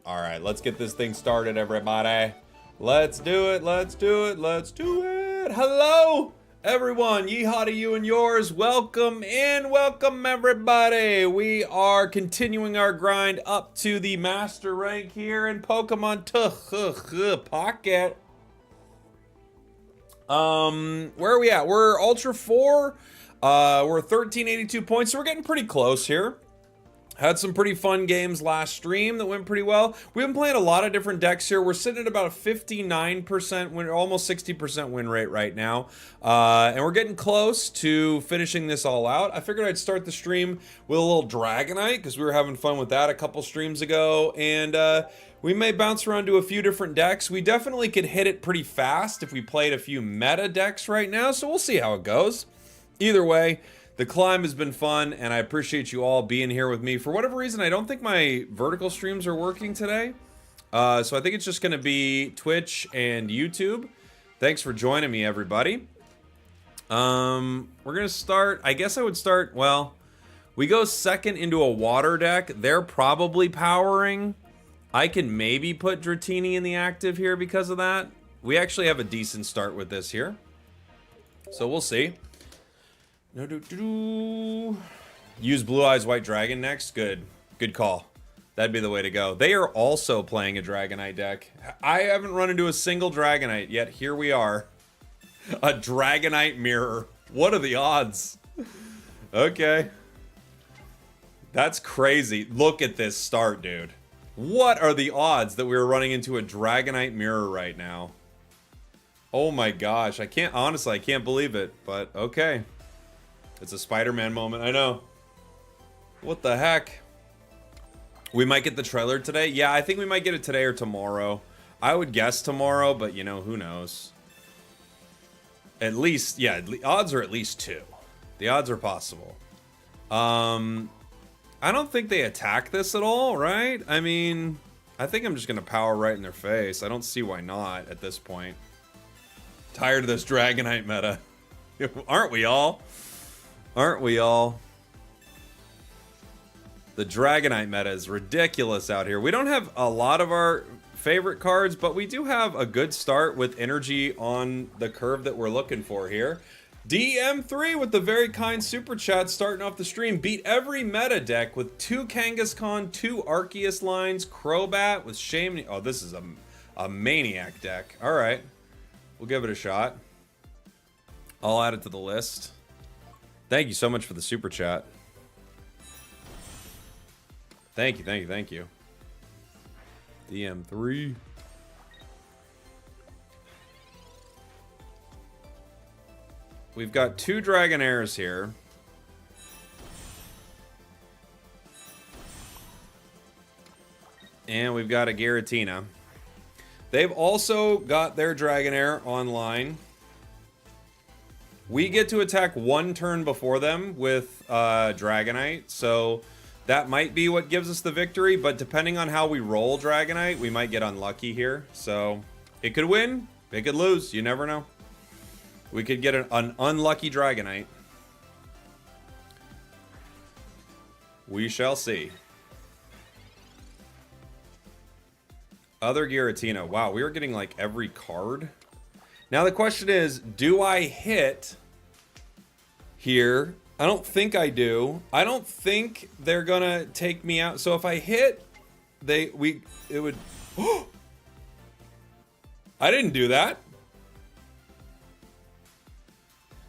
Alright, let's get this thing started, everybody. Let's do it, let's do it, let's do it. Hello, everyone. Yeehaw to you and yours. Welcome in, welcome, everybody. We are continuing our grind up to the master rank here in Pokemon TCG Pocket. Where are we at? We're Ultra 4. We're 1382 points, so we're getting pretty close here. Had some pretty fun games last stream that went pretty well. We've been playing a lot of different decks here. We're sitting at about a 59% win, almost 60% win rate right now. And we're getting close to finishing this all out. I figured I'd start the stream with a little Dragonite, because we were having fun with that a couple streams ago. And we may bounce around to a few different decks. We definitely could hit it pretty fast if we played a few meta decks right now, so we'll see how it goes. Either way, the climb has been fun, and I appreciate you all being here with me. For whatever reason, I don't think my vertical streams are working today. So I think it's just going to be Twitch and YouTube. Thanks for joining me, everybody. We're going to start, I guess I would start, well, we go second into a water deck. They're probably powering. I can maybe put Dratini in the active here because of that. We actually have a decent start with this here. So we'll see. Use Blue Eyes White Dragon next. Good call. That'd be the way to go. They are also playing a Dragonite deck. I haven't run into a single Dragonite yet. Here we are. A Dragonite mirror. What are the odds? Okay. That's crazy. Look at this start, dude. What are the odds that we're running into a Dragonite mirror right now? Oh my gosh. I can't believe it, but okay. It's a Spider-Man moment, I know. What the heck? We might get the trailer today? Yeah, I think we might get it today or tomorrow. I would guess tomorrow, but you know, who knows? At least, yeah, odds are at least 2. The odds are possible. I don't think they attack this at all, right? I mean, I think I'm just gonna power right in their face. I don't see why not at this point. Tired of this Dragonite meta. Aren't we all? Aren't we all? The Dragonite meta is ridiculous out here. We don't have a lot of our favorite cards, but we do have a good start with energy on the curve that we're looking for here. DM3 with the very kind super chat starting off the stream. Beat every meta deck with 2 Kangaskhan, 2 Arceus lines, Crobat with Shame. Oh, this is a maniac deck. All right. We'll give it a shot. I'll add it to the list. Thank you so much for the super chat. Thank you, thank you, thank you. DM3. We've got 2 Dragonairs here. And we've got a Giratina. They've also got their Dragonair online. We get to attack 1 turn before them with Dragonite, so that might be what gives us the victory, but depending on how we roll Dragonite, we might get unlucky here. So it could win, it could lose, you never know. We could get an unlucky Dragonite. We shall see. Other Giratina. Wow, we are getting like every card. Now the question is, do I hit here? I don't think I do. I don't think they're gonna take me out. So if I hit, it would. I didn't do that.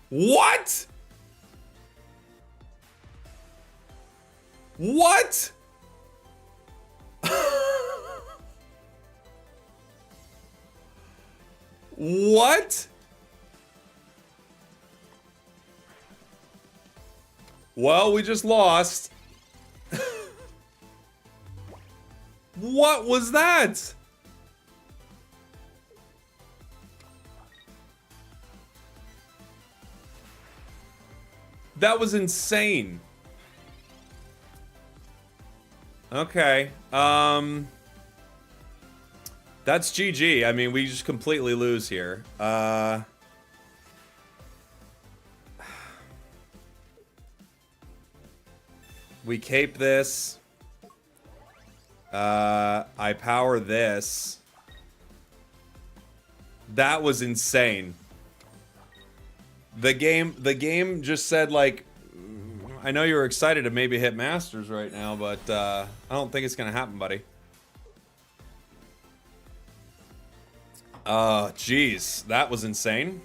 What? What? What? Well, we just lost. What was that? That was insane. Okay. That's GG. I mean, we just completely lose here. We cape this. I power this. That was insane. The game just said, like, I know you're excited to maybe hit Masters right now, but I don't think it's gonna happen, buddy. Jeez, that was insane.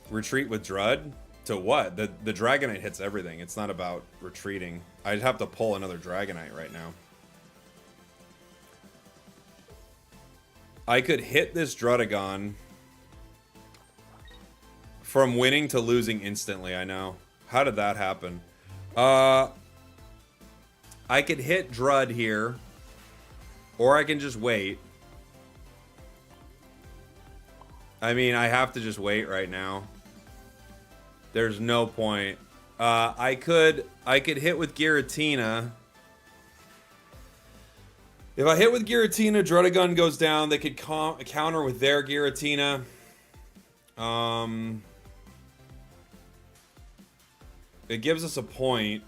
Retreat with Drud? To what? The Dragonite hits everything. It's not about retreating. I'd have to pull another Dragonite right now. I could hit this Drudagon from winning to losing instantly, I know. How did that happen? I could hit Drud here, or I can just wait. I mean, I have to just wait right now. There's no point. I could hit with Giratina. If I hit with Giratina, Drudagon goes down. They could counter with their Giratina. It gives us a point,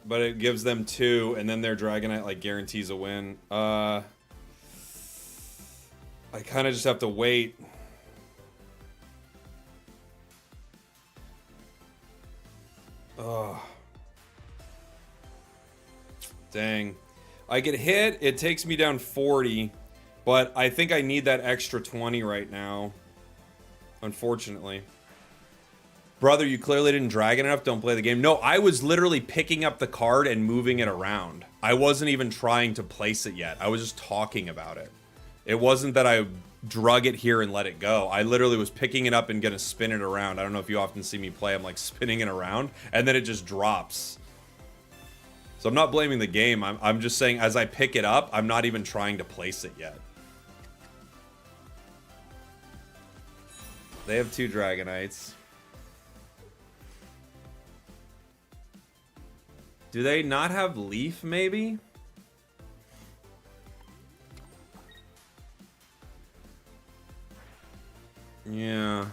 but it gives them 2, and then their Dragonite like guarantees a win. I kind of just have to wait. Oh. Dang. I get hit, it takes me down 40, but I think I need that extra 20 right now. Unfortunately. Brother, you clearly didn't drag it enough, don't play the game. No, I was literally picking up the card and moving it around. I wasn't even trying to place it yet. I was just talking about it. It wasn't that I drug it here and let it go. I literally was picking it up and gonna spin it around. I don't know if you often see me play. I'm like spinning it around and then it just drops. So I'm not blaming the game. I'm just saying as I pick it up, I'm not even trying to place it yet. They have 2 Dragonites. Do they not have Leaf, maybe? Yeah.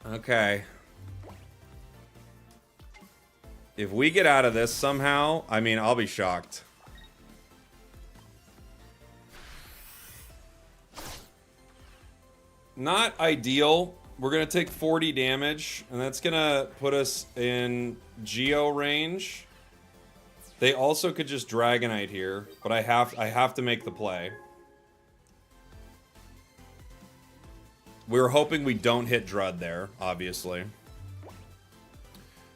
Okay. If we get out of this somehow, I mean, I'll be shocked. Not ideal. We're going to take 40 damage, and that's going to put us in Geo range. They also could just Dragonite here, but I have to make the play. We were hoping we don't hit Drud there, obviously.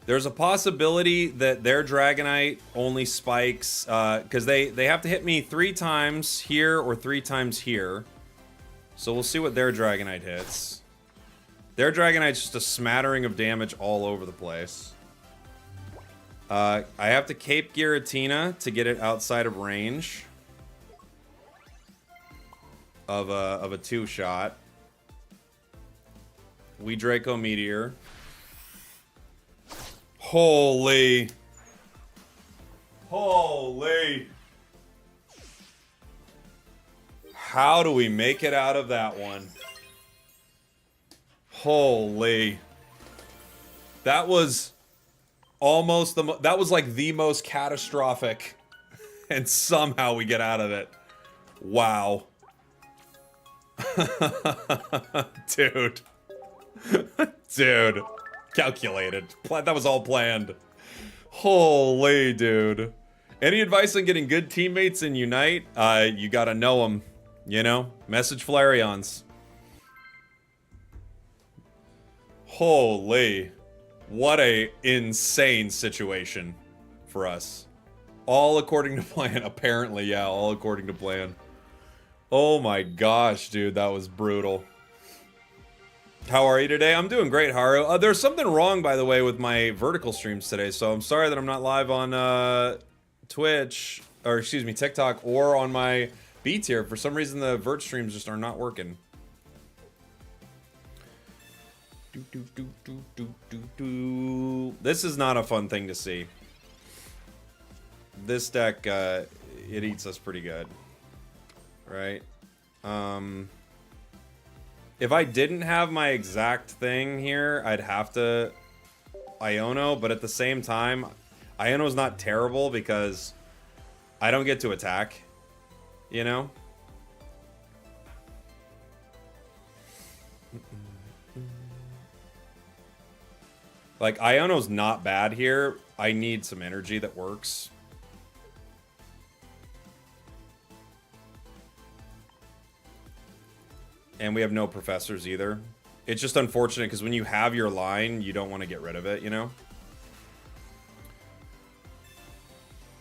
There's a possibility that their Dragonite only spikes, because they have to hit me 3 times here or 3 times here. So we'll see what their Dragonite hits. Their Dragonite's just a smattering of damage all over the place. I have to Cape Giratina to get it outside of range of a 2-shot. We Draco Meteor. Holy. How do we make it out of that one? Holy. That was almost that was like the most catastrophic, and somehow we get out of it. Wow. Dude. Dude. Calculated. That was all planned. Holy, dude. Any advice on getting good teammates in Unite? You gotta know them. You know? Message Flareons. Holy. What a insane situation for us. All according to plan. Apparently, yeah. All according to plan. Oh my gosh, dude. That was brutal. How are you today? I'm doing great, Haru. There's something wrong, by the way, with my vertical streams today, so I'm sorry that I'm not live on Twitch, or excuse me, TikTok, or on my B tier. For some reason, the vert streams just are not working. This is not a fun thing to see. This deck, it eats us pretty good. Right? If I didn't have my exact thing here, I'd have to Iono, but at the same time, Iono's not terrible because I don't get to attack, you know? Like, Iono's not bad here. I need some energy that works. And we have no professors either. It's just unfortunate because when you have your line, you don't want to get rid of it, you know?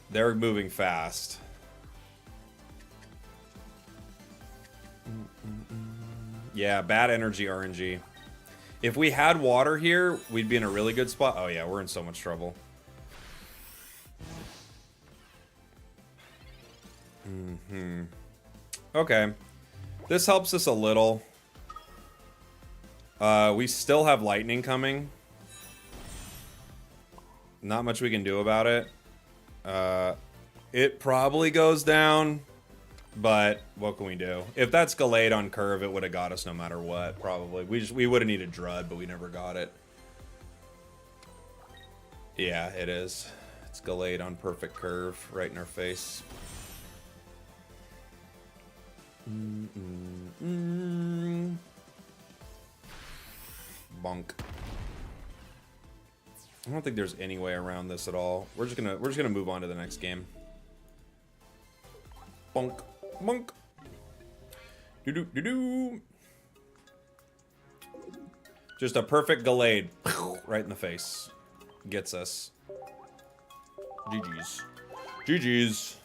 They're moving fast. Yeah, bad energy RNG. If we had water here, we'd be in a really good spot. Oh yeah, we're in so much trouble. Okay. This helps us a little. We still have lightning coming. Not much we can do about it. It probably goes down, but what can we do? If that's Gallade on curve, it would have got us no matter what, probably. We would have needed Drud, but we never got it. Yeah, it is. It's Gallade on perfect curve, right in our face. Bonk. I don't think there's any way around this at all. We're just gonna move on to the next game. Bonk, bonk. Doo doo doo doo. Just a perfect Gallade, right in the face. Gets us. GG's. GG's.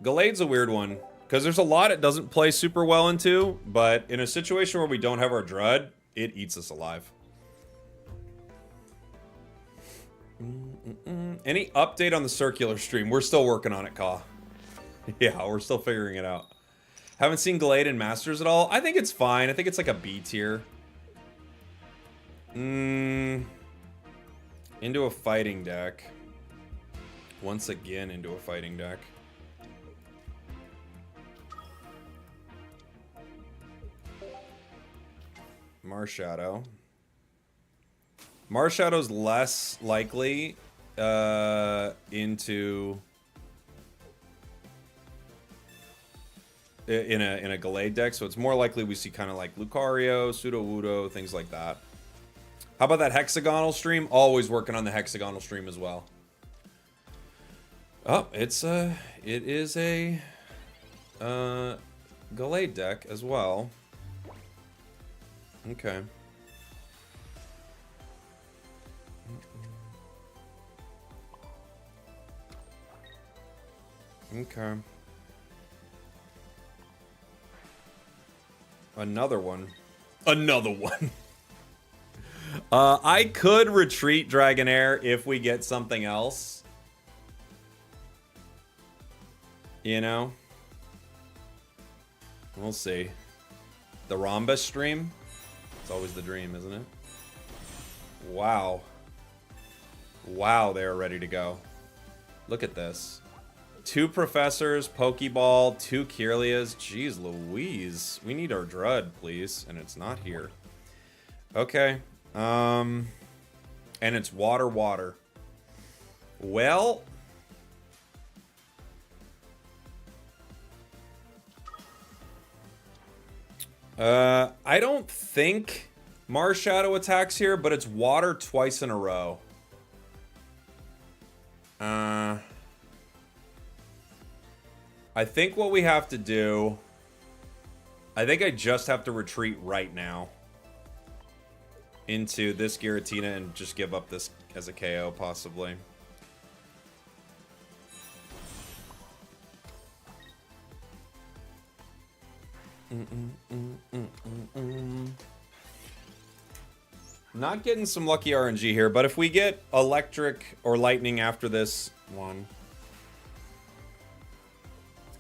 Gallade's a weird one because there's a lot it doesn't play super well into, but in a situation where we don't have our Drud, it eats us alive. Any update on the circular stream? We're still working on it, Ka. Yeah, we're still figuring it out. Haven't seen Gallade in Masters at all. I think it's fine. I think it's like a B tier. Into a fighting deck. Once again, into a fighting deck. Marshadow. Marshadow's less likely into in a Gallade deck, so it's more likely we see kind of like Lucario, Sudowoodo, things like that. How about that hexagonal stream? Always working on the hexagonal stream as well. Oh, it is a Gallade deck as well. Okay. Okay. Another one. Another one. I could retreat Dragonair if we get something else. You know? We'll see. The Rhombus stream? It's always the dream, isn't it? Wow. Wow, they are ready to go. Look at this. 2 Professors, Pokeball, 2 Kirlias. Jeez Louise. We need our Drud, please. And it's not here. Okay. And it's water, water. Well... I don't think Marshadow attacks here, but it's water twice in a row. I think what we have to do... I think I just have to retreat right now into this Giratina and just give up this as a KO, possibly. Not getting some lucky RNG here, but if we get electric or lightning after this one,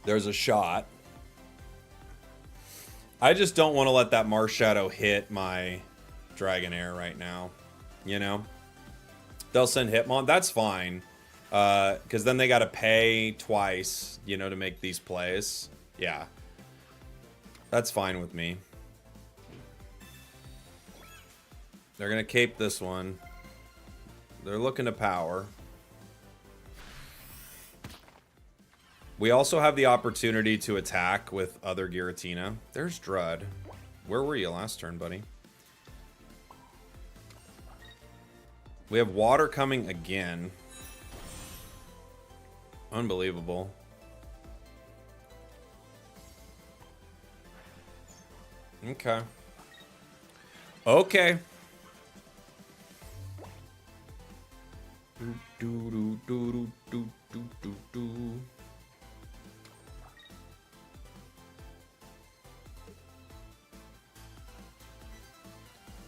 there's a shot. I just don't want to let that Marshadow hit my Dragonair right now. You know? They'll send Hitmon. That's fine. Because then they got to pay twice, you know, to make these plays. Yeah. That's fine with me. They're going to cape this one. They're looking to power. We also have the opportunity to attack with other Giratina. There's Drud. Where were you last turn, buddy? We have water coming again. Unbelievable. Okay. Okay.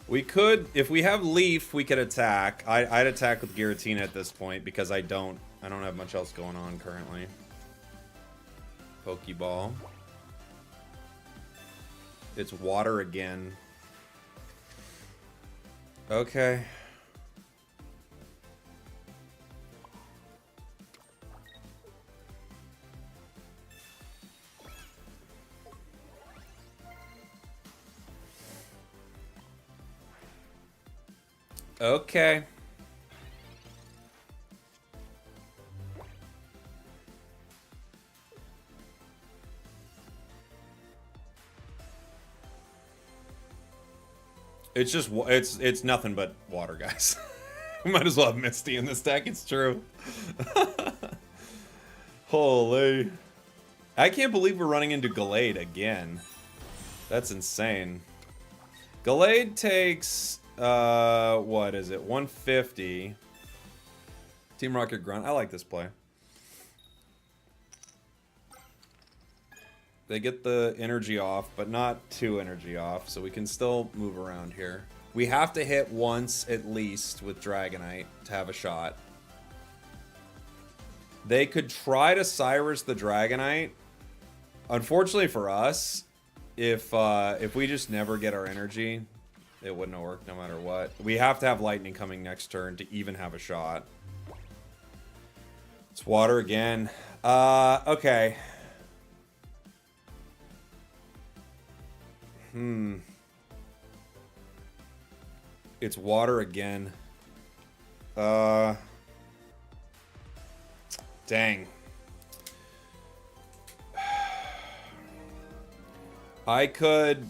We could, if we have Leaf, we could attack. I'd attack with Giratina at this point because I don't have much else going on currently. Pokeball. It's water again. Okay. Okay. It's just, it's nothing but water, guys. We might as well have Misty in this deck, it's true. Holy. I can't believe we're running into Gallade again. That's insane. Gallade takes, what is it? 150. Team Rocket Grunt. I like this play. They get the energy off, but not too energy off, so we can still move around here. We have to hit once at least with Dragonite to have a shot. They could try to Cyrus the Dragonite. Unfortunately for us, if we just never get our energy, it wouldn't have worked no matter what. We have to have Lightning coming next turn to even have a shot. It's water again. Okay. It's water again. Dang. I could...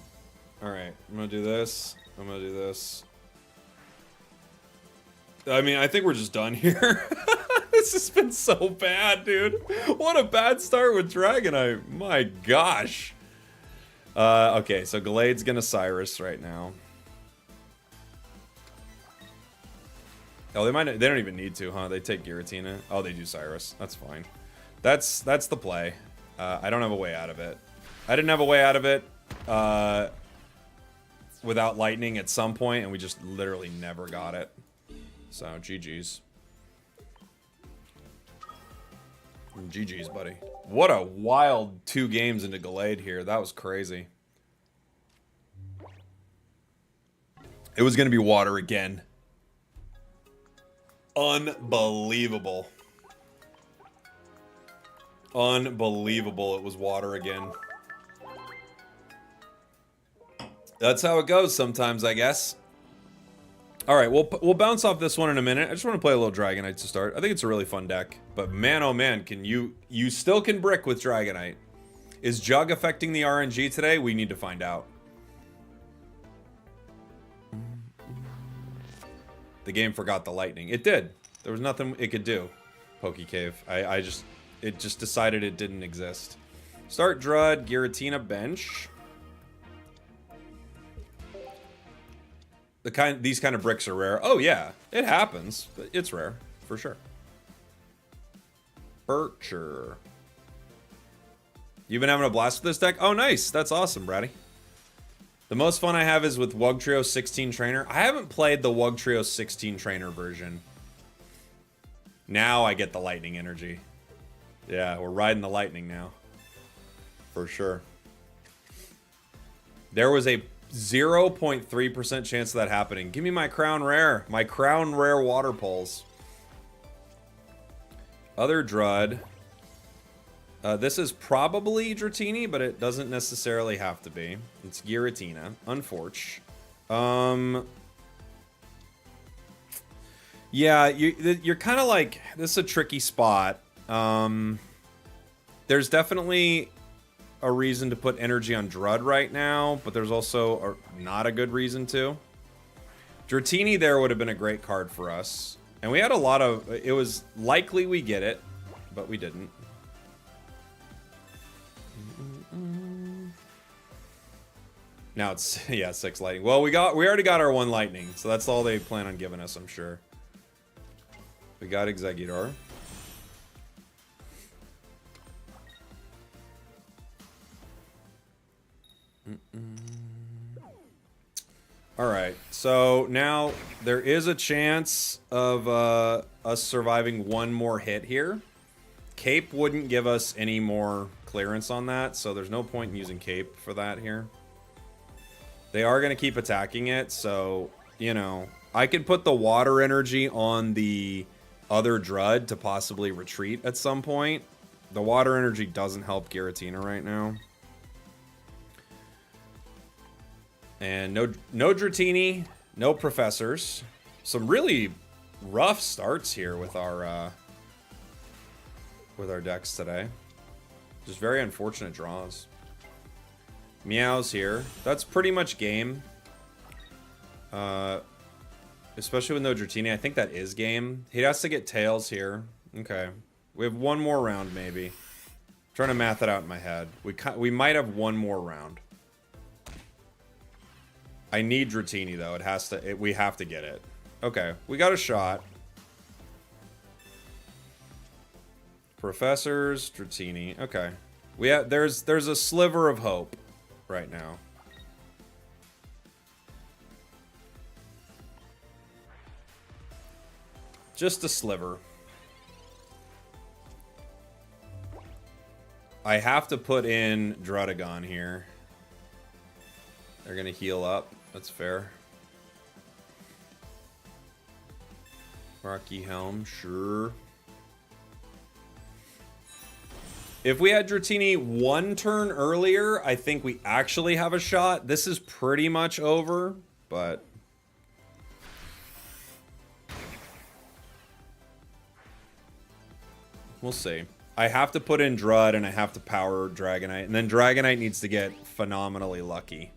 Alright, I'm gonna do this. I'm gonna do this. I mean, I think we're just done here. This has been so bad, dude. What a bad start with Dragonite. My gosh. Okay, so Gallade's gonna Cyrus right now. Oh, they don't even need to, huh? They take Giratina. Oh, they do Cyrus. That's fine. That's the play. I don't have a way out of it. I didn't have a way out of it without Lightning at some point, and we just literally never got it. So, GG's. GG's, buddy. What a wild 2 games into Gallade here. That was crazy. It was going to be water again. Unbelievable. Unbelievable. It was water again. That's how it goes sometimes, I guess. All right, we'll bounce off this one in a minute. I just want to play a little Dragonite to start. I think it's a really fun deck. But man, oh man, can you still can brick with Dragonite. Is Jug affecting the RNG today? We need to find out. The game forgot the lightning. It did. There was nothing it could do. Pokecave. It just decided it didn't exist. Start Drud, Giratina bench. These kind of bricks are rare. Oh yeah, it happens, but it's rare for sure. Bircher. You've been having a blast with this deck? Oh nice, that's awesome, Brady. The most fun I have is with Wugtrio 16 Trainer. I haven't played the Wugtrio 16 Trainer version. Now I get the lightning energy. Yeah, we're riding the lightning now. For sure. There was a 0.3% chance of that happening. Give me my Crown Rare. My Crown Rare Water Pulse. Other Drud. This is probably Dratini, but it doesn't necessarily have to be. It's Giratina, unfortunately. Yeah, you're kind of like, this is a tricky spot. There's definitely a reason to put energy on Drud right now, but there's also not a good reason to. Dratini there would have been a great card for us. And we had a lot of, it was likely we get it, but we didn't. Now it's, yeah, 6 lightning. Well, we already got our 1 lightning, so that's all they plan on giving us, I'm sure. We got Exeggutor. Alright, so now there is a chance of us surviving 1 more hit here. Cape wouldn't give us any more clearance on that, so there's no point in using Cape for that here. They are going to keep attacking it, so, you know, I could put the water energy on the other Drud to possibly retreat at some point. The water energy doesn't help Giratina right now. And no Dratini, no Professors. Some really rough starts here with our decks today. Just very unfortunate draws. Meows here. That's pretty much game. Especially with no Dratini. I think that is game. He has to get Tails here. Okay. We have 1 more round, maybe. I'm trying to math it out in my head. We might have 1 more round. I need Dratini, though. It has to. We have to get it. Okay. We got a shot. Professors, Dratini. Okay. There's a sliver of hope right now. Just a sliver. I have to put in Druddigon here. They're gonna heal up. That's fair. Rocky Helm, sure. If we had Dratini 1 turn earlier, I think we actually have a shot. This is pretty much over, but... we'll see. I have to put in Drud and I have to power Dragonite. And then Dragonite needs to get phenomenally lucky.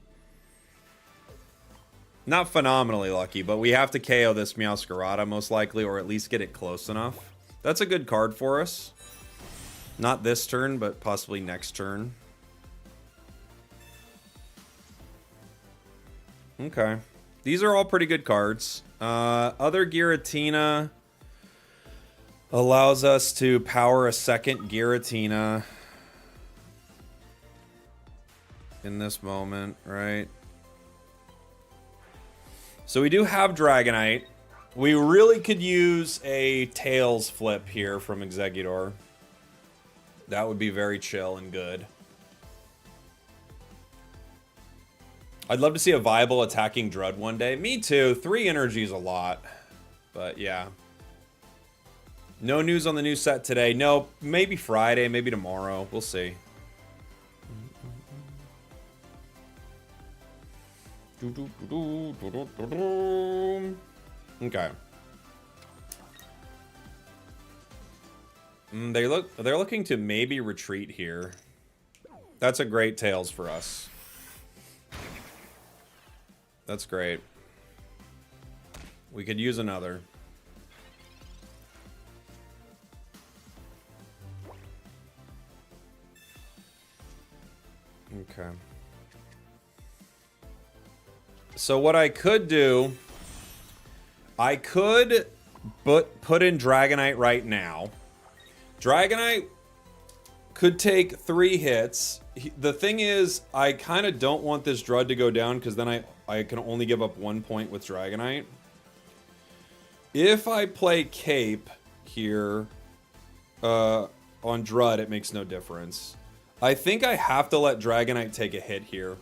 Not phenomenally lucky, but we have to KO this Meowscarada most likely, or at least get it close enough. That's a good card for us. Not this turn, but possibly next turn. Okay. These are all pretty good cards. Other Giratina allows us to power a second Giratina in this moment, right? So we do have Dragonite. We really could use a Tails flip here from Exeggutor. That would be very chill and good. I'd love to see a viable attacking Drud one day. Me too. 3 energy is a lot. But yeah. No news on the new set today. No, maybe Friday, maybe tomorrow. We'll see. Okay. They're looking to maybe retreat here. That's a great Tails for us. That's great. We could use another. Okay. So what I could do, I could put in Dragonite right now. Dragonite could take 3 hits. The thing is, I kind of don't want this Drud to go down because then I can only give up 1 point with Dragonite. If I play Cape here on Drud, it makes no difference. I think I have to let Dragonite take a hit here,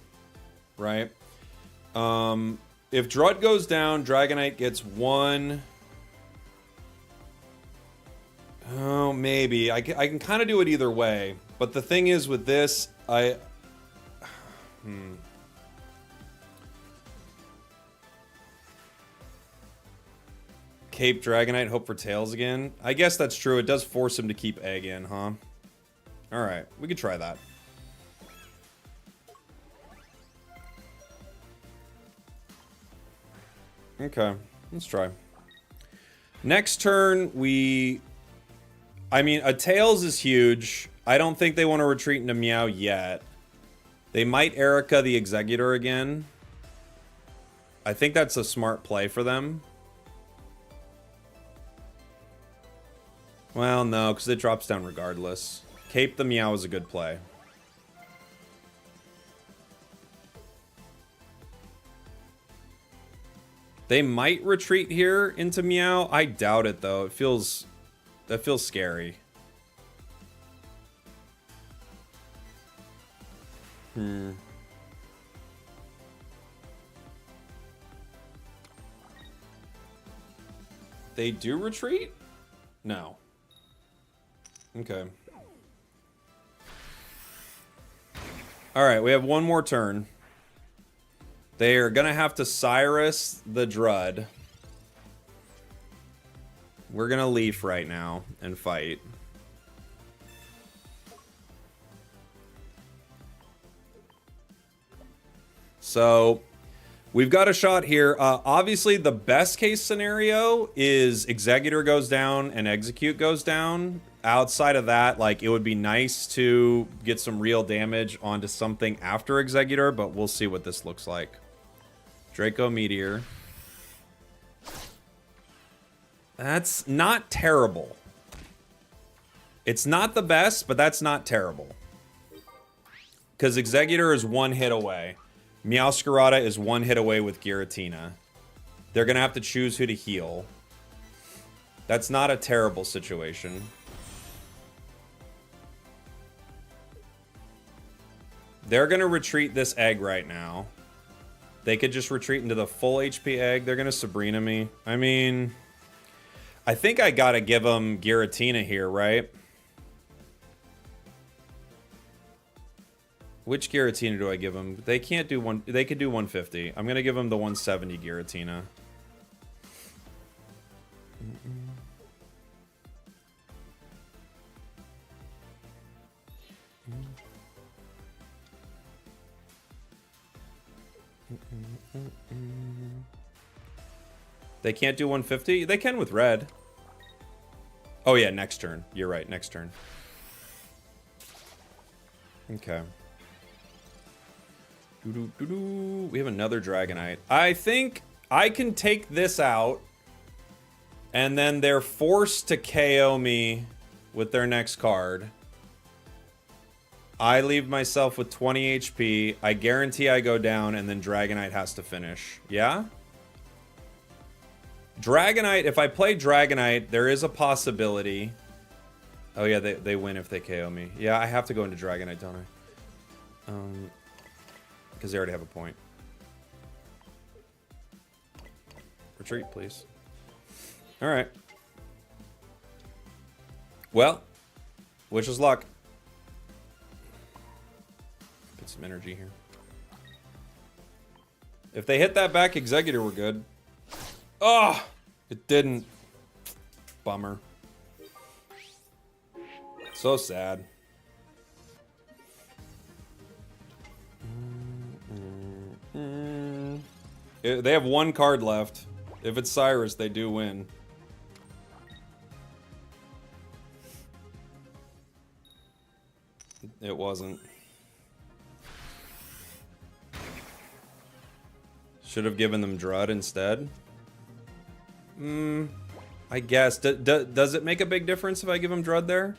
right? If Drud goes down, Dragonite gets 1. Oh, maybe. I can kind of do it either way. But the thing is with this, Cape Dragonite, hope for tails again. I guess that's true. It does force him to keep egg in, huh? Alright, we could try that. Okay, let's try. Next turn, I mean, a tails is huge. I don't think they want to retreat into Meow yet. They might Erica the Executor again. I think that's a smart play for them. Well, no, because it drops down regardless. Cape the Meow is a good play. They might retreat here into Meow. I doubt it, though. That feels scary. They do retreat? No. Okay. Alright, we have one more turn. They are gonna have to Cyrus the Drud. We're gonna Leaf right now and fight. So, we've got a shot here. Obviously, the best case scenario is Executor goes down and Execute goes down. Outside of that, like, it would be nice to get some real damage onto something after Executor, but we'll see what this looks like. Draco Meteor. That's not terrible. It's not the best, but that's not terrible. Because Executor is one hit away. Meowscarada is one hit away with Giratina. They're going to have to choose who to heal. That's not a terrible situation. They're going to retreat this egg right now. They could just retreat into the full HP egg. They're going to Sabrina me. I mean, I think I got to give them Giratina here, right? Which Giratina do I give them? They can't do one. They could do 150. I'm going to give them the 170 Giratina. They can't do 150? They can with red. Oh yeah, next turn. You're right, next turn. Okay. We have another Dragonite. I think I can take this out, and then they're forced to KO me with their next card. I leave myself with 20 HP. I guarantee I go down, and then Dragonite has to finish. Yeah? Dragonite, if I play Dragonite, there is a possibility. Oh yeah, they win if they KO me. Yeah, I have to go into Dragonite, don't I? Because they already have a point. Retreat, please. Alright. Well, wish us luck. Get some energy here. If they hit that back Executor, we're good. Oh, it didn't. Bummer. So sad. They have one card left. If it's Cyrus, they do win. It wasn't. Should have given them Drud instead. I guess. Does it make a big difference if I give him Drud there?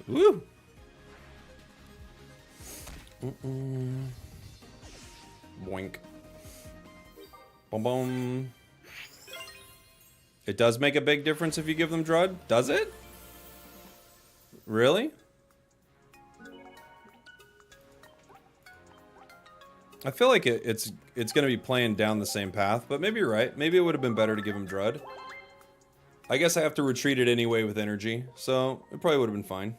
Woo! Boink. Boom boom. It does make a big difference if you give them Drud? Does it? Really? I feel like it's going to be playing down the same path, but maybe you're right. Maybe it would have been better to give him Drud. I guess I have to retreat it anyway with energy, so it probably would have been fine.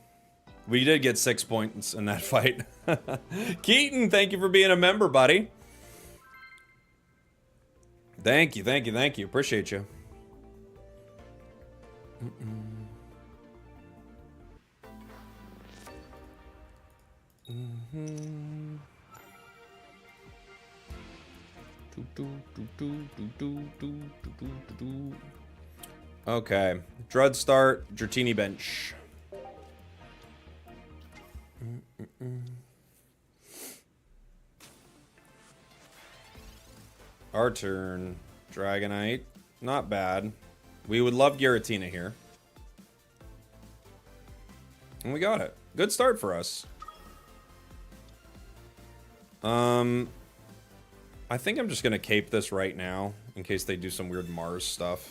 We did get 6 points in that fight. Keaton, thank you for being a member, buddy. Thank you, thank you, thank you. Appreciate you. Okay, Drud start, Dratini bench. Our turn. Dragonite. Not bad. We would love Giratina here. And we got it. Good start for us. I think I'm just gonna cape this right now in case they do some weird Mars stuff.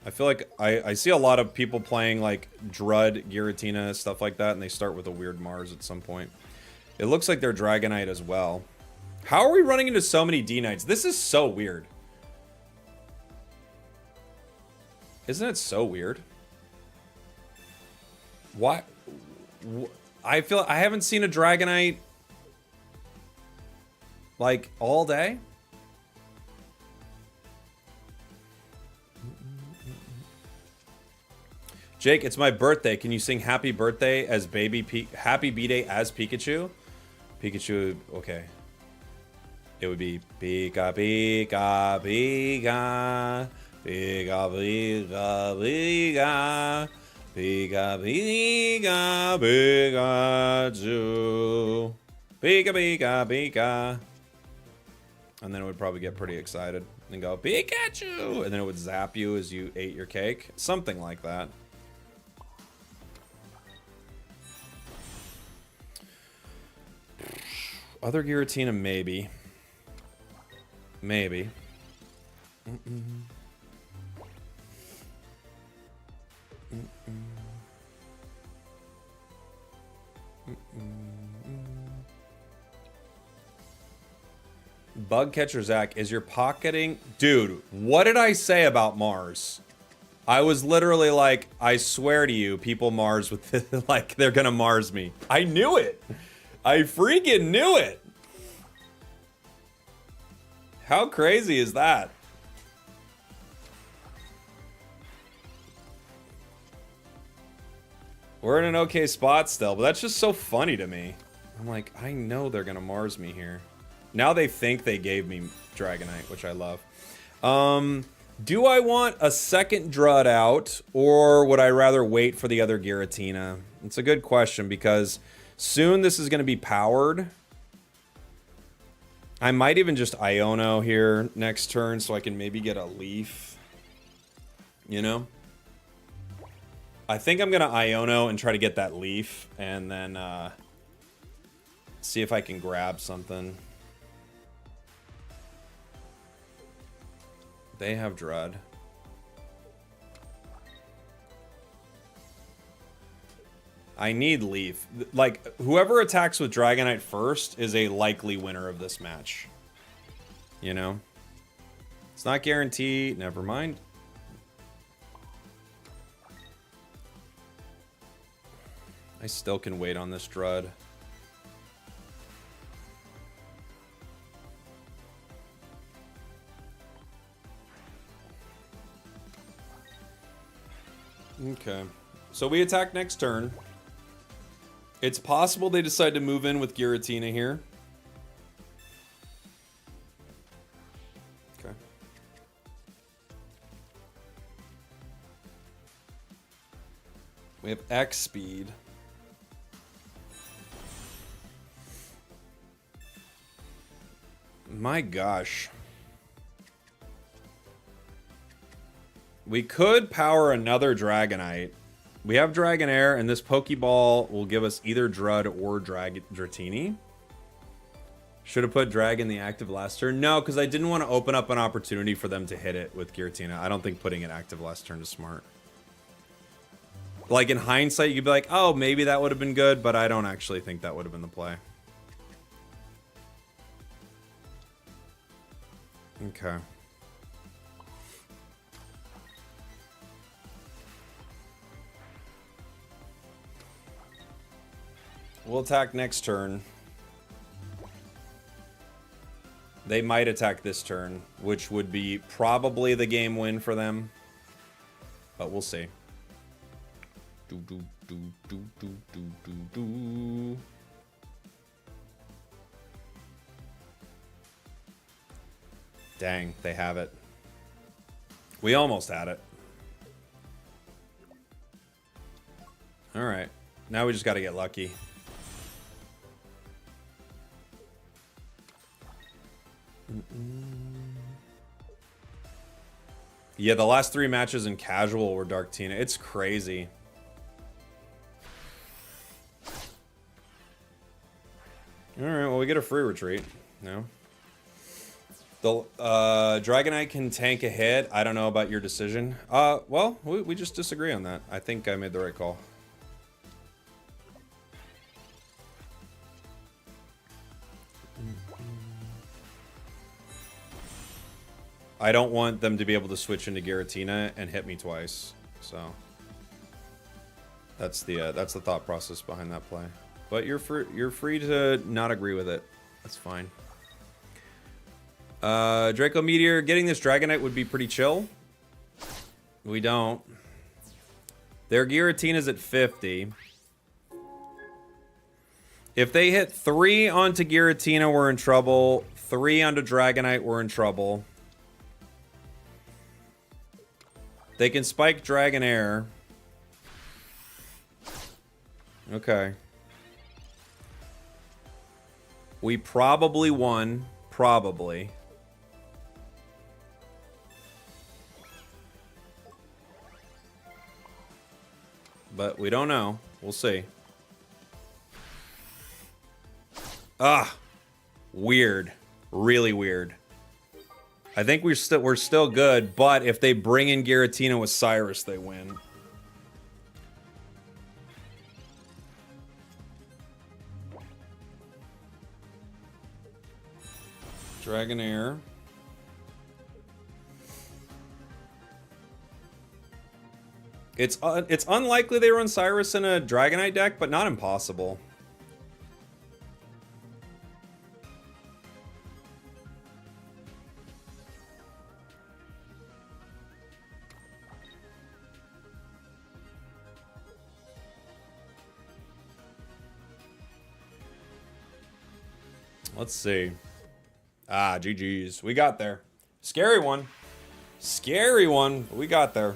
I feel like I see a lot of people playing like Drud, Giratina, stuff like that, and they start with a weird Mars at some point. It looks like they're Dragonite as well. How are we running into so many D-Knights? This is so weird. Isn't it so weird? Why? I feel I haven't seen a Dragonite like all day. Jake, it's my birthday. Can you sing Happy Birthday as Happy B-Day as Pikachu? Pikachu, okay. It would be Pika Pika Pika Pika Pika Pika Pika Pika Pikachu Pika Pika Pika. And then it would probably get pretty excited and go Pikachu, and then it would zap you as you ate your cake. Something like that. Other Giratina, maybe. Maybe. Bug Catcher Zach, is your pocketing... Dude, what did I say about Mars? I was literally like, I swear to you, people Mars with this, like, they're gonna Mars me. I knew it! I freaking knew it! How crazy is that? We're in an okay spot still, but that's just so funny to me. I'm like, I know they're gonna Mars me here. Now they think they gave me Dragonite, which I love. Do I want a second Drud out, or would I rather wait for the other Giratina? It's a good question, because soon this is going to be powered. I might even just Iono here next turn so I can maybe get a leaf. You know? I think I'm going to Iono and try to get that leaf, and then see if I can grab something. They have Drud. I need Leaf. Like, whoever attacks with Dragonite first is a likely winner of this match. You know? It's not guaranteed. Never mind. I still can wait on this Drud. Okay. So we attack next turn. It's possible they decide to move in with Giratina here. Okay. We have X speed. My gosh. We could power another Dragonite. We have Dragonair, and this Pokeball will give us either Drud or Dratini. Should have put Drag in the active last turn. No, because I didn't want to open up an opportunity for them to hit it with Giratina. I don't think putting it active last turn is smart. Like, in hindsight, you could be like, oh, maybe that would have been good, but I don't actually think that would have been the play. Okay. We'll attack next turn. They might attack this turn, which would be probably the game win for them. But we'll see. Do, do, do, do, do, do, do, do. Dang, they have it. We almost had it. Alright. Now we just gotta get lucky. Yeah, the last 3 matches in casual were Dark Tina. It's crazy. Alright, well, we get a free retreat. No. The Dragonite can tank a hit. I don't know about your decision. Well, we just disagree on that. I think I made the right call. I don't want them to be able to switch into Giratina and hit me twice. So that's the thought process behind that play. But you're free to not agree with it. That's fine. Draco Meteor, getting this Dragonite would be pretty chill. We don't. Their Giratina's at 50. If they hit 3 onto Giratina, we're in trouble. 3 onto Dragonite, we're in trouble. They can spike Dragonair. Okay. We probably won. Probably. But we don't know. We'll see. Ah. Weird. Really weird. I think we're still good, but if they bring in Giratina with Cyrus, they win. Dragonair. It's unlikely they run Cyrus in a Dragonite deck, but not impossible. Let's see. Ah, GG's. We got there. Scary one. Scary one. But we got there.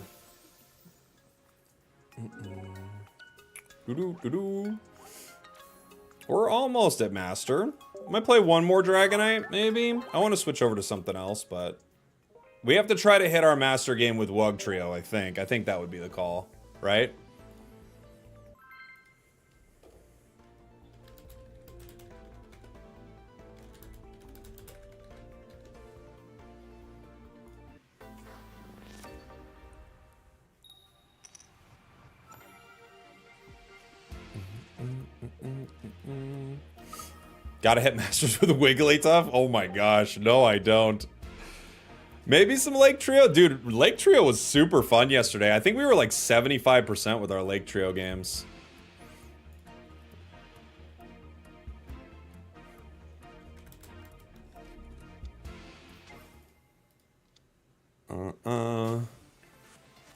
We're almost at Master. Might play one more Dragonite, maybe? I want to switch over to something else, but... we have to try to hit our Master game with Wugtrio, I think. I think that would be the call, right? Gotta hit Masters with a Wigglytuff? Oh my gosh, no I don't. Maybe some Lake Trio? Dude, Lake Trio was super fun yesterday. I think we were like 75% with our Lake Trio games.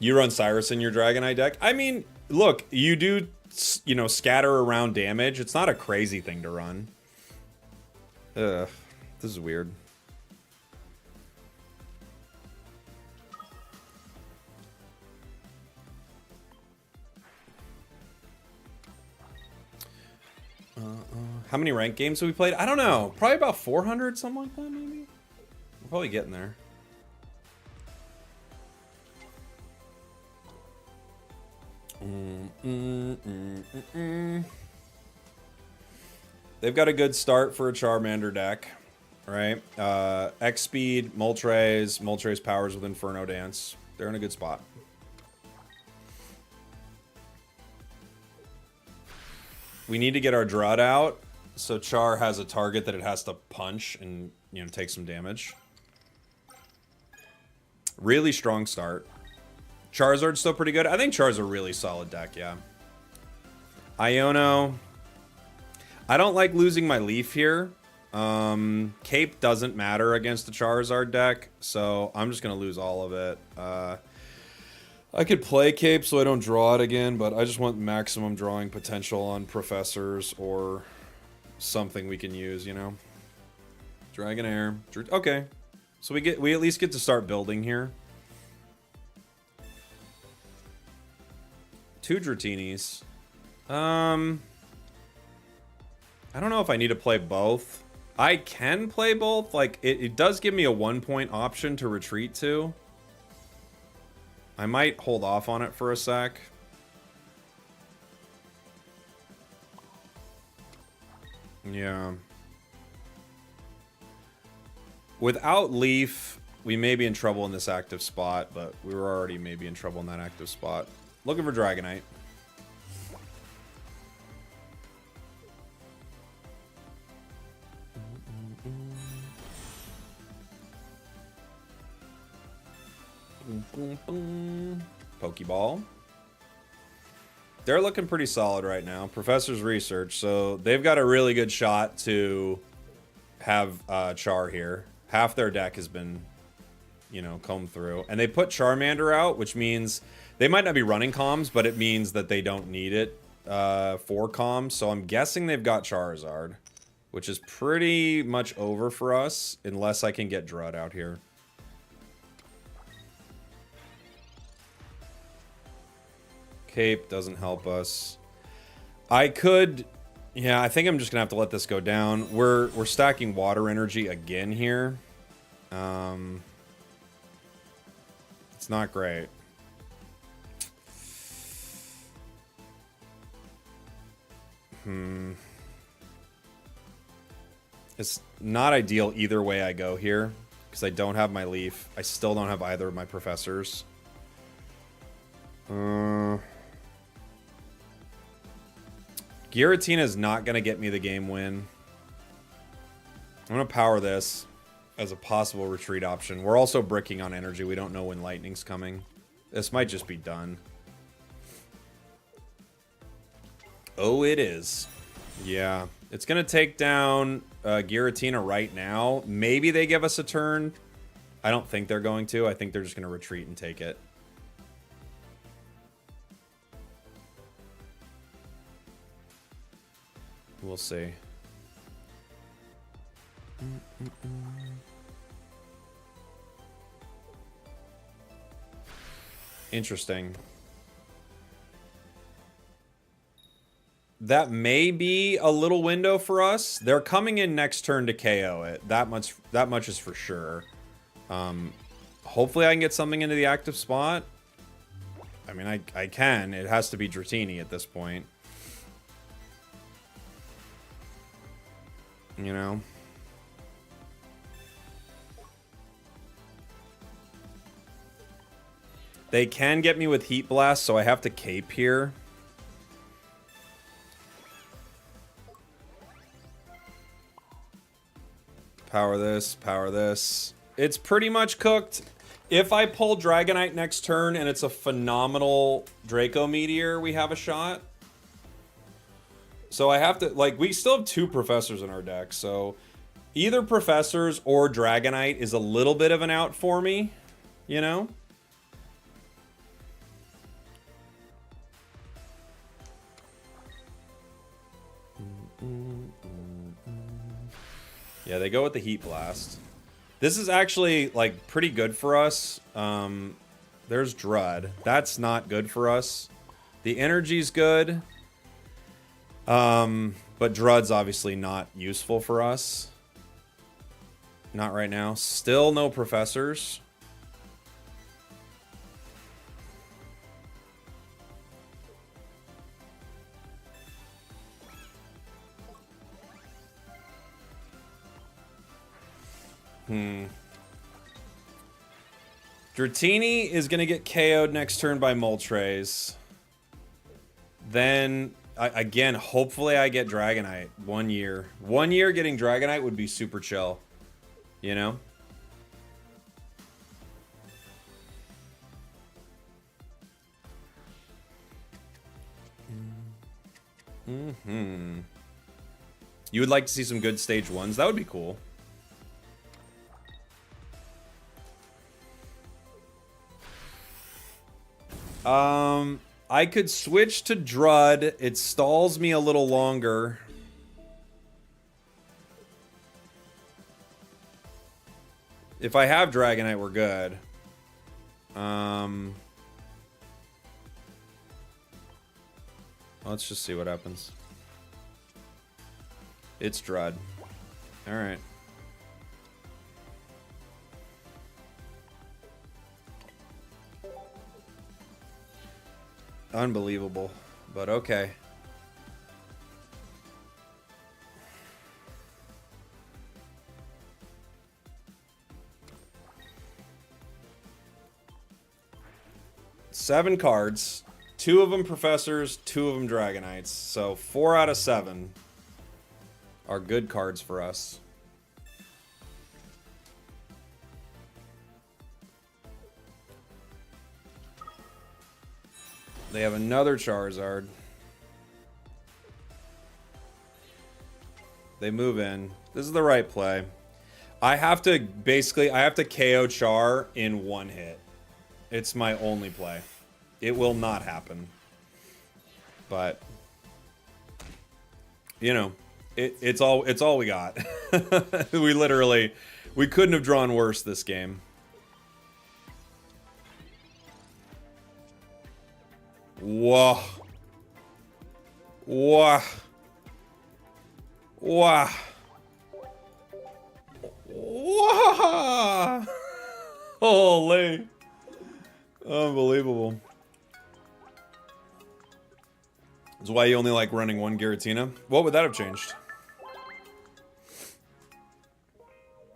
You run Cyrus in your Dragonite deck? I mean, look, you do, you know, scatter around damage. It's not a crazy thing to run. Ugh, this is weird. How many ranked games have we played? I don't know. Probably about 400, something like that, maybe? We're probably getting there. They've got a good start for a Charmander deck, right? X-Speed, Moltres powers with Inferno Dance. They're in a good spot. We need to get our Drought out, so Char has a target that it has to punch and, you know, take some damage. Really strong start. Charizard's still pretty good. I think Charizard's a really solid deck, yeah. Iono. I don't like losing my Leaf here. Cape doesn't matter against a Charizard deck, so I'm just going to lose all of it. I could play Cape so I don't draw it again, but I just want maximum drawing potential on Professors or something we can use, you know? Dragonair. Okay. So we at least get to start building here. 2 Dratinis. I don't know if I need to play both. I can play both. Like, it does give me a 1-point option to retreat to. I might hold off on it for a sec. Yeah. Without Leaf, we may be in trouble in this active spot, but we were already maybe in trouble in that active spot. Looking for Dragonite. Pokeball. They're looking pretty solid right now. Professor's Research, so they've got a really good shot to have Char here. Half their deck has been, you know, combed through. And they put Charmander out, which means they might not be running comms, but it means that they don't need it for comms. So I'm guessing they've got Charizard, which is pretty much over for us, unless I can get Drud out here. Cape doesn't help us. I could... Yeah, I think I'm just gonna have to let this go down. We're stacking water energy again here. It's not great. It's not ideal either way I go here, because I don't have my Leaf. I still don't have either of my Professors. Giratina is not going to get me the game win. I'm going to power this as a possible retreat option. We're also bricking on energy. We don't know when lightning's coming. This might just be done. Oh, it is. Yeah. It's going to take down Giratina right now. Maybe they give us a turn. I don't think they're going to. I think they're just going to retreat and take it. We'll see. Interesting. That may be a little window for us. They're coming in next turn to KO it. That much is for sure. Hopefully I can get something into the active spot. I mean, I can. It has to be Dratini at this point. You know? They can get me with Heat Blast, so I have to cape here. Power this, power this. It's pretty much cooked. If I pull Dragonite next turn and it's a phenomenal Draco Meteor, we have a shot. So I have to, like, we still have 2 Professors in our deck, so either Professors or Dragonite is a little bit of an out for me, you know? Yeah, they go with the Heat Blast. This is actually, like, pretty good for us. There's Drud. That's not good for us. The energy's good. But Drud's obviously not useful for us. Not right now. Still no Professors. Dratini is going to get KO'd next turn by Moltres. Then, again, hopefully I get Dragonite. 1 year. 1 year getting Dragonite would be super chill. You know? Mm-hmm. You would like to see some good stage ones? That would be cool. I could switch to Drud. It stalls me a little longer. If I have Dragonite, we're good. Let's just see what happens. It's Drud. Alright. Unbelievable, but okay. Seven cards. 2 of them Professors, 2 of them Dragonites. So 4 out of 7 are good cards for us. They have another Charizard. They move in. This is the right play. I have to KO Char in 1 hit. It's my only play. It will not happen. But you know, it's all we got. We couldn't have drawn worse this game. Whoa. Whoa. Whoa. Whoa. Holy. Unbelievable. That's why you only like running 1 Giratina. What would that have changed?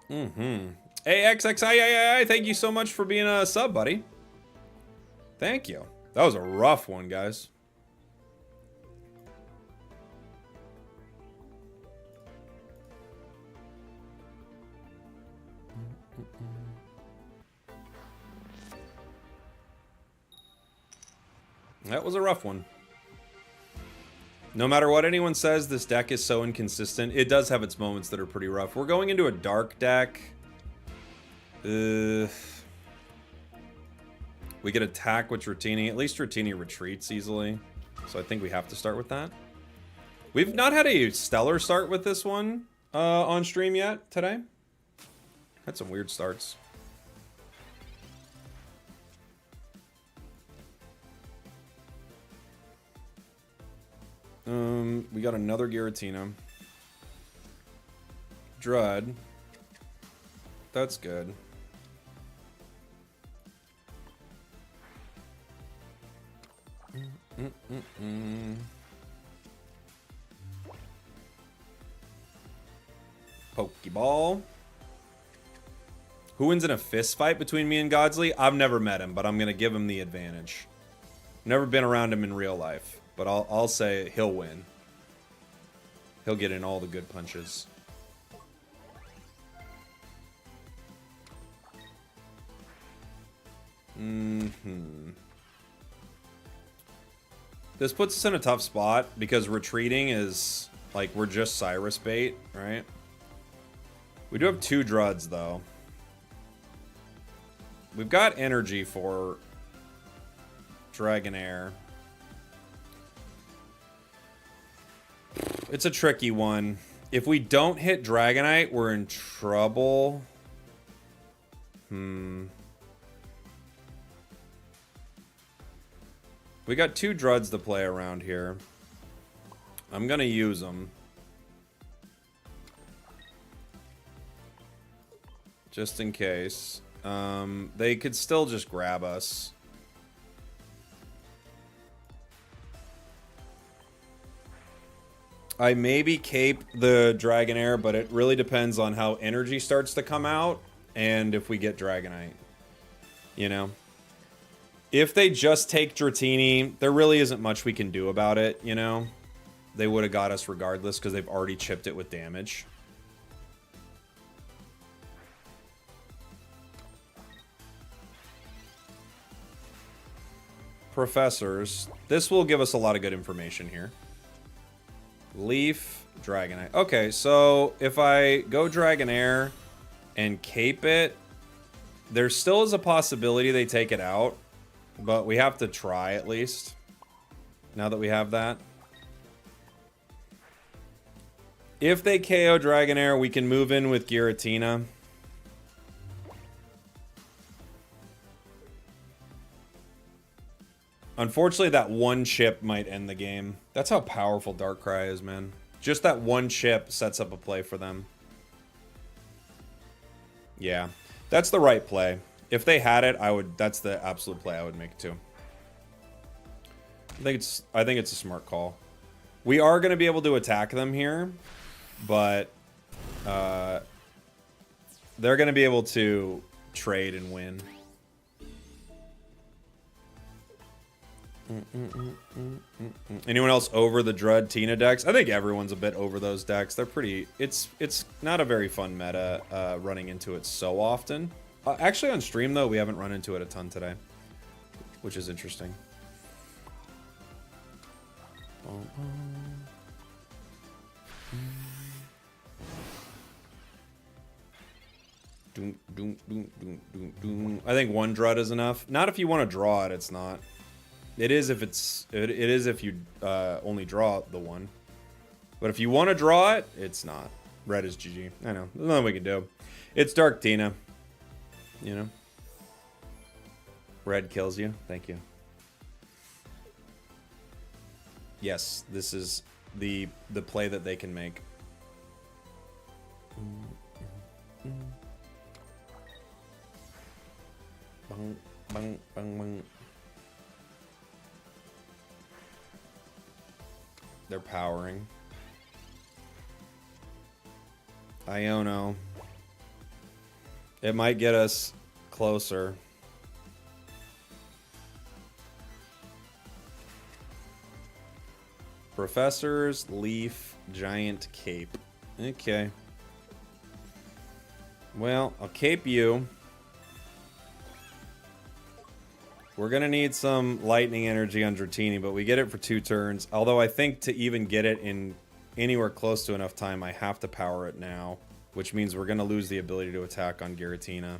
Mm-hmm. AXXII, thank you so much for being a sub, buddy. Thank you. That was a rough one, guys. That was a rough one. No matter what anyone says, this deck is so inconsistent. It does have its moments that are pretty rough. We're going into a dark deck. We get attack with Dratini. At least Dratini retreats easily. So I think we have to start with that. We've not had a stellar start with this one on stream yet today. Had some weird starts. We got another Giratina. Drud. That's good. Pokeball. Who wins in a fist fight between me and Godsley? I've never met him, but I'm gonna give him the advantage. Never been around him in real life, but I'll say he'll win. He'll get in all the good punches. This puts us in a tough spot because retreating is like we're just Cyrus bait, right? We do have 2 Druds though. We've got energy for Dragonair. It's a tricky one. If we don't hit Dragonite, we're in trouble. We got 2 Druds to play around here. I'm gonna use them. Just in case. They could still just grab us. I maybe cape the Dragonair, but it really depends on how energy starts to come out and if we get Dragonite. You know? If they just take Dratini, there really isn't much we can do about it, you know? They would have got us regardless because they've already chipped it with damage. Professors. This will give us a lot of good information here. Leaf, Dragonite. Okay, so if I go Dragonair and cape it, there still is a possibility they take it out, but we have to try at least, now that we have that. If they KO Dragonair, we can move in with Giratina. Unfortunately, that one chip might end the game. That's how powerful Darkrai is, man. Just that one chip sets up a play for them. Yeah, that's the right play. If they had it, that's the absolute play I would make too. I think it's a smart call. We are going to be able to attack them here, but they're going to be able to trade and win. Anyone else over the Drud Tina decks? I think everyone's a bit over those decks. They're pretty... It's not a very fun meta running into it so often. Actually, on stream, though, we haven't run into it a ton today, which is interesting. I think one Drud is enough. Not if you want to draw it, it's not. It is if you only draw the one. But if you want to draw it, it's not. Red is GG. I know. There's nothing we can do. It's Dark Tina. You know? Red kills you. Thank you. Yes, this is the play that they can make. Bang, bang, bang, bang. They're powering. Iono. It might get us closer. Professors, Leaf, Giant, Cape. Okay. Well, I'll cape you. We're going to need some lightning energy on Dratini, but we get it for 2 turns. Although I think to even get it in anywhere close to enough time, I have to power it now, which means we're going to lose the ability to attack on Giratina.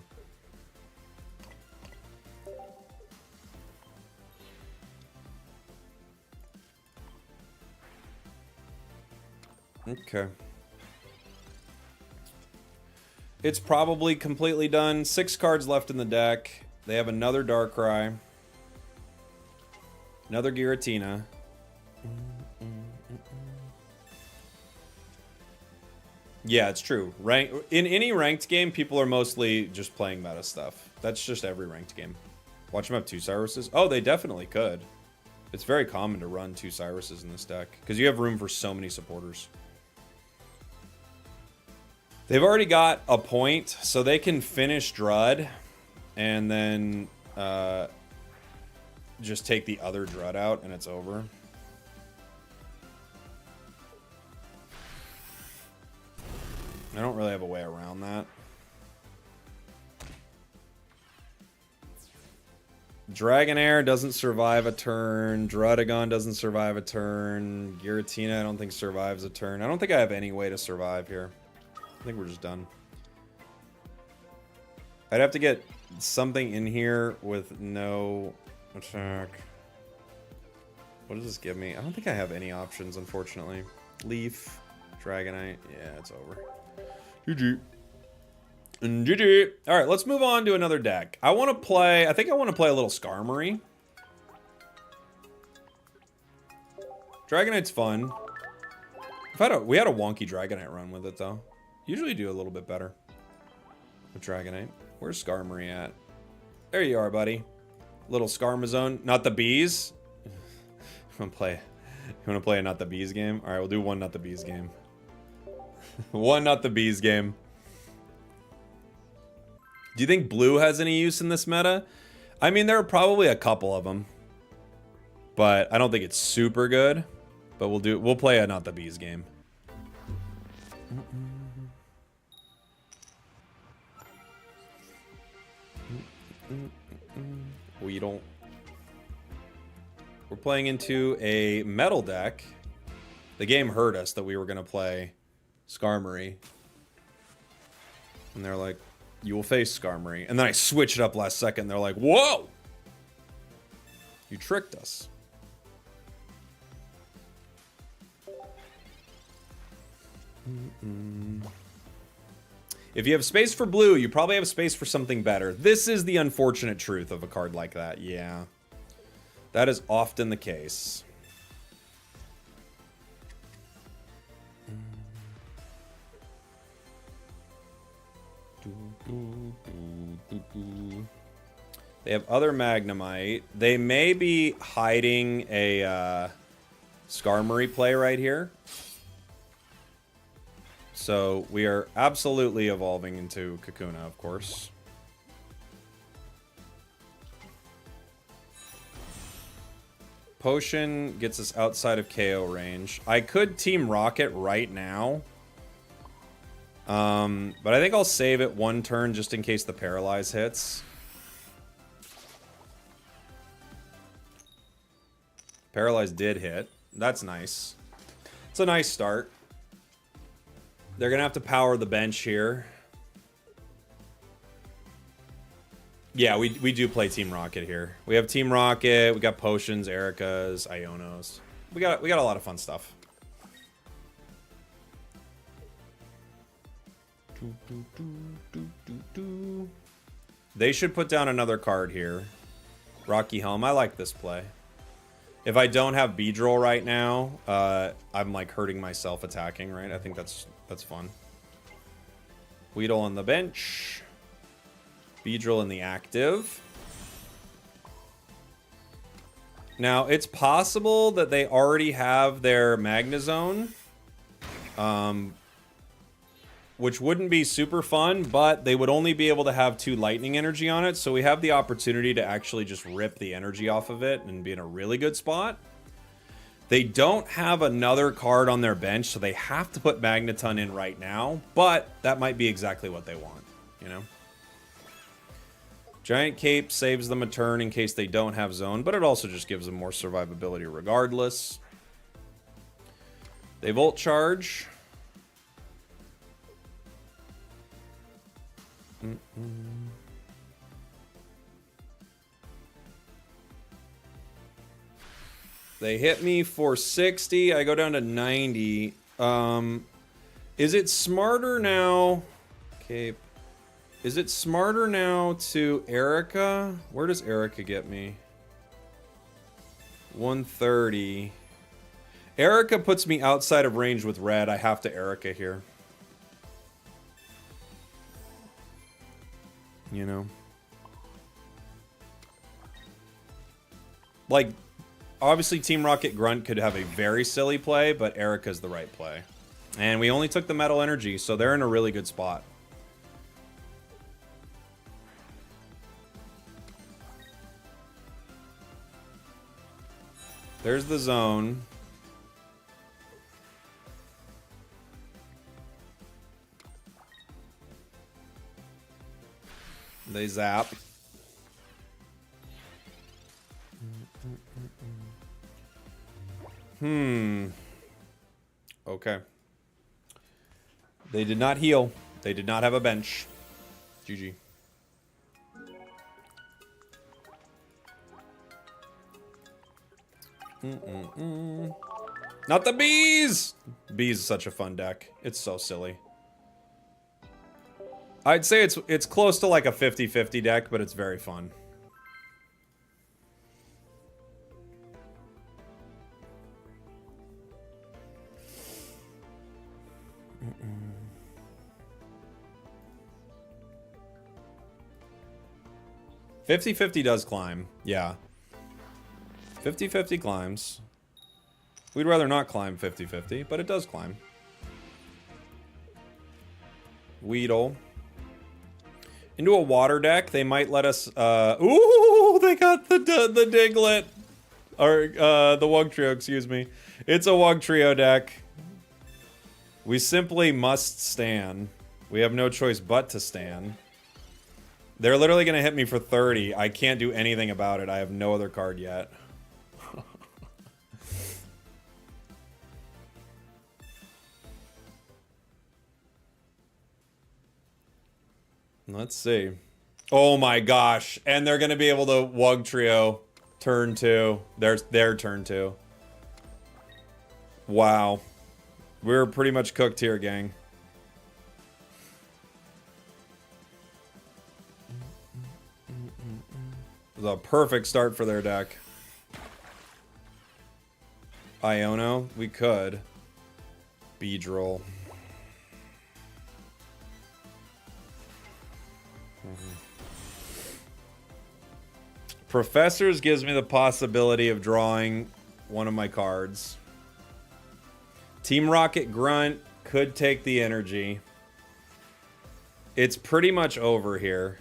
Okay. It's probably completely done. 6 cards left in the deck. They have another Darkrai. Another Giratina. Yeah, it's true. In any ranked game, people are mostly just playing meta stuff. That's just every ranked game. Watch them have 2 Cyruses. Oh, they definitely could. It's very common to run 2 Cyruses in this deck, because you have room for so many supporters. They've already got a point, so they can finish Drud, and then just take the other Drud out, and it's over. I don't really have a way around that. Dragonair doesn't survive a turn. Druddigon doesn't survive a turn. Giratina I don't think survives a turn. I don't think I have any way to survive here. I think we're just done. I'd have to get something in here with no attack. What does this give me? I don't think I have any options, unfortunately. Leaf, Dragonite. Yeah, it's over. GG. And GG. All right, let's move on to another deck. I want to play... I think I want to play a little Skarmory. Dragonite's fun. We had a wonky Dragonite run with it, though. Usually do a little bit better with Dragonite. Where's Skarmory at? There you are, buddy. Little Skarmazone. Not the bees. You want to play a not the bees game? All right, we'll do one not the bees game. One not the bees game. Do you think blue has any use in this meta? I mean, there are probably a couple of them, but I don't think it's super good. But we'll play a not the bees game. We're playing into a metal deck. The game heard us that we were going to play Skarmory. And they're like, you will face Skarmory. And then I switched it up last second. They're like, whoa! You tricked us. If you have space for blue, you probably have space for something better. This is the unfortunate truth of a card like that. Yeah. That is often the case. They have other Magnemite. They may be hiding a Skarmory play right here. So we are absolutely evolving into Kakuna, of course. Potion gets us outside of KO range. I could Team Rocket right now. But I think I'll save it one turn just in case the Paralyze hits. Paralyze did hit. That's nice. It's a nice start. They're going to have to power the bench here. Yeah, we do play Team Rocket here. We have Team Rocket, we got Potions, Ericas, Ionos. We got a lot of fun stuff. They should put down another card here. Rocky Helm. I like this play. If I don't have Beedrill right now, I'm like hurting myself attacking, right? I think that's fun. Weedle on the bench. Beedrill in the active. Now, it's possible that they already have their Magnezone. Which wouldn't be super fun, but they would only be able to have 2 lightning energy on it, so we have the opportunity to actually just rip the energy off of it and be in a really good spot. They don't have another card on their bench, so they have to put Magneton in right now, but that might be exactly what they want, you know? Giant Cape saves them a turn in case they don't have Zone, but it also just gives them more survivability regardless. They Volt Charge. They hit me for 60. I go down to 90. Is it smarter now? Cape. Is it smarter now to Erica? Where does Erica get me? 130. Erica puts me outside of range with red. I have to Erica here. You know? Like, obviously Team Rocket Grunt could have a very silly play, but Erica's the right play. And we only took the Metal Energy, so they're in a really good spot. There's the Zone. They zap. Okay. They did not heal. They did not have a bench. GG. Not the bees! Bees is such a fun deck. It's so silly. I'd say it's close to like a 50-50 deck, but it's very fun. Mm-mm. 50-50 does climb. Yeah. 50-50 climbs. We'd rather not climb 50-50, but it does climb. Weedle. Into a water deck, they might let us, ooh, they got the Diglett. Or, the Wugtrio, excuse me. It's a Wugtrio deck. We simply must stand. We have no choice but to stand. They're literally going to hit me for 30. I can't do anything about it. I have no other card yet. Let's see. Oh my gosh. And they're going to be able to Wug Trio turn 2. There's their turn 2. Wow. We're pretty much cooked here, gang. It was a perfect start for their deck. Iono, we could. Beedrill. Professors gives me the possibility of drawing one of my cards. Team Rocket Grunt could take the energy. It's pretty much over here.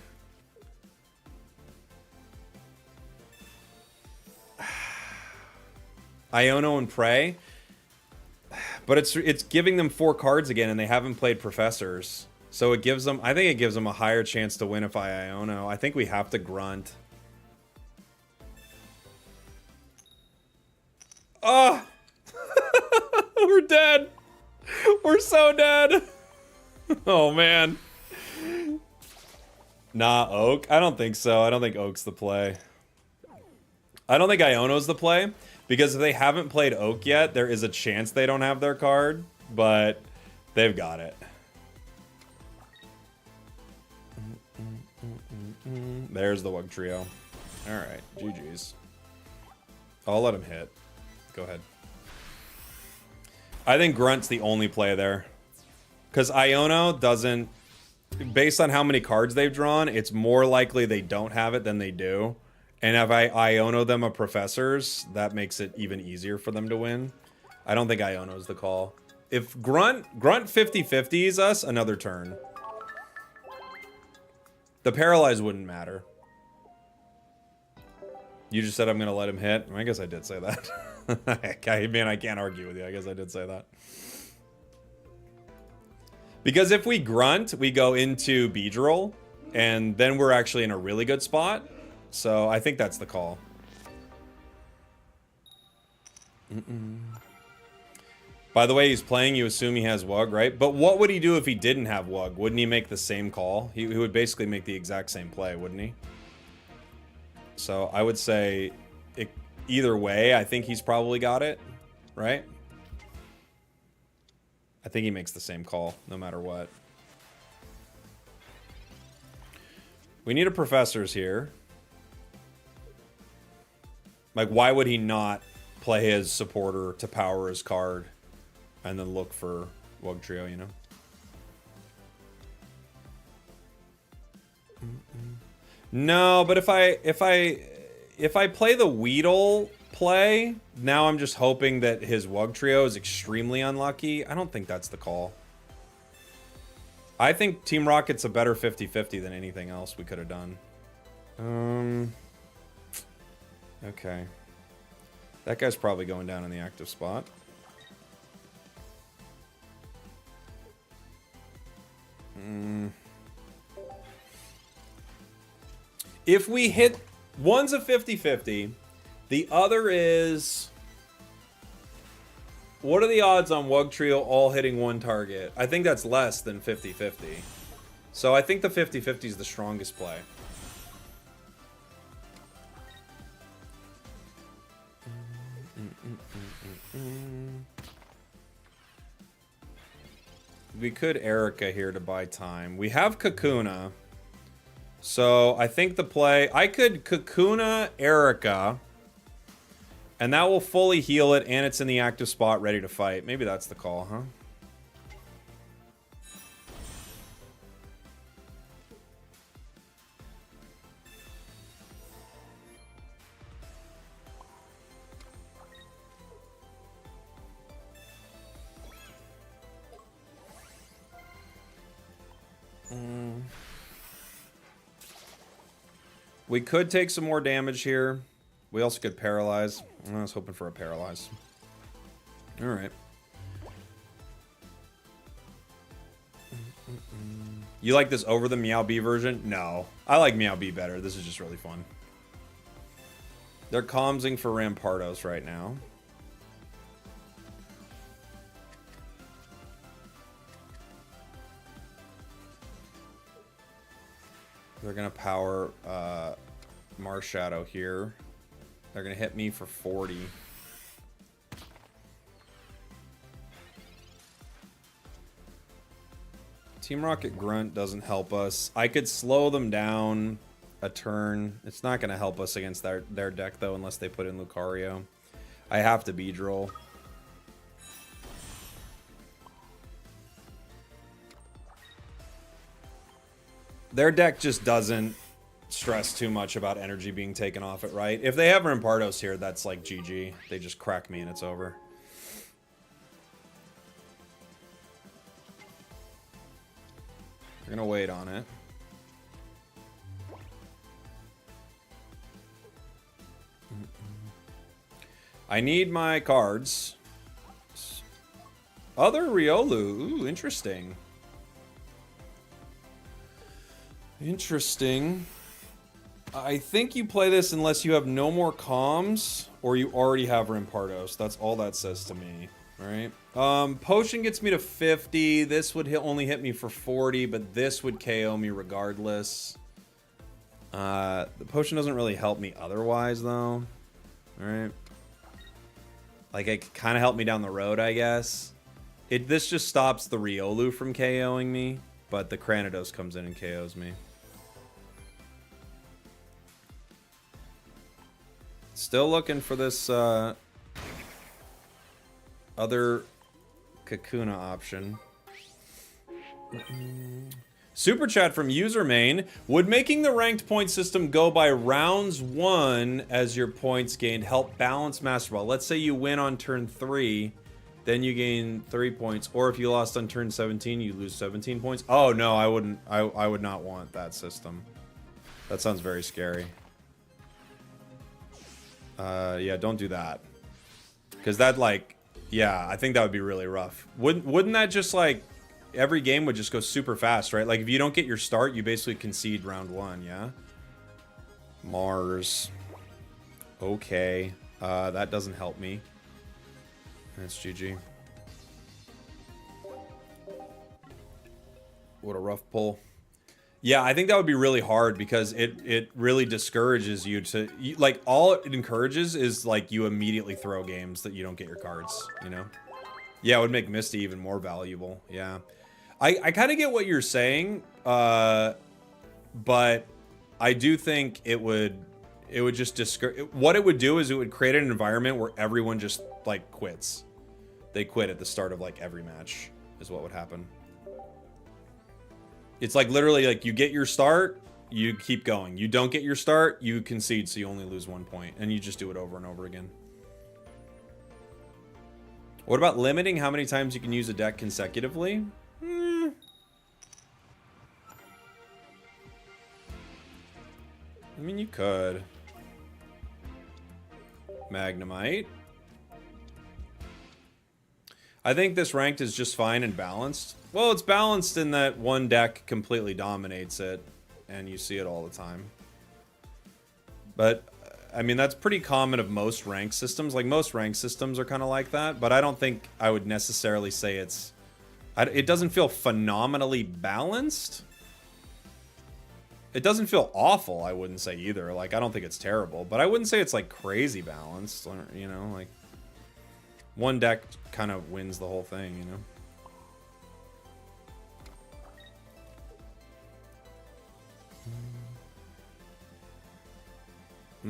Iono and Prey. But it's giving them 4 cards again, and they haven't played Professors. So it gives them... I think it gives them a higher chance to win if I Iono. I think we have to Grunt. Oh! We're dead! We're so dead! Oh, man. Nah, Oak? I don't think so. I don't think Oak's the play. I don't think Iono's the play. Because if they haven't played Oak yet, there is a chance they don't have their card. But they've got it. There's the Wug Trio. Alright, GG's. I'll let him hit. Go ahead. I think Grunt's the only play there. Because Iono doesn't... Based on how many cards they've drawn, it's more likely they don't have it than they do. And if I Iono them a Professors, that makes it even easier for them to win. I don't think Iono's the call. If Grunt 50-50s us, another turn. The Paralyze wouldn't matter. You just said I'm going to let him hit. I guess I did say that. Man, I can't argue with you. I guess I did say that. Because if we Grunt, we go into Beedrill, and then we're actually in a really good spot. So I think that's the call. By the way, he's playing, you assume he has Wug, right? But what would he do if he didn't have Wug? Wouldn't he make the same call? He would basically make the exact same play, wouldn't he? So I would say, either way, I think he's probably got it, right? I think he makes the same call, no matter what. We need a Professors here. Like, why would he not play his supporter to power his card and then look for Wug Trio, you know? No, but if I play the Weedle play, now I'm just hoping that his Wug Trio is extremely unlucky. I don't think that's the call. I think Team Rocket's a better 50-50 than anything else we could have done. Okay. That guy's probably going down in the active spot. If we hit... One's a 50-50. The other is... What are the odds on Wug Trio all hitting one target? I think that's less than 50-50. So I think the 50-50 is the strongest play. We could Erica here to buy time. We have Kakuna. So I think the play... I could Kakuna Erica. And that will fully heal it, and it's in the active spot ready to fight. Maybe that's the call, huh? We could take some more damage here. We also could paralyze. I was hoping for a paralyze. Alright. You like this over the Meowb version? No. I like Meowb better. This is just really fun. They're comsing for Rampardos right now. They're gonna power Marshadow here. They're gonna hit me for 40. Team Rocket Grunt doesn't help us. I could slow them down a turn. It's not gonna help us against their deck though, unless they put in Lucario. I have to Beedrill. Their deck just doesn't stress too much about energy being taken off it, right? If they have Rampardos here, that's like GG. They just crack me and it's over. They're gonna wait on it. I need my cards. Other Riolu. Ooh, interesting. Interesting. I think you play this unless you have no more comms or you already have Rampardos. That's all that says to me, right? Potion gets me to 50. This would only hit me for 40, but this would KO me regardless. The potion doesn't really help me otherwise, though. All right. Like, it kind of helped me down the road, I guess. This just stops the Riolu from KOing me, but the Cranidos comes in and KOs me. Still looking for this other Kakuna option. Super chat from user main. Would making the ranked point system go by rounds 1 as your points gained help balance Master Ball? Let's say you win on turn 3, then you gain 3 points. Or if you lost on turn 17, you lose 17 points. Oh no, I wouldn't. I would not want that system. That sounds very scary. Yeah, don't do that. Because that, like, yeah, I think that would be really rough. Wouldn't that just, like, every game would just go super fast, right? Like, if you don't get your start, you basically concede round 1, yeah? Mars. Okay. That doesn't help me. That's GG. What a rough pull. Yeah, I think that would be really hard because it really discourages you to... like, all it encourages is, like, you immediately throw games that you don't get your cards, you know? Yeah, it would make Misty even more valuable, yeah. I kind of get what you're saying, but I do think it would just discourage... what it would do is it would create an environment where everyone just, like, quits. They quit at the start of, like, every match, is what would happen. It's like literally like you get your start, you keep going. You don't get your start, you concede, so you only lose 1 point. And you just do it over and over again. What about limiting how many times you can use a deck consecutively? I mean, you could. Magnemite. I think this ranked is just fine and balanced. Well, it's balanced in that one deck completely dominates it, and you see it all the time. But, I mean, that's pretty common of most ranked systems. Like, most ranked systems are kind of like that, but I don't think I would necessarily say it's... it doesn't feel phenomenally balanced. It doesn't feel awful, I wouldn't say either. Like, I don't think it's terrible, but I wouldn't say it's, like, crazy balanced, or, you know, like... one deck kind of wins the whole thing, you know? I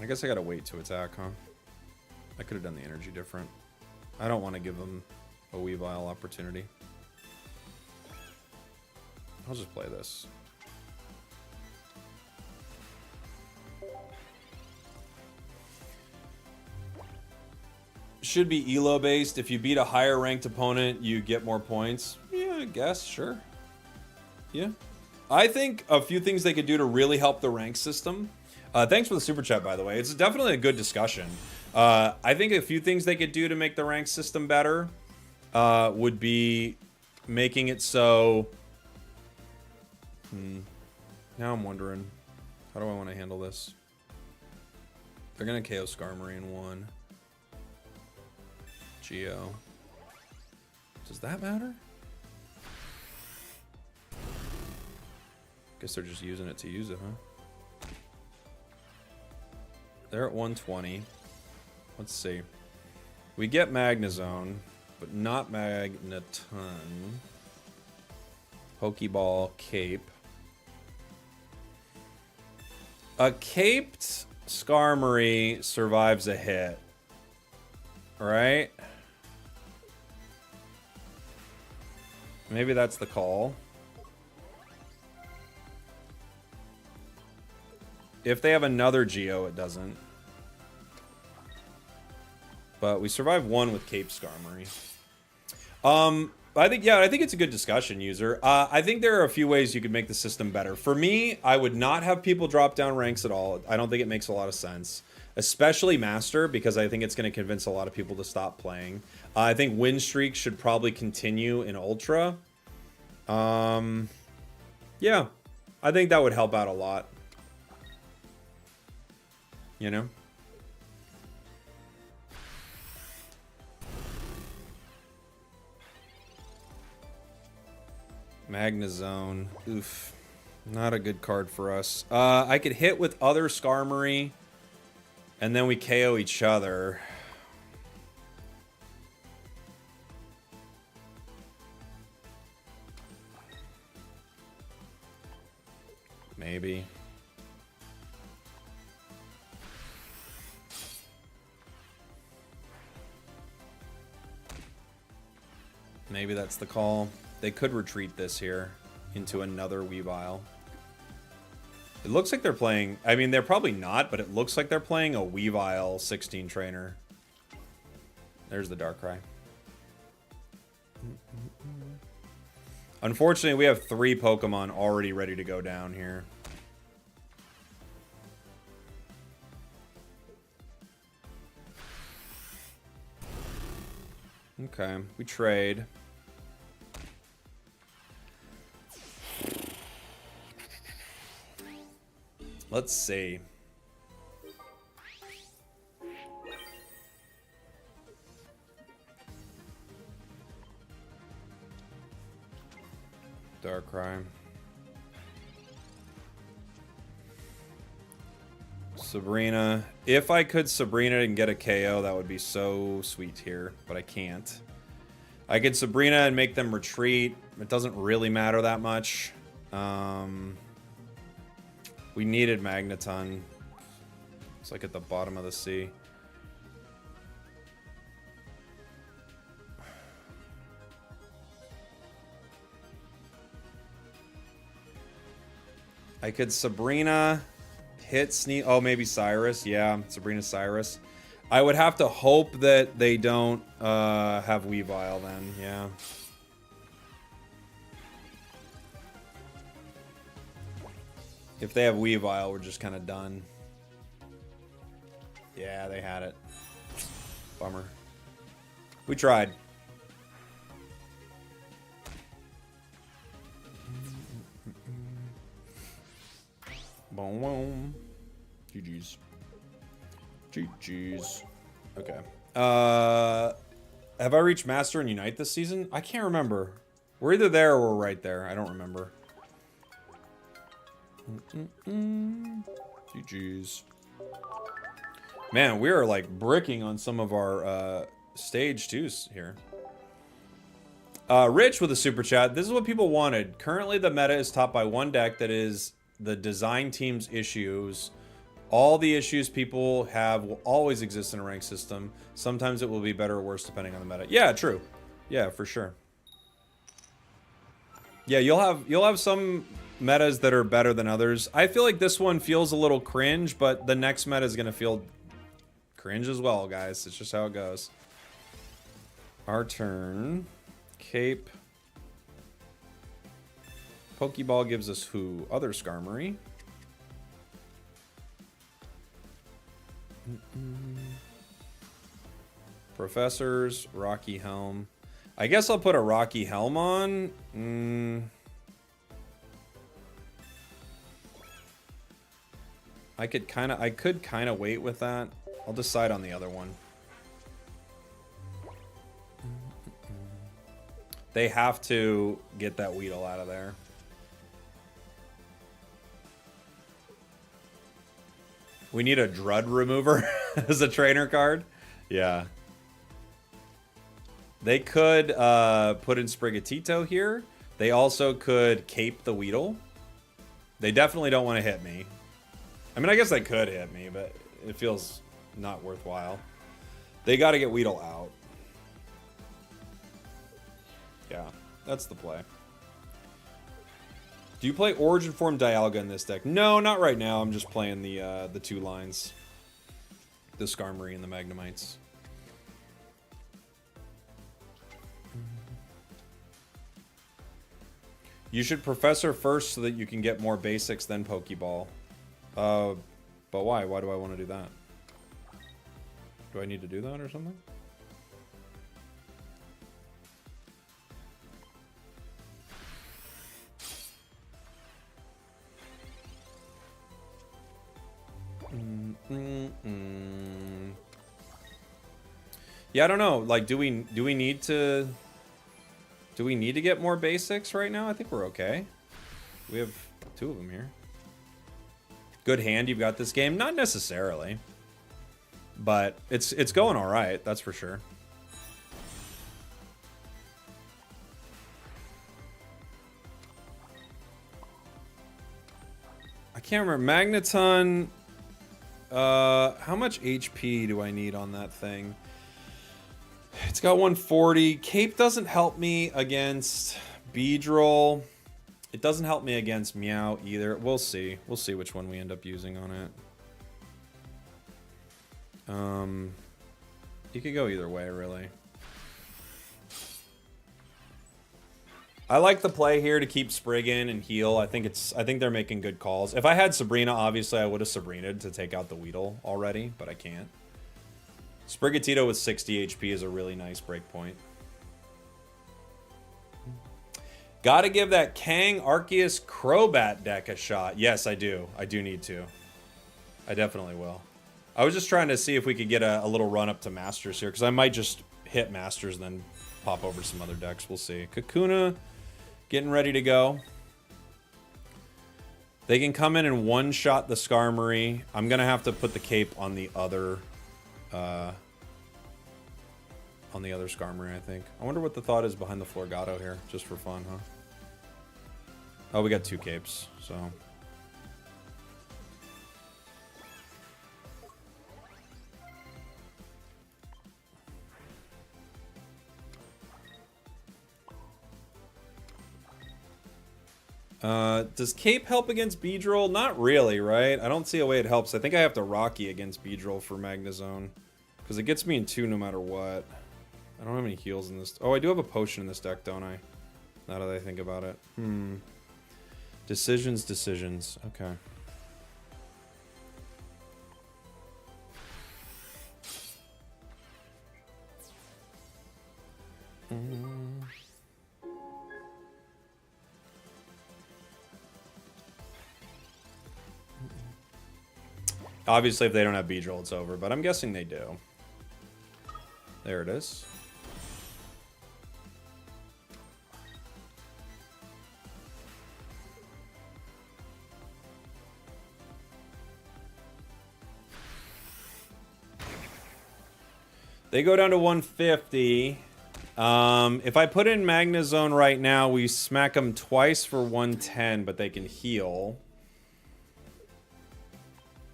guess I gotta wait to attack, huh? I could have done the energy different. I don't want to give them a Weavile opportunity. I'll just play this. Should be elo based. If you beat a higher ranked opponent, you get more points. Yeah, I guess, sure. Yeah. I think a few things they could do to really help the rank system. Thanks for the super chat, by the way. It's definitely a good discussion. I think a few things they could do to make the rank system better would be making it so... Now I'm wondering, how do I want to handle this? They're going to KO Skarmory in 1. Geo. Does that matter? Guess they're just using it to use it, huh? They're at 120. Let's see. We get Magnezone, but not Magneton. Pokeball, Cape. A caped Skarmory survives a hit. Right? Maybe that's the call. If they have another Geo, it doesn't. But we survive one with Cape Skarmory. I think it's a good discussion, user. I think there are a few ways you could make the system better. For me, I would not have people drop down ranks at all. I don't think it makes a lot of sense. Especially Master, because I think it's going to convince a lot of people to stop playing. I think win streaks should probably continue in Ultra. Yeah, I think that would help out a lot. You know? Magnezone. Oof. Not a good card for us. I could hit with other Skarmory, and then we KO each other. Maybe. Maybe that's the call. They could retreat this here into another Weavile. It looks like they're playing... I mean, they're probably not, but it looks like they're playing a Weavile 16 trainer. There's the Darkrai. Unfortunately, we have 3 Pokemon already ready to go down here. Okay, we trade. Let's see. Darkrai. Sabrina. If I could Sabrina and get a KO, that would be so sweet here, but I can't. I could Sabrina and make them retreat. It doesn't really matter that much. We needed Magneton. It's like at the bottom of the sea. I could Sabrina, hit Sneak. Oh, maybe Cyrus. Yeah, Sabrina Cyrus. I would have to hope that they don't have Weavile then. Yeah. If they have Weavile, we're just kind of done. Yeah, they had it. Bummer. We tried. Boom, boom. GG's. GG's. Okay. Have I reached Master and Unite this season? I can't remember. We're either there or we're right there. I don't remember. GG's. Man, we are like bricking on some of our stage 2s here. Rich with a super chat. This is what people wanted. Currently, the meta is topped by one deck that is the design team's issues. All the issues people have will always exist in a rank system. Sometimes it will be better or worse depending on the meta. Yeah, true. Yeah, for sure. Yeah, you'll have some metas that are better than others. I feel like this one feels a little cringe, but the next meta is going to feel cringe as well, guys. It's just how it goes. Our turn. Cape. Pokeball gives us who? Other Skarmory. Professors. Rocky Helm. I guess I'll put a Rocky Helm on. I could kind of wait with that. I'll decide on the other one. They have to get that Weedle out of there. We need a Drud remover as a trainer card. Yeah. They could put in Sprigatito here. They also could cape the Weedle. They definitely don't want to hit me. I mean, I guess they could hit me, but it feels not worthwhile. They got to get Weedle out. Yeah, that's the play. Do you play Origin Form Dialga in this deck? No, not right now. I'm just playing the two lines. The Skarmory and the Magnemites. You should Professor first so that you can get more basics, then Pokeball. But why? Why do I want to do that? Do I need to do that or something? Yeah, I don't know. Like, do we need to... Do we need to get more basics right now? I think we're okay. We have 2 of them here. Good hand you've got this game? Not necessarily. But it's going all right, that's for sure. I can't remember. Magneton... how much HP do I need on that thing? It's got 140. Cape doesn't help me against Beedrill. It doesn't help me against Meow either. We'll see. We'll see which one we end up using on it. You could go either way, really. I like the play here to keep Spriggan and heal. I think they're making good calls. If I had Sabrina, obviously I would have Sabrina'd to take out the Weedle already, but I can't. Sprigatito with 60 HP is a really nice breakpoint. Gotta give that Kang Arceus Crobat deck a shot. Yes, I do. I do need to. I definitely will. I was just trying to see if we could get a little run up to Masters here, because I might just hit Masters and then pop over to some other decks. We'll see. Kakuna getting ready to go. They can come in and one-shot the Skarmory. I'm going to have to put the cape on the other... Skarmory, I think. I wonder what the thought is behind the Florgato here, just for fun, huh? Oh, we got 2 capes, so... does Cape help against Beedrill? Not really, right? I don't see a way it helps. I think I have to Rocky against Beedrill for Magnezone. Because it gets me in 2 no matter what. I don't have any heals in this. Oh, I do have a potion in this deck, don't I? Now that I think about it. Decisions. Okay. Obviously, if they don't have Beedrill, it's over. But I'm guessing they do. There it is. They go down to 150. If I put in Magnezone right now, we smack them twice for 110, but they can heal.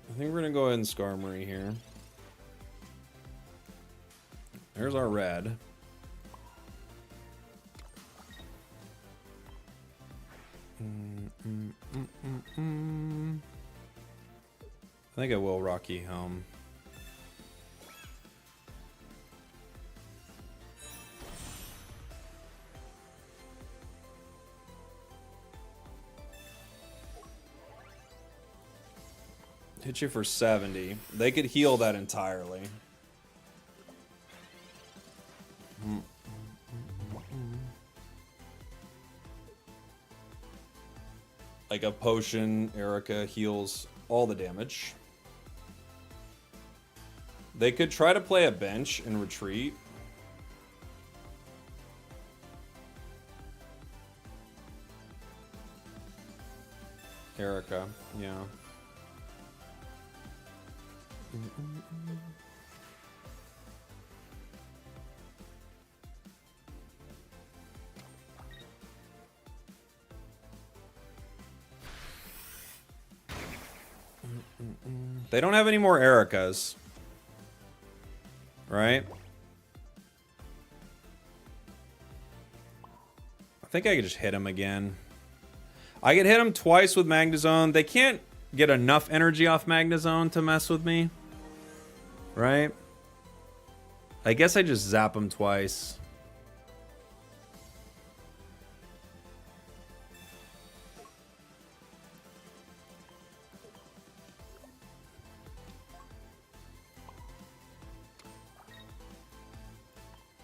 I think we're going to go ahead and Skarmory here. There's our red. I think I will Rocky Helm. Hit you for 70. They could heal that entirely. Like a potion, Erica heals all the damage. They could try to play a bench and retreat. Erica, yeah. They don't have any more Ericas. Right? I think I could just hit him again. I could hit him twice with Magnezone. They can't get enough energy off Magnezone to mess with me. Right? I guess I just zap him twice.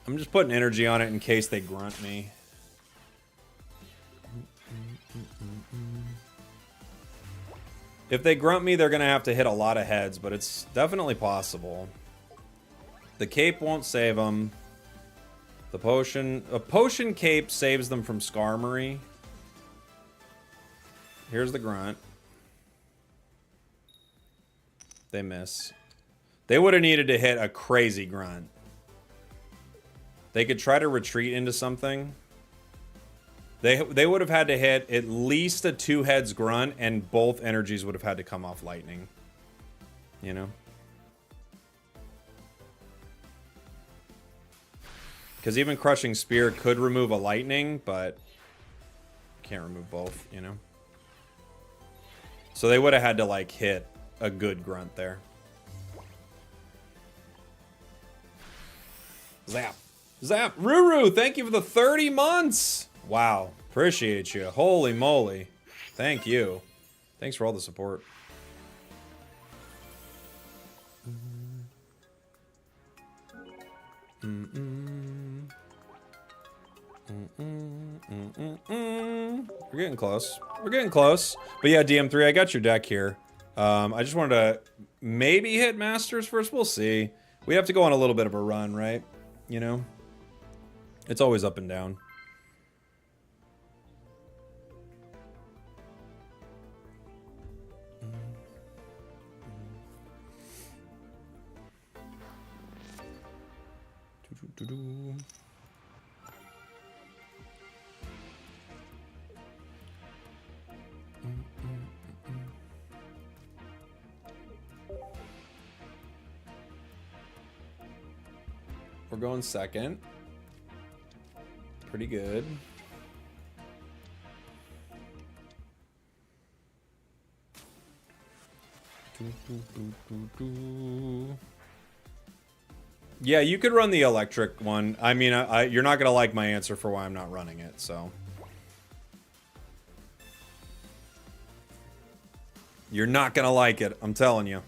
I'm just putting energy on it in case they grunt me. If they grunt me, they're going to have to hit a lot of heads, but it's definitely possible. The cape won't save them. A potion cape saves them from Skarmory. Here's the grunt. They miss. They would have needed to hit a crazy grunt. They could try to retreat into something. They would have had to hit at least a 2-heads grunt, and both energies would have had to come off lightning. You know? Because even Crushing Spear could remove a lightning, but can't remove both, you know? So they would have had to, like, hit a good grunt there. Zap. Zap. Ruru, thank you for the 30 months. Wow. Appreciate you. Holy moly. Thank you. Thanks for all the support. We're getting close. We're getting close. But yeah, DM3, I got your deck here. I just wanted to maybe hit Masters first. We'll see. We have to go on a little bit of a run, right? You know? It's always up and down. We're going second. Pretty good. Yeah, you could run the electric one. I mean, you're not going to like my answer for why I'm not running it, so. You're not going to like it, I'm telling you.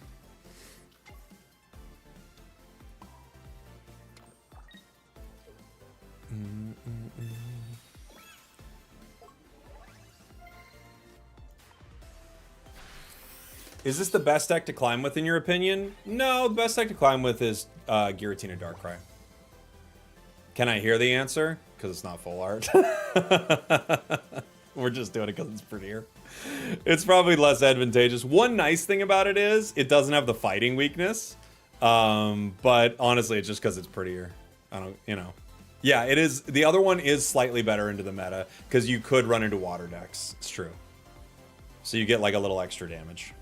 Is this the best deck to climb with, in your opinion? No, the best deck to climb with is Giratina Darkrai. Can I hear the answer? Because it's not full art. We're just doing it because it's prettier. It's probably less advantageous. One nice thing about it is it doesn't have the fighting weakness. But honestly, it's just because it's prettier. I don't, you know. Yeah, it is. The other one is slightly better into the meta because you could run into water decks. It's true. So you get like a little extra damage.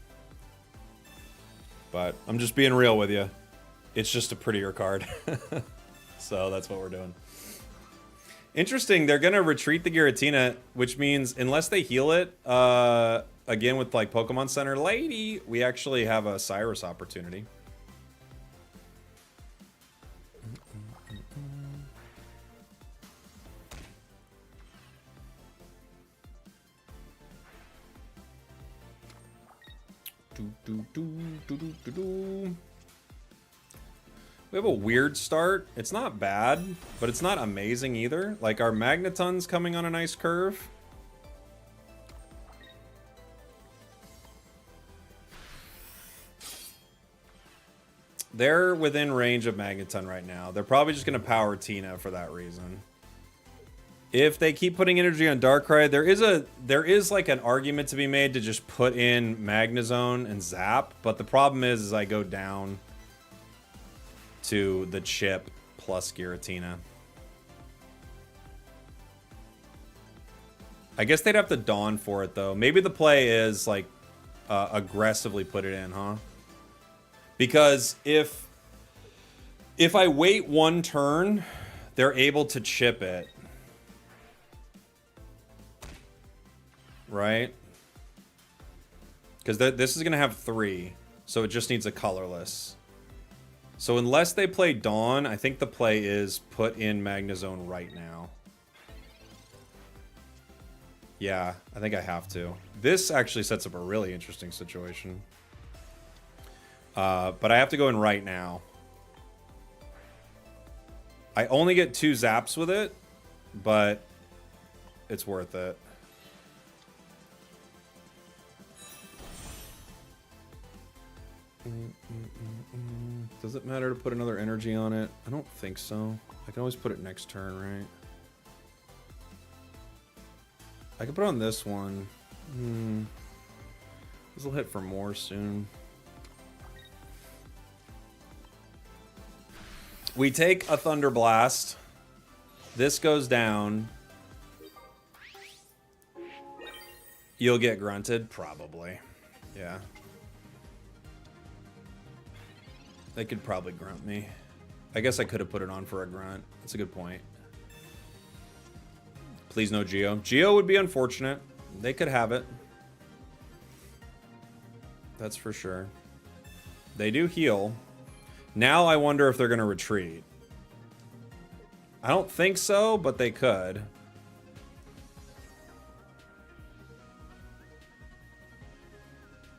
But I'm just being real with you. It's just a prettier card. So that's what we're doing. Interesting, they're going to retreat the Giratina, which means unless they heal it, again with like Pokemon Center Lady, we actually have a Cyrus opportunity. We have a weird start. It's not bad, but it's not amazing either. Like, our Magneton's coming on a nice curve. They're within range of Magneton right now. They're probably just going to power Tina for that reason. If they keep putting energy on Darkrai, there is like an argument to be made to just put in Magnezone and Zap, but the problem is I go down to the chip plus Giratina. I guess they'd have to Dawn for it though. Maybe the play is like aggressively put it in, huh? Because if I wait one turn, they're able to chip it. Right? Because this is going to have 3, so it just needs a colorless. So unless they play Dawn, I think the play is put in Magnezone right now. Yeah, I think I have to. This actually sets up a really interesting situation. But I have to go in right now. I only get 2 zaps with it, but it's worth it. Does it matter to put another energy on it? I don't think so. I can always put it next turn, right? I can put it on this one. This will hit for more soon. We take a Thunder Blast. This goes down. You'll get grunted? Probably. Yeah. They could probably grunt me. I guess I could have put it on for a grunt. That's a good point. Please no Geo. Geo would be unfortunate. They could have it. That's for sure. They do heal. Now I wonder if they're going to retreat. I don't think so, but they could.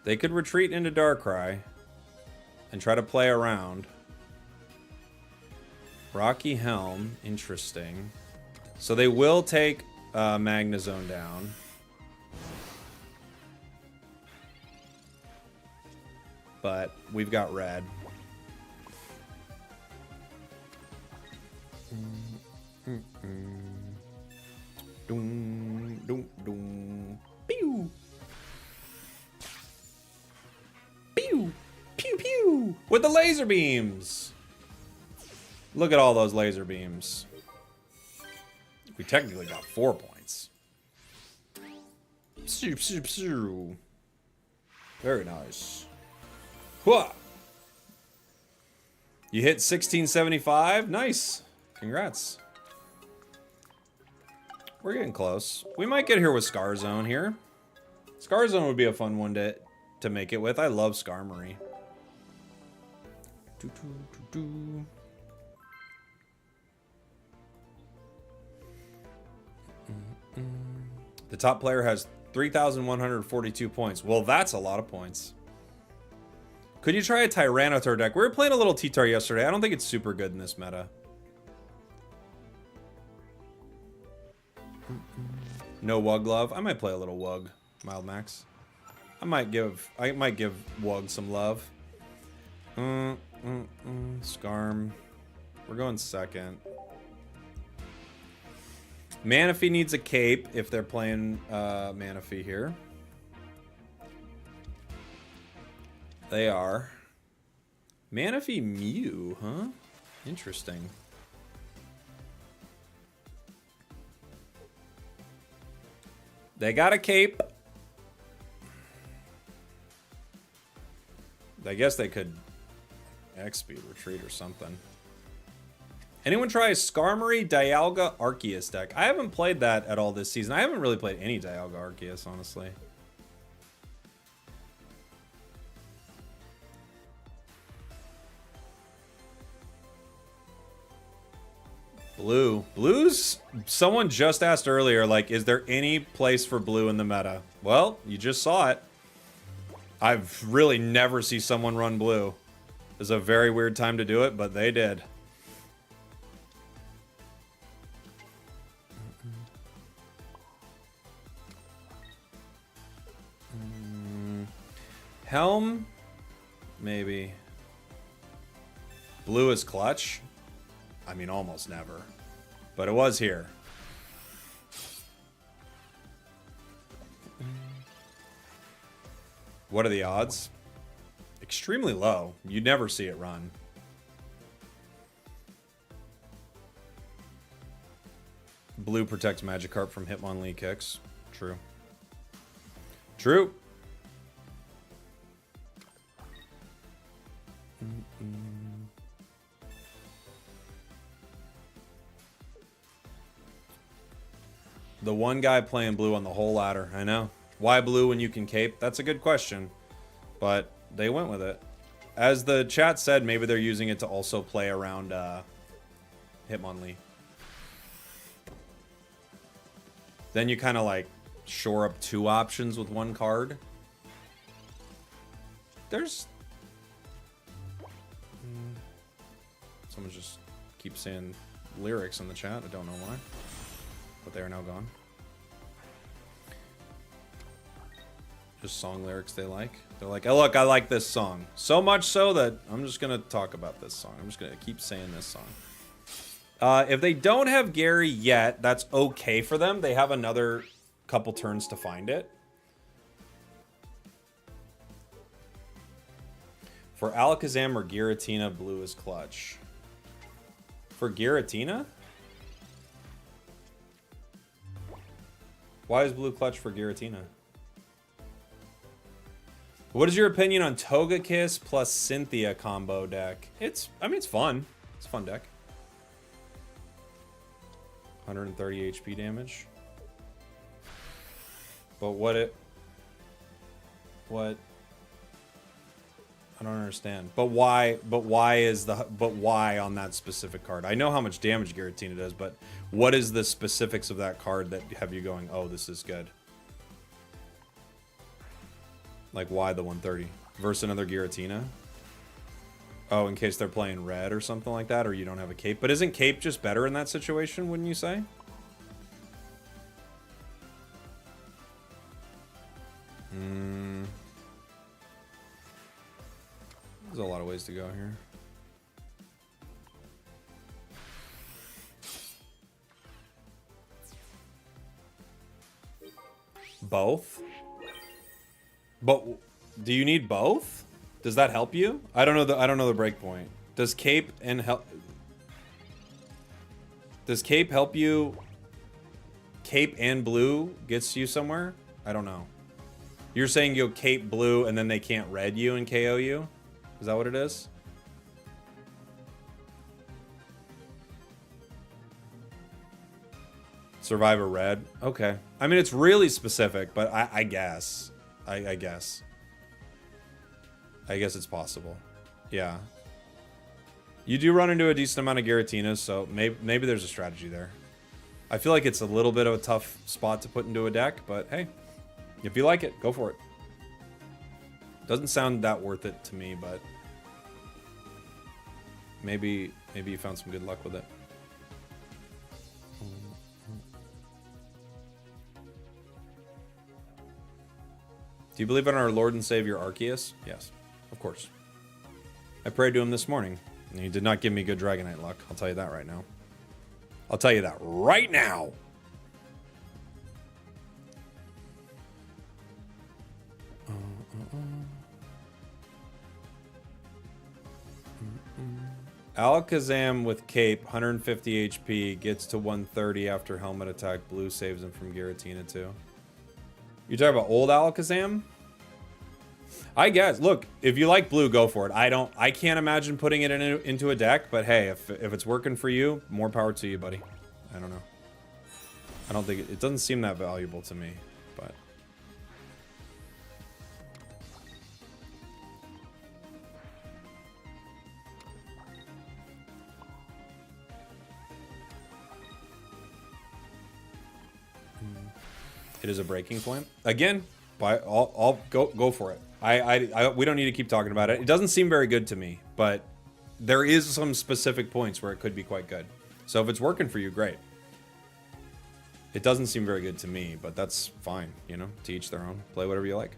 They could retreat into Darkrai and try to play around. Rocky Helm, interesting. So they will take Magnezone down. But we've got red. Doom, doom, doom. Pew! Pew! Pew, pew! With the laser beams! Look at all those laser beams. We technically got 4 points. Very nice. Hua! You hit 1675. Nice. Congrats. We're getting close. We might get here with Scar Zone here. Scar Zone would be a fun one to make it with. I love Skarmory. The top player has 3,142 points. Well, that's a lot of points. Could you try a Tyranitar deck? We were playing a little T-Tar yesterday. I don't think it's super good in this meta. No Wug love. I might play a little Wug. Mild Max. I might give Wug some love. Skarm. We're going second. Manaphy needs a cape if they're playing Manaphy here. They are. Manaphy Mew, huh? Interesting. They got a cape. I guess they could X-Speed retreat or something. Anyone try a Skarmory Dialga Arceus deck? I haven't played that at all this season. I haven't really played any Dialga Arceus, honestly. Blue. Blue's... Someone just asked earlier, like, is there any place for blue in the meta? Well, you just saw it. I've really never seen someone run blue. It's a very weird time to do it, but they did. Helm? Maybe. Blue is clutch? I mean, almost never. But it was here. What are the odds? Extremely low. You'd never see it run. Blue protects Magikarp from Hitmonlee kicks. True. True. The one guy playing blue on the whole ladder. I know. Why blue when you can cape? That's a good question. But they went with it. As the chat said, maybe they're using it to also play around Hitmonlee. Then you kind of like shore up two options with one card. There's... Someone just keeps saying lyrics in the chat. I don't know why. But they are now gone. Just song lyrics they like. They're like, oh, look, I like this song. So much so that I'm just going to talk about this song. I'm just going to keep saying this song. If they don't have Gary yet, that's okay for them. They have another couple turns to find it. For Alakazam or Giratina, blue is clutch. For Giratina? Why is blue clutch for Giratina? What is your opinion on Togekiss plus Cynthia combo deck? I mean, it's fun. It's a fun deck. 130 HP damage. But what? I don't understand. But why on that specific card? I know how much damage Giratina does, but what is the specifics of that card that have you going, oh, this is good? Like, why the 130? Versus another Giratina? Oh, in case they're playing red or something like that, or you don't have a cape. But isn't cape just better in that situation, wouldn't you say? There's a lot of ways to go here. Both? But do you need both? Does that help you? I don't know the breakpoint. Does cape help you? Cape and blue gets you somewhere? I don't know. You're saying you'll cape blue and then they can't red you and KO you? Is that what it is? Survive a red? Okay. I mean, it's really specific, but I guess. I guess. I guess it's possible. Yeah. You do run into a decent amount of Giratinas, so maybe there's a strategy there. I feel like it's a little bit of a tough spot to put into a deck, but hey, if you like it, go for it. Doesn't sound that worth it to me, but maybe you found some good luck with it. Do you believe in our Lord and Savior Arceus? Yes, of course. I prayed to him this morning, and he did not give me good Dragonite luck. I'll tell you that right now. I'll tell you that right now. Alakazam with cape, 150 HP, gets to 130 after helmet attack. Blue saves him from Giratina too. You talking about old Alakazam? I guess. Look, if you like blue, go for it. I can't imagine putting it into a deck, but hey, if it's working for you, more power to you, buddy. I don't know. I don't think it doesn't seem that valuable to me, but it is a breaking point. Again, I'll go for it. We don't need to keep talking about it. It doesn't seem very good to me, but there is some specific points where it could be quite good. So if it's working for you, great. It doesn't seem very good to me, but that's fine, you know, to each their own. Play whatever you like.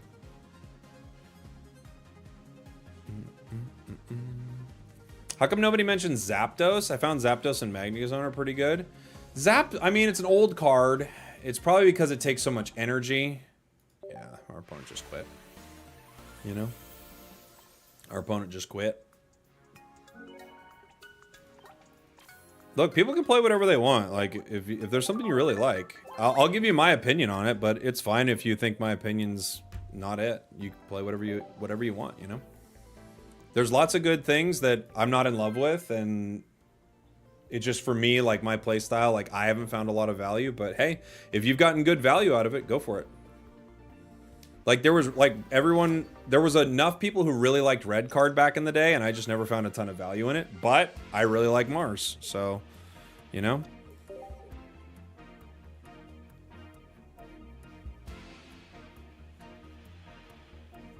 How come nobody mentions Zapdos? I found Zapdos and Magnezone are pretty good. I mean, it's an old card. It's probably because it takes so much energy. Yeah, our opponent just quit. You know? Our opponent just quit. Look, people can play whatever they want. Like, if there's something you really like, I'll give you my opinion on it, but it's fine if you think my opinion's not it. You can play whatever you want, you know? There's lots of good things that I'm not in love with, and it's just for me, like my play style, like I haven't found a lot of value, but hey, if you've gotten good value out of it, go for it. Like there was enough people who really liked Red Card back in the day, and I just never found a ton of value in it, but I really like Mars, so, you know?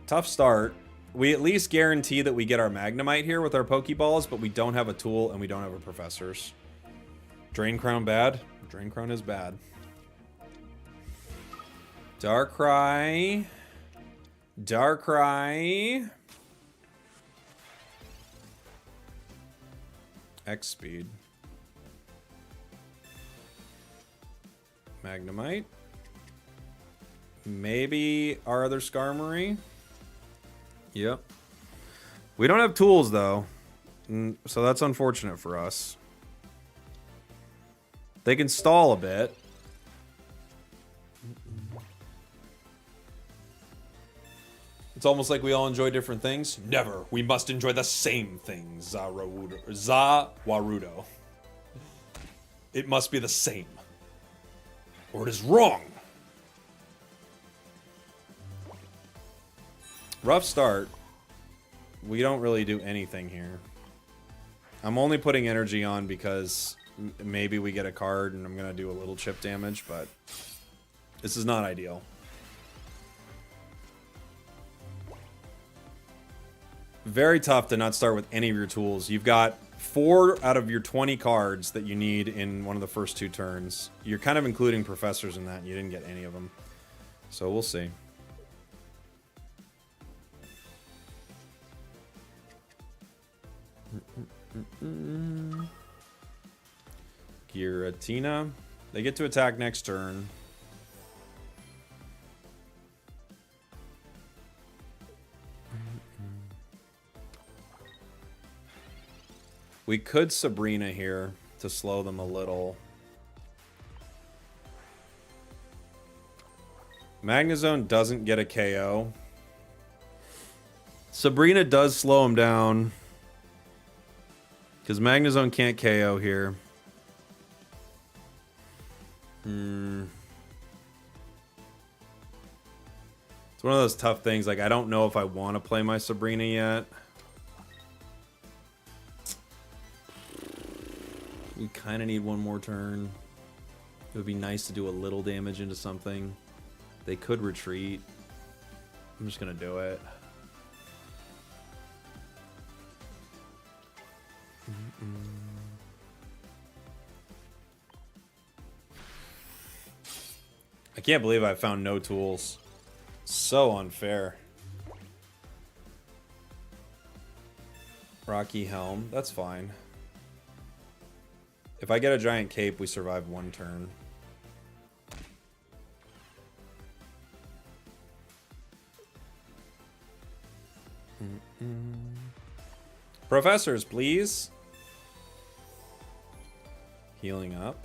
Tough start. We at least guarantee that we get our Magnemite here with our Pokeballs, but we don't have a tool and we don't have a Professors. Drain Crown bad? Drain Crown is bad. Darkrai. Darkrai. X speed. Magnemite. Maybe our other Skarmory. Yep. We don't have tools, though. So that's unfortunate for us. They can stall a bit. It's almost like we all enjoy different things. Never. We must enjoy the same thing, Zawarudo. It must be the same. Or it is wrong. Rough start. We don't really do anything here. I'm only putting energy on because maybe we get a card and I'm going to do a little chip damage, but this is not ideal. Very tough to not start with any of your tools. You've got 4 out of your 20 cards that you need in one of the first 2 turns. You're kind of including Professors in that, and you didn't get any of them. So we'll see. Giratina. They get to attack next turn. We could Sabrina here to slow them a little. Magnezone doesn't get a KO. Sabrina does slow him down. Because Magnezone can't KO here. It's one of those tough things. Like, I don't know if I want to play my Sabrina yet. We kind of need one more turn. It would be nice to do a little damage into something. They could retreat. I'm just going to do it. I can't believe I found no tools. So unfair. Rocky Helm. That's fine. If I get a giant cape, we survive 1 turn. Professors, please. Healing up.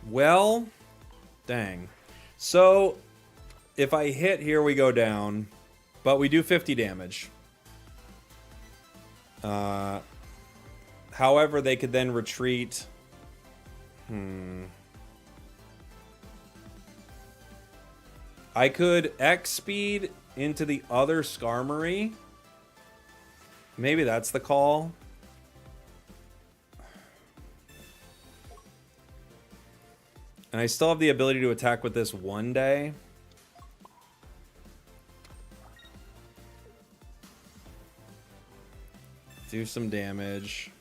Well, dang. So, if I hit here, we go down, but we do 50 damage. However, they could then retreat. I could X speed into the other Skarmory. Maybe that's the call. And I still have the ability to attack with this one day. Do some damage.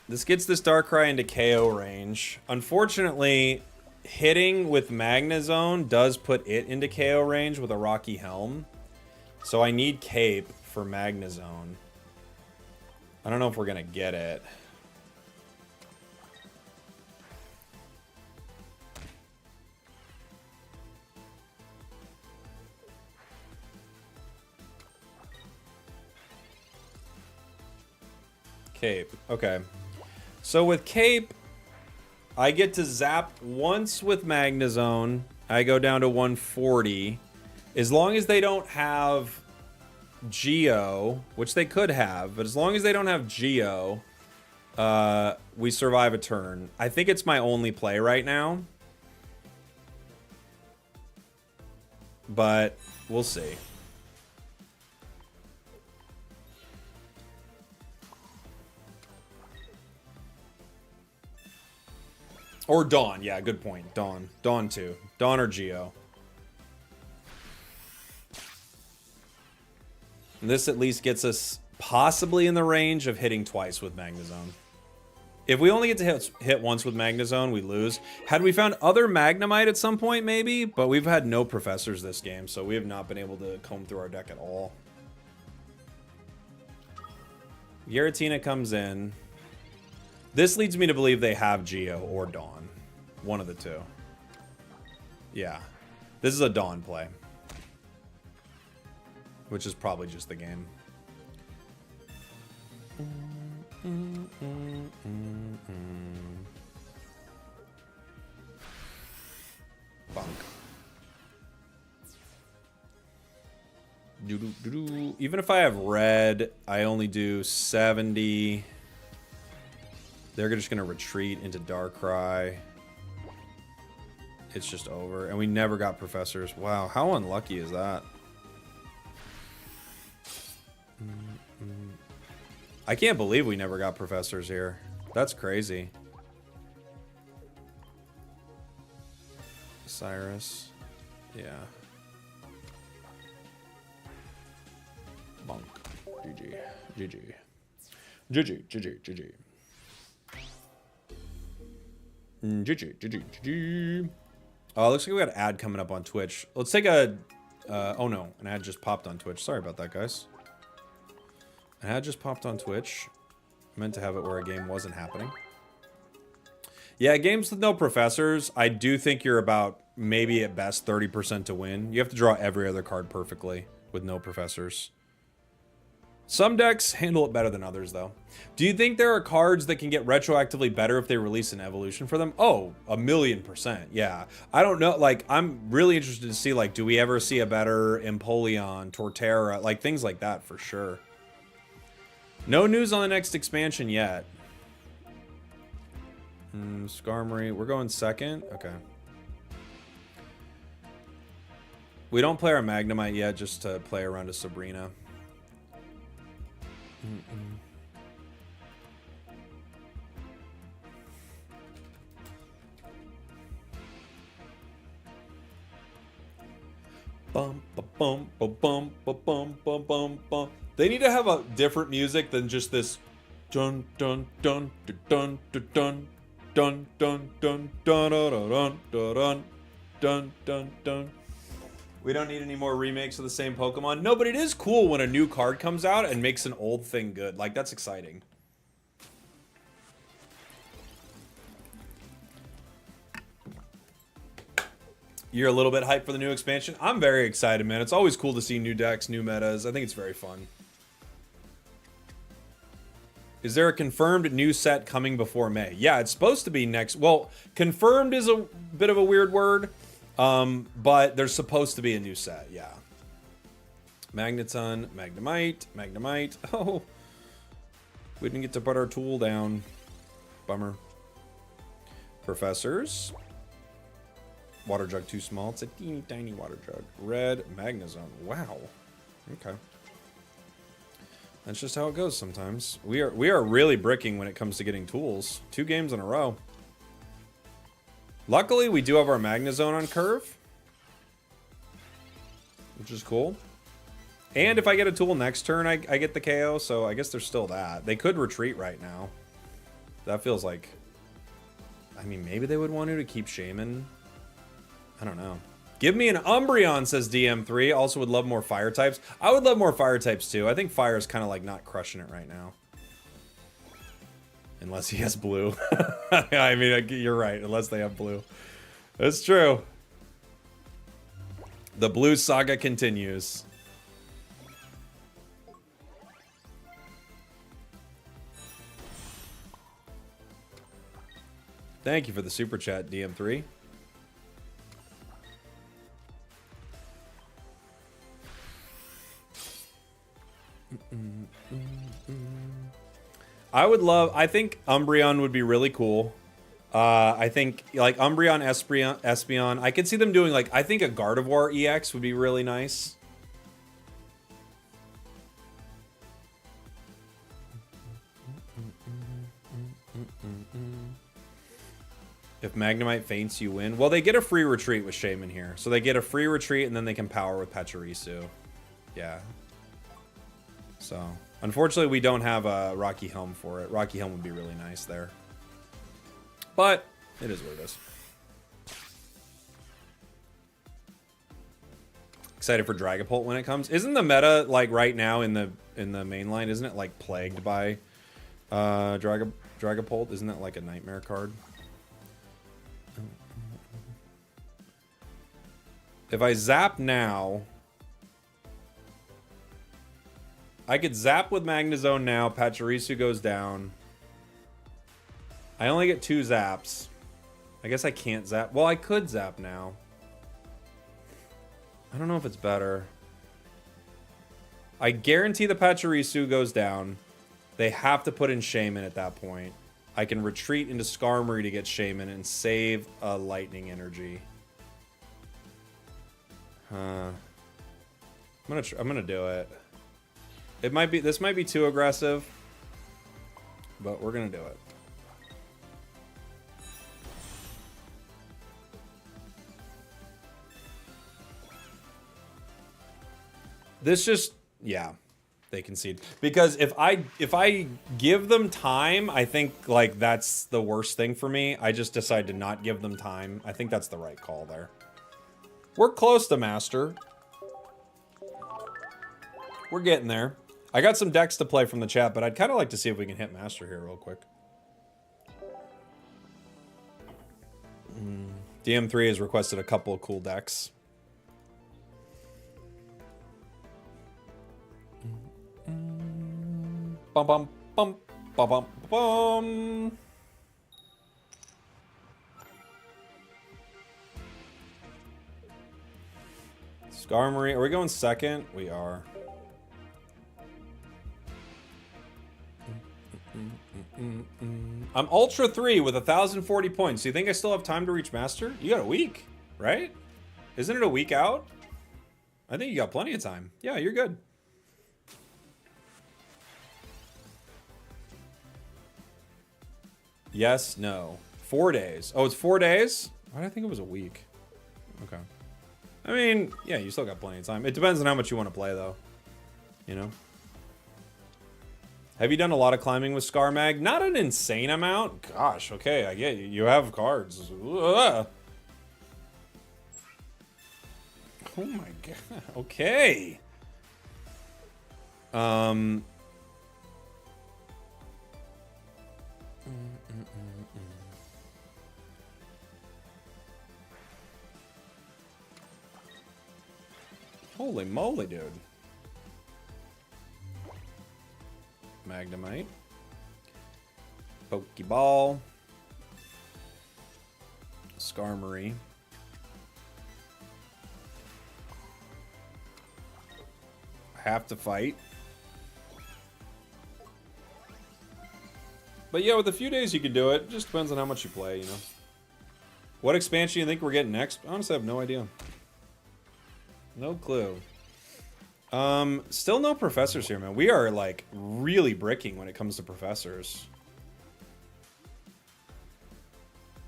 This gets this Darkrai into KO range. Unfortunately, hitting with Magnezone does put it into KO range with a Rocky Helm. So I need Cape for Magnezone. I don't know if we're going to get it. Cape. Okay. So with Cape, I get to zap once with Magnezone. I go down to 140. As long as they don't have Geo, which they could have, but as long as they don't have Geo, we survive a turn. I think it's my only play right now. But we'll see. Or Dawn. Yeah, good point. Dawn. Dawn too. Dawn or Geo. And this at least gets us possibly in the range of hitting twice with Magnezone. If we only get to hit once with Magnezone, we lose. Had we found other Magnemite at some point, maybe, but we've had no professors this game, so we have not been able to comb through our deck at all. Giratina comes in. This leads me to believe they have Geo or Dawn. One of the two. Yeah. This is a Dawn play. Which is probably just the game. Bunk. Even if I have red, I only do 70. They're just going to retreat into Darkrai. It's just over. And we never got professors. Wow, how unlucky is that? I can't believe we never got professors here. That's crazy. Cyrus. Yeah. Bunk. GG. GG. GG. GG. GG. GG. GG. GG. Oh, looks like we got an ad coming up on Twitch. Let's take a... oh no, an ad just popped on Twitch. Sorry about that, guys. An ad just popped on Twitch. I meant to have it where a game wasn't happening. Yeah, games with no professors, I do think you're about, maybe at best, 30% to win. You have to draw every other card perfectly with no professors. Some decks handle it better than others, though. Do you think there are cards that can get retroactively better if they release an evolution for them? Oh, 1,000,000%, yeah. I don't know, like, I'm really interested to see, like, do we ever see a better Empoleon, Torterra, like, things like that, for sure. No news on the next expansion yet. Skarmory, we're going second? Okay. We don't play our Magnemite yet, just to play around a Sabrina. Bum, ba, bum, ba, bum, ba, bum, ba, bum, bum. They need to have a different music than just this dun dun dun dun dun dun dun dun dun dun dun dun dun dun dun. We don't need any more remakes of the same Pokemon. No, but it is cool when a new card comes out and makes an old thing good. Like, that's exciting. You're a little bit hyped for the new expansion? I'm very excited, man. It's always cool to see new decks, new metas. I think it's very fun. Is there a confirmed new set coming before May? Yeah, it's supposed to be next. Well, confirmed is a bit of a weird word, but there's supposed to be a new set, yeah. Magneton, Magnemite, Magnemite. Oh, we didn't get to put our tool down. Bummer. Professors. Water jug too small. It's a teeny tiny water jug. Red Magnezone. Wow. Okay. That's just how it goes sometimes. We are really bricking when it comes to getting tools. 2 games in a row. Luckily, we do have our Magnezone on curve, which is cool. And if I get a tool next turn, I get the KO, so I guess there's still that. They could retreat right now. That feels like... I mean, maybe they would want to keep Shaman I don't know. Give me an Umbreon, says DM3. Also would love more fire types. I would love more fire types too. I think fire is kind of like not crushing it right now. Unless he has blue. I mean, you're right. Unless they have blue. That's true. The blue saga continues. Thank you for the super chat, DM3. I think Umbreon would be really cool. I think like Umbreon, Espeon. I could see them doing like, I think a Gardevoir EX would be really nice. If Magnemite faints, you win. Well, they get a free retreat with Shaman here. So they get a free retreat and then they can power with Pachirisu. Yeah. So, unfortunately, we don't have a Rocky Helm for it. Rocky Helm would be really nice there. But, it is what it is. Excited for Dragapult when it comes. Isn't the meta, like, right now in the main line, isn't it, like, plagued by Dragapult? Isn't that, like, a nightmare card? If I zap now... I could zap with Magnezone now. Pachirisu goes down. I only get 2 zaps. I guess I can't zap. Well, I could zap now. I don't know if it's better. I guarantee the Pachirisu goes down. They have to put in Shaman at that point. I can retreat into Skarmory to get Shaman and save a Lightning Energy. I'm gonna do it. This might be too aggressive, but we're gonna do it. This just, yeah, they concede. Because if I give them time, I think like that's the worst thing for me. I just decide to not give them time. I think that's the right call there. We're close to Master. We're getting there. I got some decks to play from the chat, but I'd kind of like to see if we can hit Master here real quick. DM3 has requested a couple of cool decks. Bum bum bum bum bum bum. Skarmory, are we going second? We are. I'm Ultra 3 with 1,040 points. Do you think I still have time to reach Master? You got a week, right? Isn't it a week out? I think you got plenty of time. Yeah, you're good. Yes, no. 4 days. Oh, it's 4 days? Why did I think it was a week? Okay. I mean, yeah, you still got plenty of time. It depends on how much you want to play, though. You know? Have you done a lot of climbing with Skarmag? Not an insane amount. Gosh, okay, I get you. You have cards. Ugh. Oh my god. Okay. Holy moly, dude. Magnemite. Pokeball. Skarmory. Have to fight. But yeah, with a few days you can do it. It just depends on how much you play, you know. What expansion do you think we're getting next? Honestly, I have no idea. No clue. Still no professors here, man. We are, like, really bricking when it comes to professors.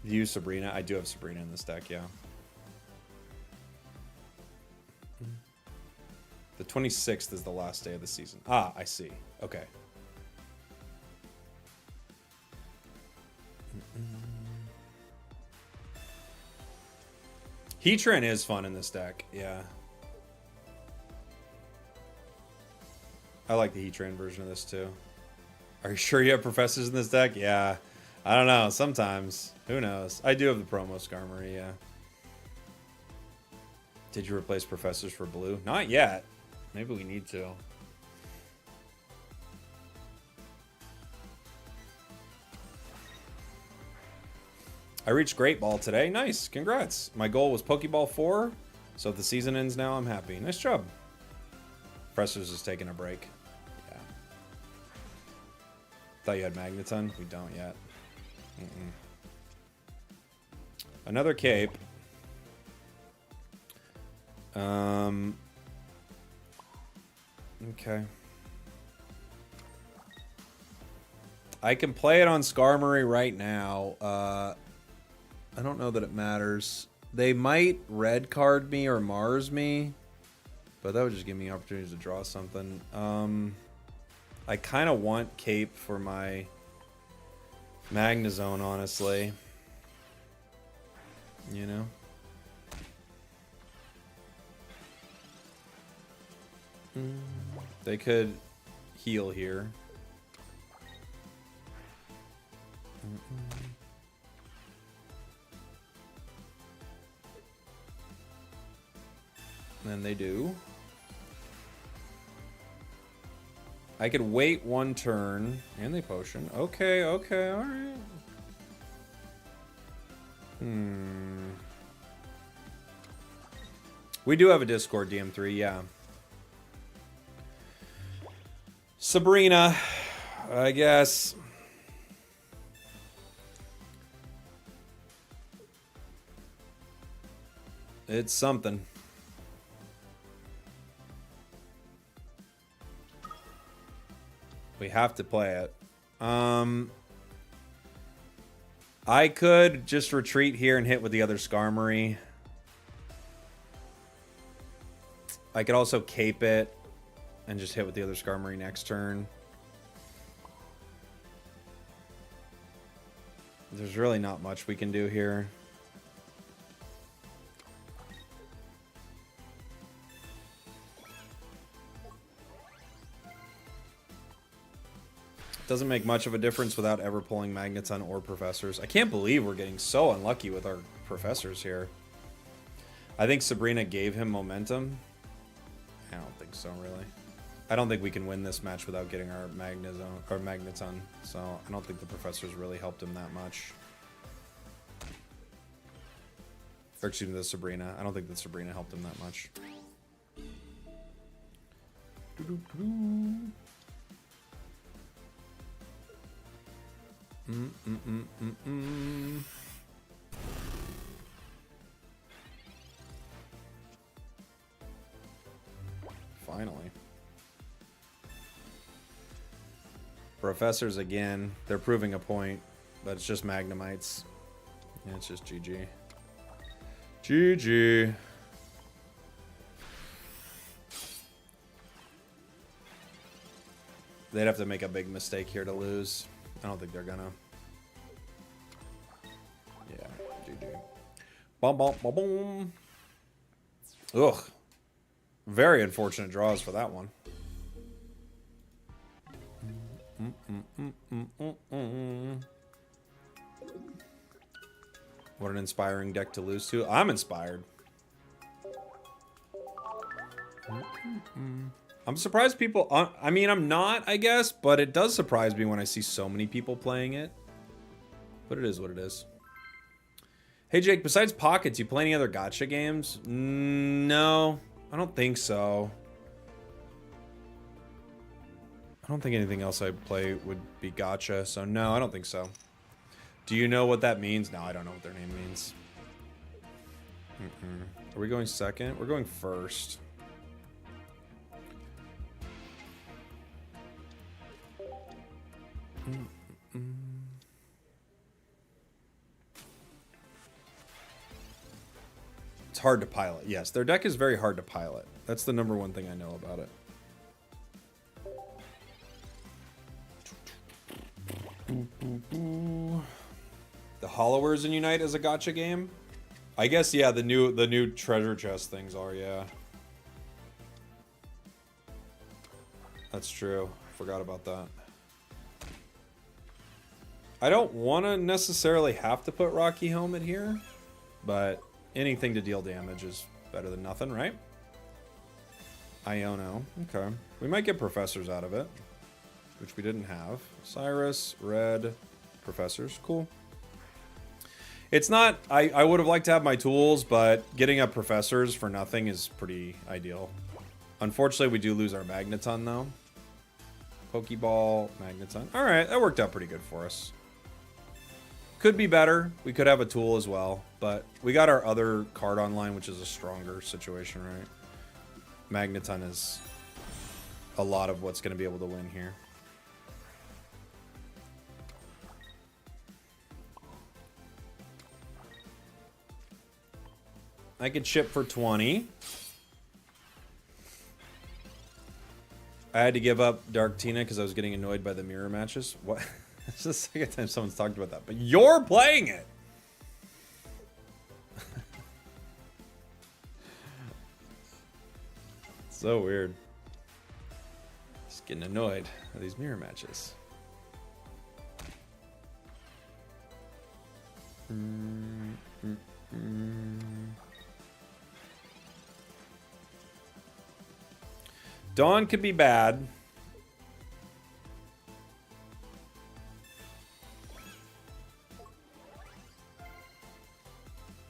Use Sabrina. I do have Sabrina in this deck, yeah. The 26th is the last day of the season. Ah, I see. Okay. Heatran is fun in this deck, yeah. I like the Heatran version of this too. Are you sure you have professors in this deck? Yeah. I don't know. Sometimes. Who knows? I do have the promo Skarmory, yeah. Did you replace professors for blue? Not yet. Maybe we need to. I reached Great Ball today. Nice. Congrats. My goal was Pokeball 4. So if the season ends now, I'm happy. Nice job. Professors is taking a break. Yeah. Thought you had Magneton. We don't yet. Another cape. Okay. I can play it on Skarmory right now. I don't know that it matters. They might red card me or Mars me, but that would just give me opportunities to draw something. I kind of want cape for my Magnezone, honestly. You know? They could heal here. And they do. I could wait one turn. And they potion. Okay, okay, alright. We do have a Discord DM3, yeah. Sabrina, I guess. It's something. We have to play it. I could just retreat here and hit with the other Skarmory. I could also cape it and just hit with the other Skarmory next turn. There's really not much we can do here. Doesn't make much of a difference without ever pulling Magneton or Professors. I can't believe we're getting so unlucky with our Professors here. I think Sabrina gave him momentum. I don't think so, really. I don't think we can win this match without getting our Magneton. So I don't think the Professors really helped him that much. Or excuse me, the Sabrina. I don't think that Sabrina helped him that much. Finally. Professors again. They're proving a point, but it's just Magnemites. Yeah, it's just GG. GG. They'd have to make a big mistake here to lose. I don't think they're gonna. Yeah, GG. Bum, bum, bum, bum. Ugh. Very unfortunate draws for that one. What an inspiring deck to lose to. I'm inspired. I'm surprised people... I mean, I'm not, I guess, but it does surprise me when I see so many people playing it. But it is what it is. Hey, Jake, besides Pockets, you play any other gacha games? No, I don't think so. I don't think anything else I play would be gacha, so no, I don't think so. Do you know what that means? No, I don't know what their name means. Are we going second? We're going first. It's hard to pilot. Yes, their deck is very hard to pilot. That's the #1 thing I know about it. The Hollowers in Unite as a gacha game? I guess, yeah, the new treasure chest things are, yeah. That's true. Forgot about that. I don't want to necessarily have to put Rocky Helmet here, but anything to deal damage is better than nothing, right? Iono. Okay. We might get professors out of it, which we didn't have. Cyrus, red, professors. Cool. It's not... I would have liked to have my tools, but getting up professors for nothing is pretty ideal. Unfortunately, we do lose our Magneton, though. Pokeball, Magneton. Alright, that worked out pretty good for us. Could be better. We could have a tool as well, but we got our other card online, which is a stronger situation, right? Magneton is a lot of what's going to be able to win here. I could ship for 20. I had to give up Dark Tina because I was getting annoyed by the mirror matches. What? It's the second time someone's talked about that. But you're playing it! So weird. Just getting annoyed at these mirror matches. Dawn could be bad.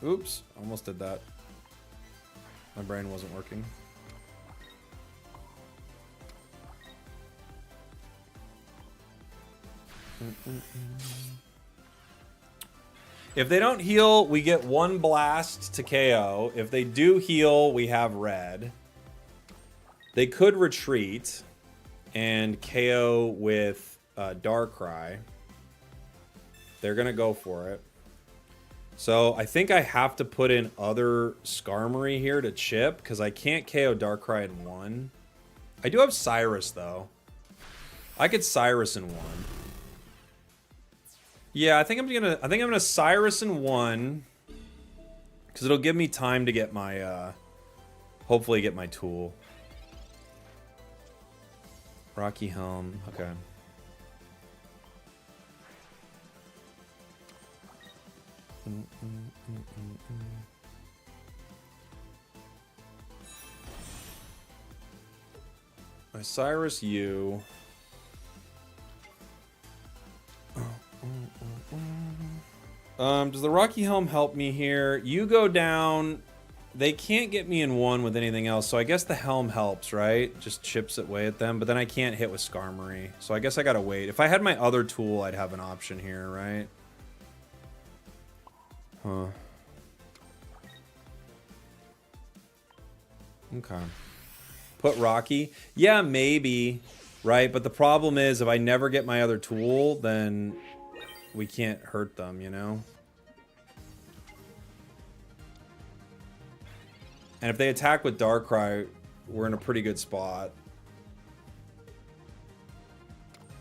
Oops, almost did that. My brain wasn't working. If they don't heal, we get one blast to KO. If they do heal, we have red. They could retreat and KO with Darkrai. They're going to go for it. So I think I have to put in other Skarmory here to chip because I can't KO Darkrai in one. I do have Cyrus, though. I could Cyrus in one. Yeah, I think I'm gonna Cyrus in one because it'll give me time to get my hopefully get my tool. Rocky Helm, okay. My Cyrus U. Does the Rocky Helm help me here? You go down. They can't get me in one with anything else, so I guess the Helm helps, right? Just chips away at them, but then I can't hit with Skarmory. So I guess I gotta wait. If I had my other tool, I'd have an option here, right? Huh. Okay. Put Rocky? Yeah, maybe. Right, but the problem is if I never get my other tool, then we can't hurt them, you know? And if they attack with Darkrai, we're in a pretty good spot.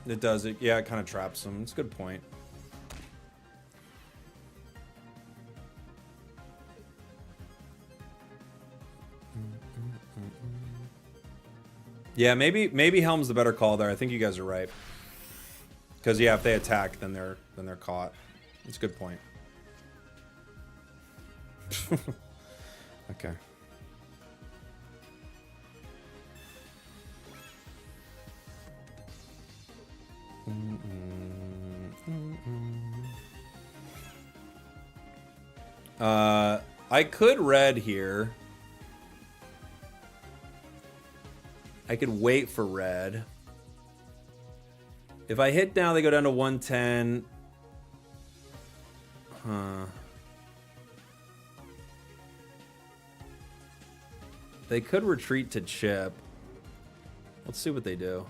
It does it. Yeah, it kind of traps them. It's a good point. Yeah, maybe Helm's the better call there. I think you guys are right. Because yeah, if they attack, then they're caught. It's a good point. Okay. I could red here. I could wait for red. If I hit down, they go down to 110. Huh. They could retreat to chip. Let's see what they do.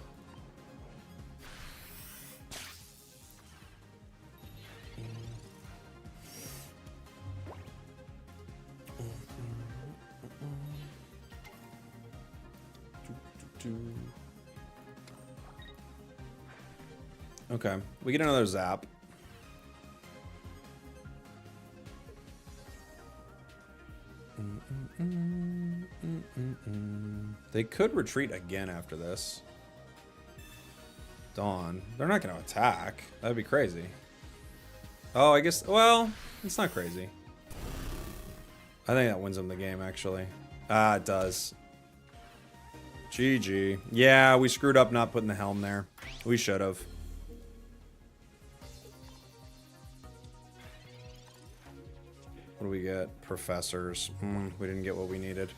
Okay, we get another zap. They could retreat again after this. Dawn. They're not going to attack. That'd be crazy. Oh, I guess... Well, it's not crazy. I think that wins them the game, actually. Ah, it does. GG. Yeah, we screwed up not putting the helm there. We should have. What do we get? Professors. We didn't get what we needed.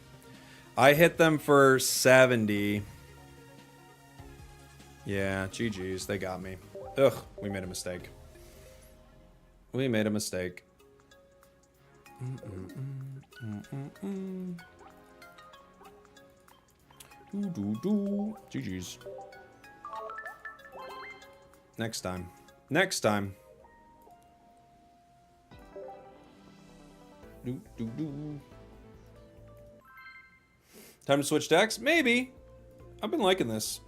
I hit them for 70. Yeah, GG's. They got me. Ugh, we made a mistake. We made a mistake. GG's. Next time. Next time. Time to switch decks? Maybe. I've been liking this.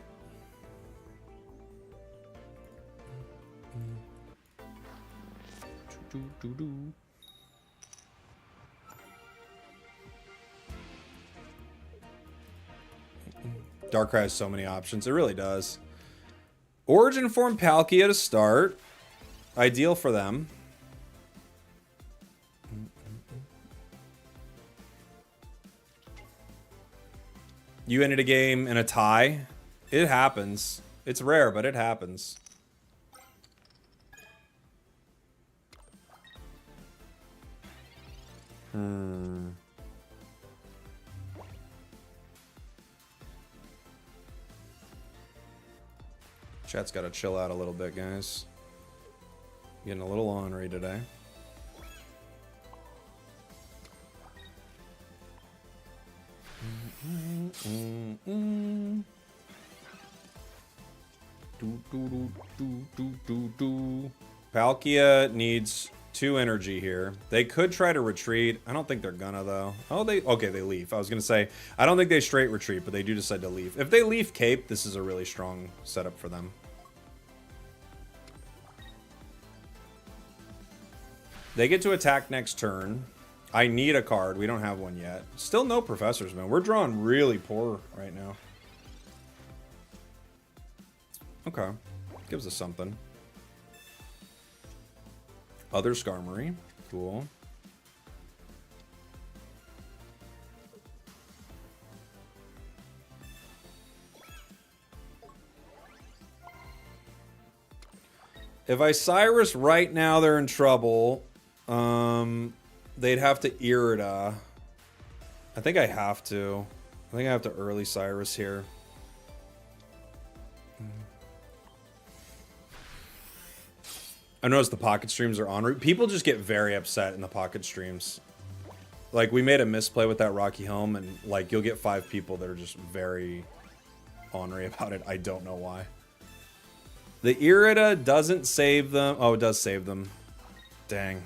Darkrai has so many options. It really does. Origin Form Palkia to start. Ideal for them. You ended a game in a tie. It happens. It's rare, but it happens. Chat's got to chill out a little bit, guys. Getting a little ornery today. Palkia needs 2 energy here. They could try to retreat. I don't think they're gonna, though. Oh, okay, they leave. I was gonna say, I don't think they straight retreat, but they do decide to leave. If they leave Cape, this is a really strong setup for them. They get to attack next turn. I need a card. We don't have one yet. Still no professors, man. We're drawing really poor right now. Okay. Gives us something. Other Skarmory. Cool. If I Cyrus right now, they're in trouble. They'd have to Irida. I think I have to. I think I have to early Cyrus here. I noticed the pocket streams are on. People just get very upset in the pocket streams. Like, we made a misplay with that Rocky Helm, and, like, you'll get 5 people that are just very ornery about it. I don't know why. The Irida doesn't save them. Oh, it does save them. Dang.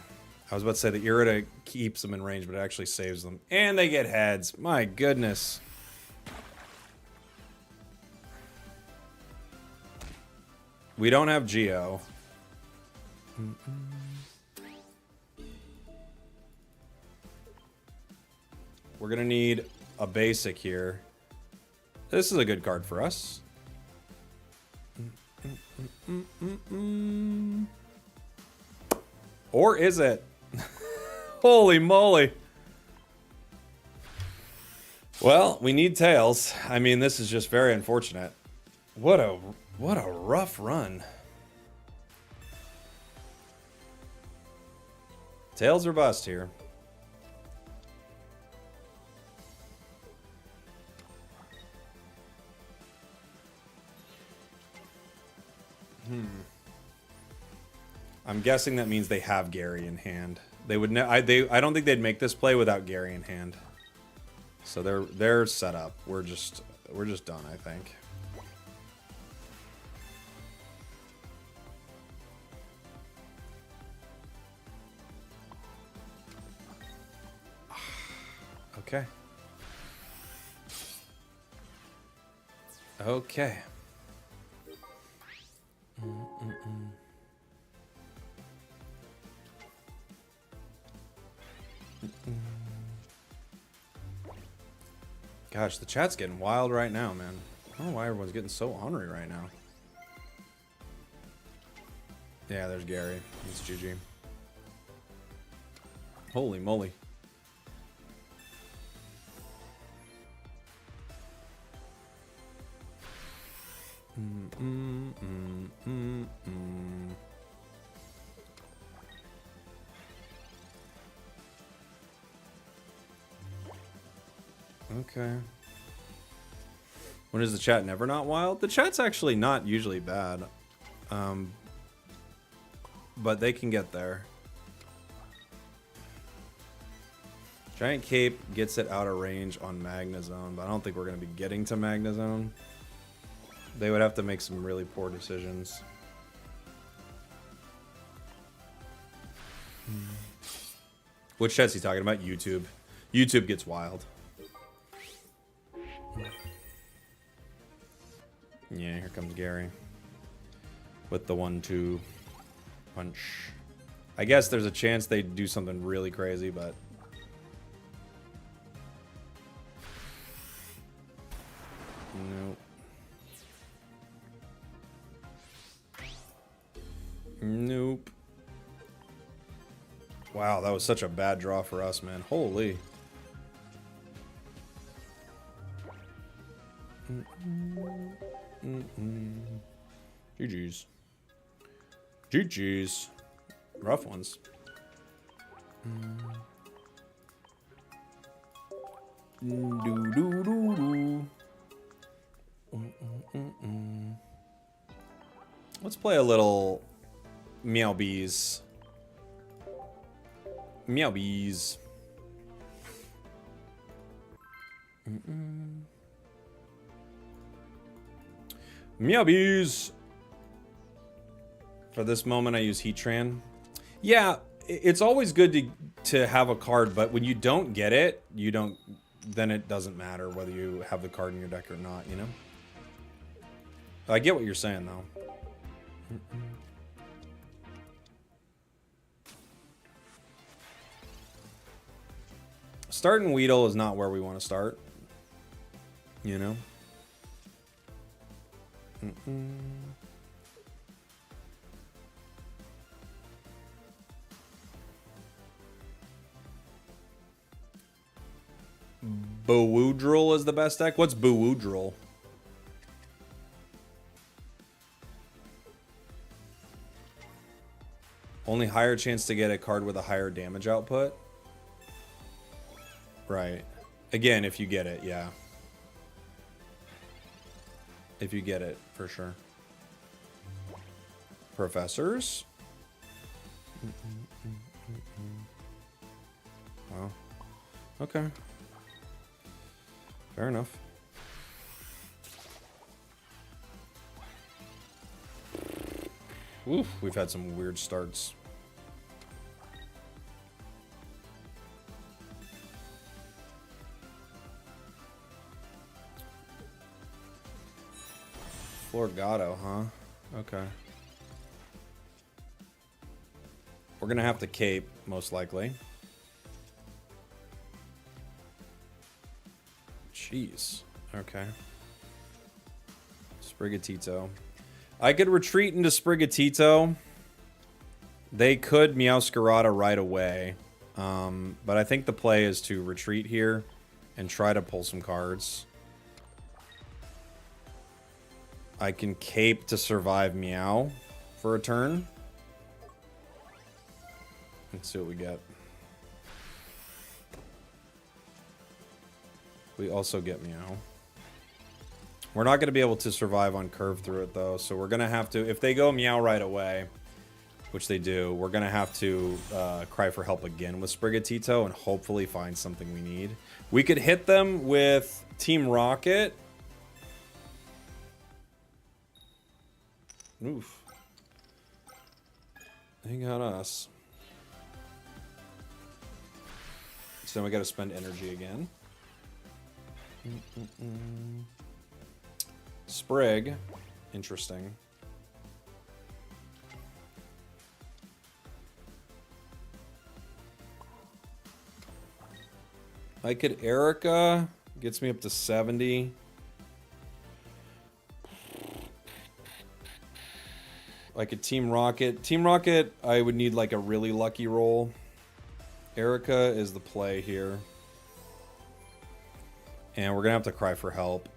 I was about to say the Irida keeps them in range, but it actually saves them. And they get heads. My goodness. We don't have Geo. We're going to need a basic here. This is a good card for us. Or is it? Holy moly. Well, we need Tails. I mean, this is just very unfortunate. What a rough run. Tails or bust here. I'm guessing that means they have Gary in hand. They would. I don't think they'd make this play without Gary in hand. So they're set up. We're just done, I think. Okay. Okay. Gosh, the chat's getting wild right now, man. I don't know why everyone's getting so ornery right now. Yeah, there's Gary. It's GG. Holy moly. Okay. When is the chat never not wild? The chat's actually not usually bad. But they can get there. Giant Cape gets it out of range on Magnezone, but I don't think we're going to be getting to Magnezone. They would have to make some really poor decisions. Which chat's he talking about? YouTube. YouTube gets wild. Yeah, here comes Gary. With the 1-2 punch. I guess there's a chance they do something really crazy, but... Nope. Nope. Wow, that was such a bad draw for us, man. Holy. GG's. GG's. Rough ones. Let's play a little Meow Bees. Meow Bees. Meow Bees. For this moment, I use Heatran. Yeah, it's always good to have a card, but when you don't get it, you don't. Then it doesn't matter whether you have the card in your deck or not. You know. I get what you're saying, though. Starting Weedle is not where we want to start. You know? Beedrill is the best deck? What's Beedrill? Only higher chance to get a card with a higher damage output? Right. Again, if you get it, yeah. If you get it, for sure. Professors? Wow. Okay. Fair enough. Oof, we've had some weird starts. Florgato, huh? Okay. We're gonna have to cape, most likely. Jeez. Okay. Sprigatito. I could retreat into Sprigatito. They could Meowscarada right away. But I think the play is to retreat here and try to pull some cards. I can cape to survive Meow for a turn. Let's see what we get. We also get Meow. We're not going to be able to survive on curve through it, though. So we're going to have to... If they go Meow right away, which they do, we're going to have to cry for help again with Sprigatito and hopefully find something we need. We could hit them with Team Rocket. Oof. They got us. So then we got to spend energy again. Sprig. Interesting. I could Erica Gets me up to 70. Like a Team Rocket. Team Rocket, I would need like a really lucky roll. Erica is the play here. And we're going to have to cry for help.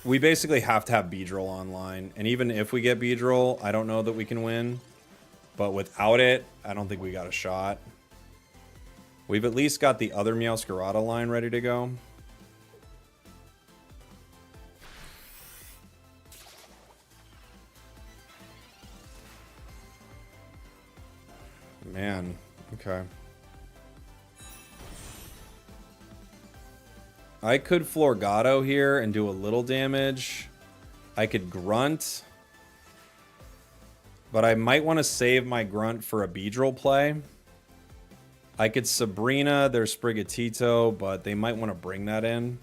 We basically have to have Beedrill online. And even if we get Beedrill, I don't know that we can win. But without it, I don't think we got a shot. We've at least got the other Meowscarada line ready to go. Man, okay. I could Florgato here and do a little damage. I could Grunt. But I might want to save my Grunt for a Beedrill play. I could Sabrina, there's Sprigatito, but they might want to bring that in.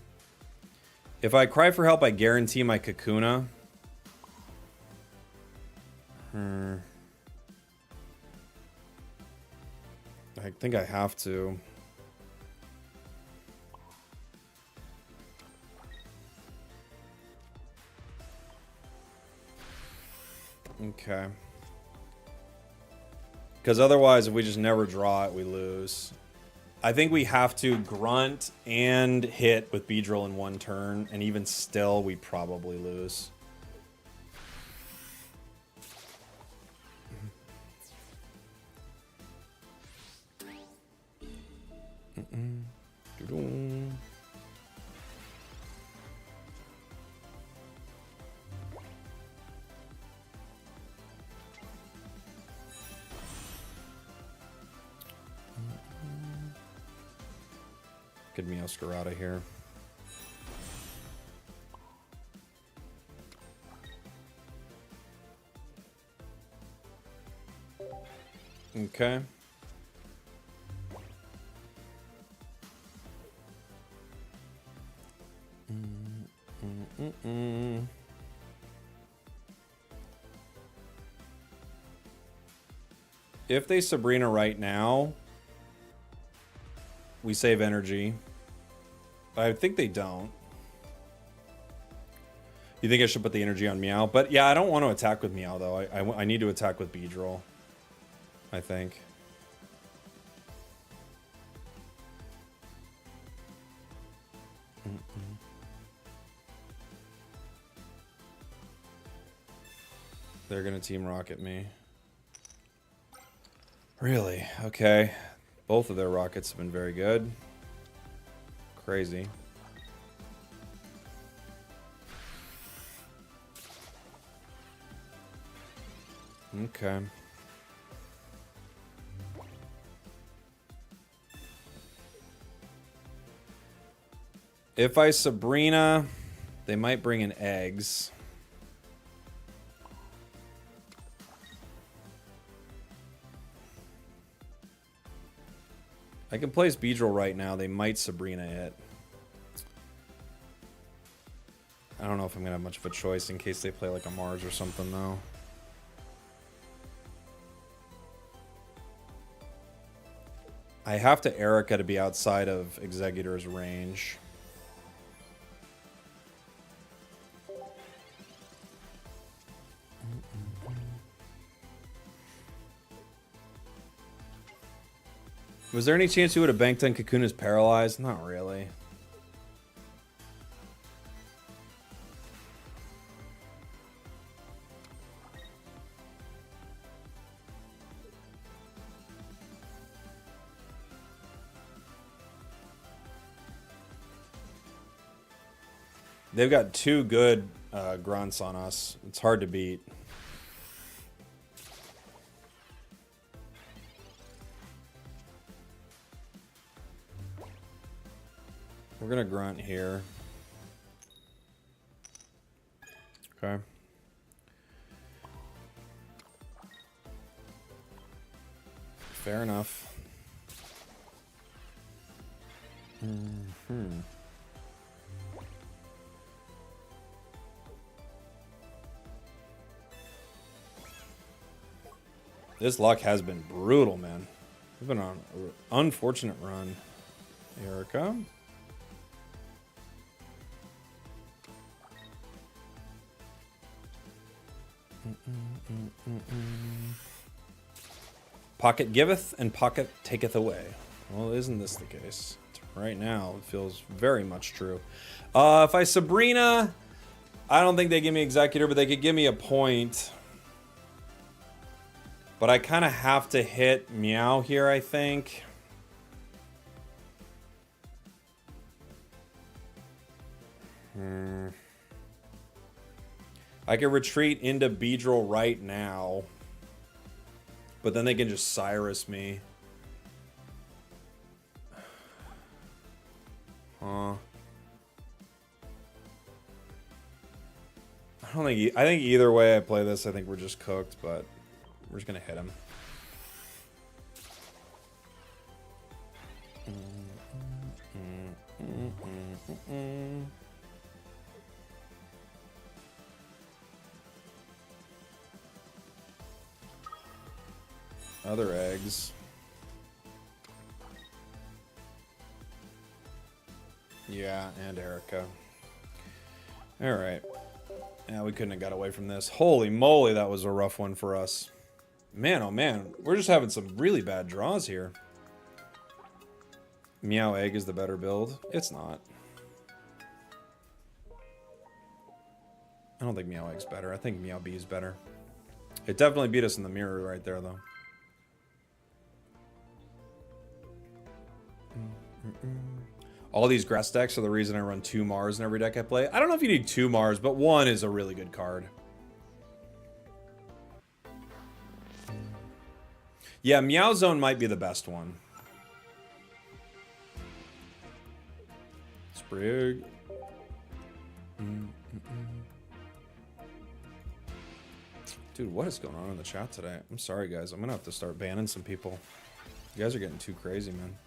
If I cry for help, I guarantee my Kakuna. I think I have to. Okay. Because otherwise, if we just never draw it, we lose. I think we have to Grunt and hit with Beedrill in one turn, and even still, we probably lose. Good Meowscarada here. Okay. If they Sabrina right now, we save energy. I think they don't. You think I should put the energy on Meow? But yeah, I don't want to attack with Meow, though. I need to attack with Beedrill, I think. They're going to Team Rocket me. Really? Okay. Both of their rockets have been very good. Crazy. Okay. If I Sabrina, they might bring in eggs. I can place Beedrill right now. They might Sabrina it. I don't know if I'm going to have much of a choice in case they play like a Mars or something, though. I have to Erica to be outside of Executor's range. Was there any chance you would have banked on Kakuna's paralyzed? Not really. They've got two good grunts on us. It's hard to beat. We're gonna grunt here. Okay. Fair enough. This luck has been brutal, man. We've been on an unfortunate run. Erica. Pocket giveth and pocket taketh away. Well, isn't this the case? Right now, it feels very much true. If I Sabrina, I don't think they give me Executor, but they could give me a point. But I kind of have to hit Meow here, I think. I could retreat into Beedrill right now. But then they can just Cyrus me. I think either way I play this, I think we're just cooked, but we're just gonna hit him. Other eggs. Yeah, and Erica. Alright. Yeah, we couldn't have got away from this. Holy moly, that was a rough one for us. Man, oh man, we're just having some really bad draws here. Meow Egg is the better build. It's not. I don't think Meow Egg's better. I think Meow B is better. It definitely beat us in the mirror right there, though. All these grass decks are the reason I run 2 Mars in every deck I play. I don't know if you need 2 Mars, but 1 is a really good card. Yeah, Meow Zone might be the best one. Sprig. Dude, what is going on in the chat today? I'm sorry, guys. I'm gonna have to start banning some people. You guys are getting too crazy, man.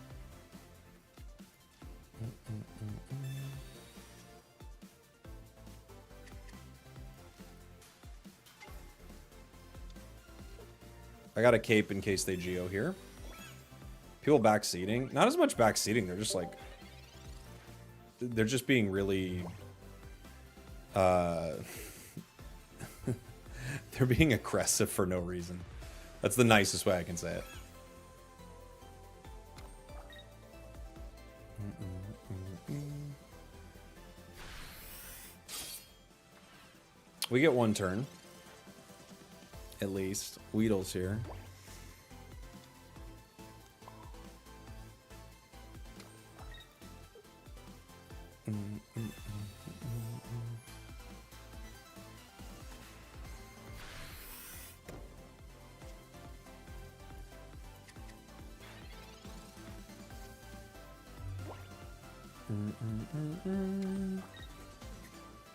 I got a cape in case they geo here. People backseating. Not as much backseating. They're just like... They're just being really... They're being aggressive for no reason. That's the nicest way I can say it. We get 1 turn. At least. Weedle's here.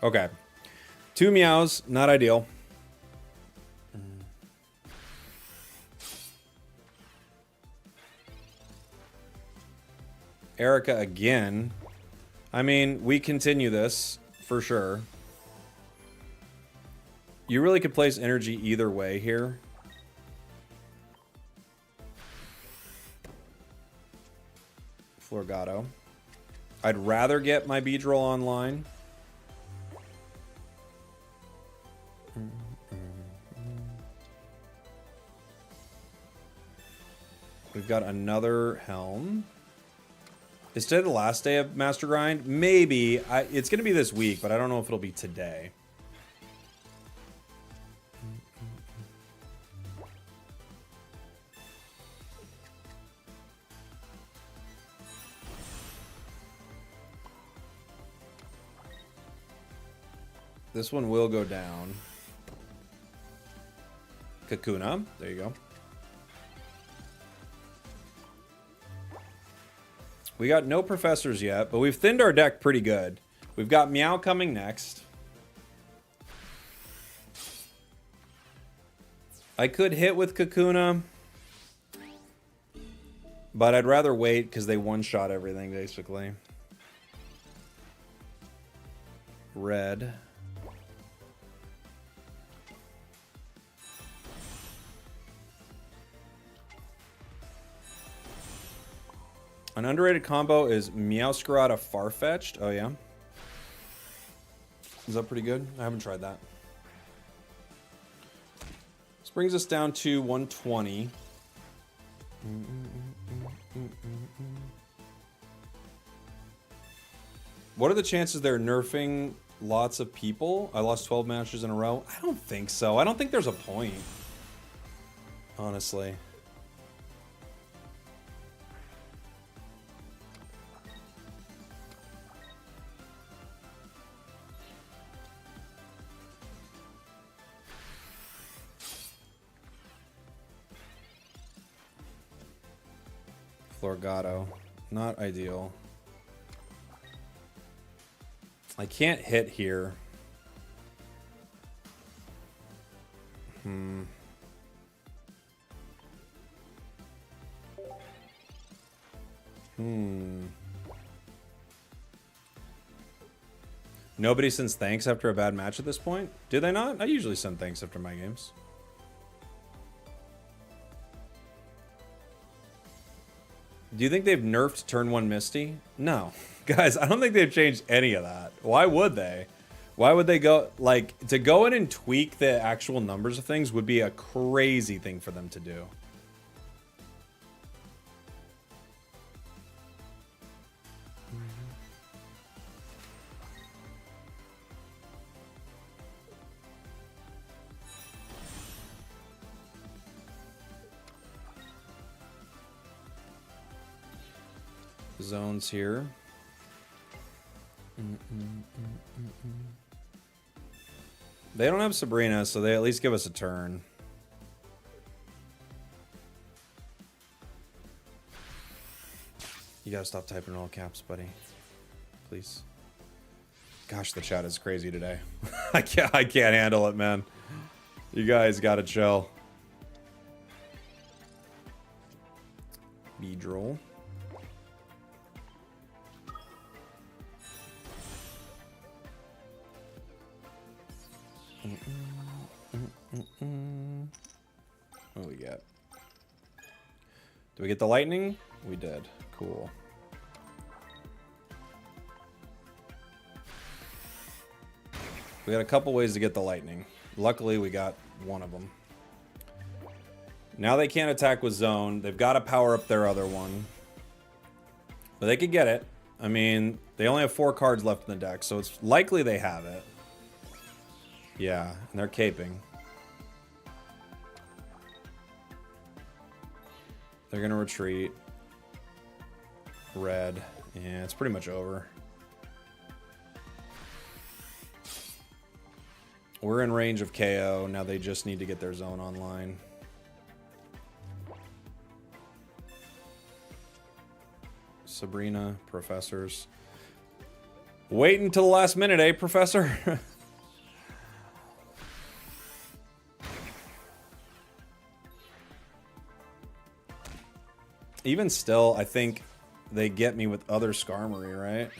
Okay. 2 meows, not ideal. Erica again. I mean, we continue this for sure. You really could place energy either way here. Florgato. I'd rather get my Beedrill online. We've got another Helm. Is today the last day of Master Grind? Maybe. It's going to be this week, but I don't know if it'll be today. This one will go down. Kakuna. There you go. We got no professors yet, but we've thinned our deck pretty good. We've got Meow coming next. I could hit with Kakuna, but I'd rather wait because they one-shot everything, basically. Red. An underrated combo is Meowscarada Farfetch'd. Oh, yeah? Is that pretty good? I haven't tried that. This brings us down to 120. What are the chances they're nerfing lots of people? I lost 12 matches in a row. I don't think so. I don't think there's a point. Honestly. Florgato. Not ideal. I can't hit here. Nobody sends thanks after a bad match at this point? Do they not? I usually send thanks after my games. Do you think they've nerfed turn 1 Misty? No. Guys, I don't think they've changed any of that. Why would they? Why would they go, like, to go in and tweak the actual numbers of things would be a crazy thing for them to do. Zones here. They don't have Sabrina, so they at least give us a turn. You gotta stop typing in all caps, buddy. Please. Gosh, the chat is crazy today. I can't handle it, man. You guys gotta chill. Beedrill. What do we get? Do we get the lightning? We did. Cool. We got a couple ways to get the lightning. Luckily, we got one of them. Now they can't attack with zone. They've got to power up their other one. But they could get it. I mean, they only have 4 cards left in the deck, so it's likely they have it. Yeah, and they're caping. They're gonna retreat. Red. Yeah, it's pretty much over. We're in range of KO. Now they just need to get their zone online. Sabrina, professors. Wait until the last minute, eh, Professor? Even still, I think they get me with other Skarmory, right?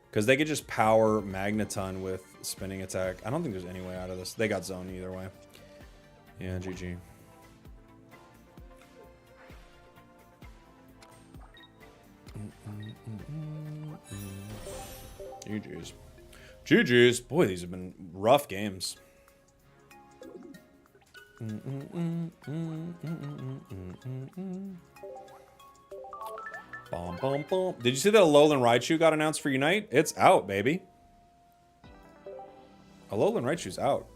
Because they could just power Magneton with spinning attack. I don't think there's any way out of this. They got zone either way. Yeah, GG. GG's. GG's. Boy, these have been rough games. Bom, bom, bom. Did you see that Alolan Raichu got announced for Unite? It's out, baby. Alolan Raichu's out.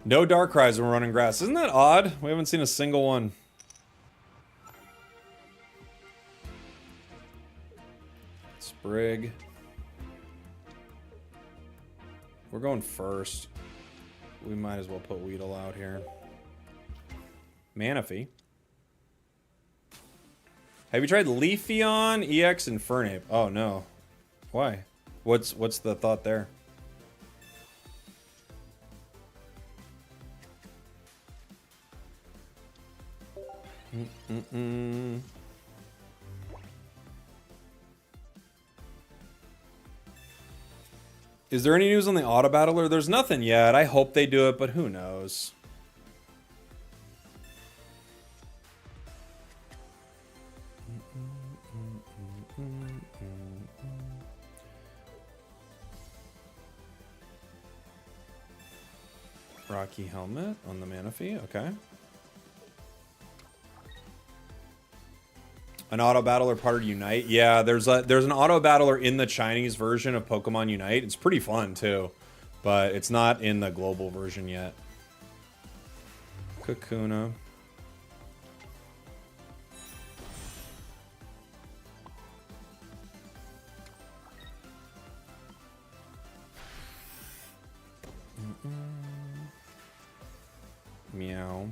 No Darkrai's when we're running grass. Isn't that odd? We haven't seen a single one. Sprig. We're going first. We might as well put Weedle out here. Manaphy. Have you tried Leafeon, EX, and Fernape? Oh no. Why? What's the thought there? Is there any news on the auto battler? There's nothing yet. I hope they do it, but who knows? Rocky Helmet on the Manaphy, okay. An auto battler part of Unite. Yeah, there's an auto battler in the Chinese version of Pokemon Unite. It's pretty fun too, but it's not in the global version yet. Kakuna. Meow.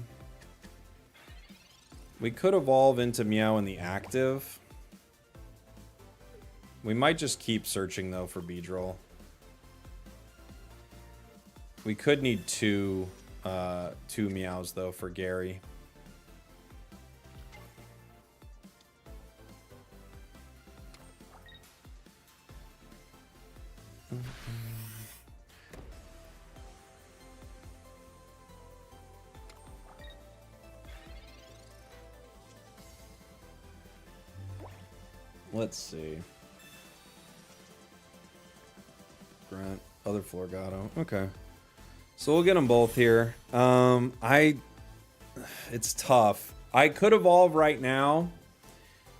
We could evolve into Meow in the active. We might just keep searching, though, for Beedrill. We could need two Meows, though, for Gary. Let's see. Grant, other Florgato. Okay. So we'll get them both here. It's tough. I could evolve right now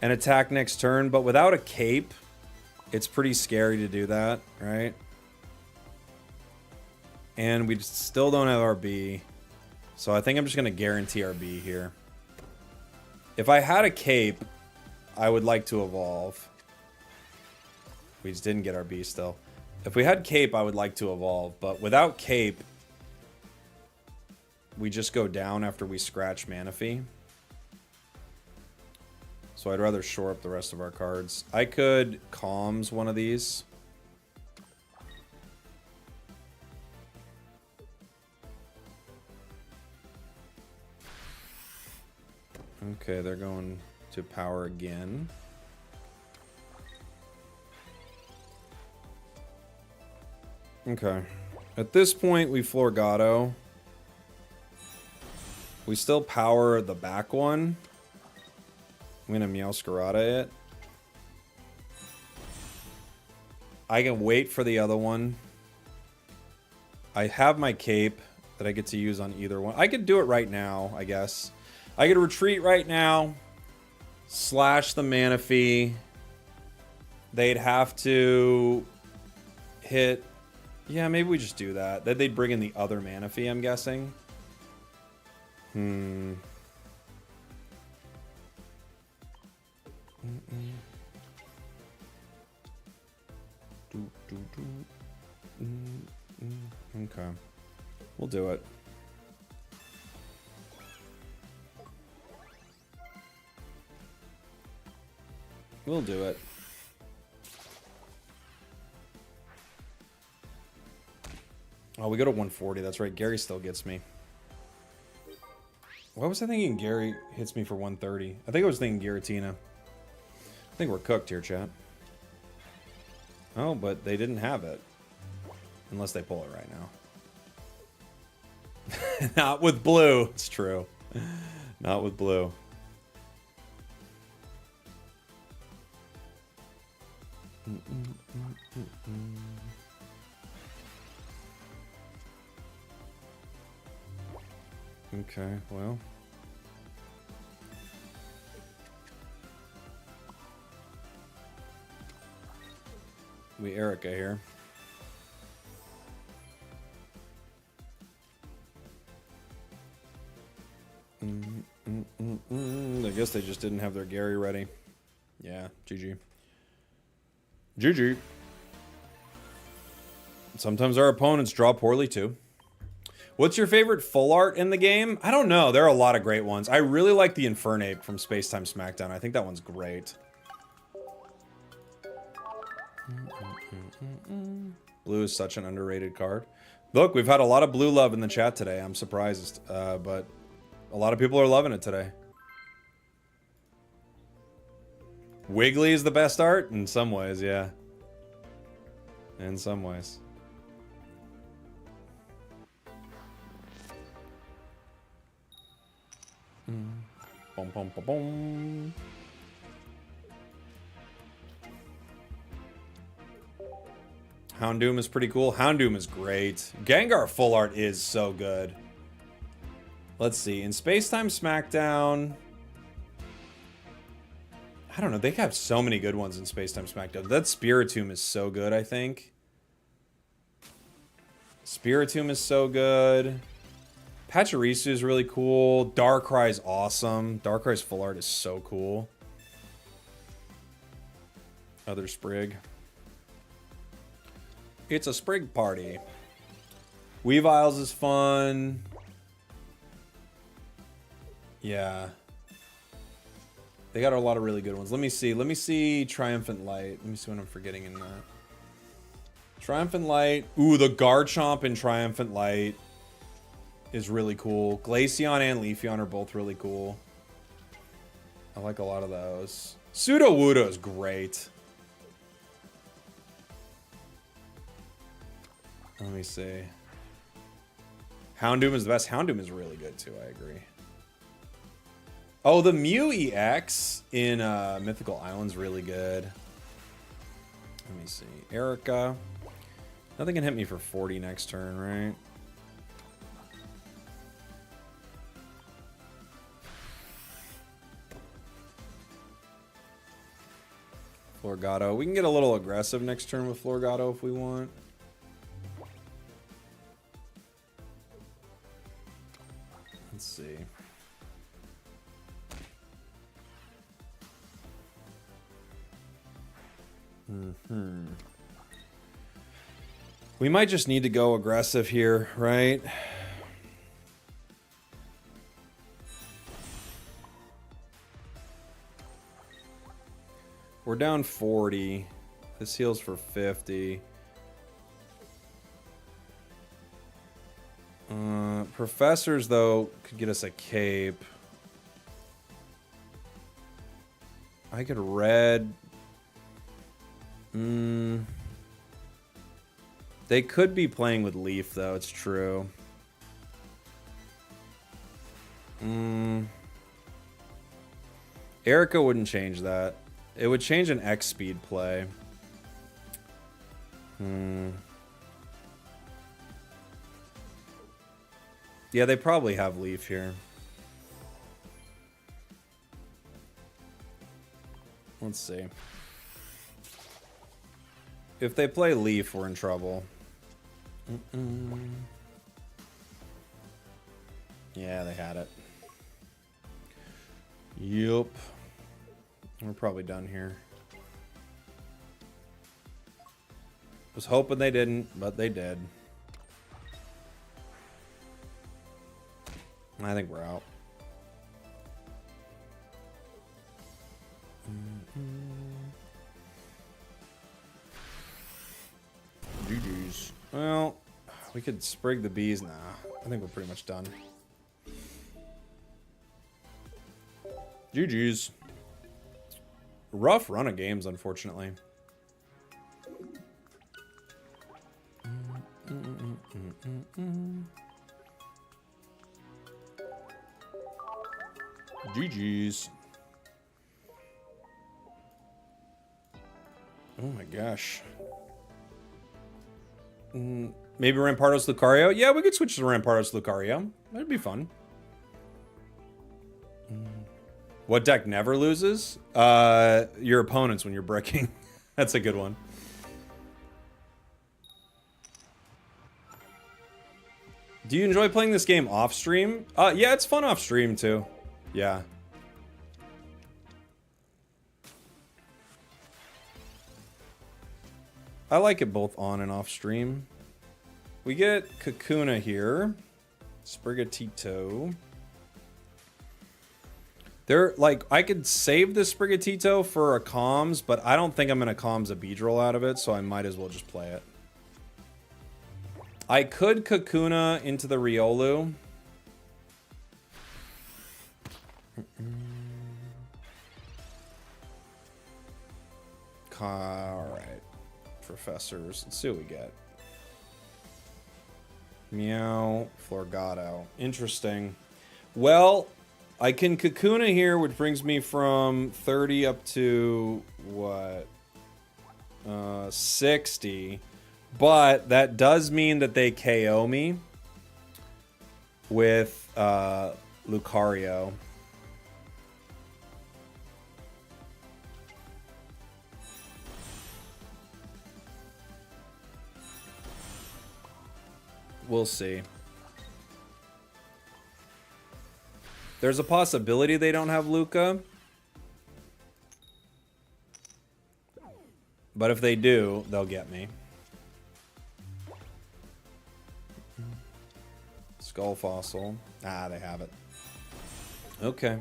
and attack next turn, but without a cape, it's pretty scary to do that, right? And we still don't have RB. So I think I'm just going to guarantee RB here. If I had a cape, I would like to evolve. We just didn't get our B still. If we had cape, I would like to evolve. But without cape, we just go down after we scratch Manaphy. So I'd rather shore up the rest of our cards. I could Calms one of these. Okay, they're going to power again. Okay. At this point, we Florgato. We still power the back one. I'm going to Meowscarada it. I can wait for the other one. I have my cape that I get to use on either one. I could do it right now, I guess. I could retreat right now. Slash the Manaphy. They'd have to hit... Yeah, maybe we just do that. Then they'd bring in the other Manaphy, I'm guessing. Okay. We'll do it. We'll do it. Oh, we go to 140. That's right. Gary still gets me. Why was I thinking Gary hits me for 130? I think I was thinking Giratina. I think we're cooked here, chat. Oh, but they didn't have it. Unless they pull it right now. Not with blue. It's true. Not with blue. Okay, well. We Erica here. I guess they just didn't have their Gary ready. Yeah, GG. GG. Sometimes our opponents draw poorly too. What's your favorite full art in the game? I don't know. There are a lot of great ones. I really like the Infernape from Spacetime Smackdown. I think that one's great. Blue is such an underrated card. Look, we've had a lot of blue love in the chat today. I'm surprised, but a lot of people are loving it today. Wiggly is the best art? In some ways, yeah. In some ways. Boom, boom, boom, boom. Houndoom is pretty cool. Houndoom is great. Gengar Full Art is so good. Let's see. In Spacetime Smackdown... I don't know. They have so many good ones in Spacetime Smackdown. That Spiritomb is so good, I think. Spiritomb is so good. Pachirisu is really cool. Darkrai is awesome. Darkrai's Full Art is so cool. Other Sprig. It's a Sprig party. Weaviles is fun. Yeah. They got a lot of really good ones. Let me see. Let me see Triumphant Light. Let me see what I'm forgetting in that. Triumphant Light. Ooh, the Garchomp in Triumphant Light is really cool. Glaceon and Leafeon are both really cool. I like a lot of those. Sudowoodo is great. Let me see. Houndoom is the best. Houndoom is really good too, I agree. Oh, the Mew EX in Mythical Island's really good. Let me see. Erica. Nothing can hit me for 40 next turn, right? Florgato. We can get a little aggressive next turn with Florgato if we want. Let's see. We might just need to go aggressive here, right? We're down 40. This heals for 50. Professors, though, could get us a cape. I could red. They could be playing with Leaf, though. It's true. Erica wouldn't change that. It would change an X speed play. Yeah, they probably have Leaf here. Let's see. If they play Leaf, we're in trouble. Yeah, they had it. Yup. We're probably done here. Was hoping they didn't, but they did. I think we're out. GG's. Well, we could sprig the bees now. I think we're pretty much done. GG's. Rough run of games, unfortunately. GG's. Oh my gosh. Maybe Rampardos Lucario? Yeah, we could switch to Rampardos Lucario. That'd be fun. What deck never loses? Your opponents when you're bricking. That's a good one. Do you enjoy playing this game off stream? Yeah, it's fun off stream too. Yeah. I like it both on and off stream. We get Kakuna here. Sprigatito. They're like, I could save the Sprigatito for a comms, but I don't think I'm going to comms a Beedrill out of it, so I might as well just play it. I could Kakuna into the Riolu. Alright. Professors. Let's see what we get. Meow. Florgato. Interesting. Well, I can Kakuna here, which brings me from 30 up to, what? 60. But that does mean that they KO me with Lucario. We'll see. There's a possibility they don't have Luca. But if they do, they'll get me. Skull Fossil. Ah, they have it. Okay.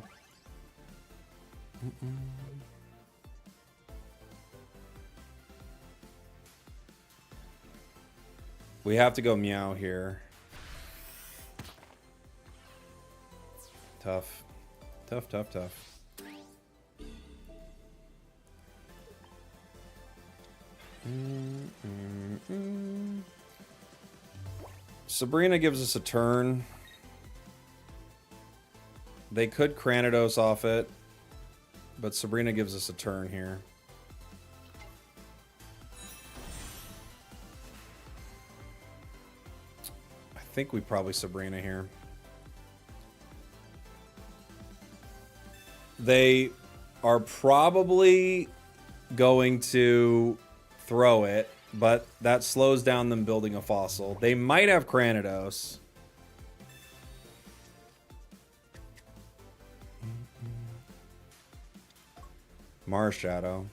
We have to go Meow here. Tough. Tough, tough, tough. Sabrina gives us a turn. They could Cranidos off it, but Sabrina gives us a turn here. I think we probably Sabrina here. They are probably going to throw it, but that slows down them building a fossil. They might have Cranidos. Marshadow.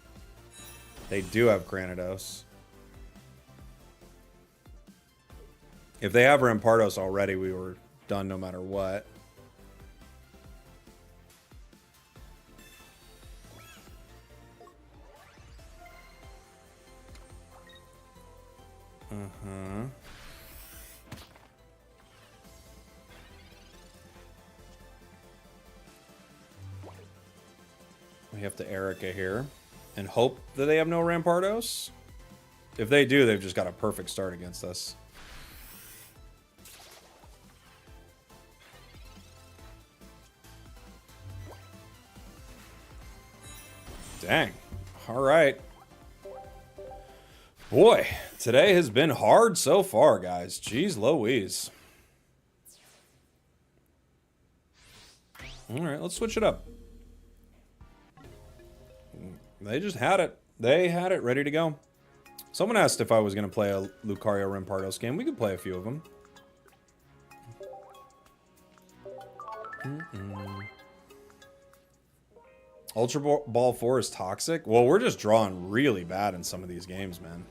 They do have Cranidos. If they have Rampardos already, we were done no matter what. We have to Erica here and hope that they have no Rampardos. If they do, they've just got a perfect start against us. Dang. All right. Boy, today has been hard so far, guys. Jeez Louise. All right, let's switch it up. They just had it. They had it ready to go. Someone asked if I was going to play a Lucario Rampardos game. We could play a few of them. Ultra Ball 4 is toxic? Well, we're just drawing really bad in some of these games, man.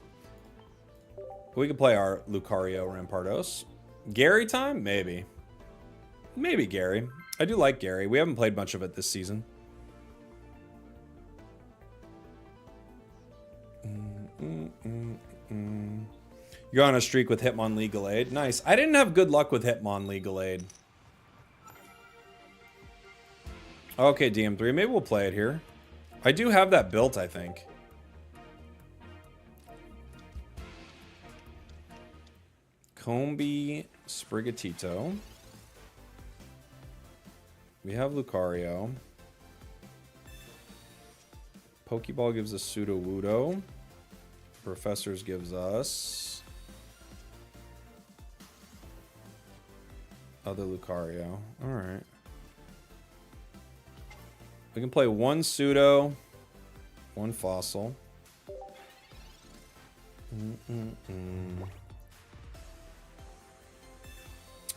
We could play our Lucario Rampardos. Gary time? Maybe. Maybe Gary. I do like Gary. We haven't played much of it this season. You're on a streak with Hitmon Legal Aid. Nice. I didn't have good luck with Hitmon Legal Aid. Okay, DM3. Maybe we'll play it here. I do have that built, I think. Combi Sprigatito. We have Lucario. Pokeball gives us Sudowoodo. Professors gives us other Lucario. Alright. We can play one Pseudo, one Fossil.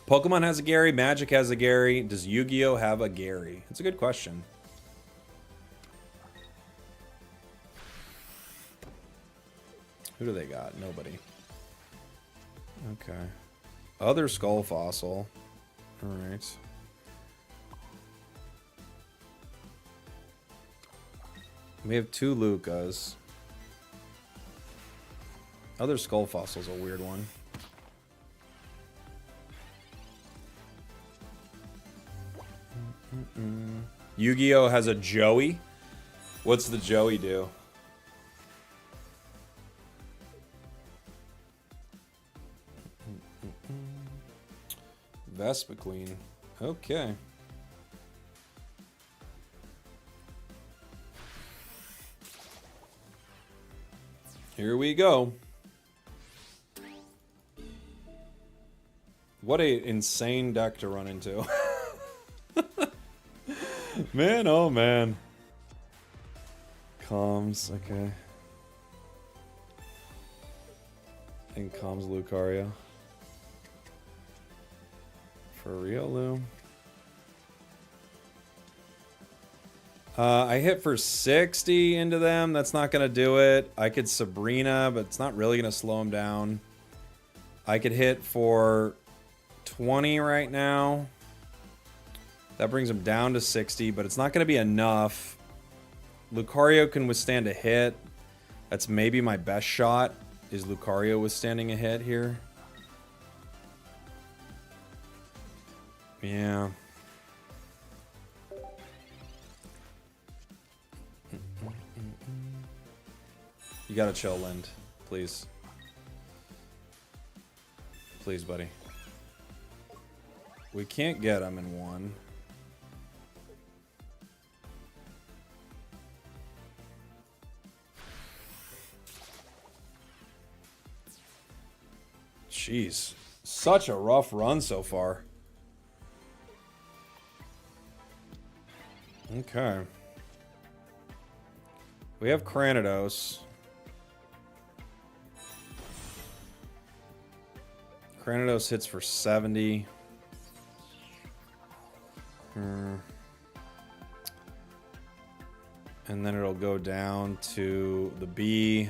Pokemon has a Gary, Magic has a Gary. Does Yu-Gi-Oh have a Gary? It's a good question. Who do they got? Nobody. Okay. Other Skull Fossil. Alright. We have two Lucas. Other Skull Fossil's a weird one. Yu-Gi-Oh has a Joey. What's the Joey do? Vespa Queen. Okay. Here we go. What a insane deck to run into. Man, oh man. Comms, okay. And comms Lucario. For real, Lou? I hit for 60 into them. That's not going to do it. I could Sabrina, but it's not really going to slow him down. I could hit for 20 right now. That brings him down to 60, but it's not going to be enough. Lucario can withstand a hit. That's maybe my best shot, is Lucario withstanding a hit here. Yeah. You gotta chill, Lind. Please. Please, buddy. We can't get him in one. Jeez. Such a rough run so far. Okay. We have Cranidos. Cranidos hits for 70. And then it'll go down to the B.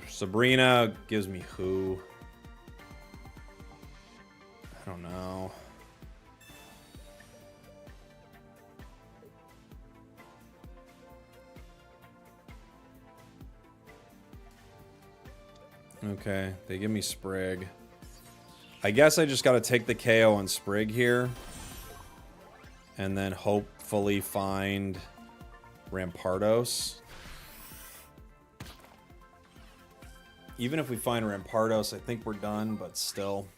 Sabrina gives me who? I don't know. Okay, they give me Sprig. I guess I just got to take the KO on Sprig here. And then hopefully find Rampardos. Even if we find Rampardos, I think we're done, but still.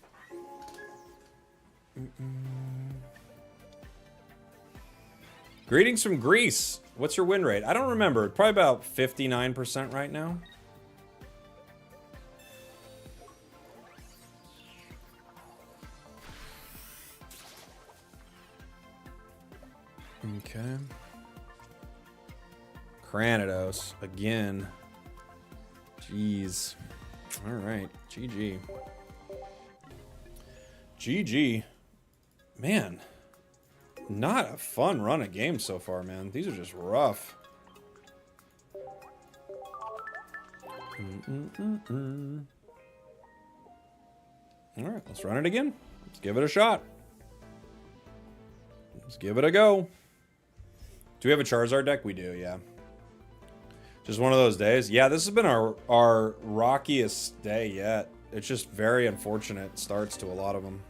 Greetings from Greece. What's your win rate? I don't remember. Probably about 59% right now. Okay. Cranidos again. Jeez. All right. GG. GG. Man. Not a fun run of games so far, man. These are just rough. All right. Let's run it again. Let's give it a shot. Let's give it a go. Do we have a Charizard deck? We do, yeah. Just one of those days. Yeah, this has been our rockiest day yet. It's just very unfortunate starts to a lot of them.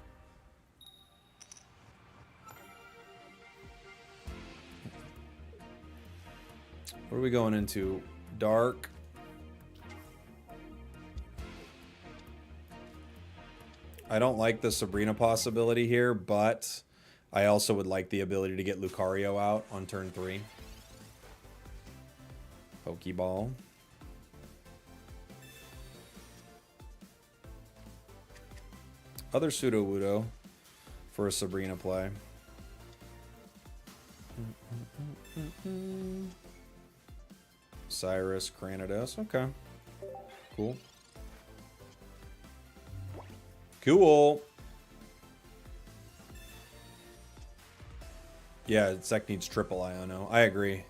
What are we going into? Dark. I don't like the Sabrina possibility here, but I also would like the ability to get Lucario out on turn 3. Pokeball. Other Sudowoodo for a Sabrina play. Cyrus, Cranidos. Okay. Cool. Cool. Yeah, Zek needs triple Iono. I agree.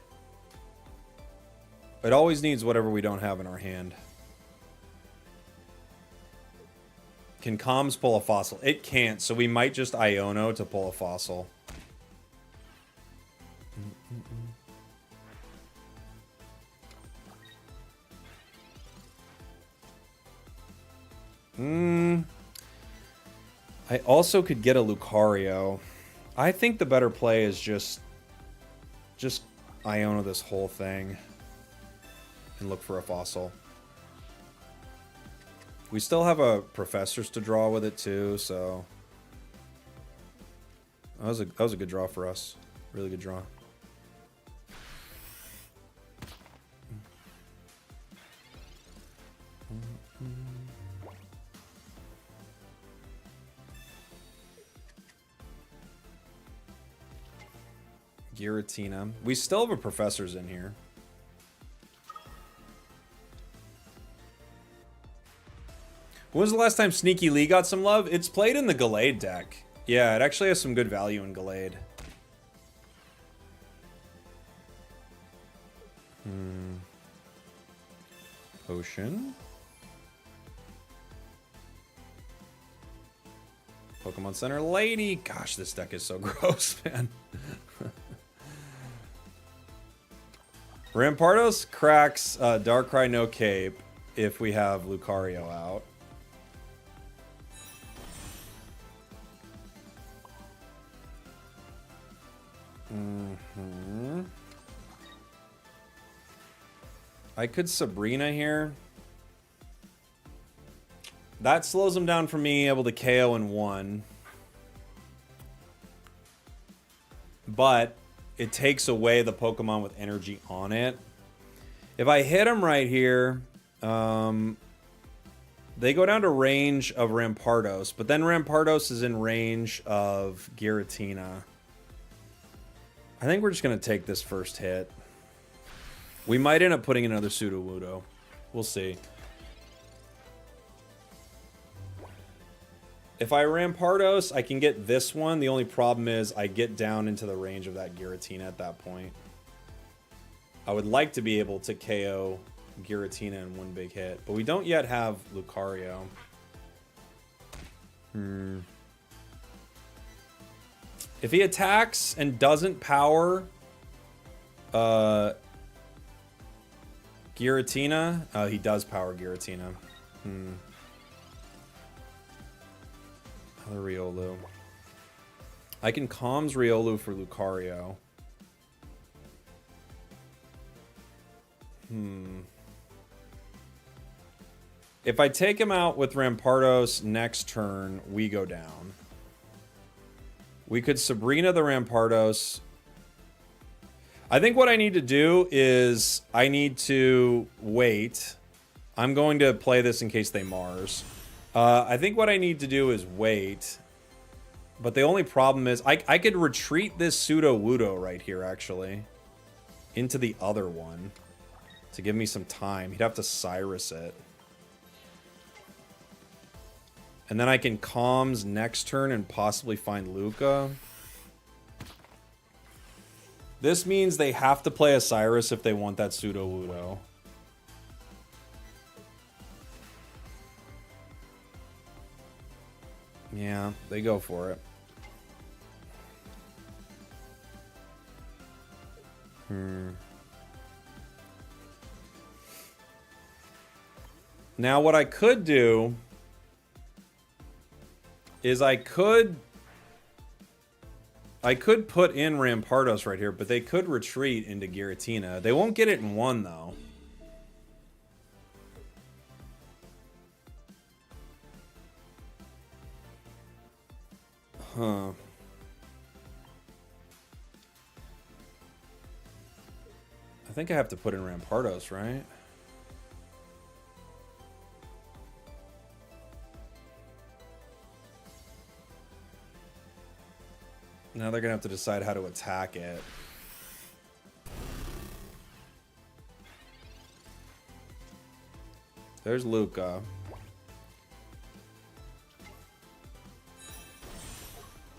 It always needs whatever we don't have in our hand. Can Comms pull a fossil? It can't, so we might just Iono to pull a fossil. I also could get a Lucario. I think the better play is just Iono this whole thing and look for a fossil. We still have a Professors to draw with it too, so that was a good draw for us. Really good draw. Giratina. We still have a Professor's in here. When was the last time Sneaky Lee got some love? It's played in the Gallade deck. Yeah, it actually has some good value in Gallade. Potion. Pokemon Center Lady. Gosh, this deck is so gross, man. Rampardos cracks Darkrai no cape if we have Lucario out. I could Sabrina here. That slows him down from being able to KO in one. But it takes away the Pokemon with energy on it. If I hit him right here, they go down to range of Rampardos, but then Rampardos is in range of Giratina. I think we're just going to take this first hit. We might end up putting another Sudowoodo. We'll see. If I Rampardos, I can get this one. The only problem is I get down into the range of that Giratina at that point. I would like to be able to KO Giratina in one big hit, but we don't yet have Lucario. If he attacks and doesn't power Giratina, he does power Giratina. Another Riolu. I can Calms Riolu for Lucario. If I take him out with Rampardos next turn, we go down. We could Sabrina the Rampardos. I think what I need to do is I need to wait. I'm going to play this in case they Mars. I think what I need to do is wait. But the only problem is I could retreat this Sudowoodo right here, actually, into the other one to give me some time. He'd have to Cyrus it. And then I can Calms next turn and possibly find Luca. This means they have to play a Cyrus if they want that Sudowoodo. Yeah, they go for it. Now what I could do is I could put in Rampardos right here, but they could retreat into Giratina. They won't get it in one, though. Huh. I think I have to put in Rampardos, right? Now they're going to have to decide how to attack it. There's Luca.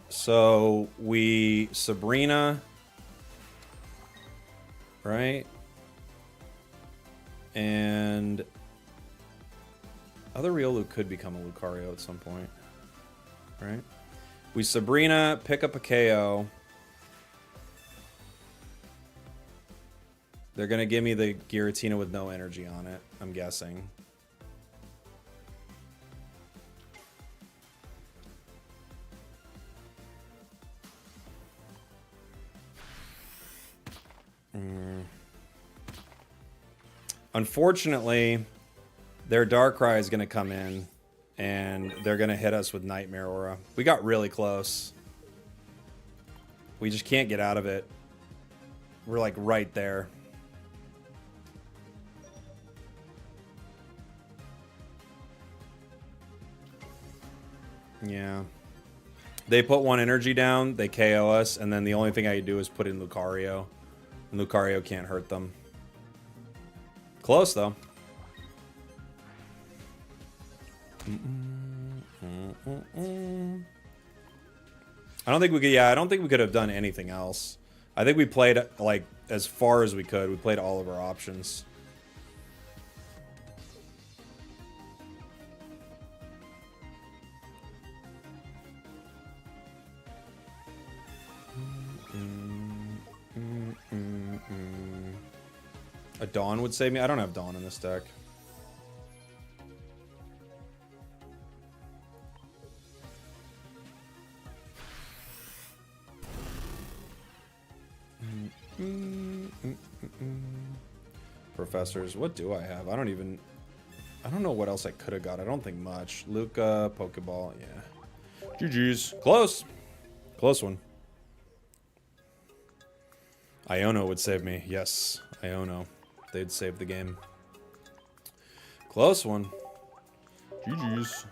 So we Sabrina, right? And other Riolu could become a Lucario at some point, right? We Sabrina, pick up a KO. They're going to give me the Giratina with no energy on it, I'm guessing. Unfortunately, their Darkrai is going to come in. And they're going to hit us with Nightmare Aura. We got really close. We just can't get out of it. We're like right there. Yeah. They put one energy down, they KO us, and then the only thing I do is put in Lucario. And Lucario can't hurt them. Close, though. I don't think we could, yeah, I don't think we could have done anything else. I think we played, like, as far as we could. We played all of our options. A Dawn would save me. I don't have Dawn in this deck. Professors. What do I have? I don't know what else I could have got. I don't think much. Luca, Pokeball. Yeah. GG's. Close. Close one. Iono would save me. Yes. Iono. They'd save the game. Close one. GG's.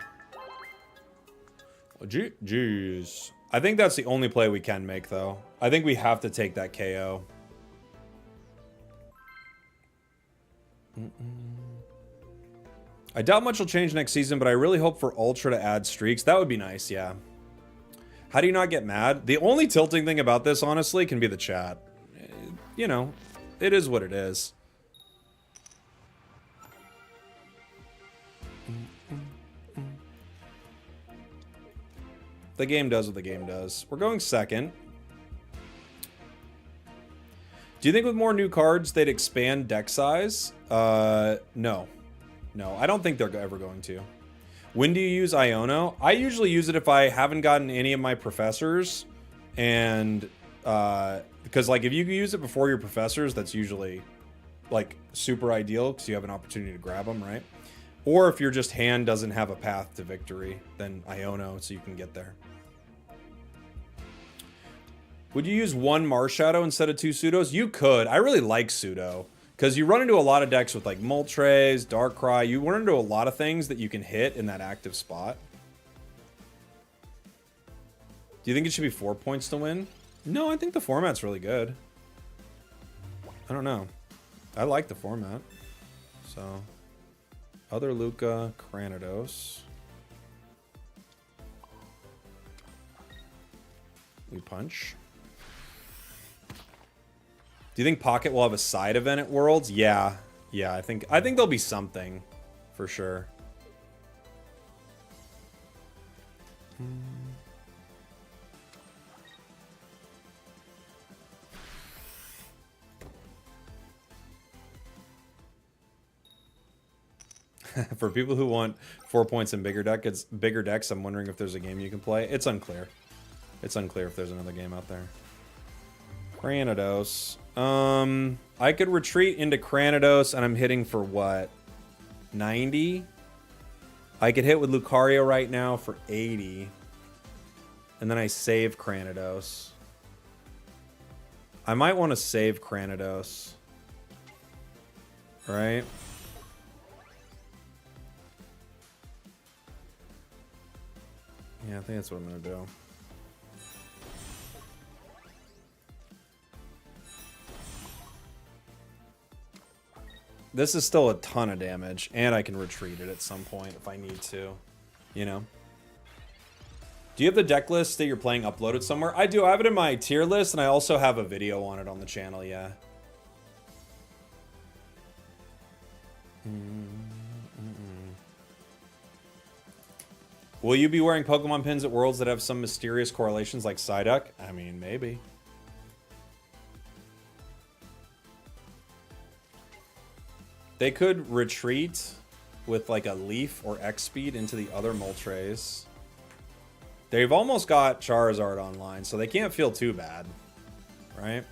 GG's. I think that's the only play we can make, though. I think we have to take that KO. I doubt much will change next season, but I really hope for Ultra to add streaks. That would be nice, yeah. How do you not get mad? The only tilting thing about this, honestly, can be the chat. You know, it is what it is. The game does what the game does. We're going second. Do you think with more new cards they'd expand deck size? No. No, I don't think they're ever going to. When do you use Iono? I usually use it if I haven't gotten any of my professors. And, because, like, if you use it before your professors, that's usually, like, super ideal because you have an opportunity to grab them, right? Or if your just hand doesn't have a path to victory, then Iono so you can get there. Would you use one Marshadow instead of two Pseudos? You could. I really like Pseudo. Because you run into a lot of decks with like Moltres, Darkrai. You run into a lot of things that you can hit in that active spot. Do you think it should be 4 points to win? No, I think the format's really good. I don't know. I like the format. So, other Luca, Cranidos. We punch. Do you think Pocket will have a side event at Worlds? Yeah. Yeah, I think there'll be something for sure. For people who want 4 points in bigger decks, I'm wondering if there's a game you can play. It's unclear. It's unclear if there's another game out there. Cranidos. I could retreat into Cranidos, and I'm hitting for what? 90? I could hit with Lucario right now for 80. And then I save Cranidos. I might want to save Cranidos. Right? Yeah, I think that's what I'm going to do. This is still a ton of damage, and I can retreat it at some point if I need to, you know? Do you have the deck list that you're playing uploaded somewhere? I do. I have it in my tier list, and I also have a video on it on the channel, yeah. Will you be wearing Pokemon pins at Worlds that have some mysterious correlations like Psyduck? I mean, maybe. They could retreat with like a Leaf or X-Speed into the other Moltres. They've almost got Charizard online, so they can't feel too bad, right?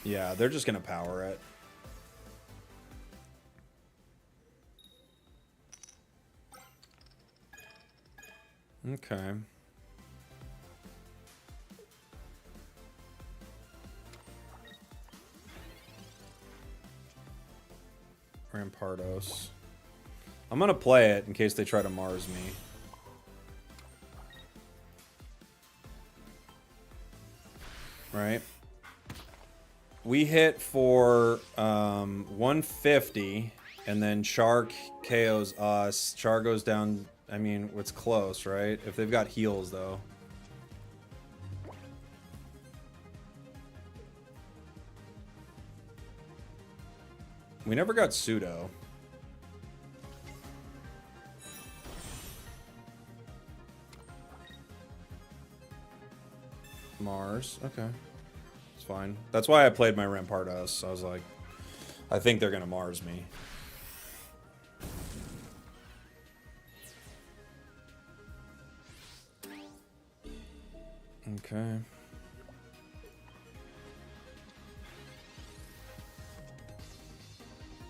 Yeah, they're just going to power it. Okay. Rampardos. I'm gonna play it in case they try to Mars me. Right. We hit for 150, and then Char KOs us. Char goes down. I mean, it's close, right? If they've got heals, though. We never got pseudo. Mars. Okay. It's fine. That's why I played my Rampardos. I was like, I think they're gonna Mars me. Okay.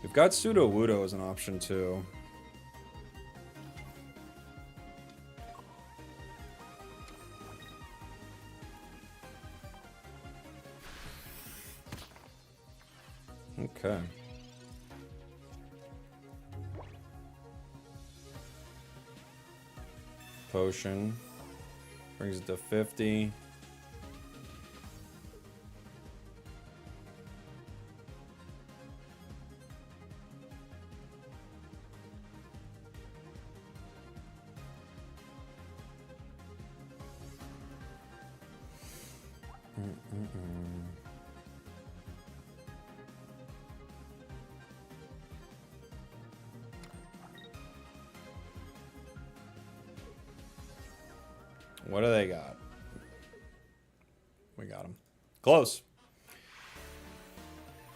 We've got Pseudo Wudo as an option too. Okay. Potion. Brings it to 50. What do they got? We got him. Close.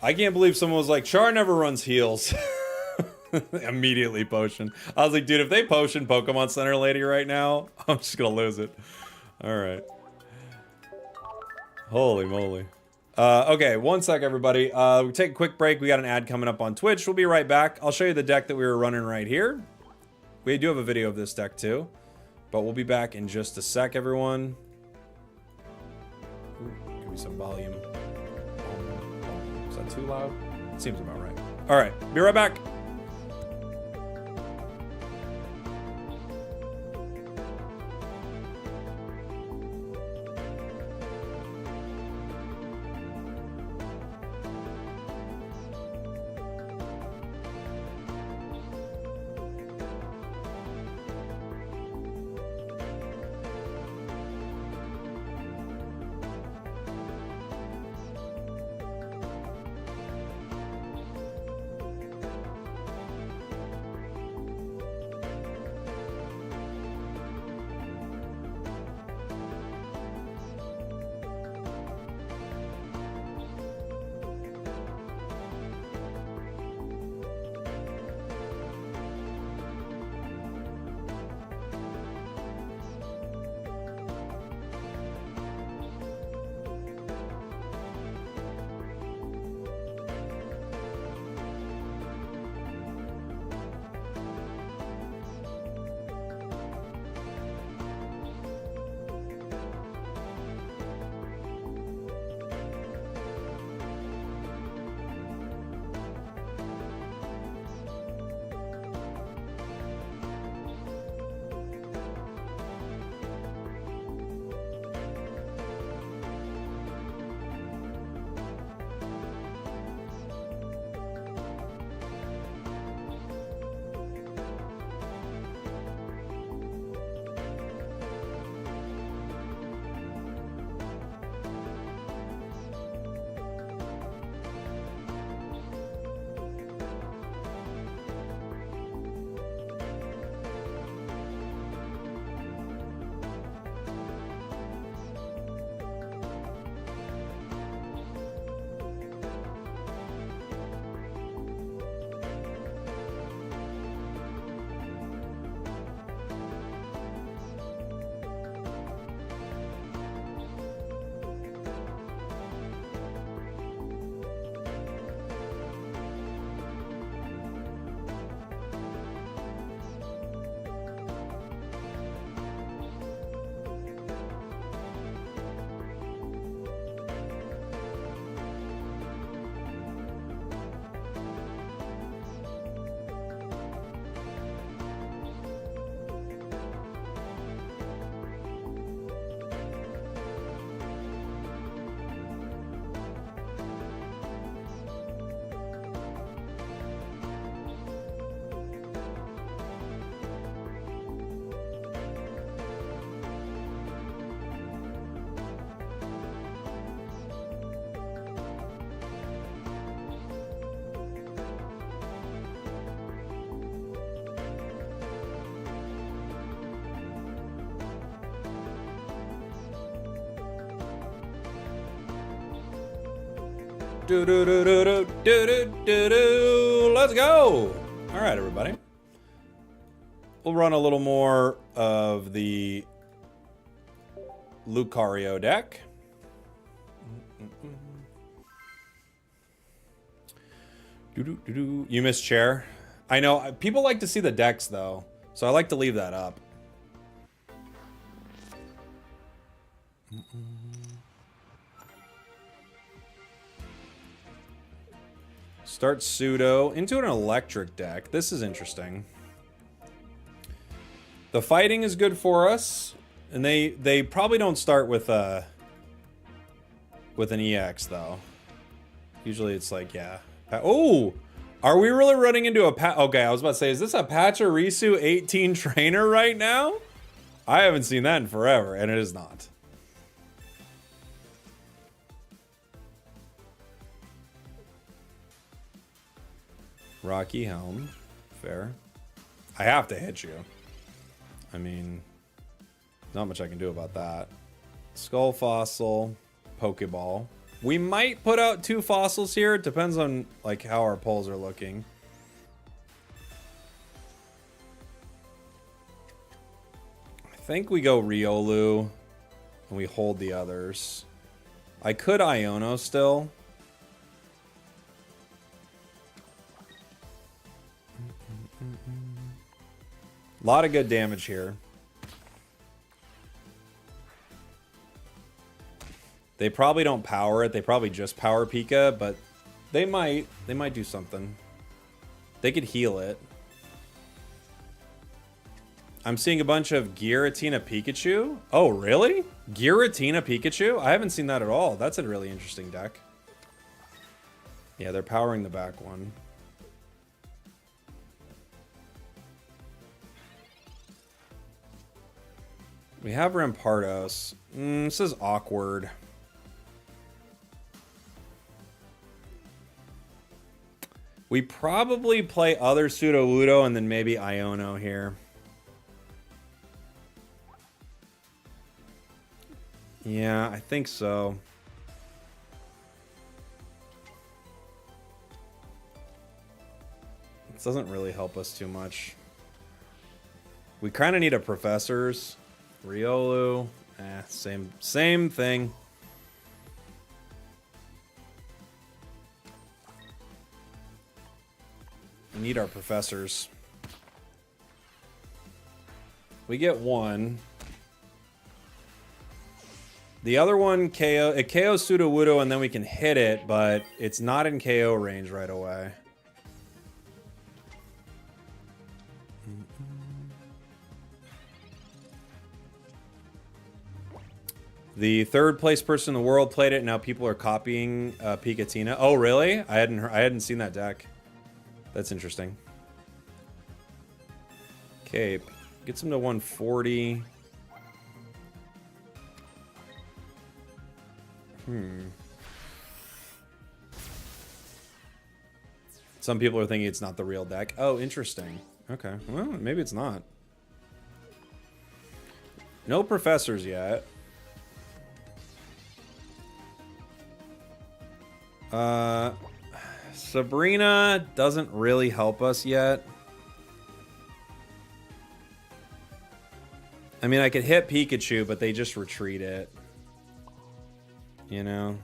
I can't believe someone was like, Char never runs heals. Immediately potion. I was like, dude, if they potion Pokemon Center Lady right now, I'm just gonna lose it. Alright. Holy moly. Okay, one sec, everybody. We'll take a quick break. We got an ad coming up on Twitch. We'll be right back. I'll show you the deck that we were running right here. We do have a video of this deck, too. But we'll be back in just a sec, everyone. Ooh, give me some volume. Is that too loud? It seems about right. All right, be right back. Let's go. All right, everybody. We'll run a little more of the Lucario deck. You missed chair. I know people like to see the decks though, so I like to leave that up. Start pseudo into an electric deck. This is interesting. The fighting is good for us, and they probably don't start with an EX though. Usually it's like, yeah. Oh, are we really running into a okay, I was about to say, is this a Pachirisu 18 trainer right now? I haven't seen that in forever, and it is not. Rocky Helm, fair. I have to hit you. I mean, not much I can do about that. Skull Fossil, Pokeball. We might put out 2 fossils here. It depends on like how our polls are looking. I think we go Riolu and we hold the others. I could Iono still. A lot of good damage here. They probably don't power it. They probably just power Pika, but they might do something. They could heal it. I'm seeing a bunch of Giratina Pikachu. Oh, really? Giratina Pikachu? I haven't seen that at all. That's a really interesting deck. Yeah, they're powering the back one. We have Rampardos. This is awkward. We probably play other Sudowoodo and then maybe Iono here. Yeah, I think so. This doesn't really help us too much. We kind of need a Professor's. Riolu, same thing. We need our Professors. We get one. The other one KO, it KOs Sudowoodo and then we can hit it, but it's not in KO range right away. The third place person in the world played it, and now people are copying Pikatina. Oh, really? I hadn't seen that deck. That's interesting. Cape gets him to 140. Some people are thinking it's not the real deck. Oh, interesting. Okay, well, maybe it's not. No Professors yet. Sabrina doesn't really help us yet. I mean, I could hit Pikachu, but they just retreat it. You know?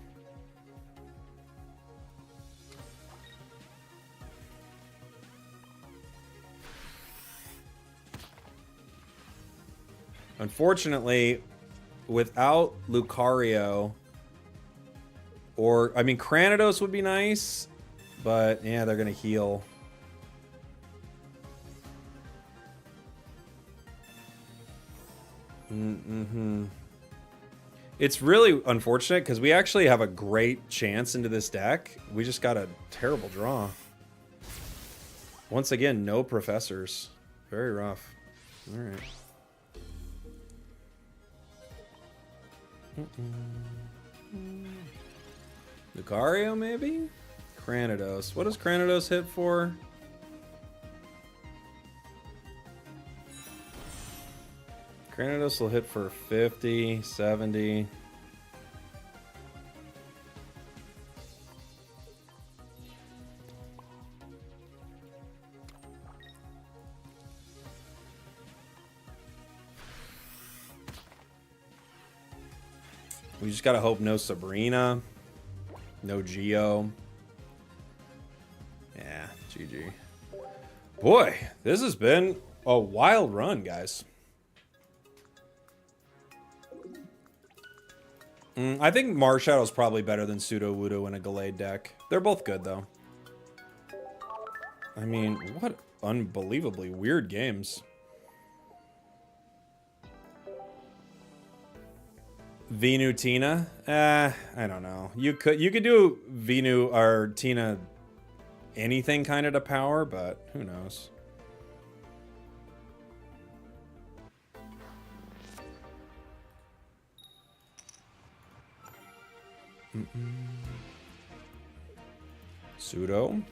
Unfortunately, without Lucario... Or, I mean, Cranidos would be nice, but yeah, they're going to heal. It's really unfortunate because we actually have a great chance into this deck. We just got a terrible draw. Once again, no Professors. Very rough. All right. Lucario, maybe? Cranidos. What does Cranidos hit for? Cranidos will hit for 50, 70. We just gotta hope no Sabrina. No Geo. Yeah, GG. Boy, this has been a wild run, guys. I think Marshallow's probably better than Sudowoodo in a Gallade deck. They're both good, though. I mean, what unbelievably weird games. Venu Tina? I don't know. You could do Venu or Tina anything kind of to power, but who knows. Pseudo.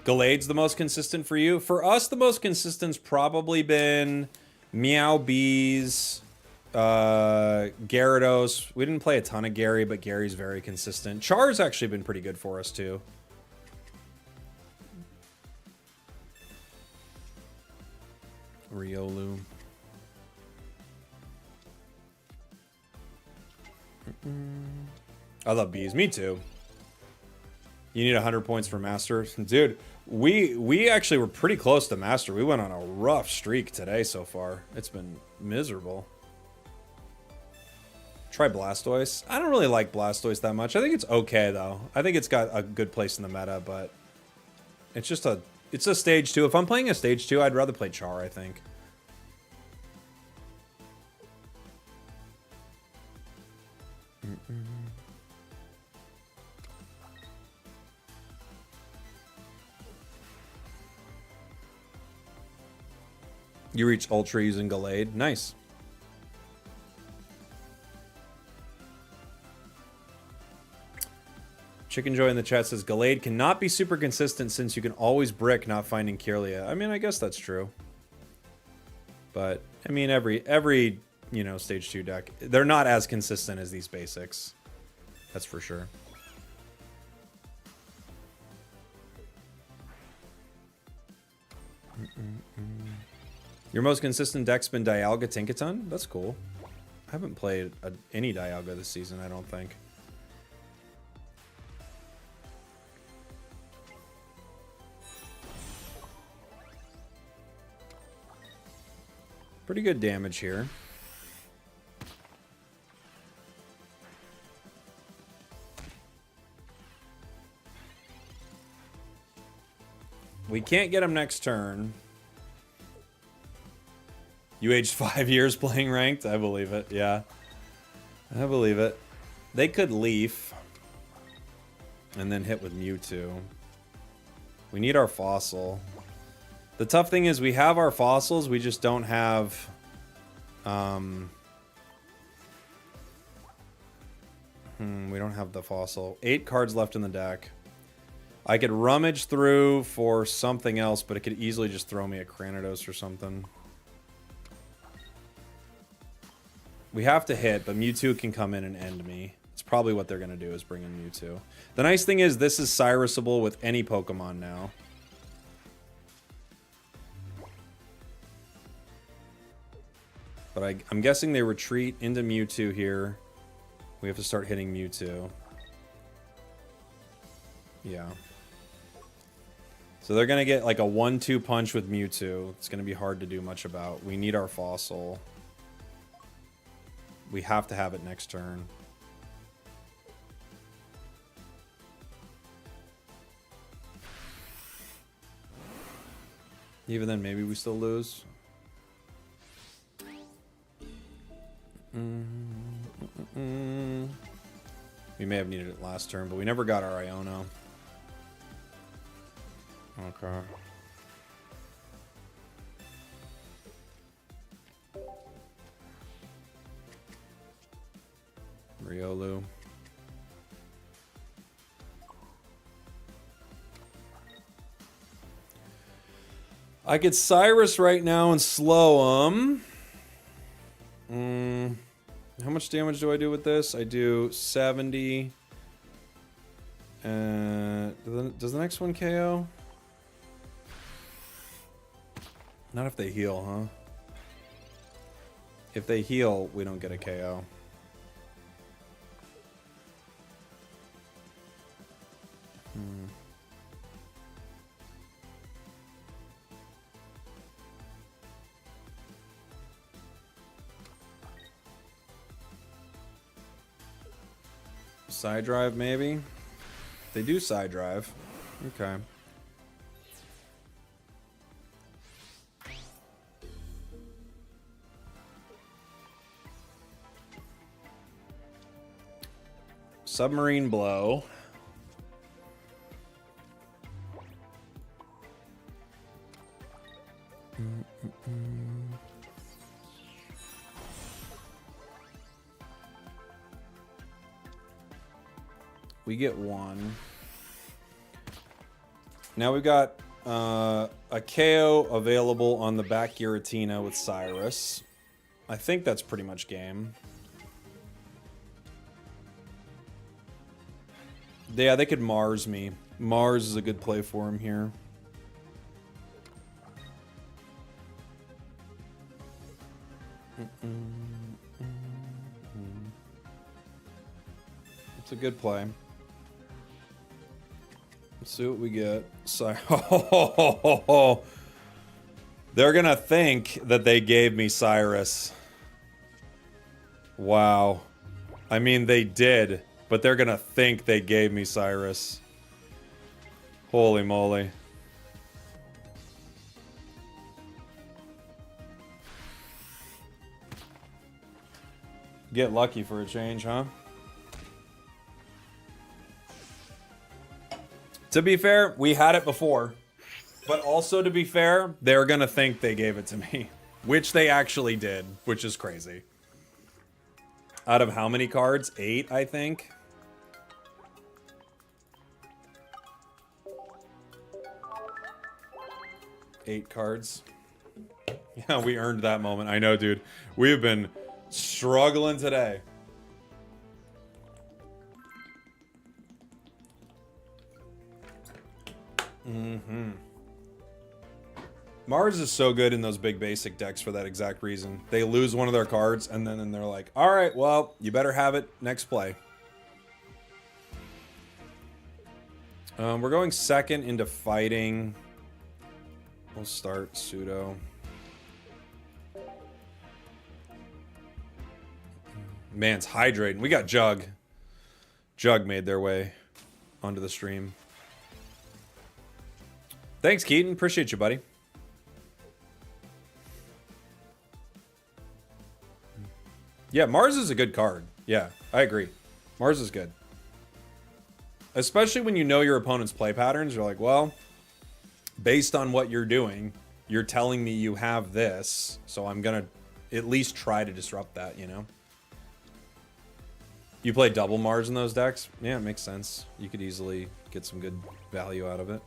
Gallade's the most consistent for you. For us, the most consistent's probably been Meow Bees, Gyarados. We didn't play a ton of Gary, but Gary's very consistent. Char's actually been pretty good for us too. Riolu. I love bees. Me too. You need 100 points for Master. Dude, we actually were pretty close to Master. We went on a rough streak today so far. It's been miserable. Try Blastoise. I don't really like Blastoise that much. I think it's okay, though. I think it's got a good place in the meta, but it's just it's a stage 2. If I'm playing a stage 2, I'd rather play Char, I think. You reach Ultra using Gallade. Nice. Chicken Joy in the chat says, Gallade cannot be super consistent since you can always brick not finding Kirlia. I mean, I guess that's true. But, I mean, every you know, stage 2 deck, they're not as consistent as these basics. That's for sure. Your most consistent deck's been Dialga Tinkaton? That's cool. I haven't played any Dialga this season, I don't think. Pretty good damage here. We can't get him next turn. You aged 5 years playing ranked? I believe it, yeah. I believe it. They could Leaf. And then hit with Mewtwo. We need our Fossil. The tough thing is we have our fossils, we just don't have... we don't have the fossil. 8 cards left in the deck. I could rummage through for something else, but it could easily just throw me a Cranidos or something. We have to hit, but Mewtwo can come in and end me. It's probably what they're going to do is bring in Mewtwo. The nice thing is this is Cyrusable with any Pokemon now. But I'm guessing they retreat into Mewtwo here. We have to start hitting Mewtwo. Yeah. So they're going to get like a 1-2 punch with Mewtwo. It's going to be hard to do much about. We need our Fossil. We have to have it next turn. Even then, maybe we still lose. We may have needed it last turn, but we never got our Iono. Okay. Riolu. I could Cyrus right now and slow him. How much damage do I do with this? I do 70. Does the next one KO? Not if they heal, huh? If they heal, we don't get a KO. Side drive, maybe? They do side drive. Okay. Submarine blow. We get one. Now we've got a KO available on the back Giratina with Cyrus. I think that's pretty much game. Yeah, they could Mars me. Mars is a good play for him here. It's a good play. Let's see what we get. Sorry. They're gonna think that they gave me Cyrus. Wow. I mean, they did, but they're gonna think they gave me Cyrus. Holy moly. Get lucky for a change, huh? To be fair, we had it before. But also, to be fair, they're gonna think they gave it to me. Which they actually did, which is crazy. Out of how many cards? 8, I think. Eight cards. Yeah, we earned that moment. I know, dude. We've been struggling today. Mars is so good in those big basic decks for that exact reason. They lose one of their cards, and then they're like, alright, well, you better have it next play. We're going second into fighting. We'll start pseudo. Man's hydrating. We got Jug. Jug made their way onto the stream. Thanks, Keaton. Appreciate you, buddy. Yeah, Mars is a good card. Yeah, I agree. Mars is good. Especially when you know your opponent's play patterns. You're like, well, based on what you're doing, you're telling me you have this, so I'm going to at least try to disrupt that, you know? You play double Mars in those decks? Yeah, it makes sense. You could easily get some good value out of it.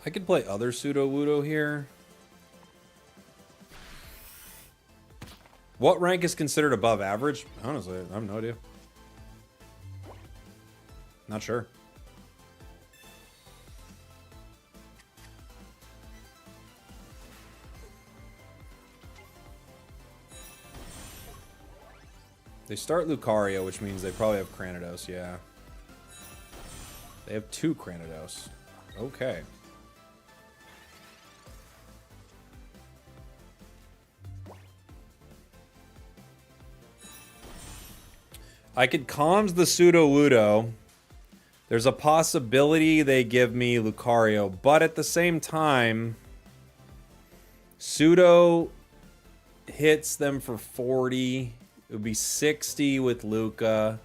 I could play other Pseudo-Wudo here. What rank is considered above average? Honestly, I have no idea. Not sure. They start Lucario, which means they probably have Cranidos, yeah. They have 2 Cranidos. Okay. I could Calms the Pseudo-Wudo. There's a possibility they give me Lucario, but at the same time, Pseudo hits them for 40. It would be 60 with Luca.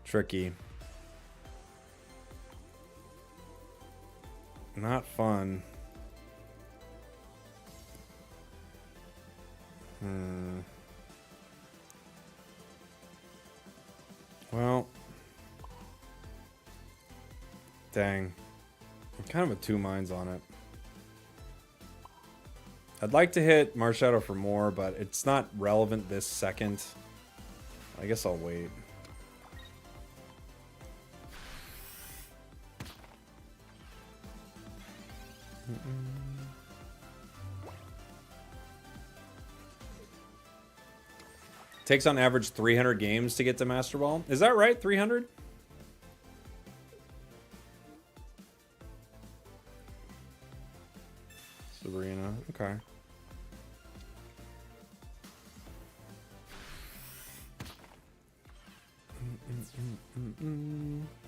Tricky. Not fun. Well, dang. I'm kind of of 2 minds on it. I'd like to hit Marshadow for more, but it's not relevant this second. I guess I'll wait. Takes on average 300 games to get to Master Ball. Is that right? 300? Sabrina. Okay. I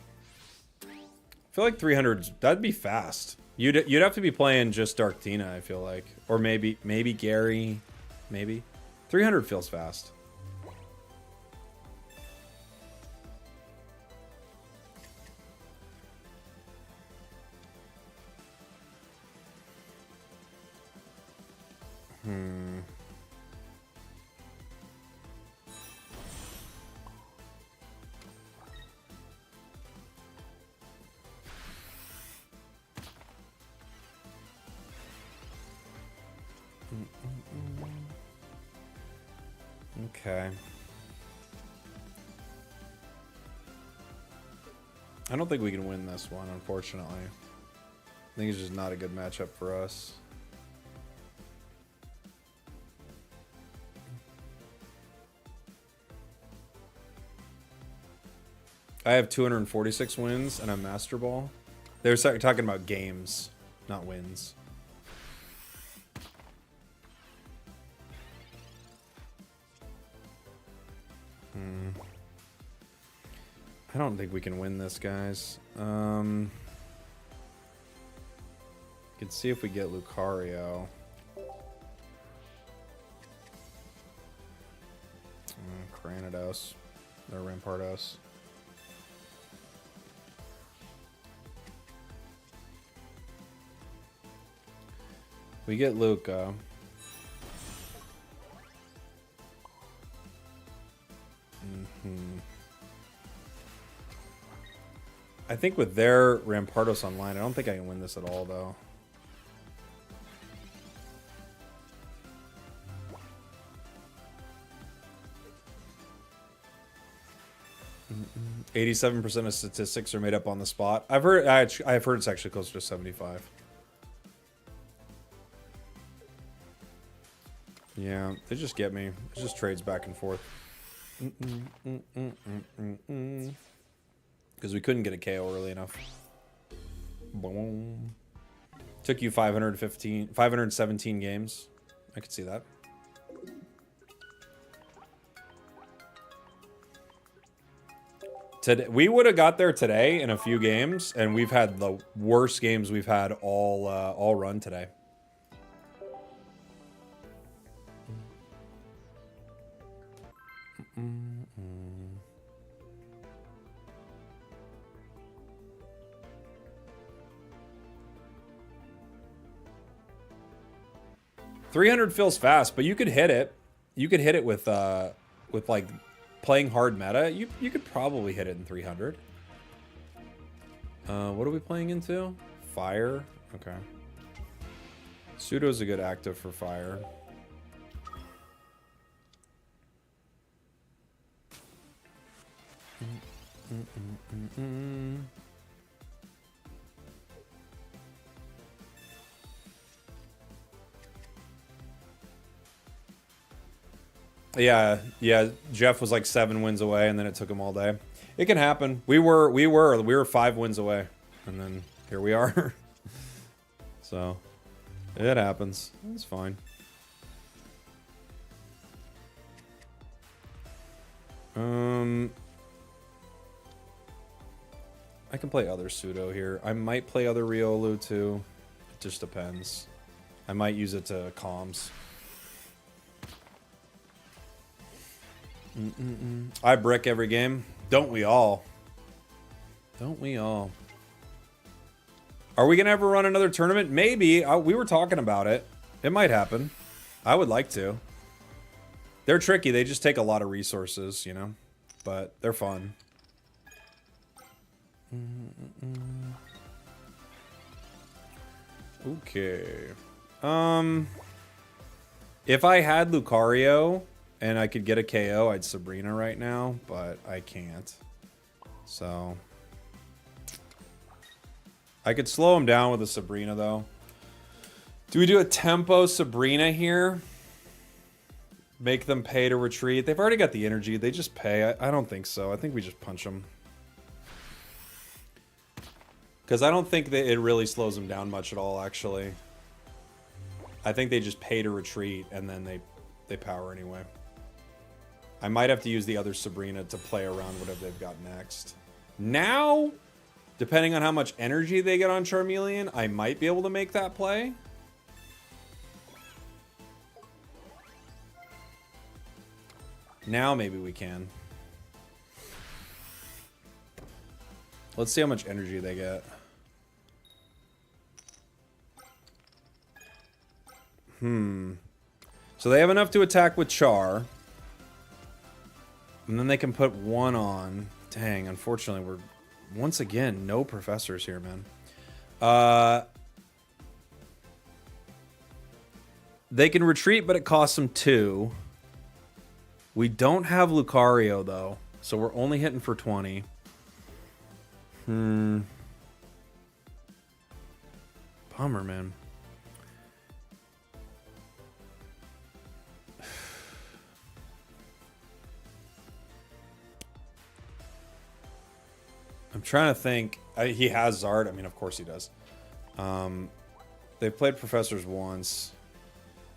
feel like 300, that'd be fast. You'd have to be playing just Dark Tina, I feel like. Or maybe Gary. Maybe. 300 feels fast. Okay. I don't think we can win this one, unfortunately. I think it's just not a good matchup for us. I have 246 wins and a Master Ball. They were talking about games, not wins. I don't think we can win this, guys. Can see if we get Lucario. Granados. Or Rampardos. We get Luca. I think with their Rampardos online, I don't think I can win this at all, though. Mm-mm. 87% of statistics are made up on the spot. I've heard it's actually closer to 75. Yeah, they just get me. It just trades back and forth. Because we couldn't get a KO early enough. Boom. Took you 517 games. I could see that. Today, we would have got there today in a few games, and we've had the worst games we've had all run today. 300 feels fast, but you could hit it. You could hit it with like playing hard meta. You could probably hit it in 300. What are we playing into? Fire. Okay. Pseudo's a good active for fire. Yeah, Jeff was like 7 wins away, and then it took him all day. It can happen. We were 5 wins away, and then here we are. So, it happens. It's fine. I can play other Pseudo here. I might play other Riolu too. It just depends. I might use it to comms. I brick every game. Don't we all? Don't we all? Are we going to ever run another tournament? Maybe. We were talking about it. It might happen. I would like to. They're tricky. They just take a lot of resources, you know? But they're fun. Okay. If I had Lucario and I could get a KO, I'd Sabrina right now, but I can't. So I could slow him down with a Sabrina though. Do we do a tempo Sabrina here? Make them pay to retreat. They've already got the energy. They just pay. I don't think so. I think we just punch them. Because I don't think that it really slows them down much at all, actually. I think they just pay to retreat, and then they power anyway. I might have to use the other Sabrina to play around whatever they've got next. Now, depending on how much energy they get on Charmeleon, I might be able to make that play. Now maybe we can. Let's see how much energy they get. So they have enough to attack with Char. And then they can put one on. Dang, unfortunately, we're... Once again, no professors here, man. They can retreat, but it costs them 2. We don't have Lucario, though. So we're only hitting for 20. Bummer, man. I'm trying to think. He has Zard. I mean, of course he does. They've played professors once.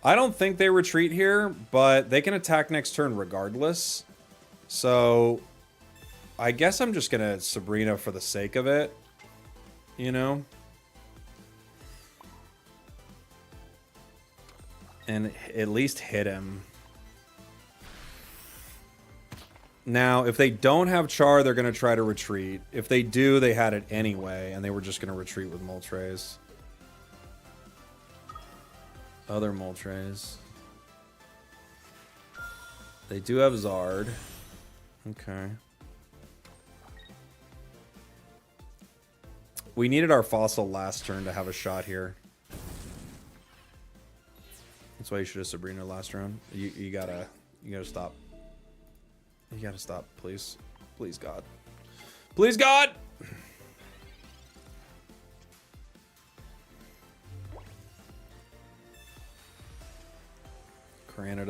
I don't think they retreat here, but they can attack next turn regardless. So I guess I'm just going to Sabrina for the sake of it. You know? And at least hit him. Now, if they don't have Char, they're going to try to retreat. If they do, they had it anyway, and they were just going to retreat with Moltres. Other Moltres. They do have Zard. Okay. We needed our Fossil last turn to have a shot here. That's why you should have Sabrina last round. You gotta stop. You gotta stop, please. Please, God. Please, God!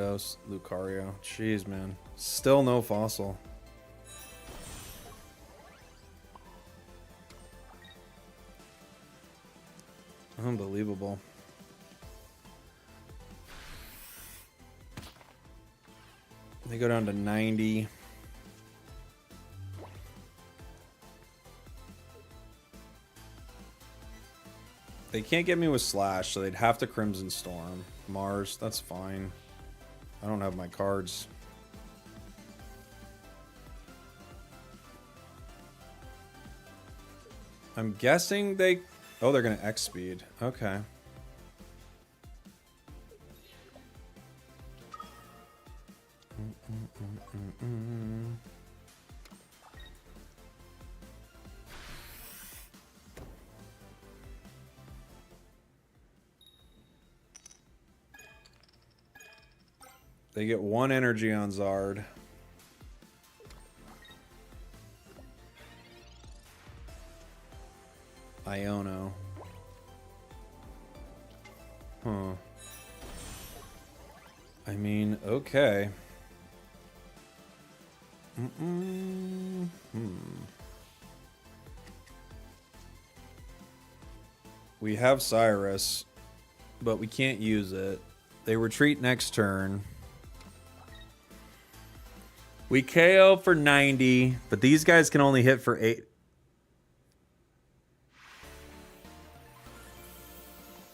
Rampardos, Lucario. Jeez, man. Still no Fossil. Unbelievable. They go down to 90. They can't get me with Slash, so they'd have to Crimson Storm. Mars, that's fine. I don't have my cards. I'm guessing they... Oh, they're going to X-Speed. Okay. They get 1 energy on Zard. Iono. Huh. I mean, okay. We have Cyrus, but we can't use it. They retreat next turn. We KO for 90, but these guys can only hit for 8.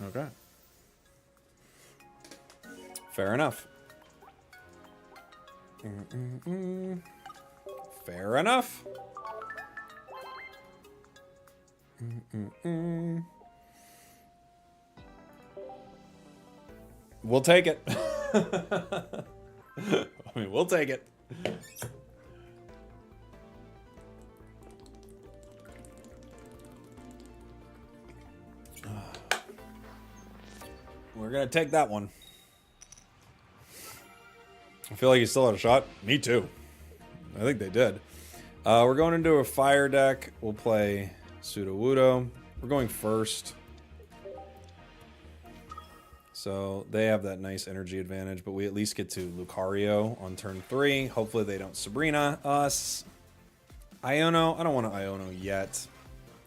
Okay. Fair enough. Fair enough. We'll take it. I mean, we'll take it. We're gonna take that one. I feel like he still had a shot. Me too. I think they did. We're going into a fire deck. We'll play Sudowoodo. We're going first. So they have that nice energy advantage, but we at least get to Lucario on turn 3. Hopefully they don't Sabrina us. Iono, I don't want to Iono yet.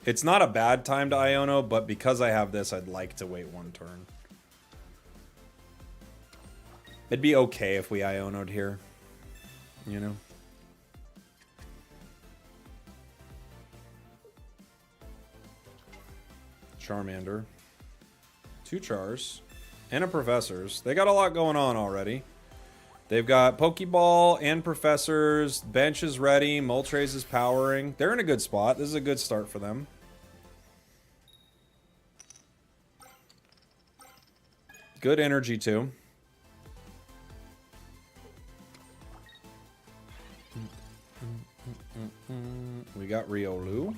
It's not a bad time to Iono, but because I have this, I'd like to wait one turn. It'd be okay if we Iono'd here, you know? Charmander. 2 Chars. And a Professors. They got a lot going on already. They've got Pokeball and Professors. Bench is ready. Moltres is powering. They're in a good spot. This is a good start for them. Good energy, too. We got Riolu.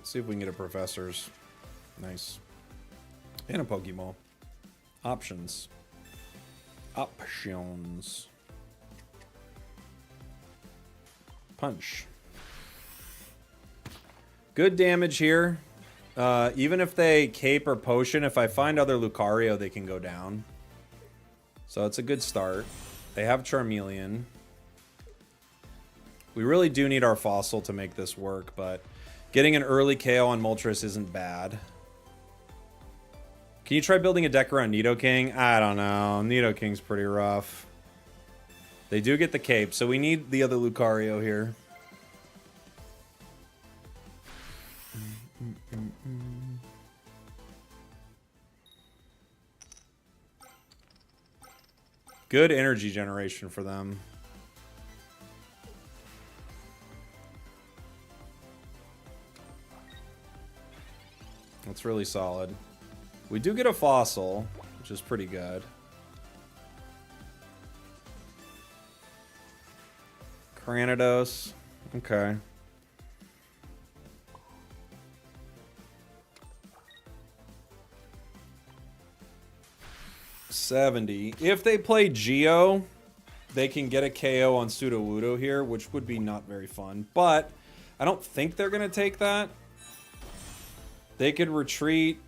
See if we can get a Professors. Nice. And a Pokeball. Options. Options. Punch. Good damage here. Even if they Cape or Potion, if I find other Lucario, they can go down. So it's a good start. They have Charmeleon. We really do need our Fossil to make this work, but getting an early KO on Moltres isn't bad. Can you try building a deck around Nidoking? I don't know. Nidoking's pretty rough. They do get the Cape, so we need the other Lucario here. Good energy generation for them. That's really solid. We do get a Fossil, which is pretty good. Cranidos. Okay. $70. If they play Geo, they can get a KO on Sudowoodo here, which would be not very fun. But I don't think they're going to take that. They could retreat,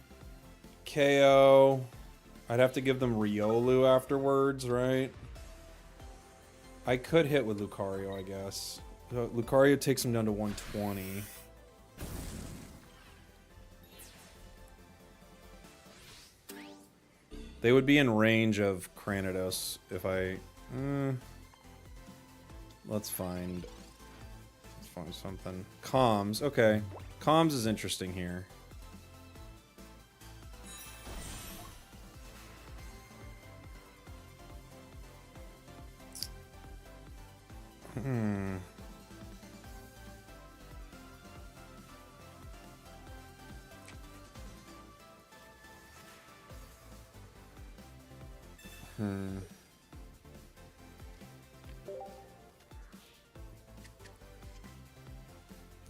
KO. I'd have to give them Riolu afterwards, right? I could hit with Lucario, I guess. Lucario takes him down to 120. They would be in range of Cranidos if I... Let's find something. Comms, okay. Comms is interesting here.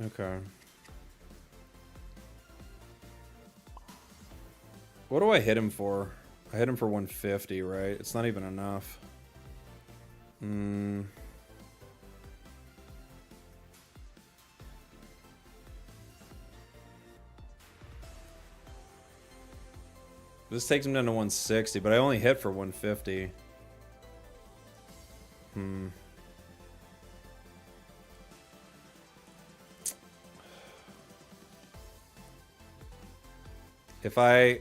Okay. What do I hit him for? I hit him for 150, right? It's not even enough. This takes him down to 160, but I only hit for 150. If I...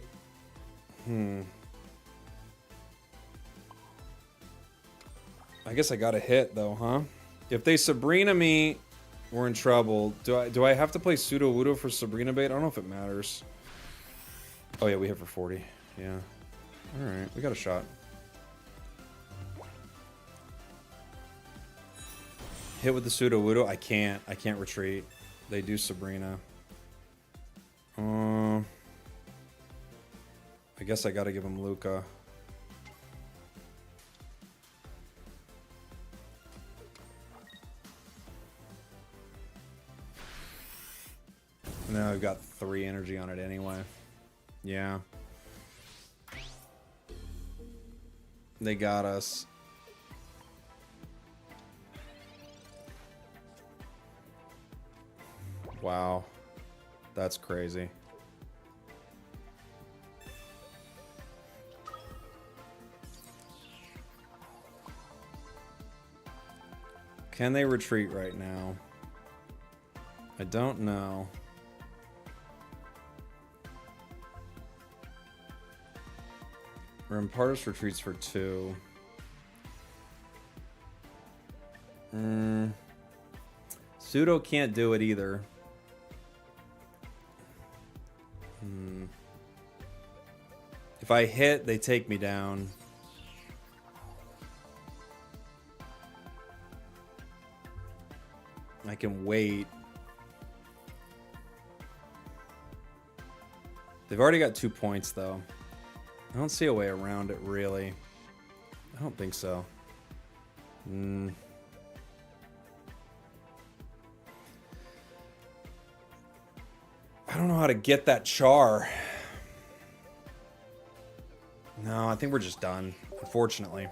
I guess I gotta hit, though, huh? If they Sabrina me, we're in trouble. Do I have to play Sudowoodo for Sabrina bait? I don't know if it matters. Oh, yeah, we hit for 40. Yeah. Alright, we got a shot. Hit with the Sudowoodo? I can't retreat. They do Sabrina. I guess I gotta give him Luca. Now I've got 3 energy on it anyway. Yeah. They got us. Wow. That's crazy. Can they retreat right now? I don't know. Rampardos retreats for 2. Pseudo can't do it either. If I hit, they take me down. I can wait. They've already got 2 points, though. I don't see a way around it, really. I don't think so. I don't know how to get that char. No, I think we're just done, unfortunately.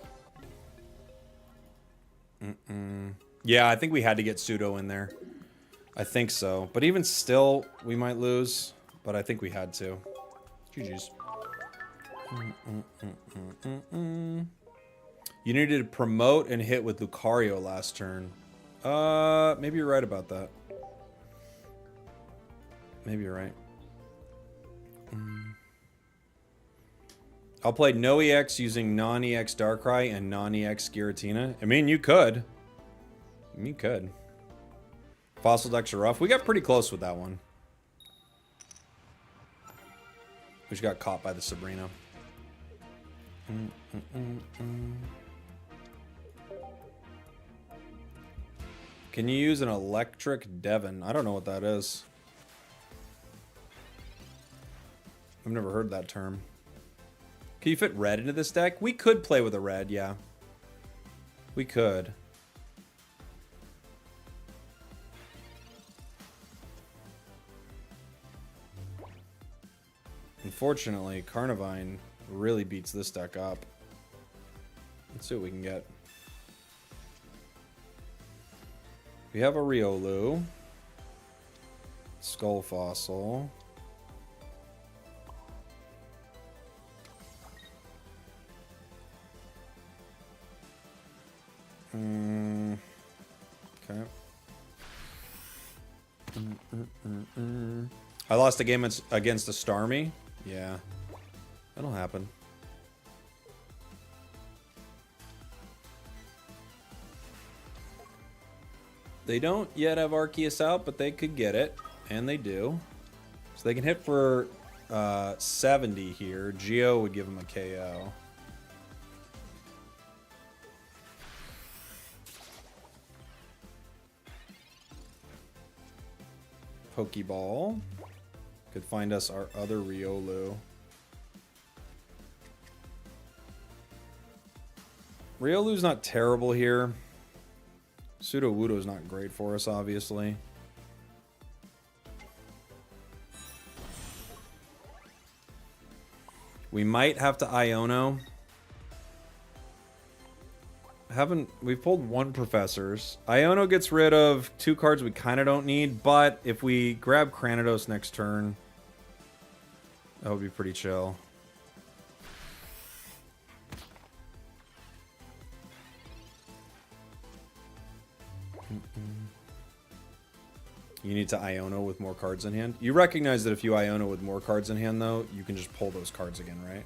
Yeah, I think we had to get Pseudo in there. I think so. But even still, we might lose. But I think we had to. GG's. You needed to promote and hit with Lucario last turn. Maybe you're right about that. Maybe you're right. I'll play no EX using non-EX Darkrai and non-EX Giratina. I mean, you could. You could. Fossil decks are rough. We got pretty close with that one. We just got caught by the Sabrina. Can you use an electric Devon? I don't know what that is. I've never heard that term. Can you fit red into this deck? We could play with a red, yeah. We could. Unfortunately, Carnivine really beats this deck up. Let's see what we can get. We have a Riolu. Skull Fossil. Okay. I lost a game against a Starmie. Yeah, that'll happen. They don't yet have Arceus out, but they could get it, and they do. So they can hit for 70 here. Geo would give them a KO. Pokeball. Could find us our other Riolu. Riolu's not terrible here. Sudowoodo's not great for us, obviously. We might have to Iono. We've pulled 1 Professors. Iono gets rid of 2 cards we kind of don't need, but if we grab Cranidos next turn, that would be pretty chill. You need to Iono with more cards in hand. You recognize that if you Iono with more cards in hand, though, you can just pull those cards again, right?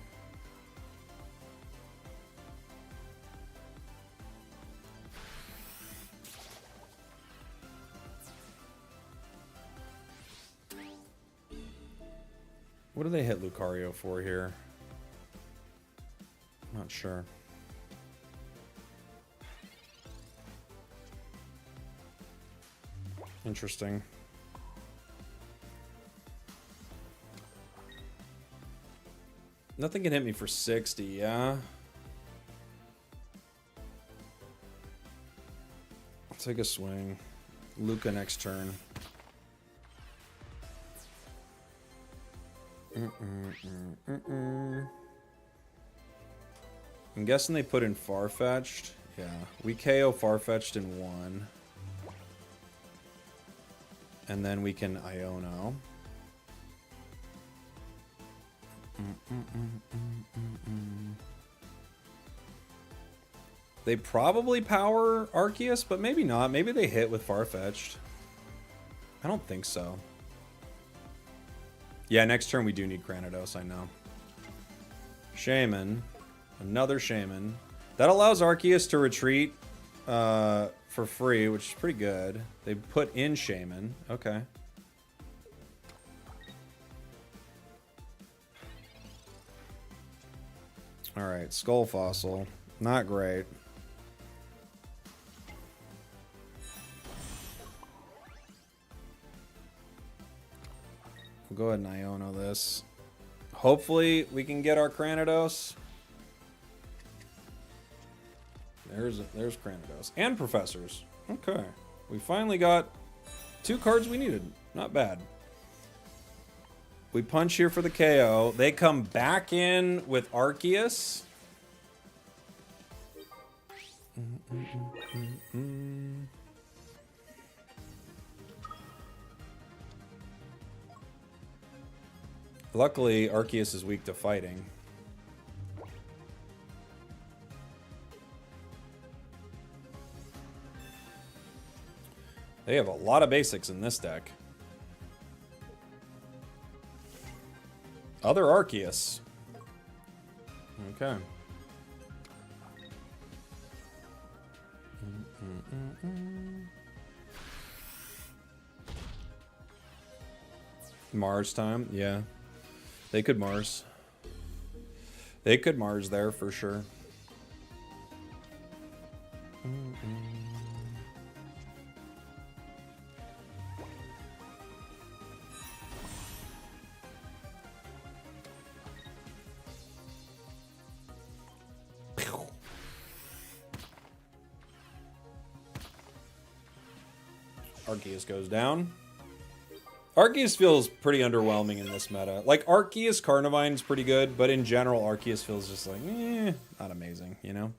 What do they hit Lucario for here? I'm not sure. Interesting. Nothing can hit me for 60, yeah? I'll take a swing. Luca next turn. I'm guessing they put in Farfetch'd. Yeah, we KO Farfetch'd in 1. And then we can Iono. They probably power Arceus, but maybe not. Maybe they hit with Farfetch'd. I don't think so. Yeah, next turn we do need Granados, I know. Shaman. Another Shaman. That allows Arceus to retreat for free, which is pretty good. They put in Shaman. Okay. Alright, Skull Fossil. Not great. We'll go ahead and Iono this. Hopefully we can get our Granados. There's Granados. And Professors. Okay. We finally got 2 cards we needed. Not bad. We punch here for the KO. They come back in with Arceus. Luckily, Arceus is weak to fighting. They have a lot of basics in this deck. Other Arceus. Okay. Mars time, yeah. They could Mars. They could Mars there for sure. Arceus goes down. Arceus feels pretty underwhelming in this meta. Like, Arceus Carnivine's pretty good, but in general, Arceus feels just like, not amazing, you know?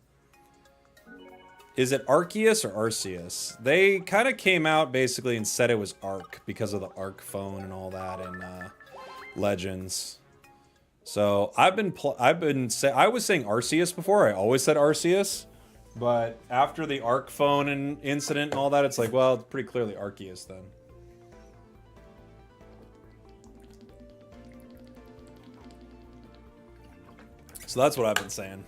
Is it Arceus or Arceus? They kind of came out, basically, and said it was Arc, because of the Arc phone and all that in Legends. So, I was saying Arceus before. I always said Arceus. But after the Arc phone and incident and all that, it's like, well, it's pretty clearly Arceus then. So that's what I've been saying.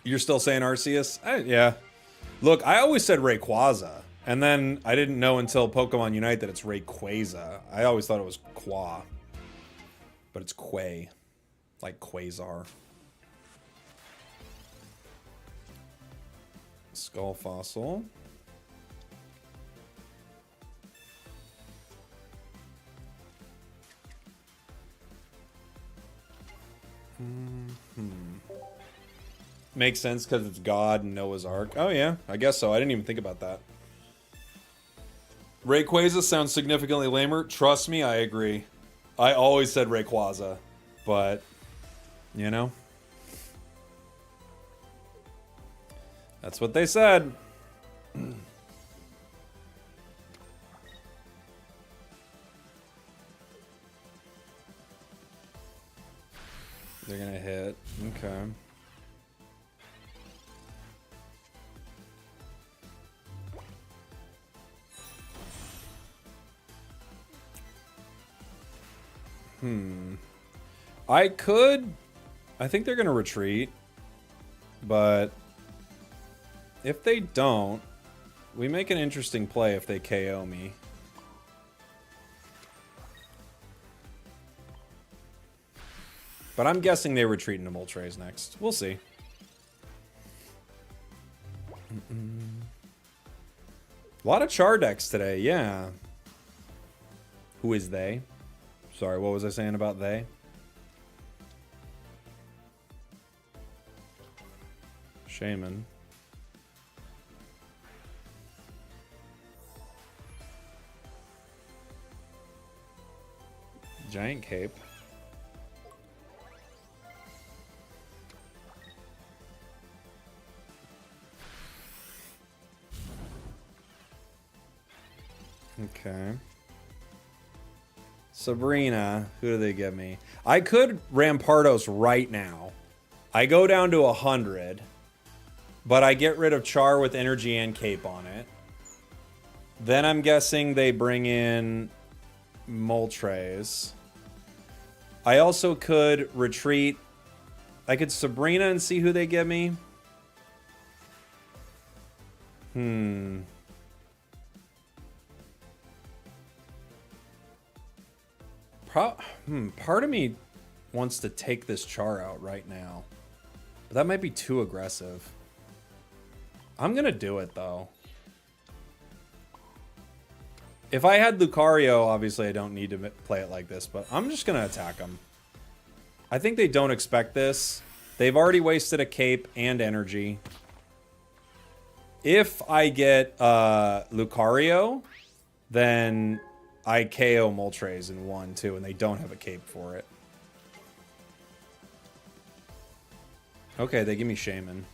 You're still saying Arceus? Yeah. Look, I always said Rayquaza. And then I didn't know until Pokemon Unite that it's Rayquaza. I always thought it was Qua. But it's Quay. Like Quasar. Skull Fossil. Makes sense because it's God and Noah's Ark. Oh yeah, I guess so. I didn't even think about that. Rayquaza sounds significantly lamer. Trust me, I agree. I always said Rayquaza, but you know, that's what they said. They're gonna hit. Okay. I think they're gonna retreat, but if they don't, we make an interesting play if they KO me. But I'm guessing they retreat into Moltres next. We'll see. A lot of Char decks today, yeah. Who is they? Sorry, what was I saying about they? Shaman. Giant Cape. Okay. Sabrina, who do they give me? I could Rampardos right now. I go down to 100, but I get rid of Char with energy and cape on it. Then I'm guessing they bring in Moltres. I also could retreat. I could Sabrina and see who they give me. Part of me wants to take this Char out right now. But that might be too aggressive. I'm gonna do it though. If I had Lucario, obviously I don't need to play it like this, but I'm just gonna attack them. I think they don't expect this. They've already wasted a cape and energy. If I get Lucario, then I KO Moltres in 1-2, and they don't have a cape for it. Okay, they give me Shaman.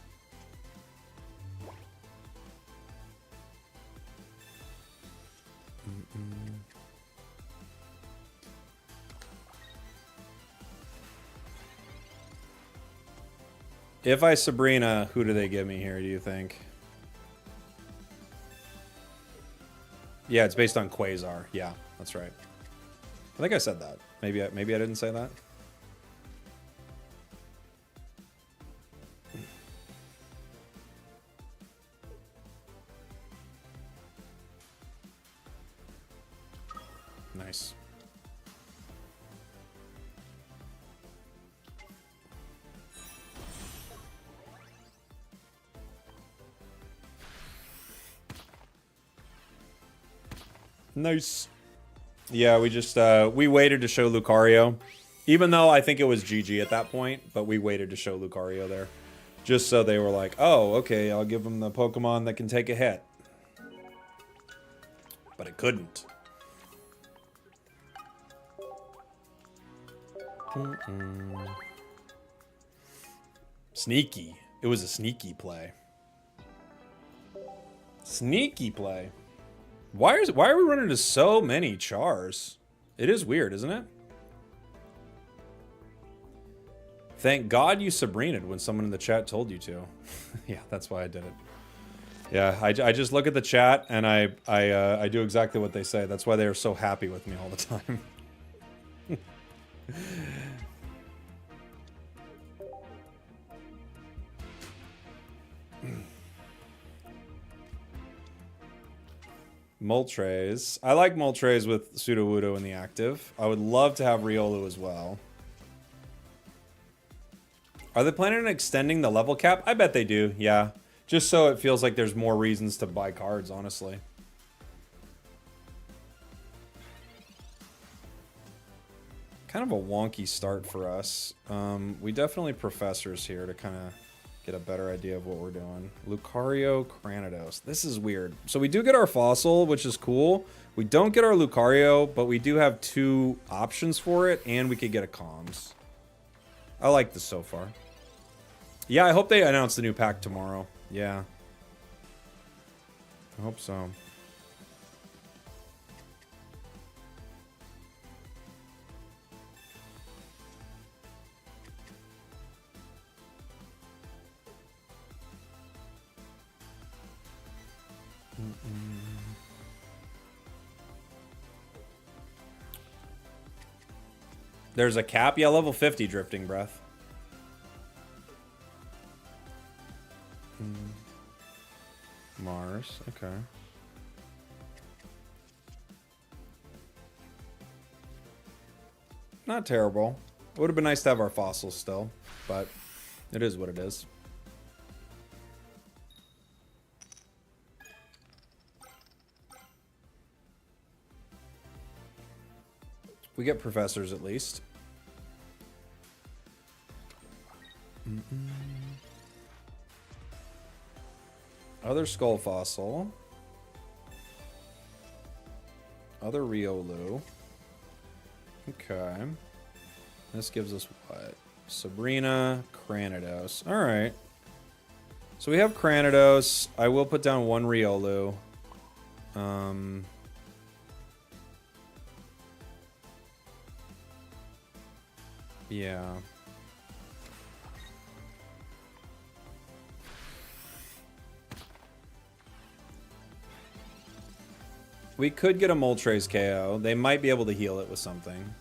If I Sabrina, who do they give me here, do you think? Yeah, it's based on Quasar. Yeah, that's right. I think I said that. Maybe I didn't say that. Nice. Nice. Yeah, we just we waited to show Lucario. Even though I think it was GG at that point, but we waited to show Lucario there. Just so they were like, oh, okay, I'll give them the Pokemon that can take a hit. But it couldn't. Sneaky. It was a sneaky play. Sneaky play. Why are we running into so many Chars? It is weird, isn't it? Thank God you Sabrina'd when someone in the chat told you to. Yeah, that's why I did it. Yeah, I just look at the chat and I do exactly what they say. That's why they are so happy with me all the time. Moltres. I like Moltres with Sudowoodo in the active. I would love to have Riolu as well. Are they planning on extending the level cap? I bet they do, yeah. Just so it feels like there's more reasons to buy cards, honestly. Kind of a wonky start for us. We definitely Professors here to kind of get a better idea of what we're doing. Lucario, Cranidos. This is weird. So we do get our Fossil, which is cool. We don't get our Lucario, but we do have 2 options for it, and we could get a Comms. I like this so far. Yeah, I hope they announce the new pack tomorrow. Yeah. I hope so. There's a cap? Yeah, level 50 Drifting Breath. Mars, okay. Not terrible. It would have been nice to have our fossils still, but it is what it is. We get Professors at least. Other Skull Fossil. Other Riolu. Okay. This gives us what? Sabrina, Cranidos. Alright. So we have Cranidos. I will put down 1 Riolu. Yeah. We could get a Moltres KO. They might be able to heal it with something.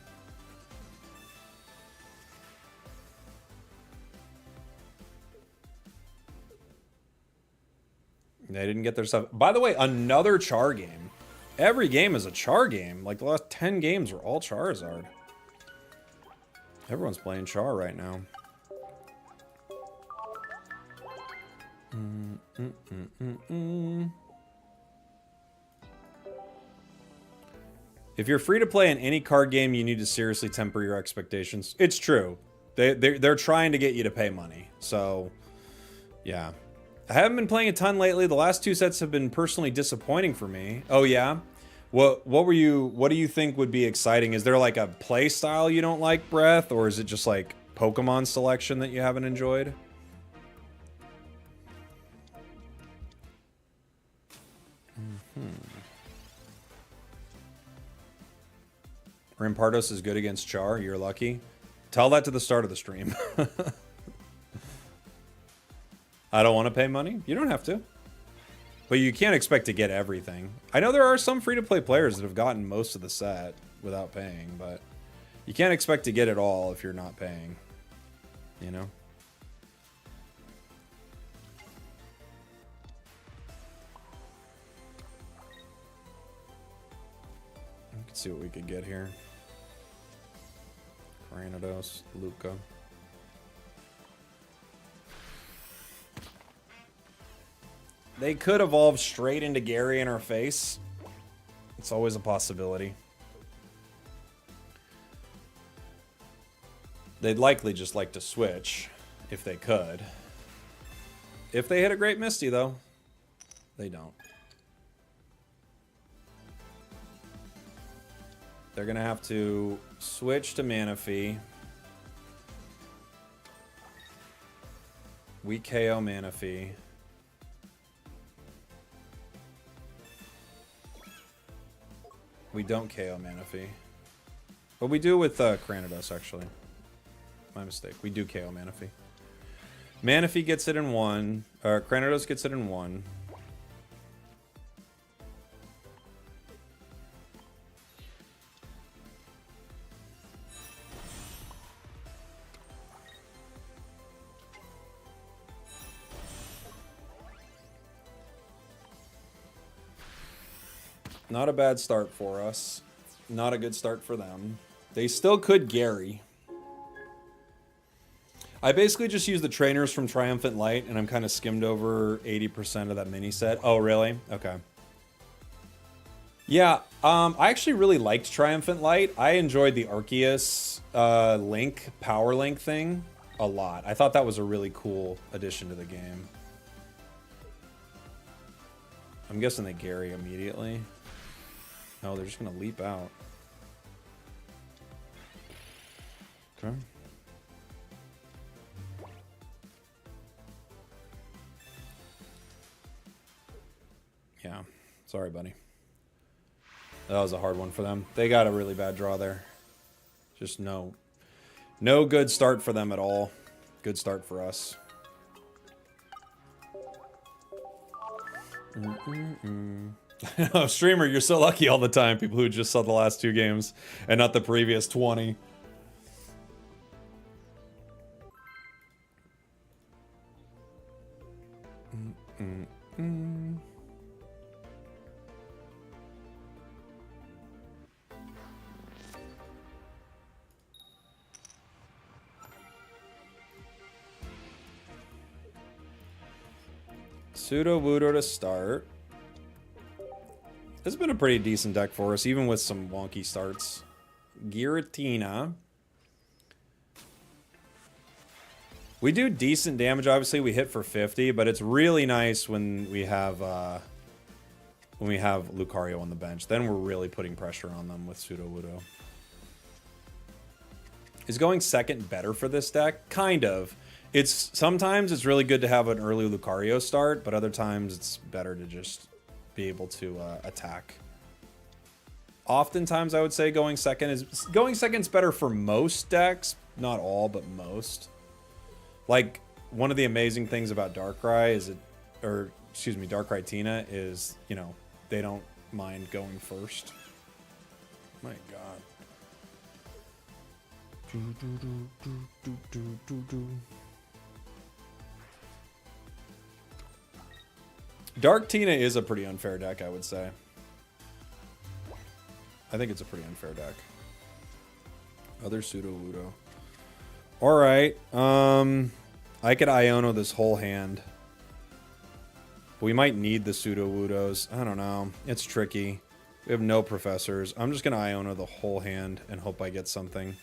They didn't get their stuff. By the way, another Char game. Every game is a Char game. Like the last 10 games were all Charizard. Everyone's playing Char right now. If you're free to play in any card game, you need to seriously temper your expectations. It's true. They're trying to get you to pay money. So, yeah. I haven't been playing a ton lately. The last 2 sets have been personally disappointing for me. Oh, yeah? What do you think would be exciting? Is there like a play style you don't like, Breath? Or is it just like Pokemon selection that you haven't enjoyed? Rampardos is good against Char. You're lucky. Tell that to the start of the stream. I don't want to pay money. You don't have to. But you can't expect to get everything. I know there are some free-to-play players that have gotten most of the set without paying, but you can't expect to get it all if you're not paying. You know? Let's see what we could get here. Rampardos, Luca. They could evolve straight into Gary in our face. It's always a possibility. They'd likely just like to switch if they could. If they hit a Great Misty, though, they don't. They're going to have to switch to Manaphy. We KO Manaphy. We don't KO Manaphy. But we do with Cranidos, actually. My mistake. We do KO Manaphy. Manaphy gets it in 1. Cranidos gets it in 1. Not a bad start for us. Not a good start for them. They still could Gary. I basically just use the trainers from Triumphant Light, and I'm kind of skimmed over 80% of that mini set. Oh, really? Okay. Yeah, I actually really liked Triumphant Light. I enjoyed the Arceus Link, Power Link thing a lot. I thought that was a really cool addition to the game. I'm guessing they Gary immediately. No, they're just going to leap out. Okay. Yeah. Sorry, buddy. That was a hard one for them. They got a really bad draw there. Just no good start for them at all. Good start for us. No, streamer, you're so lucky all the time. People who just saw the last 2 games and not the previous 20. Sudowoodo to start. This has been a pretty decent deck for us, even with some wonky starts. Giratina. We do decent damage, obviously. We hit for 50, but it's really nice when we have Lucario on the bench. Then we're really putting pressure on them with Sudowoodo. Is going second better for this deck? Kind of. Sometimes it's really good to have an early Lucario start, but other times it's better to just be able to attack oftentimes I would say going second's better for most decks. Not all, but most. Like, one of the amazing things about Darkrai is Darkrai Tina is, you know, they don't mind going first. My God. Dark Tina is a pretty unfair deck, I would say. I think it's a pretty unfair deck. Other Sudowoodo. Alright. I could Iono this whole hand. We might need the Sudowoodos. I don't know. It's tricky. We have no professors. I'm just going to Iono the whole hand and hope I get something.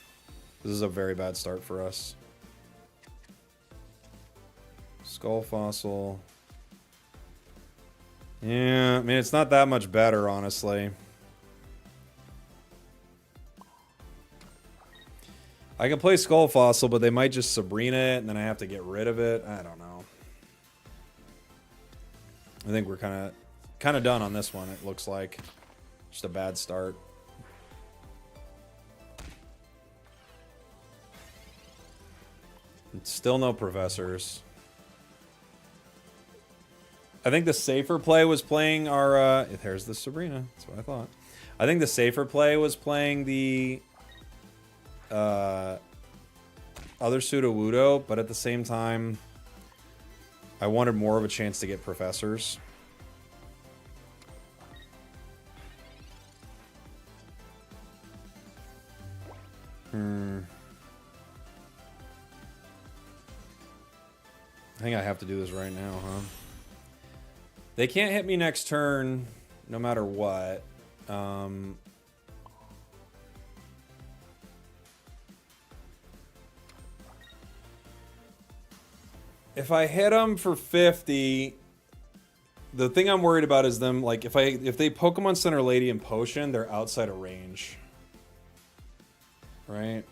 This is a very bad start for us. Skull Fossil. Yeah, I mean, it's not that much better, honestly. I can play Skull Fossil, but they might just Sabrina it, and then I have to get rid of it. I don't know. I think we're kind of done on this one, it looks like. Just a bad start. And still no professors. I think the safer play was playing our... there's the Sabrina. That's what I thought. I think the safer play was playing the... other Sudowoodo, but at the same time, I wanted more of a chance to get professors. I think I have to do this right now, huh? They can't hit me next turn, no matter what. If I hit them for 50, the thing I'm worried about is them, like, if they Pokemon Center Lady and Potion, they're outside of range. Right?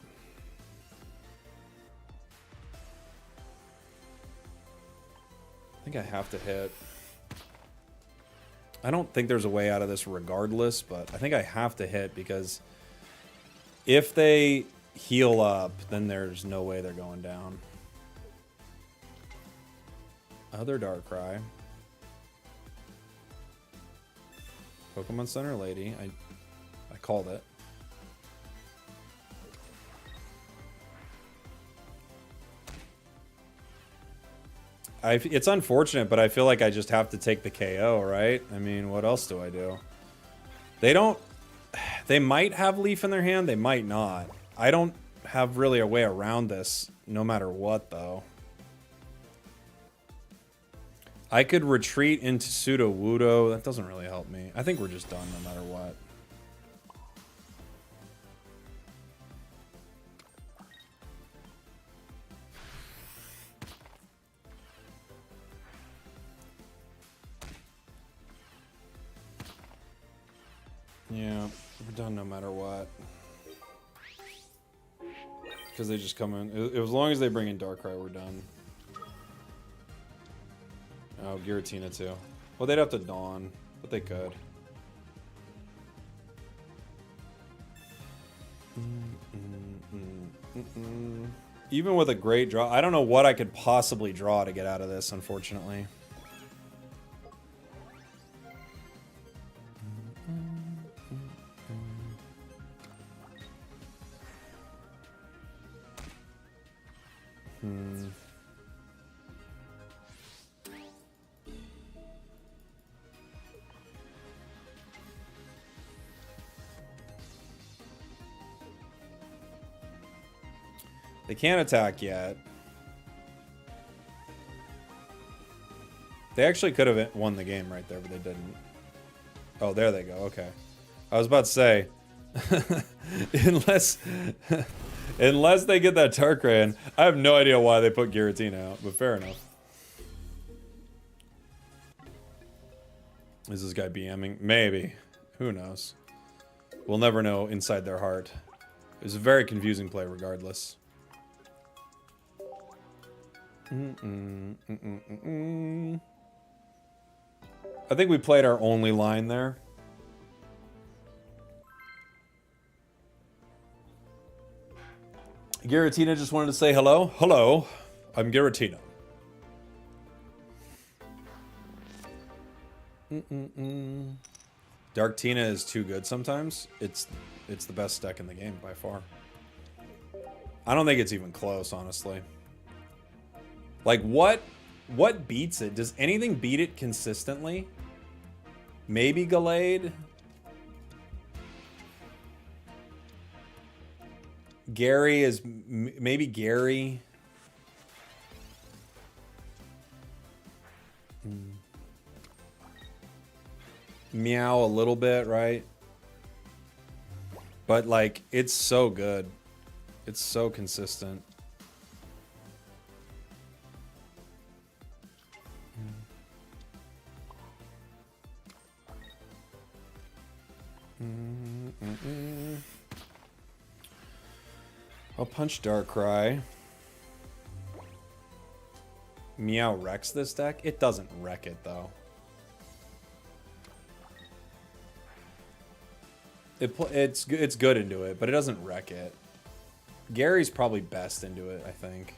I think I have to hit. I don't think there's a way out of this regardless, but I think I have to hit because if they heal up, then there's no way they're going down. Other Darkrai. Pokemon Center Lady. I called it. It's unfortunate, but I feel like I just have to take the KO, right? I mean, what else do I do? They might have Leaf in their hand, they might not. I don't have really a way around this, no matter what, though. I could retreat into Sudowoodo. That doesn't really help me. I think we're just done no matter what. Yeah, we're done no matter what. Because they just come in. As long as they bring in Darkrai, we're done. Oh, Giratina too. Well, they'd have to Dawn, but they could. Even with a great draw, I don't know what I could possibly draw to get out of this, unfortunately. They can't attack yet. They actually could have won the game right there, but they didn't. Oh, there they go. Okay. I was about to say, unless they get that Darkrai, I have no idea why they put Giratina out, but fair enough. Is this guy BMing? Maybe. Who knows? We'll never know inside their heart. It was a very confusing play regardless. I think we played our only line there. Giratina just wanted to say hello. Hello, I'm Giratina. Dark Tina is too good sometimes. It's the best deck in the game by far. I don't think it's even close, honestly. Like, what beats it? Does anything beat it consistently? Maybe Gallade? Gary is... maybe Gary? Meow a little bit, right? But, like, it's so good. It's so consistent. I'll punch Darkrai. Meow wrecks this deck? It doesn't wreck it, though. It's good into it, but it doesn't wreck it. Gary's probably best into it, I think.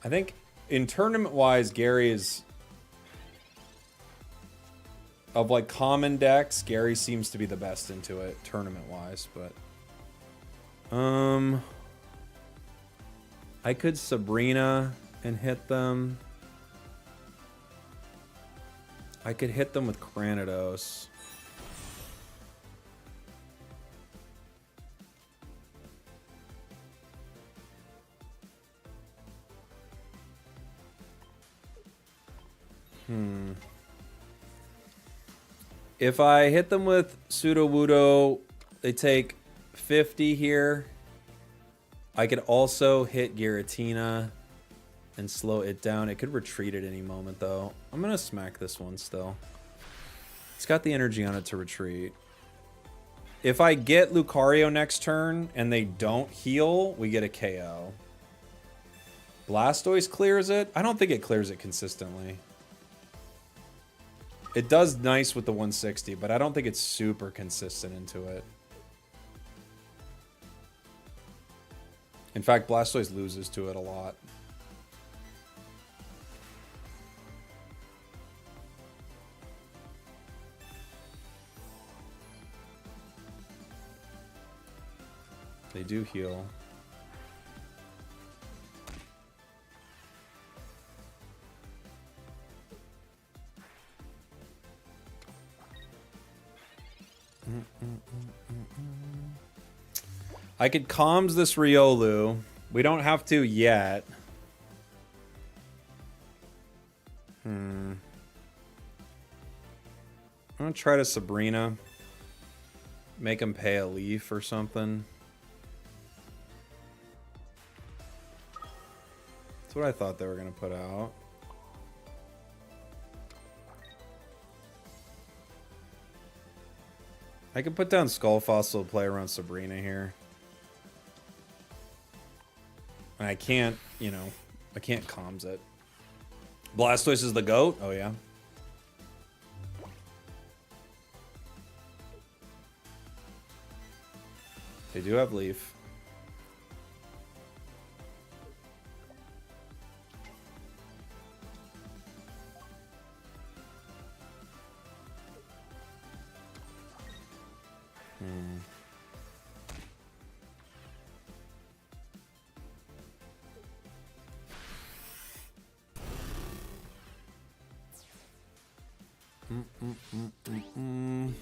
I think in tournament-wise, Gary is... of, like, common decks, Gary seems to be the best into it, tournament-wise, but... I could Sabrina and hit them. I could hit them with Cranidos. If I hit them with Sudowoodo, they take 50 here. I could also hit Giratina and slow it down. It could retreat at any moment, though. I'm going to smack this one still. It's got the energy on it to retreat. If I get Lucario next turn and they don't heal, we get a KO. Blastoise clears it? I don't think it clears it consistently. It does nice with the 160, but I don't think it's super consistent into it. In fact, Blastoise loses to it a lot. They do heal. I could comms this Riolu. We don't have to yet. I'm gonna try to Sabrina. Make him pay a leaf or something. That's what I thought they were gonna put out. I could put down Skull Fossil to play around Sabrina here. And I can't, you know, I can't comms it. Blastoise is the GOAT? Oh, yeah. They do have Leaf.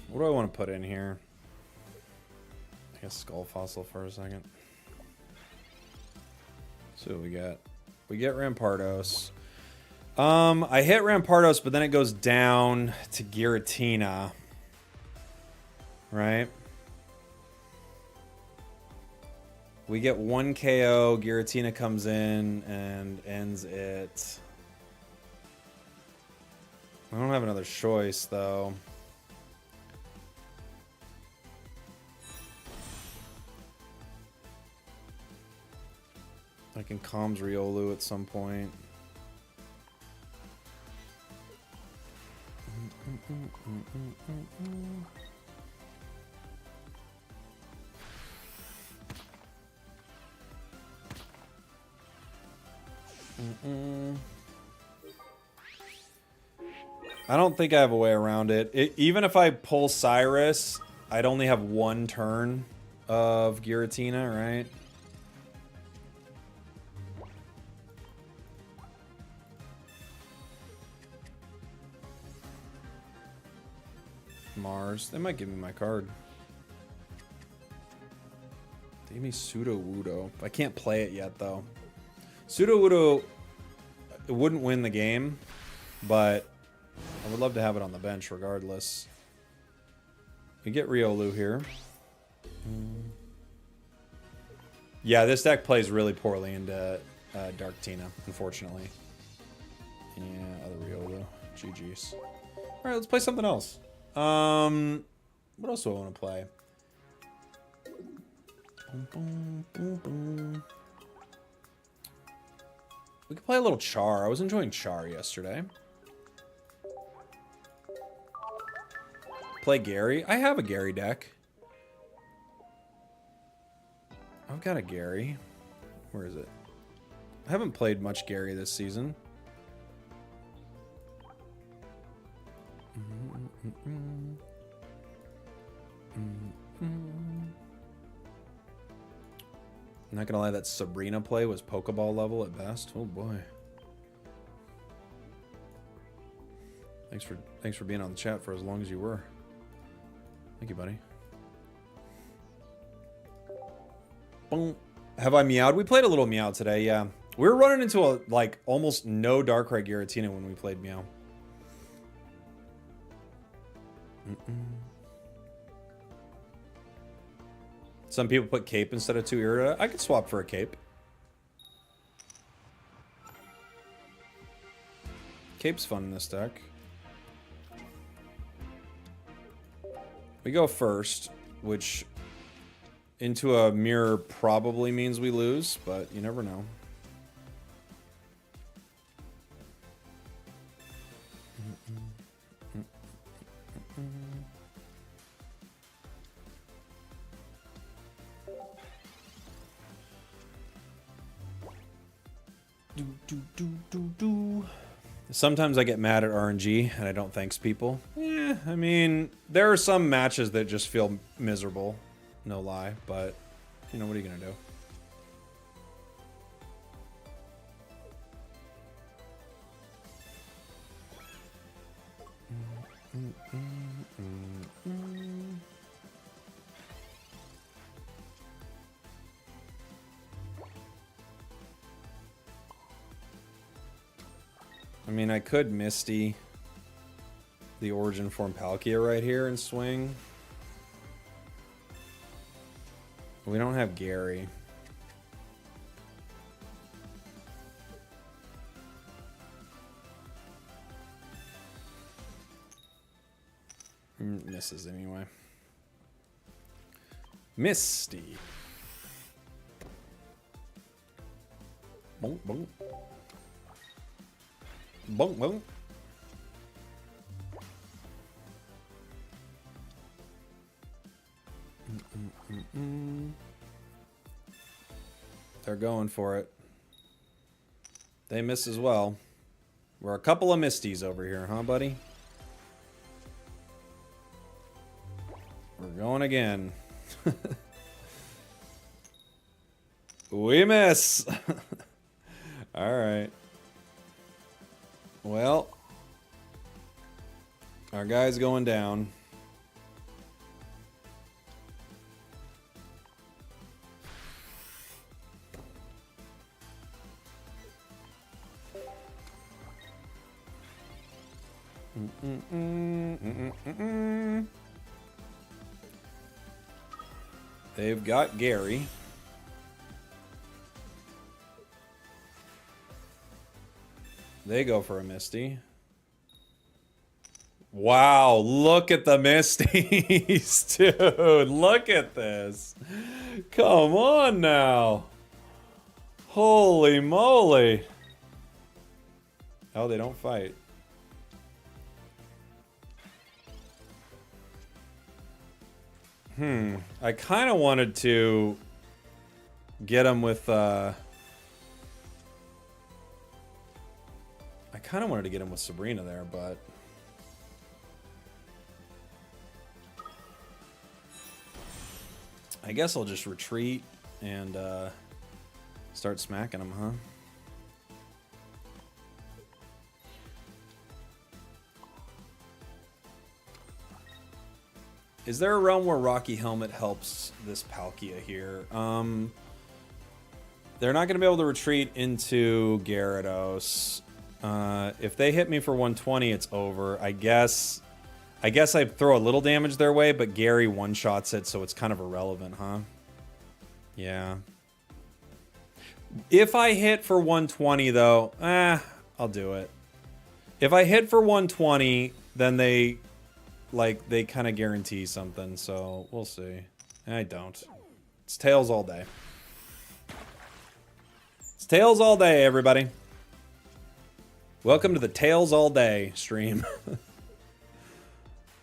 What do I want to put in here? I guess Skull Fossil for a second. So what we got? We get Rampardos. I hit Rampardos, but then it goes down to Giratina. Right? We get 1 KO. Giratina comes in and ends it. I don't have another choice, though. I can comms Riolu at some point. I don't think I have a way around it. Even if I pull Cyrus, I'd only have one turn of Giratina, right? Mars. They might give me my card. They give me Sudowoodo. I can't play it yet, though. Sudowoodo wouldn't win the game, but I would love to have it on the bench regardless. We get Riolu here. Yeah, this deck plays really poorly into Dark Tina, unfortunately. Yeah, other Riolu. GG's. Alright, let's play something else. What else do I want to play? Boom, boom, boom, boom. We could play a little Char. I was enjoying Char yesterday. Play Gary. I have a Gary deck. I've got a Gary. Where is it? I haven't played much Gary this season. I'm not gonna lie, that Sabrina play was Pokeball level at best. Oh boy. Thanks for being on the chat for as long as you were. Thank you, buddy. Boom. Have I meowed? We played a little meow today, yeah. We were running into a like almost no Darkrai Giratina when we played meow. Some people put Cape instead of 2 Irida. I could swap for a Cape. Cape's fun in this deck. We go first, which into a mirror probably means we lose, but you never know. Sometimes I get mad at RNG and I don't thanks people. Yeah, I mean, there are some matches that just feel miserable, no lie, but you know, what are you gonna do? I mean, I could Misty the Origin Form Palkia right here and swing. We don't have Gary. Misses anyway. Misty. Bonk, bonk. Bonk, bonk. They're going for it. They miss as well. We're a couple of Misties over here, huh, buddy? We're going again. We miss. All right. Well, our guy's going down. They've got Gary. They go for a Misty. Wow, look at the Misties, dude. Look at this. Come on now. Holy moly. Oh, they don't fight. I kind of wanted to get him with kind of wanted to get him with Sabrina there, but... I guess I'll just retreat and start smacking him, huh? Is there a realm where Rocky Helmet helps this Palkia here? They're not going to be able to retreat into Gyarados. If they hit me for 120, it's over. I guess I throw a little damage their way, but Gary one-shots it, so it's kind of irrelevant, huh? Yeah. If I hit for 120, though, I'll do it. If I hit for 120, then they kind of guarantee something, so we'll see. I don't. It's Tails all day. It's Tails all day, everybody. Welcome to the Tails all day stream.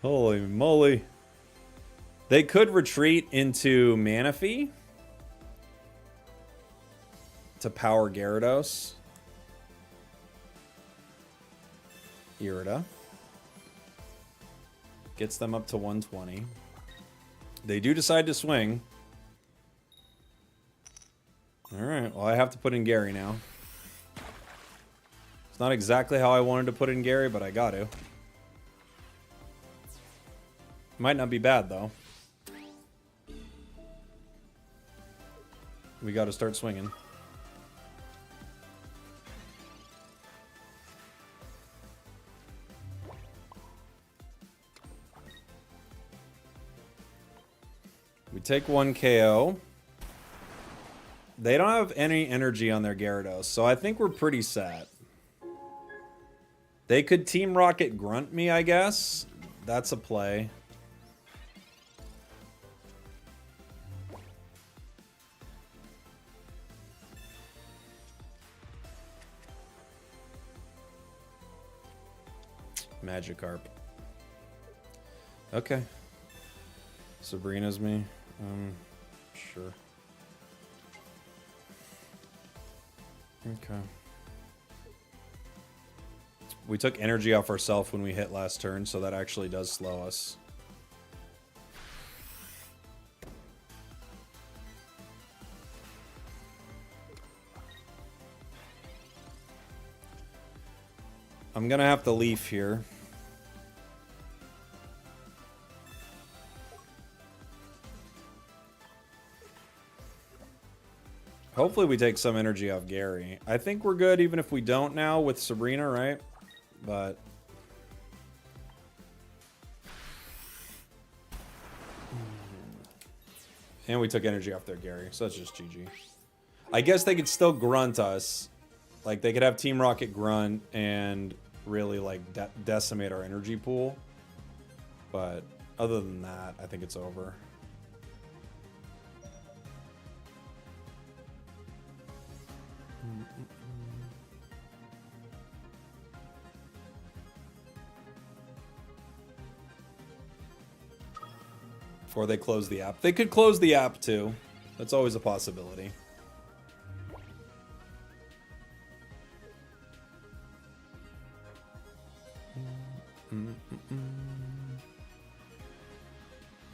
Holy moly. They could retreat into Manaphy to power Gyarados. Irida. Gets them up to 120. They do decide to swing. Alright, well I have to put in Gary now. It's not exactly how I wanted to put in Gary, but I got to. Might not be bad, though. We got to start swinging. We take one KO. They don't have any energy on their Gyarados, so I think we're pretty set. They could Team Rocket Grunt me, I guess. That's a play. Magikarp. Okay. Sabrina's me. Sure. Okay. We took energy off ourselves when we hit last turn, so that actually does slow us. I'm gonna have to leaf here. Hopefully we take some energy off Gary. I think we're good even if we don't now with Sabrina, right? But... and we took energy off their Gary, so that's just GG. I guess they could still grunt us. Like, they could have Team Rocket grunt and really, like, decimate our energy pool. But other than that, I think it's over. Before they close the app. They could close the app too. That's always a possibility.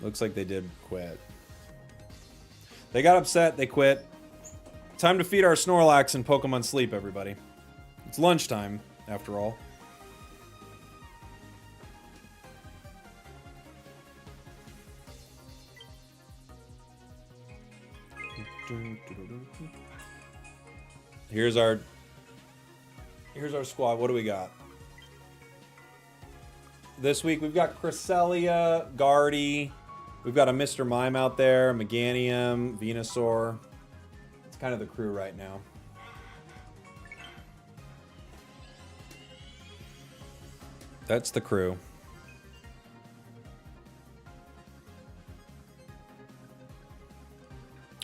Looks like they did quit. They got upset, they quit. Time to feed our Snorlax and Pokemon Sleep, everybody. It's lunchtime, after all. Here's our squad. What do we got? This week we've got Cresselia, Guardy. We've got a Mr. Mime out there, Meganium, Venusaur. It's kind of the crew right now. That's the crew.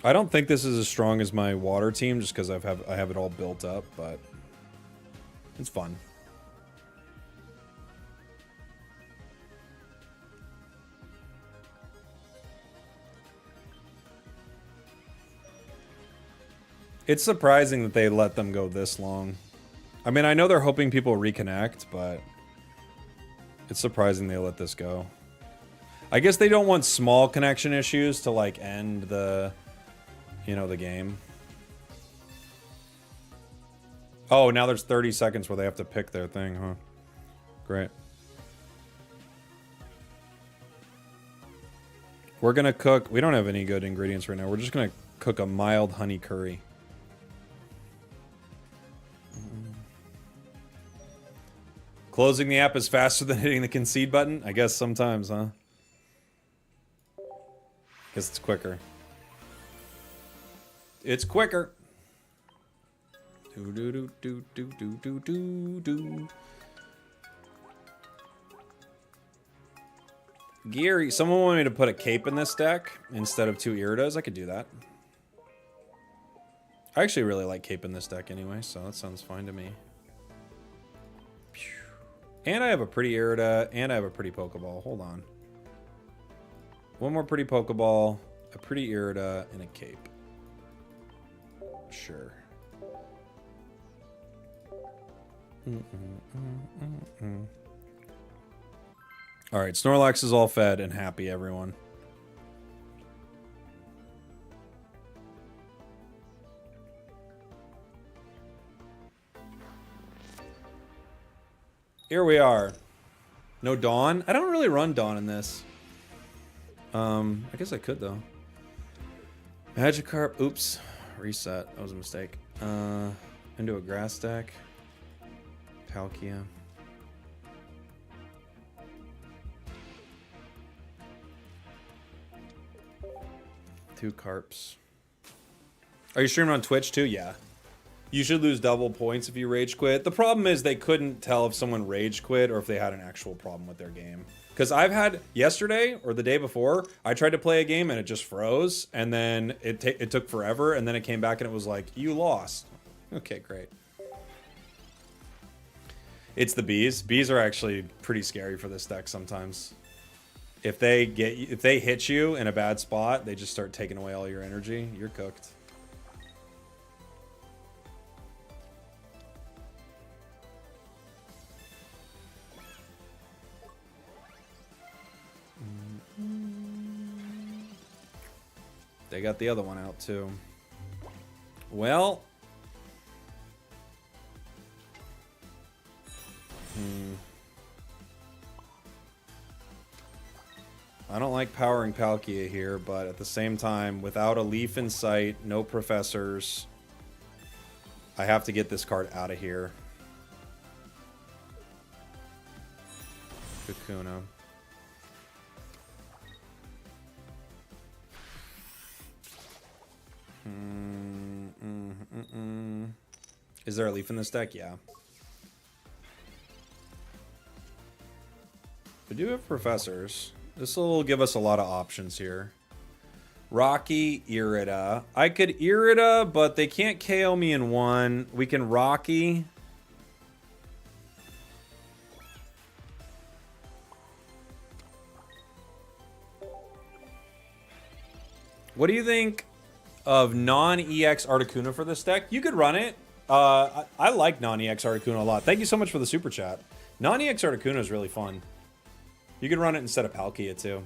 I don't think this is as strong as my water team just because I have it all built up, but it's fun. It's surprising that they let them go this long. I mean, I know they're hoping people reconnect, but it's surprising they let this go. I guess they don't want small connection issues to, like, end the, you know, the game. Oh, now there's 30 seconds where they have to pick their thing, huh? Great. We're gonna cook... We don't have any good ingredients right now. We're just gonna cook a mild honey curry. Closing the app is faster than hitting the concede button? I guess sometimes, huh? Guess it's quicker. It's quicker. Do do do do do do do do do. Gary, someone wanted me to put a cape in this deck instead of 2 Iridas. I could do that. I actually really like cape in this deck anyway, so that sounds fine to me. And I have a pretty Irida, and I have a pretty Pokeball. Hold on. One more pretty Pokeball, a pretty Irida, and a cape. Sure. Alright, Snorlax is all fed and happy, everyone. Here we are. No Dawn? I don't really run Dawn in this. I guess I could, though. Magikarp. Oops. Reset. That was a mistake. Into a grass deck. Palkia. Two Carps. Are you streaming on Twitch, too? Yeah. You should lose double points if you rage quit. The problem is they couldn't tell if someone rage quit or if they had an actual problem with their game. Because I've had yesterday or the day before, I tried to play a game and it just froze. And then it took forever. And then it came back and it was like, you lost. Okay, great. It's the bees. Bees are actually pretty scary for this deck sometimes. If they hit you in a bad spot, they just start taking away all your energy. You're cooked. They got the other one out too. Well. I don't like powering Palkia here, but at the same time, without a leaf in sight, no professors, I have to get this card out of here. Kakuna. Is there a leaf in this deck? Yeah. We do have professors. This will give us a lot of options here. Rocky, Irida. I could Irida, but they can't KO me in one. We can Rocky. What do you think of non-EX Articuno for this deck? You could run it. I like non-EX Articuno a lot. Thank you so much for the super chat. Non-EX Articuno is really fun. You could run it instead of Palkia too.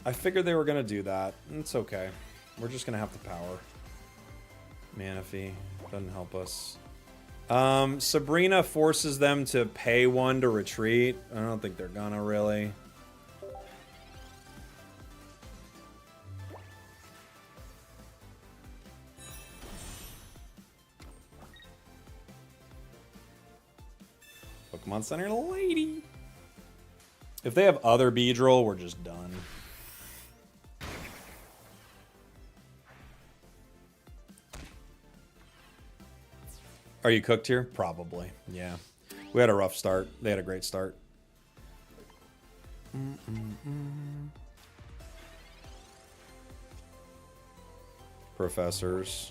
I figured they were going to do that. It's okay. We're just going to have to power. Manaphy doesn't help us. Sabrina forces them to pay one to retreat. I don't think they're gonna really. Pokemon Center lady. If they have other Beedrill, we're just done. Are you cooked here? Probably. Yeah. We had a rough start. They had a great start. Professors.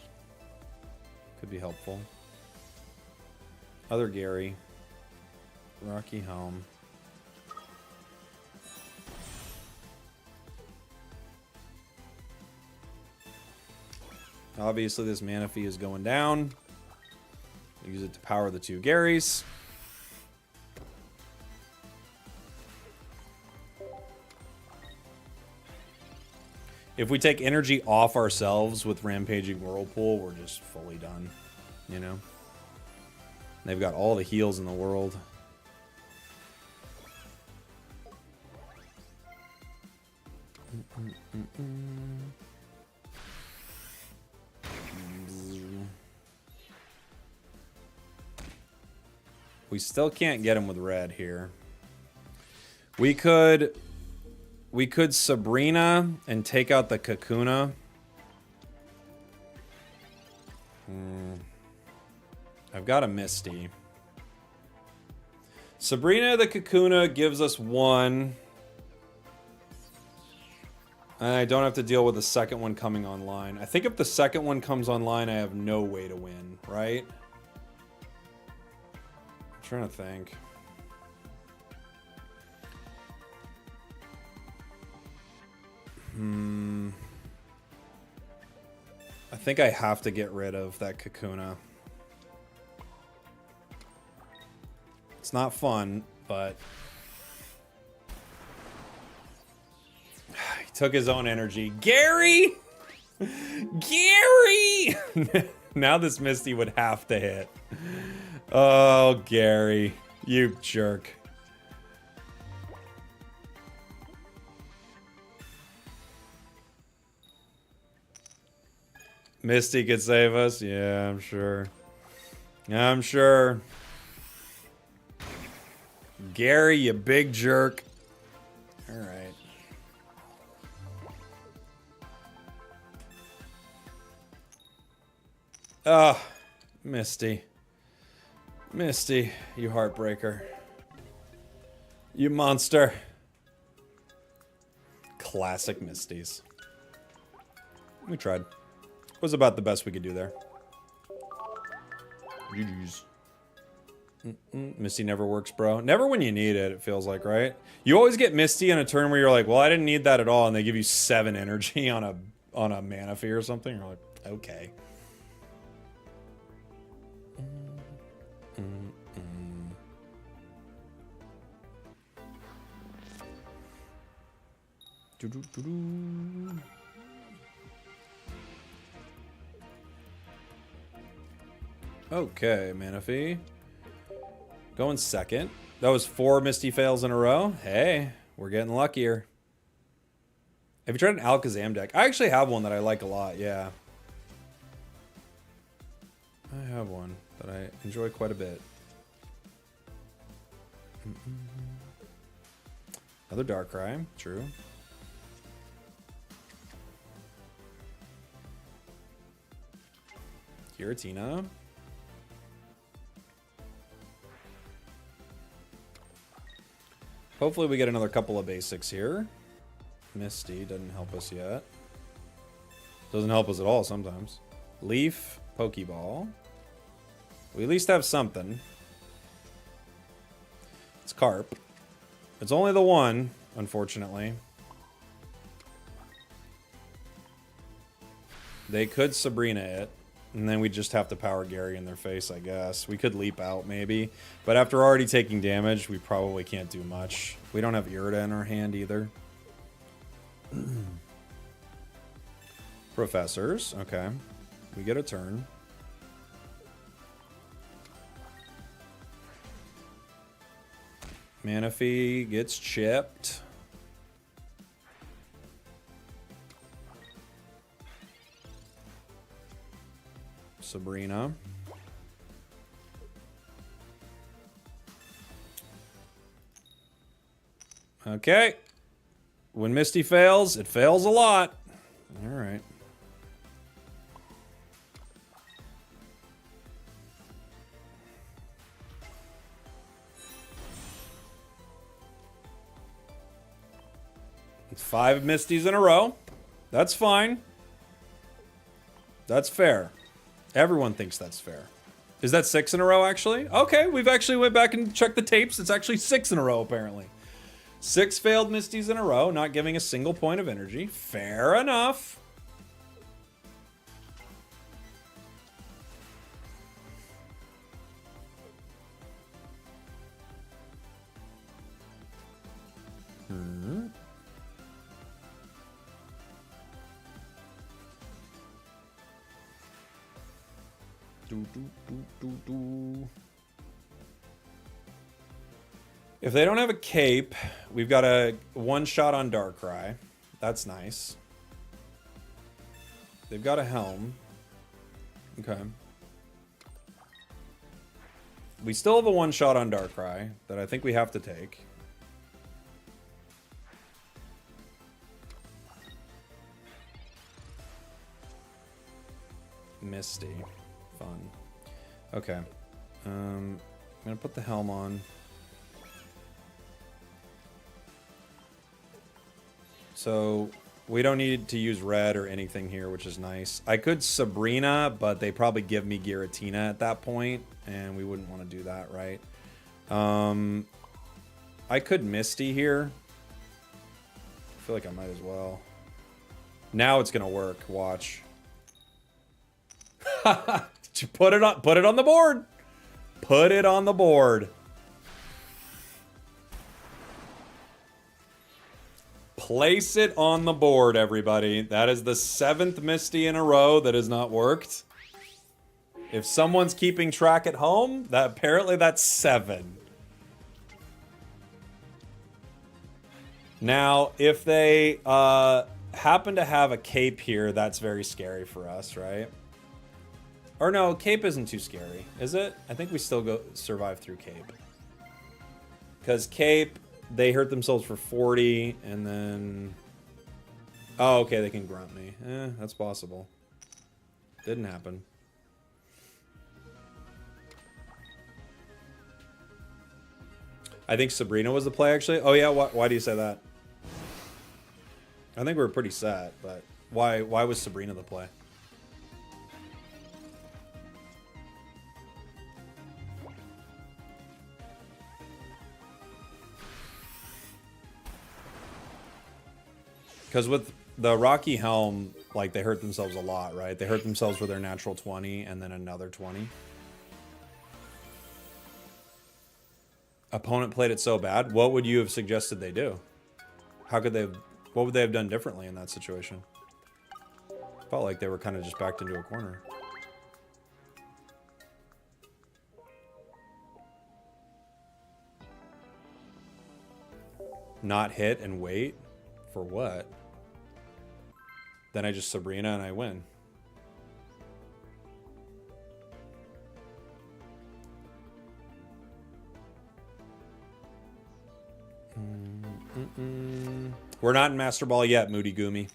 Could be helpful. Other Gary. Rocky Helm. Obviously, this Manaphy is going down. Use it to power the 2 Garys. If we take energy off ourselves with Rampaging Whirlpool, we're just fully done, you know? They've got all the heals in the world. We still can't get him with red here. We could Sabrina and take out the Kakuna. I've got a Misty. Sabrina the Kakuna gives us 1. I don't have to deal with the second one coming online. I think if the second one comes online, I have no way to win, right? I'm trying to think. I think I have to get rid of that Kakuna. It's not fun, but he took his own energy. Gary! Gary! Now this Misty would have to hit. Oh, Gary, you jerk. Misty could save us? Yeah, I'm sure. I'm sure. Gary, you big jerk. Alright. Ah, Misty. Misty, you heartbreaker. You monster. Classic Misties. We tried. It was about the best we could do there. GG's. Misty never works, bro. Never when you need it, it feels like, right? You always get Misty in a turn where you're like, well, I didn't need that at all, and they give you 7 energy on a Manaphy or something. You're like, okay. Okay, Manaphy. Going second. That was 4 Misty fails in a row. Hey, we're getting luckier. Have you tried an Alakazam deck? I actually have one that I like a lot, yeah. I have one that I enjoy quite a bit. Another Darkrai, true. Giratina. Hopefully we get another couple of basics here. Misty doesn't help us yet. Doesn't help us at all sometimes. Leaf, Pokeball. We at least have something. It's Carp. It's only the one, unfortunately. They could Sabrina it. And then we just have to power Gary in their face, I guess. We could leap out, maybe. But after already taking damage, we probably can't do much. We don't have Irida in our hand, either. Professors. Okay. We get a turn. Manaphy gets chipped. Sabrina. Okay. When Misty fails, it fails a lot. All right. It's 5 Misties in a row. That's fine. That's fair. Everyone thinks that's fair. Is that 6 in a row, actually? Okay, we've actually went back and checked the tapes. It's actually 6 in a row, apparently. 6 failed Misties in a row, not giving a single point of energy. Fair enough. Hmm. If they don't have a cape, we've got a one-shot on Darkrai. That's nice. They've got a helm. Okay. We still have a one-shot on Darkrai that I think we have to take. Misty. Fun. Okay. I'm gonna put the helm on. So we don't need to use red or anything here, which is nice. I could Sabrina, but they probably give me Giratina at that point, and we wouldn't want to do that, right? I could Misty here. I feel like I might as well. Now it's gonna work. Watch. Put it on the board. Put it on the board. Place it on the board, everybody. That is the 7th Misty in a row that has not worked. If someone's keeping track at home, apparently that's 7. Now, if they happen to have a cape here, that's very scary for us, right? Or no, cape isn't too scary, is it? I think we still survive through cape. Because cape, they hurt themselves for 40, and then... Oh, okay, they can grunt me. That's possible. Didn't happen. I think Sabrina was the play, actually. Oh, yeah, why do you say that? I think we were pretty set, but why was Sabrina the play? Because with the Rocky Helm, like, they hurt themselves a lot, right? They hurt themselves for their natural 20 and then another 20. Opponent played it so bad. What would you have suggested they do? How could they have... What would they have done differently in that situation? Felt like they were kind of just backed into a corner. Not hit and wait? For what? Then I just Sabrina and I win. We're not in Master Ball yet, Moody Goomy.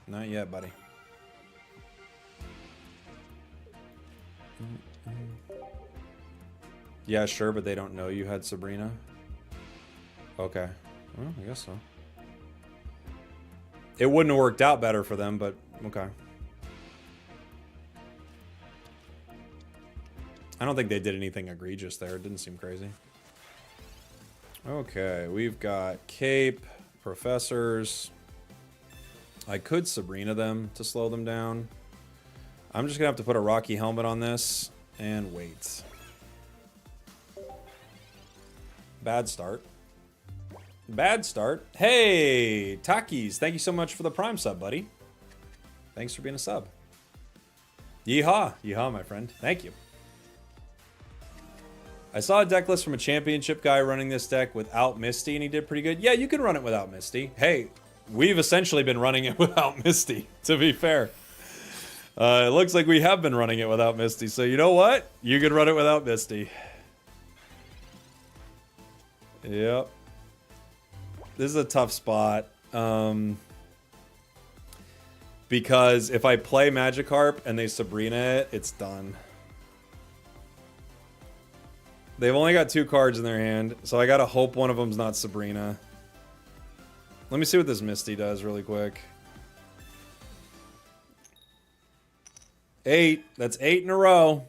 Not yet, buddy. Yeah, sure, but they don't know you had Sabrina. Okay. Well, I guess so. It wouldn't have worked out better for them, but okay. I don't think they did anything egregious there. It didn't seem crazy. Okay, we've got Cape, Professors. I could Sabrina them to slow them down. I'm just going to have to put a Rocky Helmet on this and wait. Bad start. Bad start. Hey, Takis, thank you so much for the Prime sub, buddy. Thanks for being a sub. Yeehaw. Yeehaw, my friend. Thank you. I saw a deck list from a championship guy running this deck without Misty, and he did pretty good. Yeah, you can run it without Misty. Hey, we've essentially been running it without Misty, to be fair. It looks like we have been running it without Misty, so you know what? You can run it without Misty. Yep. This is a tough spot. Because if I play Magikarp and they Sabrina it, it's done. They've only got 2 cards in their hand, so I gotta hope one of them's not Sabrina. Let me see what this Misty does really quick. 8. That's 8 in a row.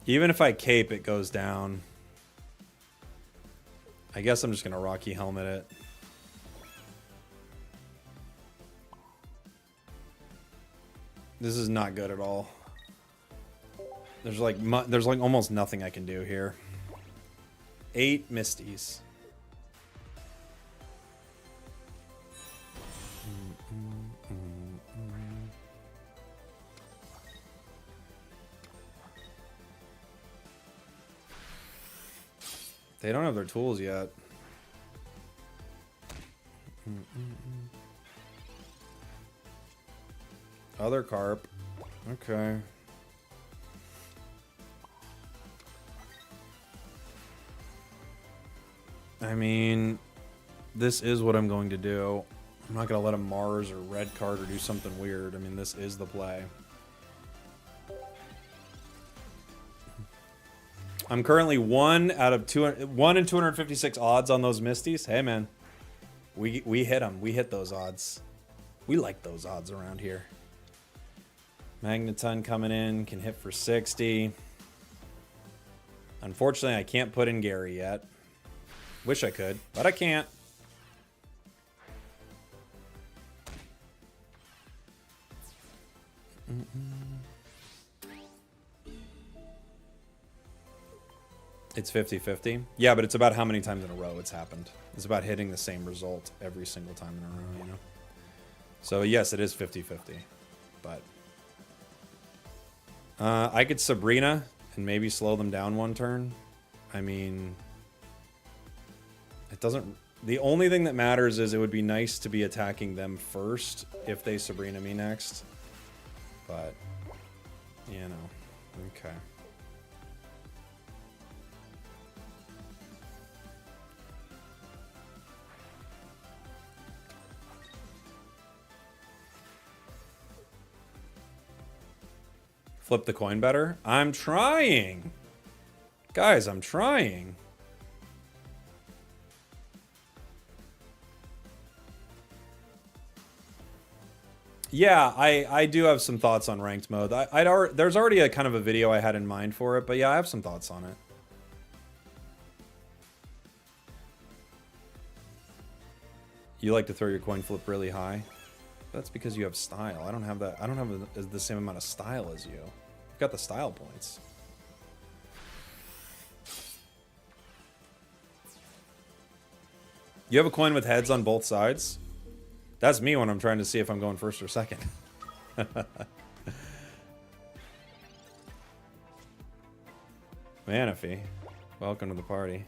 Even if I cape, it goes down. I guess I'm just gonna Rocky Helmet it. This is not good at all. There's like almost nothing I can do here. 8 Misties. They don't have their tools yet. Other carp. Okay. I mean, this is what I'm going to do. I'm not going to let him Mars or red card or do something weird. I mean, this is the play. I'm currently 1 in 256 odds on those Misties. Hey, man. We hit them. We hit those odds. We like those odds around here. Magneton coming in. Can hit for 60. Unfortunately, I can't put in Gary yet. Wish I could, but I can't. It's 50-50. Yeah, but it's about how many times in a row it's happened. It's about hitting the same result every single time in a row, you know? So, yes, it is 50-50. But I could Sabrina and maybe slow them down one turn. I mean, it doesn't... The only thing that matters is it would be nice to be attacking them first if they Sabrina me next. But, you know, okay. Flip the coin better? I'm trying! Guys, I'm trying. Yeah, I do have some thoughts on ranked mode. There's already a kind of a video I had in mind for it, but yeah, I have some thoughts on it. You like to throw your coin flip really high? That's because you have style. I don't have that. I don't have the same amount of style as you. You've got the style points. You have a coin with heads on both sides? That's me when I'm trying to see if I'm going first or second. Manaphy, welcome to the party.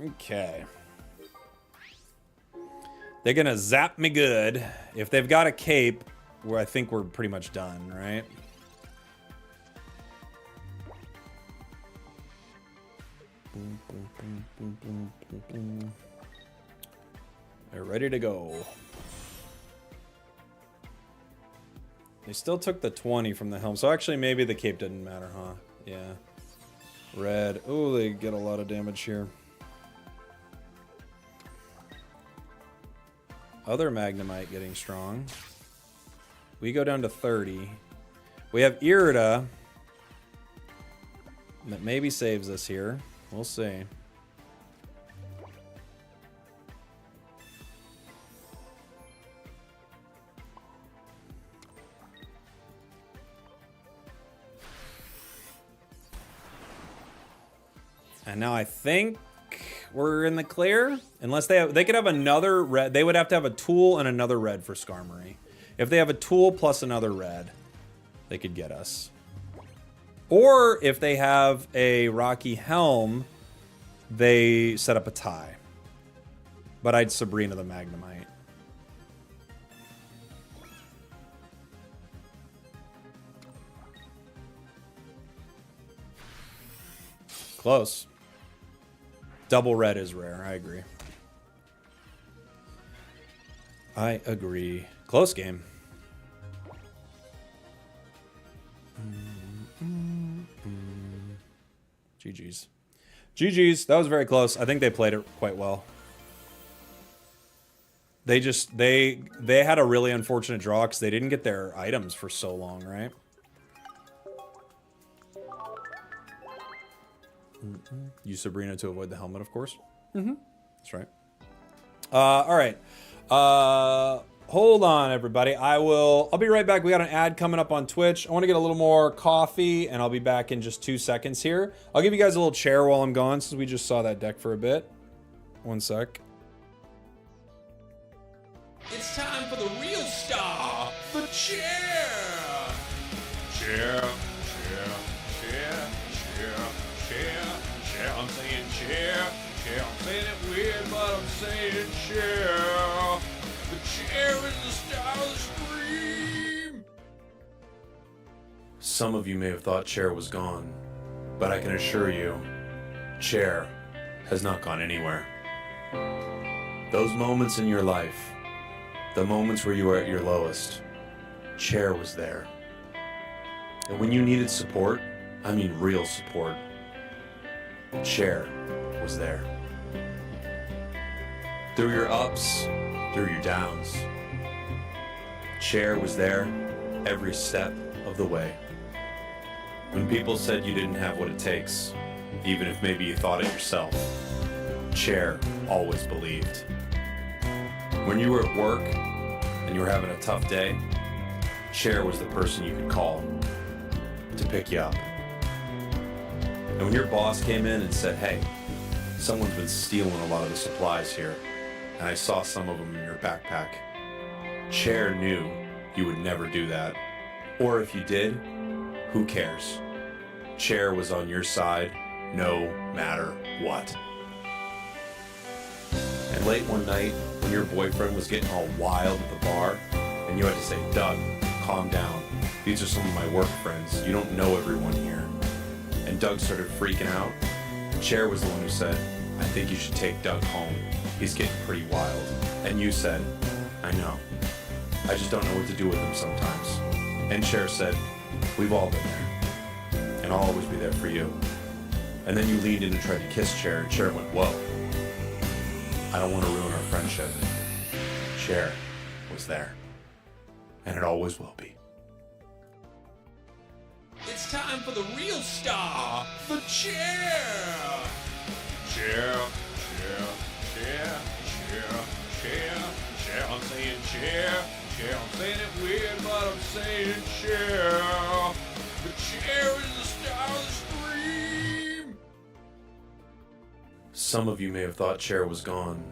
Okay. They're gonna zap me good. If they've got a cape, where I think we're pretty much done, right? They're ready to go. They still took the 20 from the helm, so actually maybe the cape didn't matter, huh? Yeah. Red. Oh, they get a lot of damage here. Other Magnemite getting strong. We go down to 30. We have Irida that maybe saves us here. We'll see. And now I think we're in the clear. Unless they could have another red. They would have to have a tool and another red for Skarmory. If they have a tool plus another red, they could get us. Or if they have a Rocky Helm, they set up a tie. But I'd Sabrina the Magnemite. Close. Double red is rare. I agree. I agree. Close game. GG's. GG's. That was very close. I think they played it quite well. They just, they had a really unfortunate draw because they didn't get their items for so long, right? Use Sabrina to avoid the helmet, of course. That's right. All right. Hold on, everybody. I'll be right back. We got an ad coming up on Twitch. I want to get a little more coffee, and I'll be back in just 2 seconds here. I'll give you guys a little chair while I'm gone, since we just saw that deck for a bit. 1 sec. It's time for the real star, the chair. Chair, chair, chair, chair, chair, chair. I'm saying chair, chair. I'm saying it weird, but I'm saying chair. The chair is the star of the stream. Some of you may have thought chair was gone, but I can assure you, chair has not gone anywhere. Those moments in your life, the moments where you were at your lowest, chair was there. And when you needed support, I mean real support, chair was there. Through your ups, through your downs, chair was there every step of the way. When people said you didn't have what it takes, even if maybe you thought it yourself, chair always believed. When you were at work and you were having a tough day, chair was the person you could call to pick you up. And when your boss came in and said, hey, someone's been stealing a lot of the supplies here, and I saw some of them in your backpack, chair knew you would never do that. Or if you did, who cares? Chair was on your side no matter what. And late one night, when your boyfriend was getting all wild at the bar, and you had to say, Doug, calm down. These are some of my work friends. You don't know everyone here. And Doug started freaking out. Chair was the one who said, I think you should take Doug home. He's getting pretty wild. And you said, I know. I just don't know what to do with him sometimes. And Chair said, we've all been there. And I'll always be there for you. And then you leaned in and tried to kiss Chair, and Chair went, whoa. I don't want to ruin our friendship. Chair was there. And it always will be. It's time for the real star, the chair. Chair, chair, chair, chair, chair, chair. I'm saying chair, chair. I'm saying it weird, but I'm saying chair. The chair is the star of the stream. Some of you may have thought chair was gone,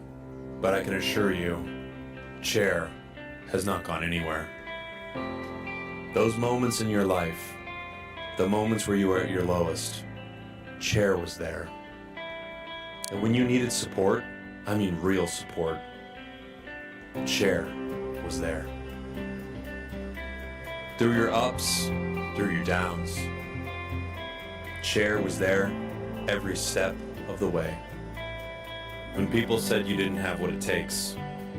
but I can assure you, chair has not gone anywhere. Those moments in your life, the moments where you were at your lowest, chair was there. And when you needed support, I mean real support, chair was there. Through your ups, through your downs, chair was there every step of the way. When people said you didn't have what it takes,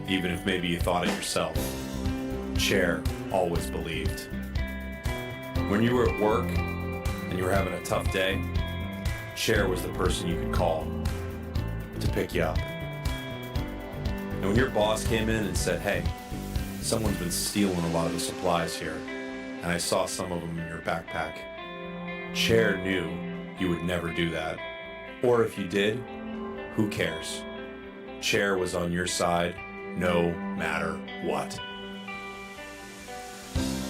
even if maybe you thought it yourself, chair always believed. When you were at work and you were having a tough day, chair was the person you could call to pick you up. And when your boss came in and said, hey, someone's been stealing a lot of the supplies here, and I saw some of them in your backpack, chair knew you would never do that. Or if you did, who cares? Chair was on your side no matter what.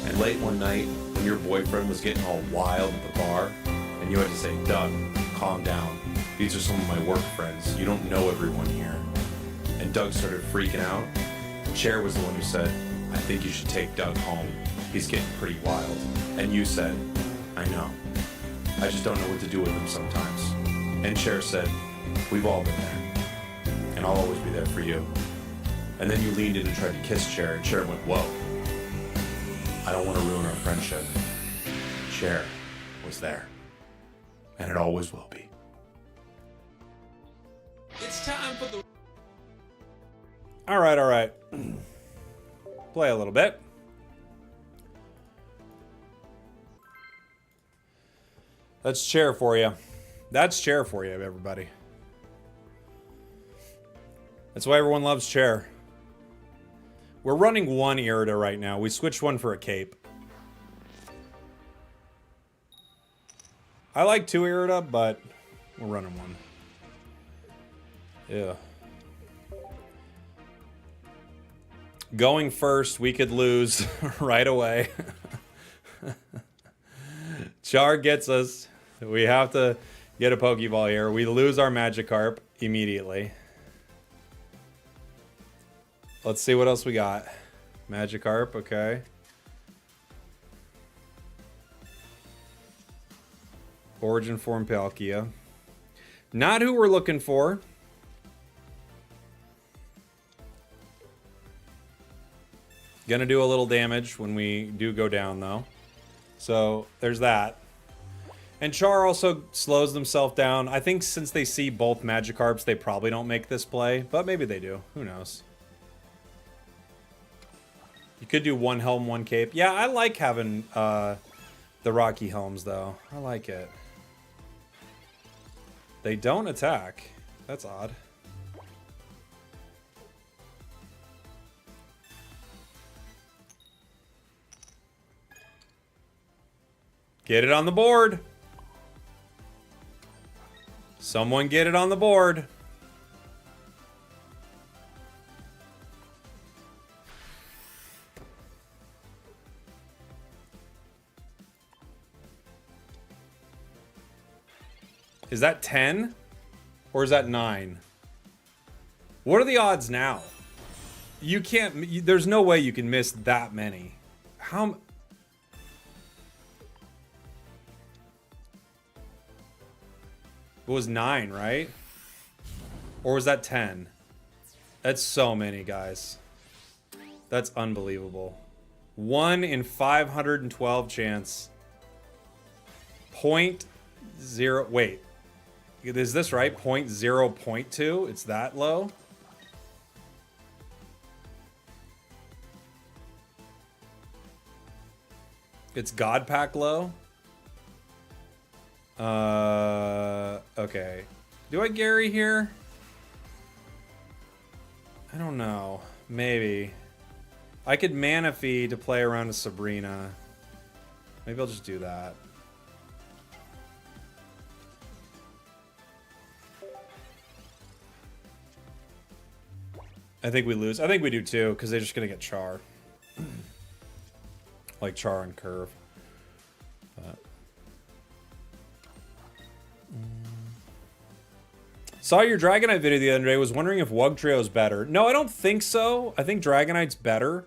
And late one night, when your boyfriend was getting all wild at the bar, and you had to say, Doug, calm down. These are some of my work friends. You don't know everyone here. And Doug started freaking out. Chair was the one who said, I think you should take Doug home. He's getting pretty wild. And you said, I know. I just don't know what to do with him sometimes. And Chair said, we've all been there. And I'll always be there for you. And then you leaned in and tried to kiss Chair, and Chair went, whoa. I don't want to ruin our friendship. Chair was there. And it always will be. It's time for the... All right. Play a little bit. That's Chair for you. That's Chair for you, everybody. That's why everyone loves Chair. We're running one Irida right now. We switched one for a cape. I like 2 Irida, but we're running one. Yeah. Going first, we could lose right away. Char gets us. We have to get a Pokeball here. We lose our Magikarp immediately. Let's see what else we got. Magikarp, okay. Origin Form Palkia. Not who we're looking for. Gonna do a little damage when we do go down, though. So, there's that. And Char also slows themselves down. I think since they see both Magikarps, they probably don't make this play. But maybe they do. Who knows? You could do one helm, one cape. Yeah, I like having the Rocky Helms, though. I like it. They don't attack. That's odd. Get it on the board. Someone get it on the board. Is that 10? Or is that 9? What are the odds now? You can't... There's no way you can miss that many. How... It was 9, right? Or was that 10? That's so many, guys. That's unbelievable. 1 in 512 chance. 0.0... Wait. Is this right? 0.0.2? It's that low? It's God Pack low? Okay. Do I Gary here? I don't know. Maybe. I could Manaphy to play around a Sabrina. Maybe I'll just do that. I think we lose. I think we do too, because they're just going to get Char. Like Char and Curve. Saw your Dragonite video the other day. Was wondering if Wugtrio is better. No, I don't think so. I think Dragonite's better.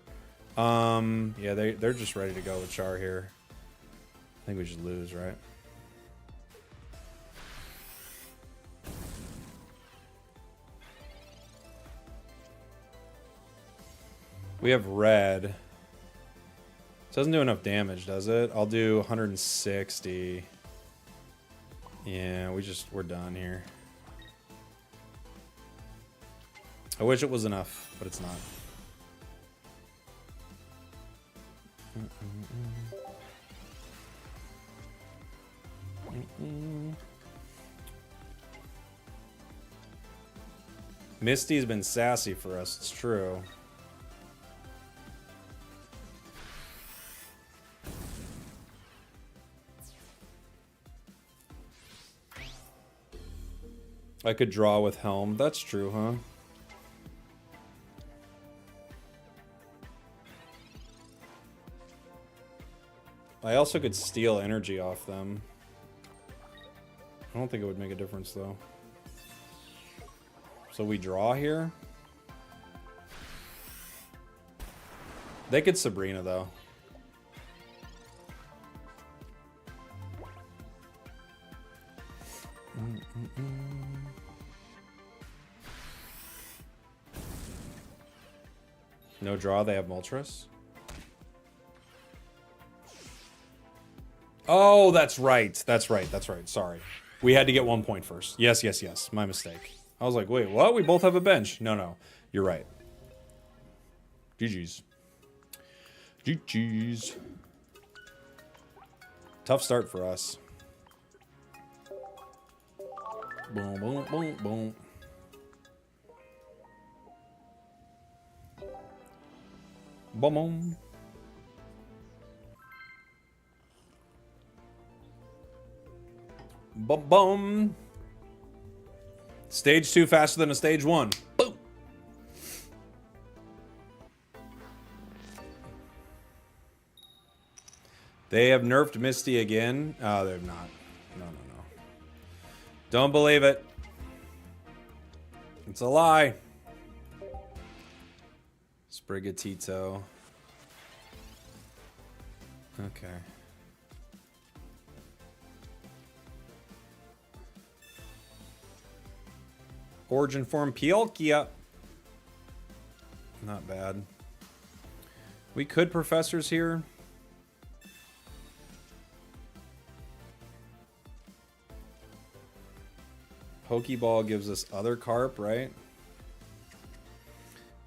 Yeah, they're just ready to go with Char here. I think we should lose, right? We have red. Doesn't do enough damage, does it? I'll do 160. Yeah, we're done here. I wish it was enough, but it's not. Misty's been sassy for us, it's true. I could draw with Helm. That's true, huh? I also could steal energy off them. I don't think it would make a difference, though. So we draw here. They could Sabrina, though. No draw, they have Moltres. Oh, that's right. That's right. That's right. Sorry. We had to get 1 point first. Yes, yes, yes. My mistake. I was like, wait, what? We both have a bench. No, no. You're right. GG's. GG's. Tough start for us. Boom, boom, boom, boom. Boom, boom. Boom, boom. Stage 2 faster than a stage 1. Boom. They have nerfed Misty again. Oh, they've not. No, no, no. Don't believe it. It's a lie. Sprigatito. Okay. Origin form Piolkia. Not bad. We could Professors here. Pokeball gives us other carp, right?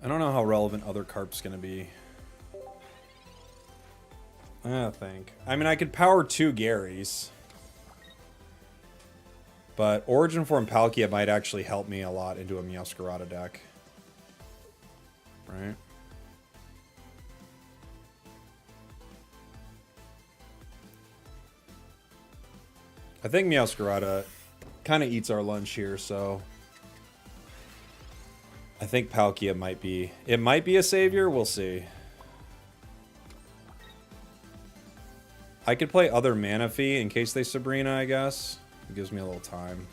I don't know how relevant other carp's gonna be. I think. I mean, I could power 2 Garys. But Origin Form Palkia might actually help me a lot into a Meowscarada deck. Right? I think Meowscarada kind of eats our lunch here, so I think Palkia might be... It might be a savior, we'll see. I could play other Manaphy in case they Sabrina, I guess. It gives me a little time.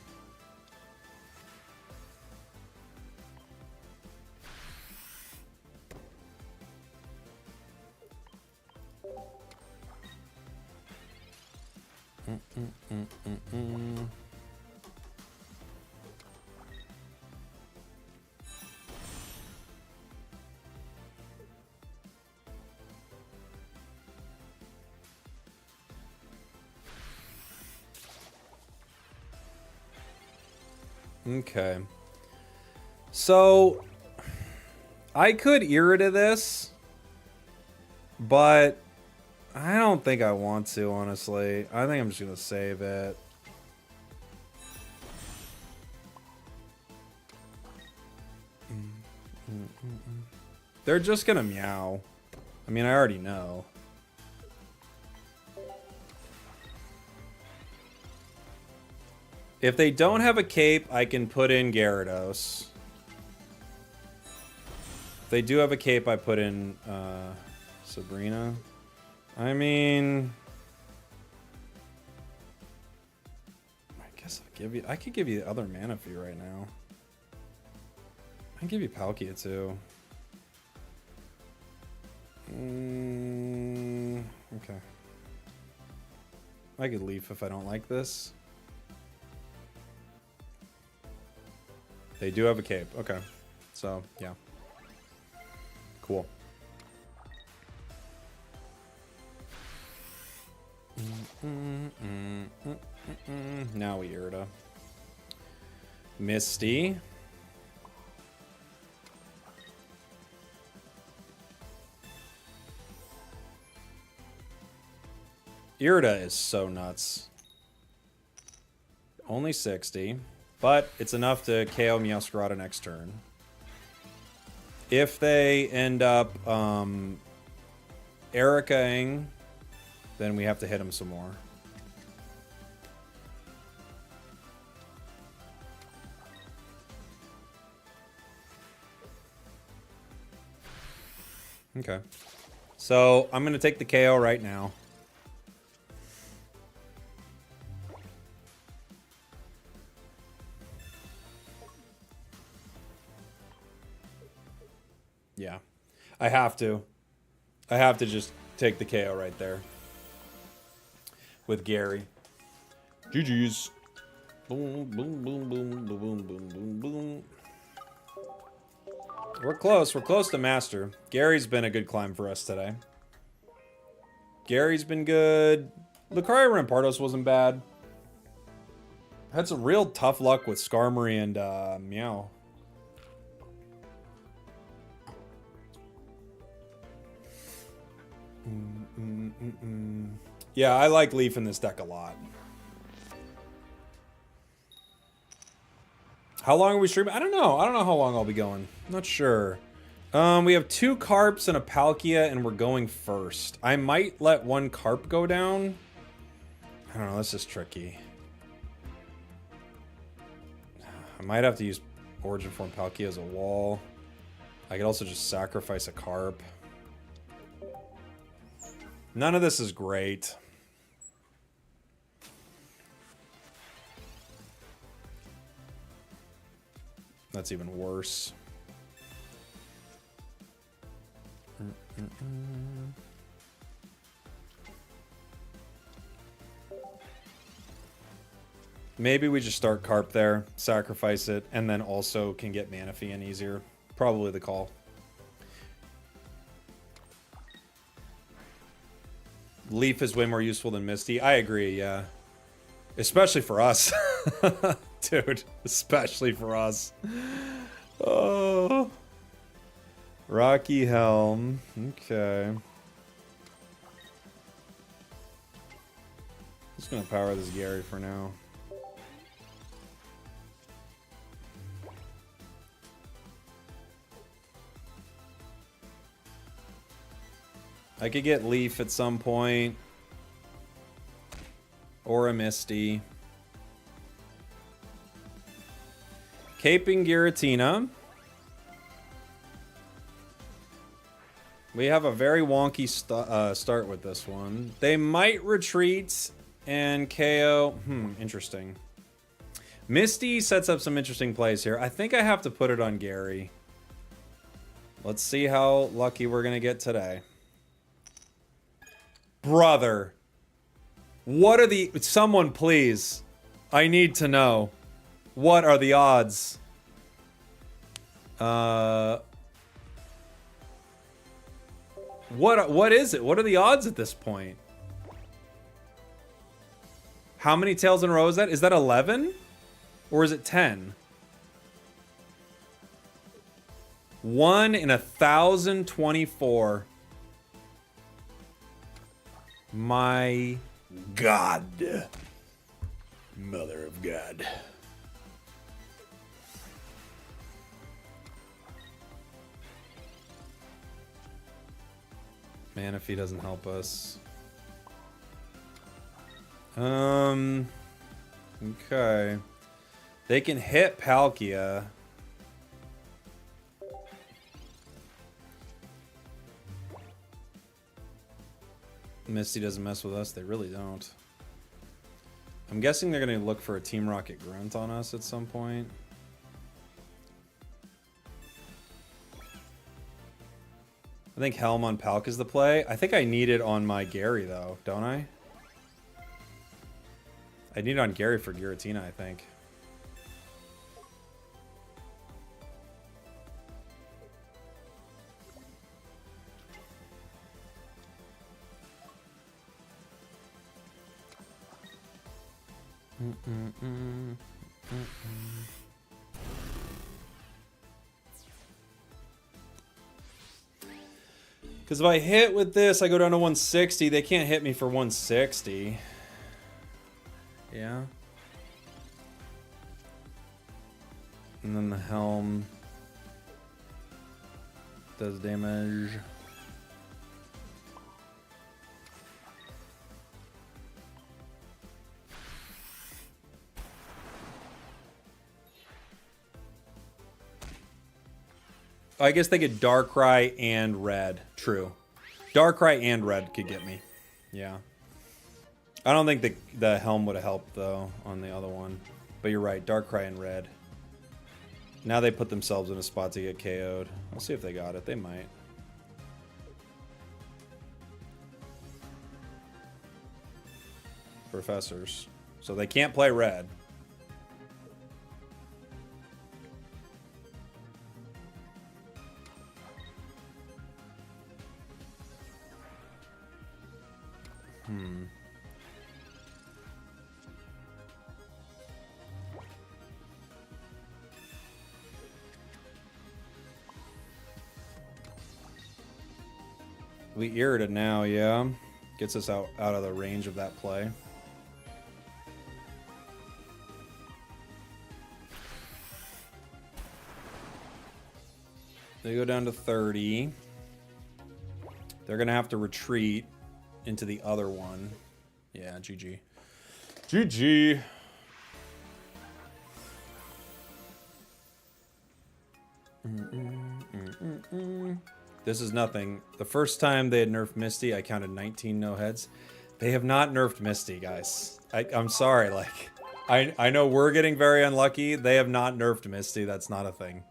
Okay. So, I could Irida this, but I don't think I want to, honestly. I think I'm just going to save it. They're just going to meow. I mean, I already know. If they don't have a cape, I can put in Gyarados. If they do have a cape, I put in Sabrina. I mean, I guess I'll give you. I could give you the other Manaphy right now. I can give you Palkia too. Okay. I could leave if I don't like this. They do have a cape. Okay. So, yeah. Cool. Now we Irida. Misty. Irida is so nuts. Only 60. But it's enough to KO Meowscarada next turn. If they end up Erica-ing, then we have to hit him some more. Okay. So I'm going to take the KO right now. Yeah, I have to. I have to just take the KO right there. With Gary. GG's. Boom, boom, boom, boom, boom, boom, boom, boom. We're close. We're close to Master. Gary's been a good climb for us today. Gary's been good. Lucario Rampardos wasn't bad. Had some real tough luck with Skarmory and Meow. Yeah, I like Leaf in this deck a lot. How long are we streaming? I don't know. I don't know how long I'll be going. I'm not sure. We have 2 Carps and a Palkia, and we're going first. I might let 1 Carp go down. I don't know. This is tricky. I might have to use Origin Form Palkia as a wall. I could also just sacrifice a Carp. None of this is great. That's even worse. Maybe we just start Carp there, sacrifice it, and then also can get Manaphy in easier. Probably the call. Leaf is way more useful than Misty. I agree, yeah. Especially for us. Dude, especially for us. Oh. Rocky Helm. Okay. Just gonna power this Gary for now. I could get Leaf at some point. Or a Misty. Caping Giratina. We have a very wonky start with this one. They might retreat and KO. Interesting. Misty sets up some interesting plays here. I think I have to put it on Gary. Let's see how lucky we're going to get today. Brother. What are the... Someone please. I need to know. What are the odds? What is it? What are the odds at this point? How many tails in a row is that? Is that 11? Or is it 10? 1 in 1,024. My God. Mother of God. Man, if he doesn't help us. Okay. They can hit Palkia. Misty doesn't mess with us. They really don't. I'm guessing they're going to look for a Team Rocket Grunt on us at some point. I think Helm on Palk is the play. I think I need it on my Gary, though, don't I? I need it on Gary for Giratina, I think. Because if I hit with this, I go down to 160. They can't hit me for 160. Yeah. And then the Helm does damage. I guess they could Darkrai and Red. True. Darkrai and Red could get me. Yeah. I don't think the Helm would have helped, though, on the other one. But you're right. Darkrai and Red. Now they put themselves in a spot to get KO'd. I'll see if they got it. They might. Professors. So they can't play Red. We irritated now, yeah. Gets us out of the range of that play. They go down to 30. They're going to have to retreat into the other one. Yeah, GG. GG. This is nothing. The first time they had nerfed Misty, I counted 19 no-heads. They have not nerfed Misty, guys. I'm sorry, like... I know we're getting very unlucky. They have not nerfed Misty. That's not a thing.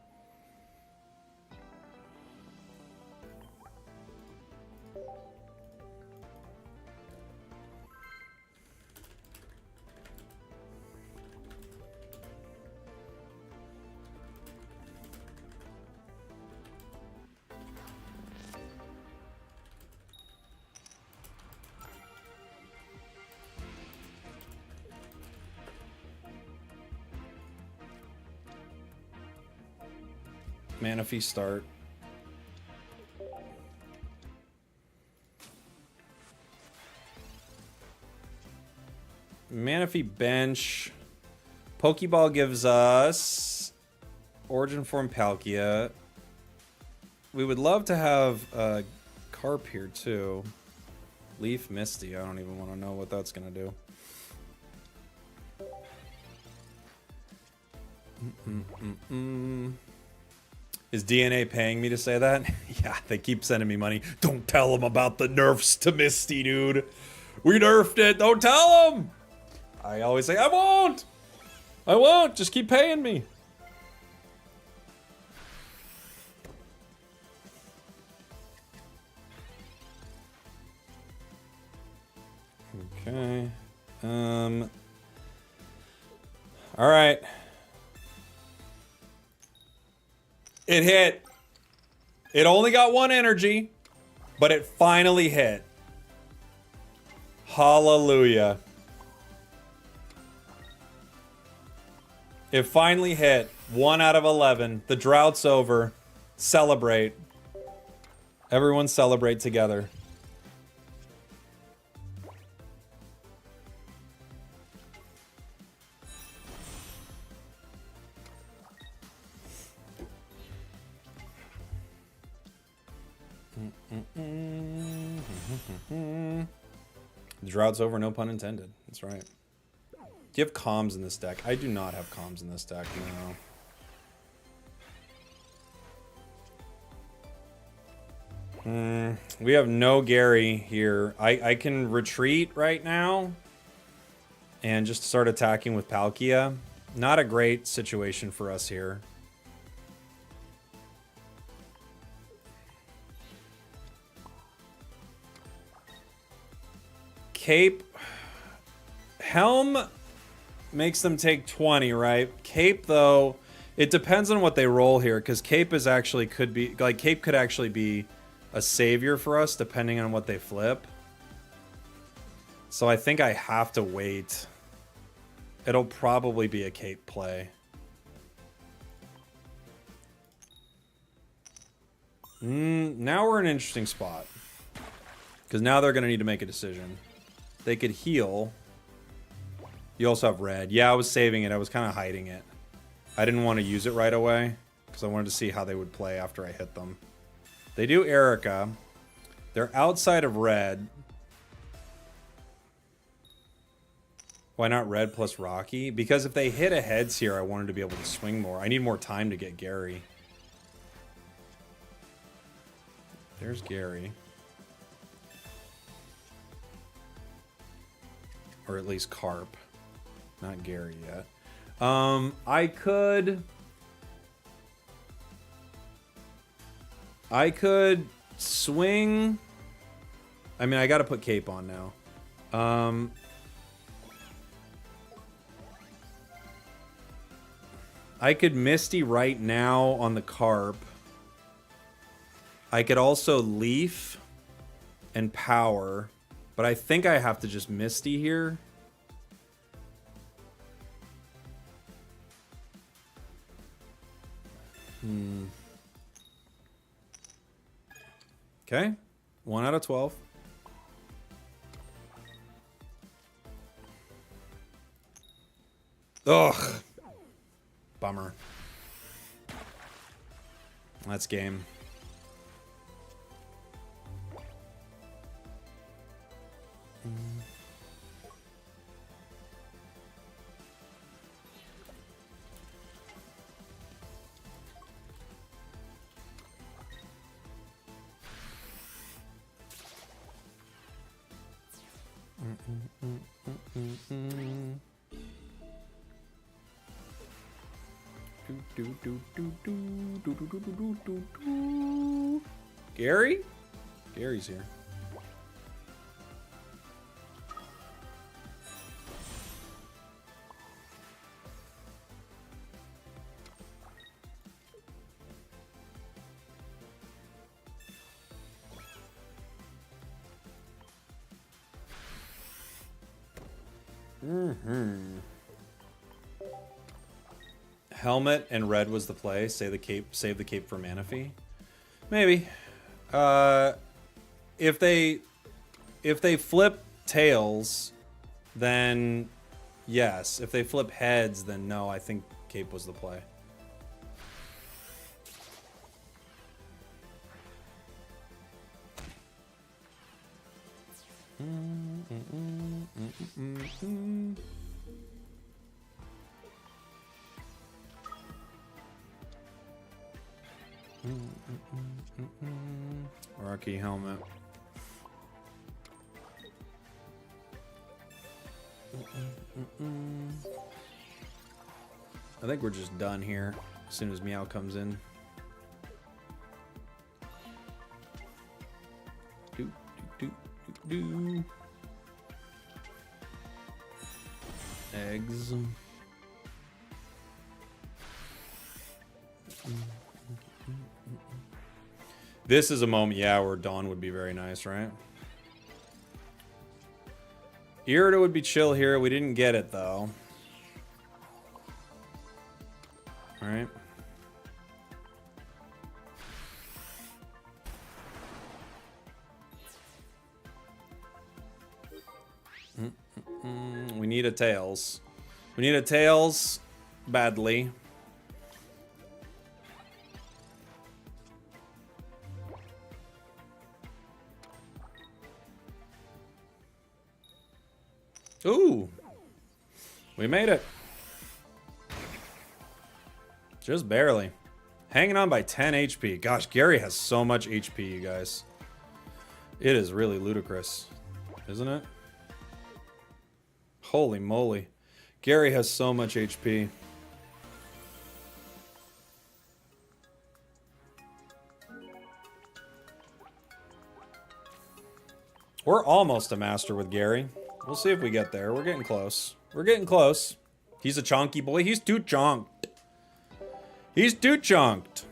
Manaphy start. Manaphy bench. Pokeball gives us Origin Form Palkia. We would love to have Carp here too. Leaf Misty. I don't even want to know what that's gonna do. Is DNA paying me to say that? Yeah, they keep sending me money. Don't tell them about the nerfs to Misty, dude. We nerfed it. Don't tell them. I always say, I won't. I won't. Just keep paying me. Okay. All right. It hit. It only got one energy, but it finally hit. Hallelujah. It finally hit. 1 out of 11. The drought's over. Celebrate. Everyone celebrate together. The drought's over, no pun intended. That's right. Do you have comms in this deck? I do not have comms in this deck, no. We have no Gary here. I can retreat right now and just start attacking with Palkia. Not a great situation for us here. Cape. Helm makes them take 20, right? Cape, though, it depends on what they roll here, because Cape is actually Cape could actually be a savior for us, depending on what they flip. So I think I have to wait. It'll probably be a Cape play. Now we're in an interesting spot. Because now they're going to need to make a decision. They could heal. You also have red. Yeah, I was saving it. I was kind of hiding it. I didn't want to use it right away. Because I wanted to see how they would play after I hit them. They do Erica. They're outside of red. Why not red plus Rocky? Because if they hit a heads here, I wanted to be able to swing more. I need more time to get Gary. There's Gary. Or at least Carp. Not Gary yet. I could swing. I mean, I gotta put Cape on now. I could Misty right now on the Carp. I could also Leaf and Power. But I think I have to just Misty here. Okay. 1 out of 12. Ugh. Bummer. That's game. Gary? Gary's here. Helmet and red was the play. Save the cape for Manaphy. Maybe. If they flip tails, then yes. If they flip heads, then no. I think cape was the play. Rocky helmet. I think we're just done here as soon as Meow comes in. Do, do, do, do. Eggs. This is a moment, yeah, where Dawn would be very nice, right? Irida would be chill here. We didn't get it, though. Alright. We need a Tails. We need a Tails badly. Ooh. We made it. Just barely. Hanging on by 10 HP. Gosh, Gary has so much HP, you guys. It is really ludicrous, isn't it? Holy moly. Gary has so much HP. We're almost a master with Gary. We'll see if we get there. We're getting close. We're getting close. He's a chonky boy. He's too chonked. He's too chonked.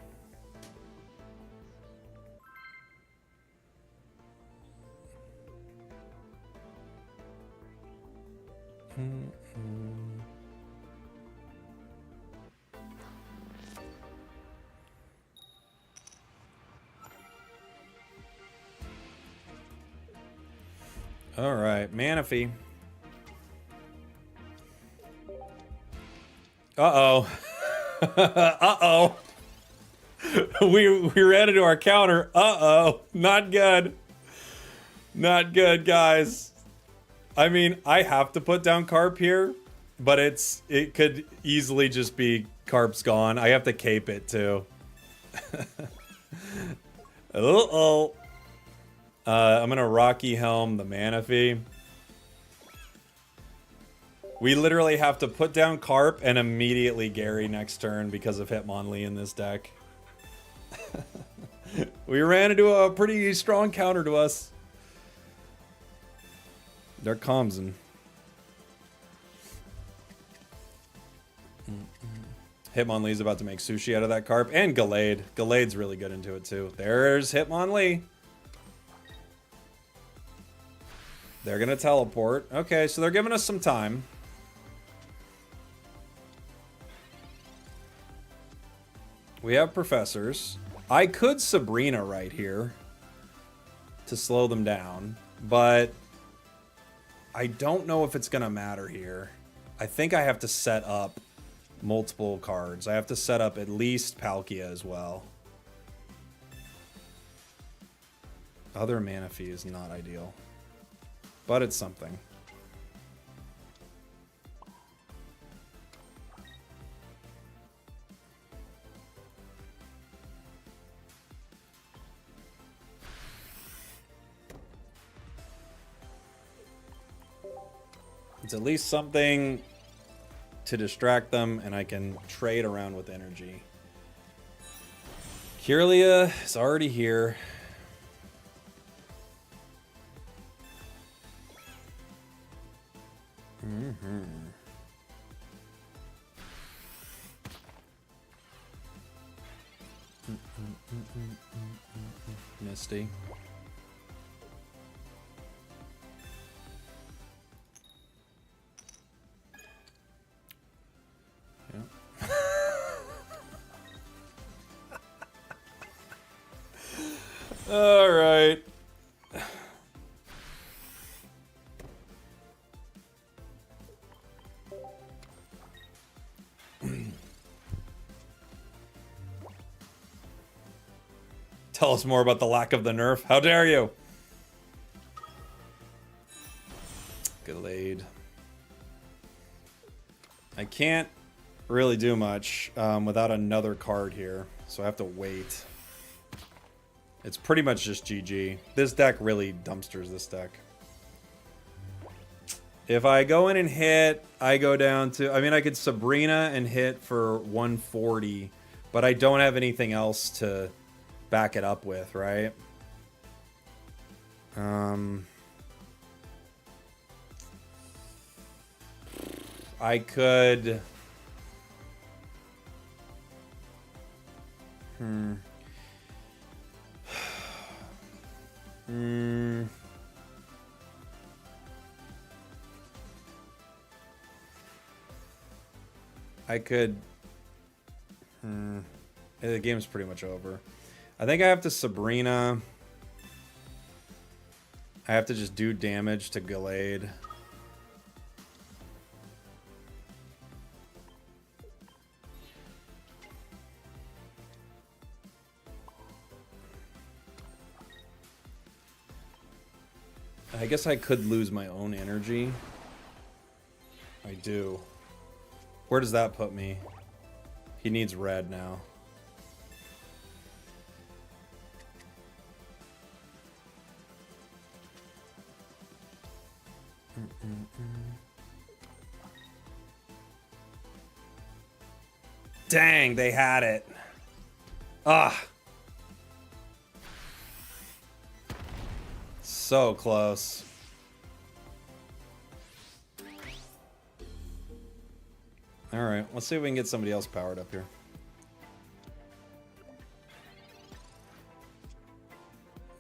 All right, Manaphy. Uh-oh. Uh-oh. We ran into our counter. Uh-oh. Not good. Not good, guys. I mean, I have to put down Carp here, but it could easily just be Carp's gone. I have to cape it, too. Uh-oh. I'm gonna Rocky Helm the Manaphy. We literally have to put down Carp and immediately Gary next turn because of Hitmonlee in this deck. We ran into a pretty strong counter to us. They're Comsen. Hitmonlee's about to make sushi out of that Carp. And Gallade. Gallade's really good into it too. There's Hitmonlee. They're gonna teleport. Okay, so they're giving us some time. We have professors. I could Sabrina right here to slow them down, but I don't know if it's gonna matter here. I think I have to set up multiple cards. I have to set up at least Palkia as well. Other Manaphy is not ideal. But it's something. It's at least something to distract them, and I can trade around with energy. Kirlia is already here. Misty. Yeah. All right. Tell us more about the lack of the nerf. How dare you? Gallade. I can't really do much without another card here, so I have to wait. It's pretty much just GG. This deck really dumpsters this deck. If I go in and hit, I go down to... I mean, I could Sabrina and hit for 140, but I don't have anything else to back it up with, right? I could... I could... The game's pretty much over. I think I have to Sabrina. I have to just do damage to Gallade. I guess I could lose my own energy. I do. Where does that put me? He needs red now. Dang, they had it. Ah. So close. All right, let's see if we can get somebody else powered up here.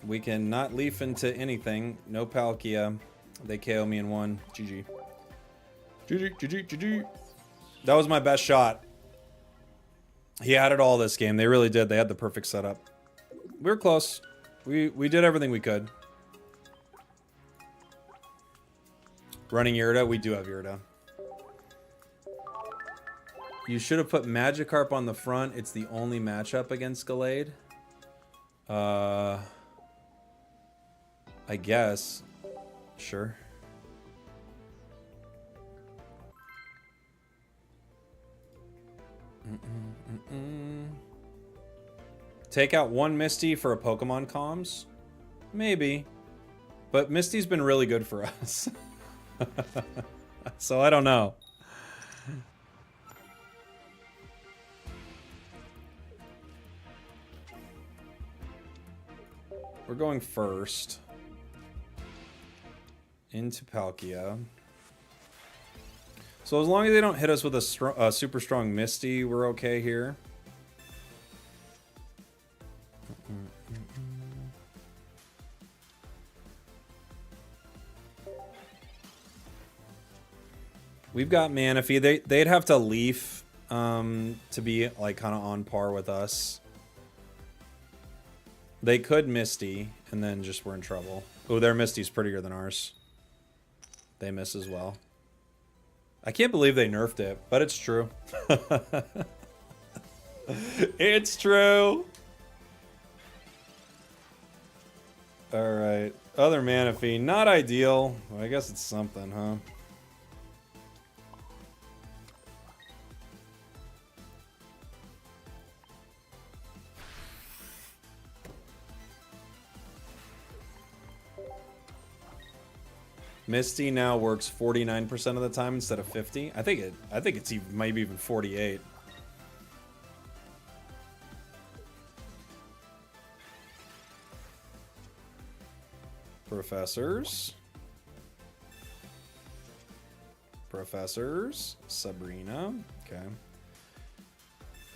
We can not leaf into anything. No Palkia. They KO me in one. GG. GG, GG, GG. That was my best shot. He had it all this game. They really did. They had the perfect setup. We were close. We did everything we could. Running Irida. We do have Irida. You should have put Magikarp on the front. It's the only matchup against Gallade. I guess. Sure. Take out one Misty for a Pokemon comms? Maybe. But Misty's been really good for us. So I don't know. We're going first. Into Palkia. So as long as they don't hit us with a super strong Misty, we're okay here. We've got Manaphy. They'd have to leaf to be like kind of on par with us. They could Misty, and then just we're in trouble. Oh, their Misty's prettier than ours. They miss as well. I can't believe they nerfed it, but it's true. It's true. Alright. Other Manaphy. Not ideal. Well, I guess it's something, huh? Misty now works 49% of the time instead of 50. I think it's even, maybe even 48. Professors. Sabrina. Okay.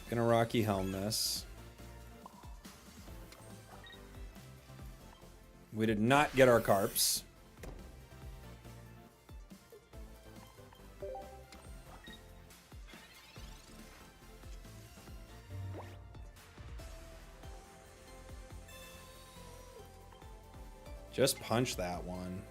Gonna Rocky Helm this. We did not get our Carps. Just punch that one.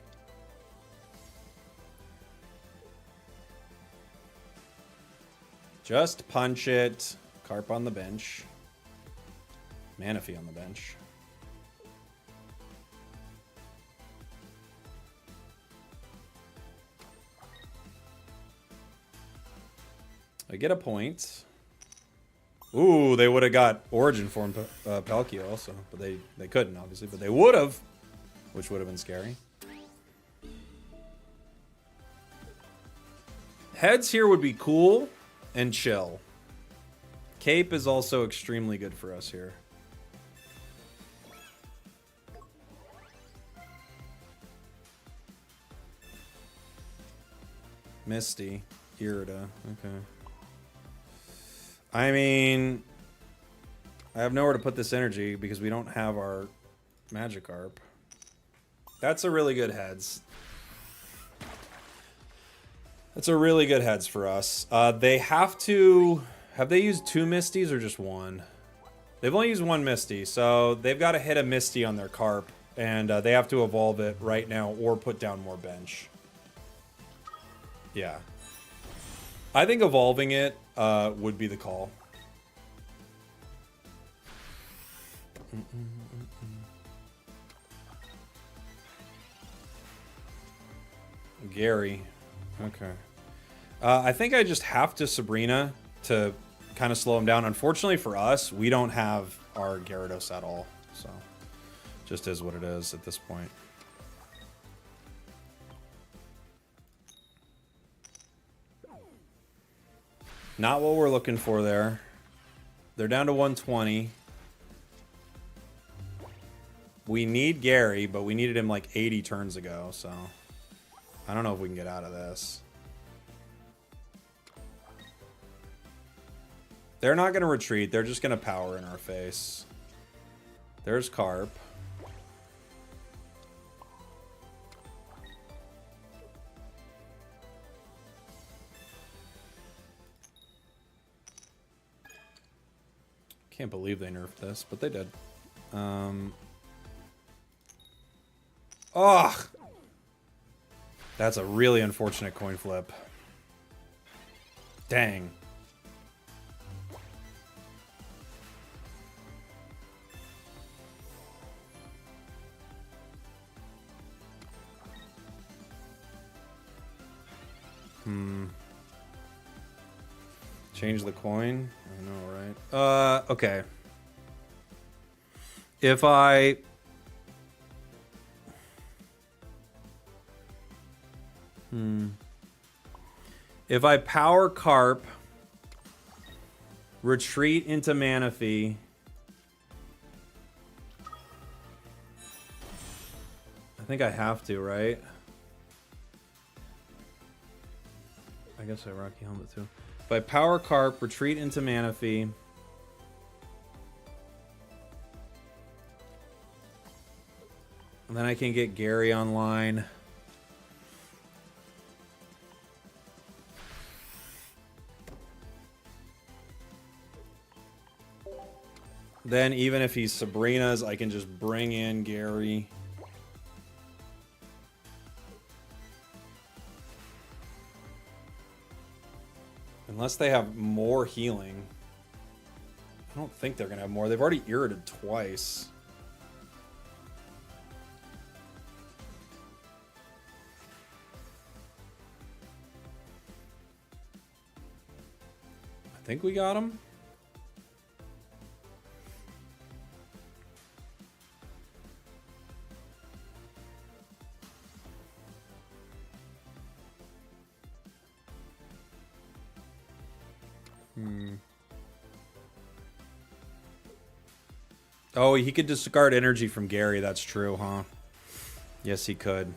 Just punch it. Carp on the bench. Manaphy on the bench. I get a point. Ooh, they would have got Origin Form Palkia also, but they couldn't, obviously, but they would have, which would have been scary. Heads here would be cool and chill. Cape is also extremely good for us here. Misty, Irida, okay. I mean, I have nowhere to put this energy because we don't have our Magikarp. That's a really good heads. That's a really good heads for us. They have to... Have they used 2 Misties or just 1? They've only used 1 Misty, so they've got to hit a Misty on their Carp, and they have to evolve it right now or put down more bench. Yeah. I think evolving it would be the call. Gary. Okay. I think I just have to Sabrina to kind of slow him down. Unfortunately for us, we don't have our Gyarados at all. So, just is what it is at this point. Not what we're looking for there. They're down to 120. We need Gary, but we needed him like 80 turns ago, so... I don't know if we can get out of this. They're not going to retreat. They're just going to power in our face. There's Carp. Can't believe they nerfed this, but they did. Ugh! That's a really unfortunate coin flip. Dang. Change the coin? I know, right? Okay. If I... If I power Carp, retreat into Manaphy, I think I have to, right? I guess I Rocky Helmet too. If I power Carp, retreat into Manaphy, and then I can get Gary online. Then even if he's Sabrina's, I can just bring in Gary. Unless they have more healing. I don't think they're going to have more. They've already irritated twice. I think we got him. Oh, he could discard energy from Gary. That's true, huh? Yes, he could.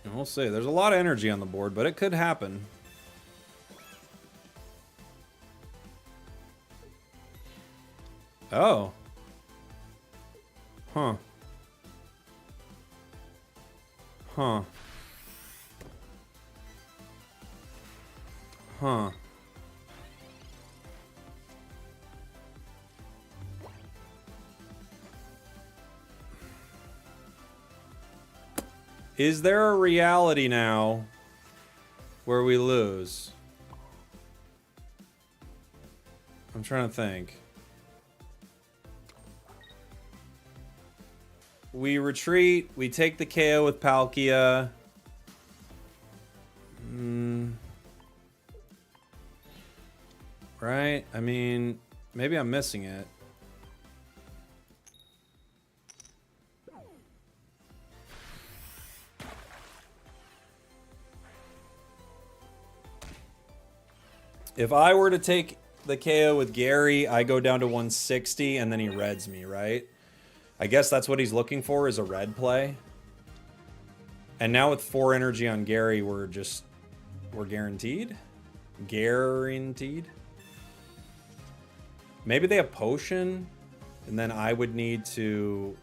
And we'll see. There's a lot of energy on the board, but it could happen. Oh. Huh. Huh. Huh. Is there a reality now where we lose? I'm trying to think. We retreat. We take the KO with Palkia. Right? I mean, maybe I'm missing it. If I were to take the KO with Gary, I go down to 160 and then he reds me, right? I guess that's what he's looking for, is a red play. And now with 4 energy on Gary, we're guaranteed? Guaranteed? Maybe they have potion, and then I would need to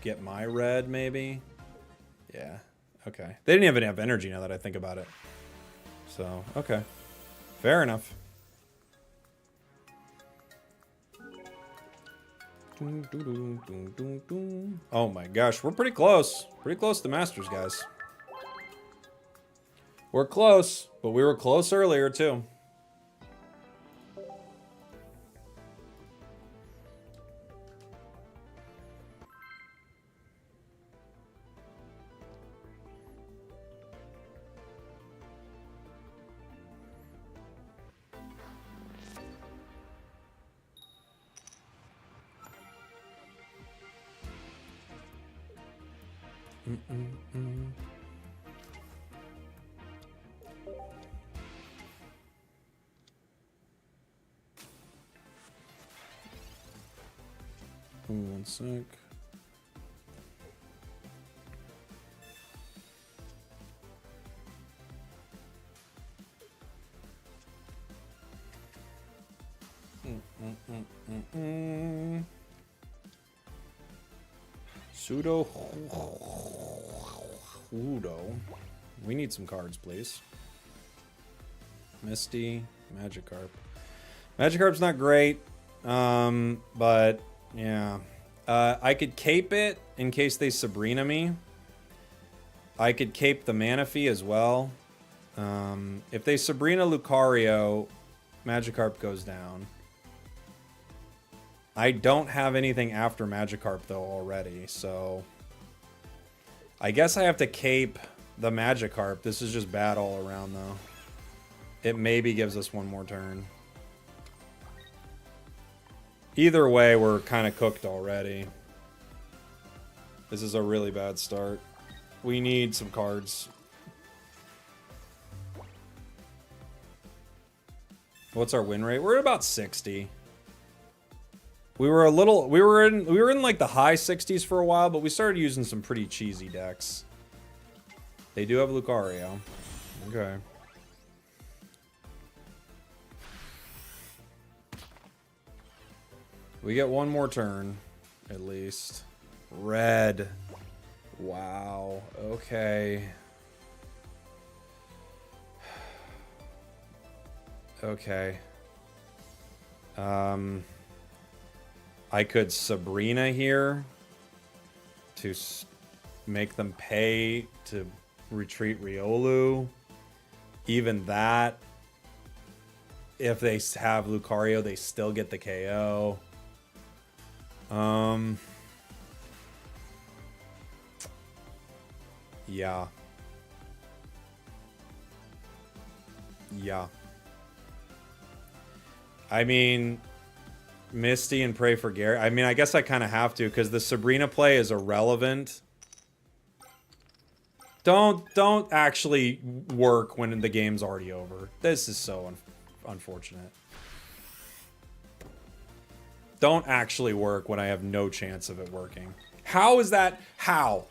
get my red, maybe? Yeah, okay. They didn't even have energy now that I think about it. So, okay. Fair enough. Oh my gosh, we're pretty close. Pretty close to Masters, guys. We're close, but we were close earlier, too. One sec. Pseudo. We need some cards, please. Misty, Magikarp. Magikarp's not great, but yeah. I could cape it in case they Sabrina me. I could cape the Manaphy as well. If they Sabrina Lucario, Magikarp goes down. I don't have anything after Magikarp, though, already, so... I guess I have to cape the Magikarp. This is just bad all around, though. It maybe gives us one more turn. Either way, we're kind of cooked already. This is a really bad start. We need some cards. What's our win rate? We're at about 60. We were in like the high 60s for a while, but we started using some pretty cheesy decks. They do have Lucario. Okay. We get one more turn, at least. Red. Wow. Okay. Okay. I could Sabrina here to make them pay to retreat Riolu. Even that, if they have Lucario, they still get the KO. Yeah. Yeah. I mean, Misty and pray for Gary. I mean, I guess I kind of have to, because the Sabrina play is irrelevant. Don't actually work when the game's already over. This is so unfortunate. Don't actually work when I have no chance of it working. How is that? How?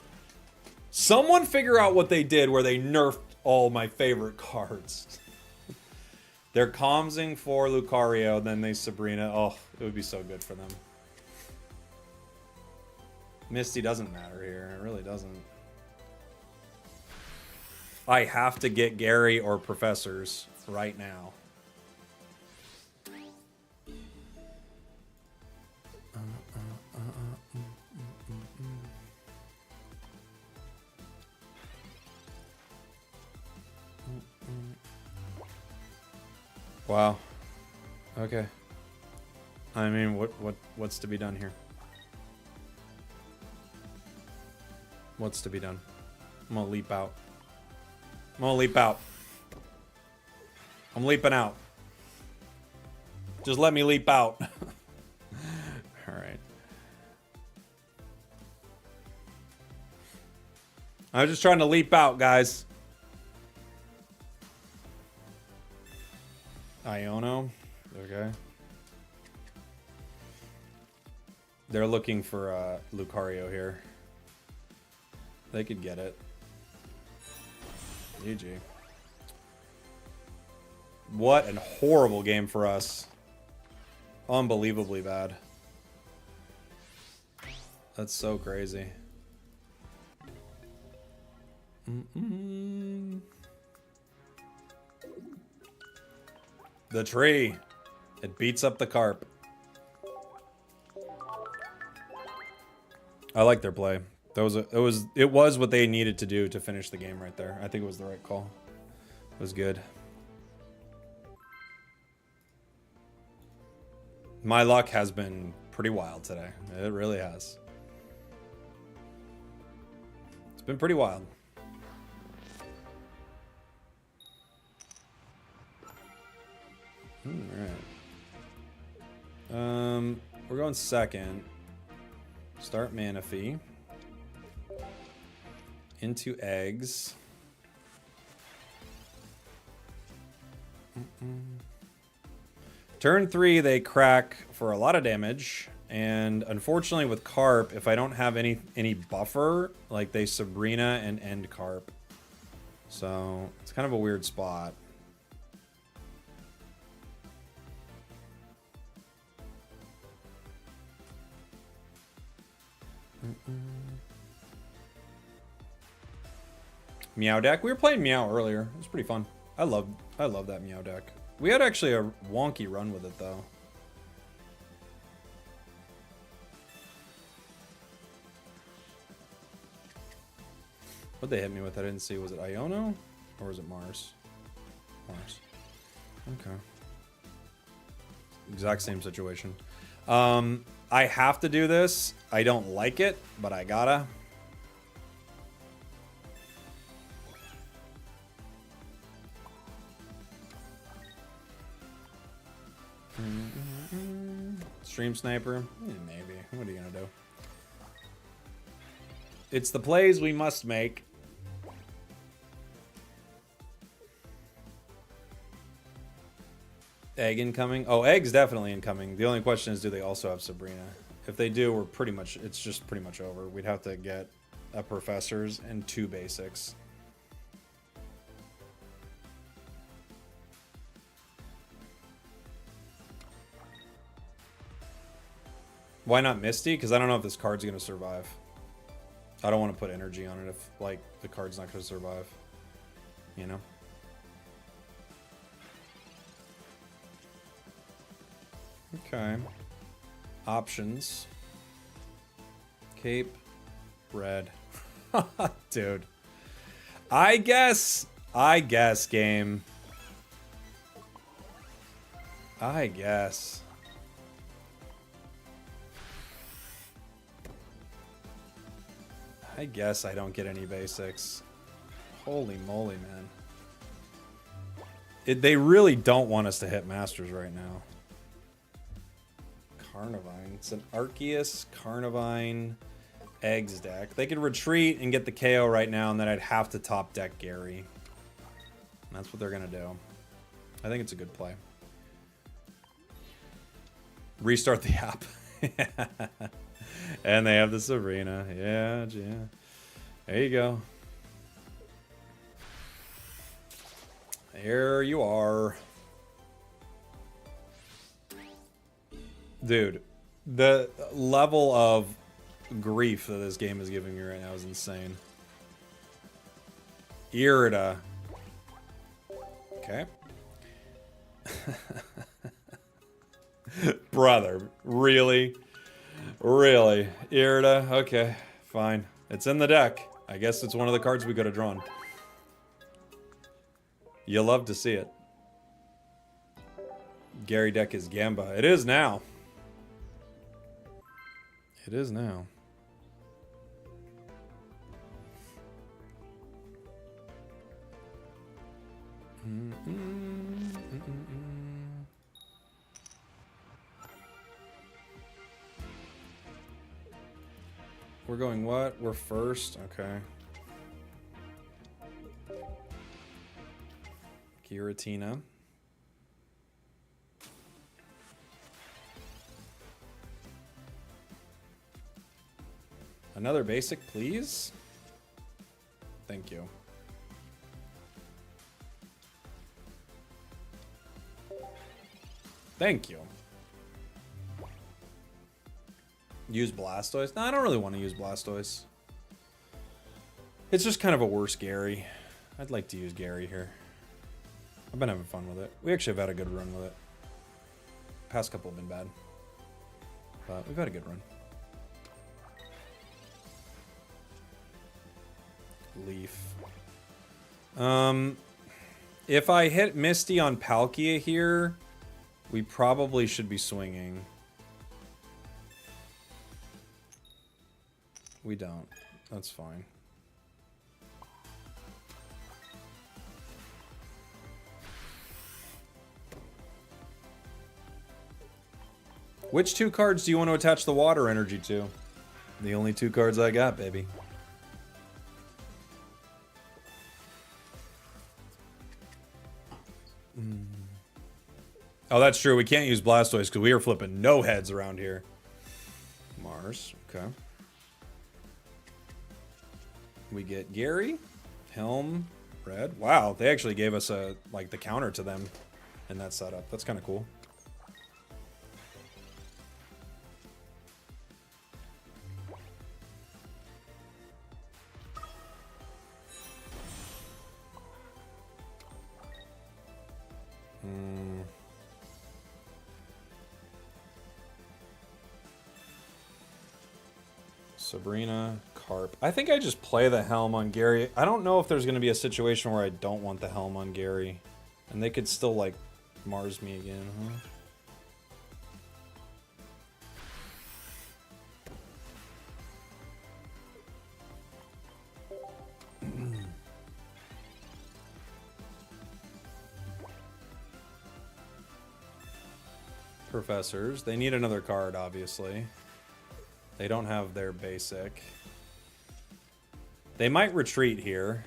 Someone figure out what they did where they nerfed all my favorite cards. They're Comsing for Lucario, then they Sabrina. Oh, it would be so good for them. Misty doesn't matter here. It really doesn't. I have to get Gary or Professors right now. Wow. Okay. I mean, what's to be done here? What's to be done? I'm gonna leap out. I'm gonna leap out. I'm leaping out. Just let me leap out. Alright. I was just trying to leap out, guys. Iono. Okay. They're looking for Lucario here. They could get it. GG. What a horrible game for us. Unbelievably bad. That's so crazy. The tree. It beats up the carp. I like their play. It was what they needed to do to finish the game right there. I think it was the right call. It was good. My luck has been pretty wild today. It really has. It's been pretty wild. Alright. We're going second. Start Manaphy. Into eggs. Turn 3, they crack for a lot of damage. And unfortunately with Carp, if I don't have any buffer, like they Sabrina and end Carp. So it's kind of a weird spot. Meow deck. We were playing Meow earlier. It was pretty fun. I love that Meow deck. We had actually a wonky run with it though. What'd they hit me with? I didn't see. Was it Iono or was it Mars? Mars. Okay. Exact same situation. I have to do this. I don't like it, but I gotta. Stream Sniper? Maybe. What are you gonna do? It's the plays we must make. Egg incoming? Oh, Egg's definitely incoming. The only question is, do they also have Sabrina? If they do, we're pretty much, it's just pretty much over. We'd have to get a Professors and 2 basics. Why not Misty? Because I don't know if this card's going to survive. I don't want to put energy on it if, like, the card's not going to survive. You know? Okay. Options. Cape. Red. Dude. I guess, game. I guess. I guess I don't get any basics. Holy moly, man. They really don't want us to hit Masters right now. Carnivine. It's an Arceus, Carnivine, Eggs deck. They could retreat and get the KO right now, and then I'd have to top deck Gary. And that's what they're going to do. I think it's a good play. Restart the app. And they have the Sabrina. Yeah, yeah. There you go. There you are. Dude, the level of grief that this game is giving me right now is insane. Irida. Okay. Brother, really? Really? Irida? Okay, fine. It's in the deck. I guess it's one of the cards we could have drawn. You love to see it. Gary deck is Gamba. It is now. It is now. We're going what? We're first? Okay. Giratina. Another basic, please? Thank you. Thank you. Use Blastoise? No, I don't really want to use Blastoise. It's just kind of a worse Gary. I'd like to use Gary here. I've been having fun with it. We actually have had a good run with it. Past couple have been bad. But we've had a good run. Leaf. If I hit Misty on Palkia here, we probably should be swinging. We don't. That's fine. Which two cards do you want to attach the water energy to? The only two cards I got, baby. Oh, that's true. We can't use Blastoise because we are flipping no heads around here. Mars. Okay. We get Gary, Helm, Red. Wow, they actually gave us a like the counter to them in that setup. That's kind of cool. Sabrina, Carp. I think I just play the Helm on Gary. I don't know if there's going to be a situation where I don't want the Helm on Gary. And they could still, like, Mars me again, huh? Professors. They need another card, obviously. They don't have their basic. They might retreat here.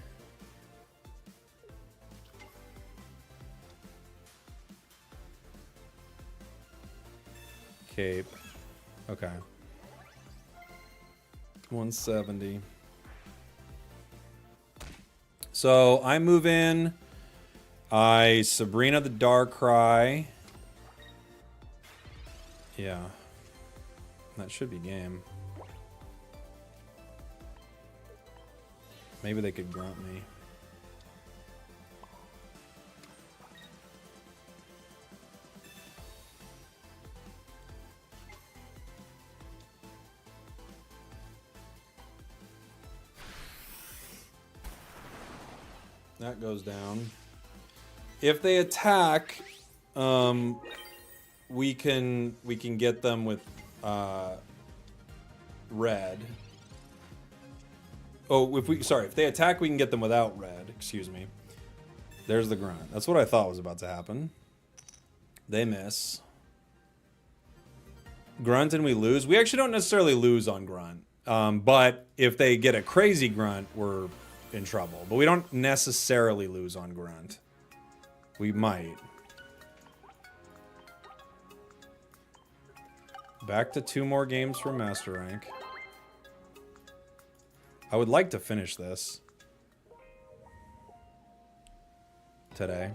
Cape. Okay. 170. So I move in. I Sabrina the Darkrai. Yeah. That should be game. Maybe they could grunt me. That goes down. If they attack, we can get them with red. Oh, if they attack, we can get them without red. Excuse me. There's the grunt. That's what I thought was about to happen. They miss. Grunt and we lose. We actually don't necessarily lose on grunt. But if they get a crazy grunt, we're in trouble. But we don't necessarily lose on grunt. We might. Back to 2 more games for Master Rank. I would like to finish this today.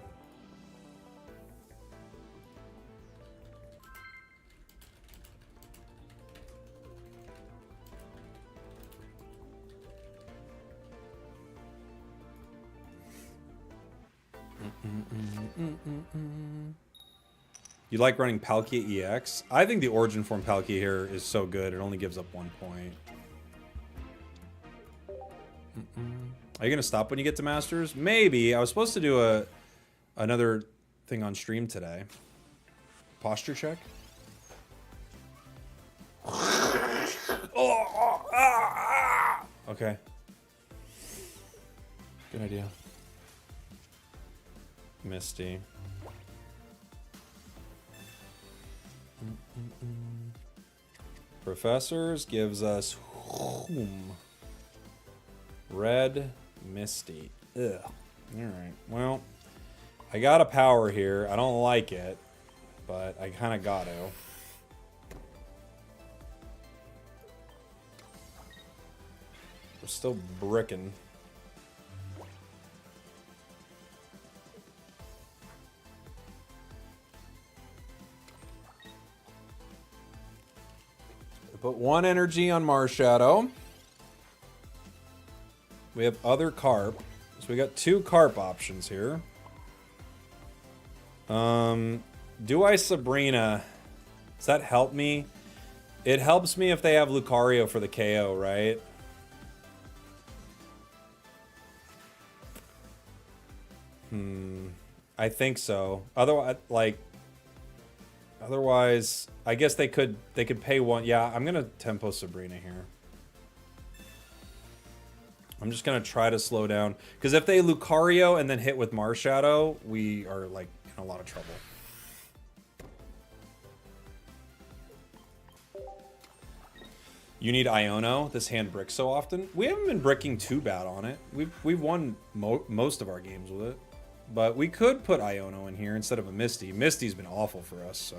You like running Palkia EX? I think the Origin Form Palkia here is so good, it only gives up 1 point. Are you going to stop when you get to Masters? Maybe. I was supposed to do another thing on stream today. Posture check? Okay. Good idea. Misty. Professors gives us Red Misty. Ugh. Alright, well, I got a power here. I don't like it, but I kind of got to. We're still bricking. Put 1 energy on Marshadow. We have other carp. So we got 2 carp options here. Do I Sabrina? Does that help me? It helps me if they have Lucario for the KO, right? I think so. Otherwise, I guess they could pay 1. Yeah, I'm gonna tempo Sabrina here. I'm just gonna try to slow down because if they Lucario and then hit with Marshadow, we are like in a lot of trouble. You need Iono. This hand bricks so often. We haven't been bricking too bad on it. We've won most of our games with it. But we could put Iono in here instead of a Misty. Misty's been awful for us, so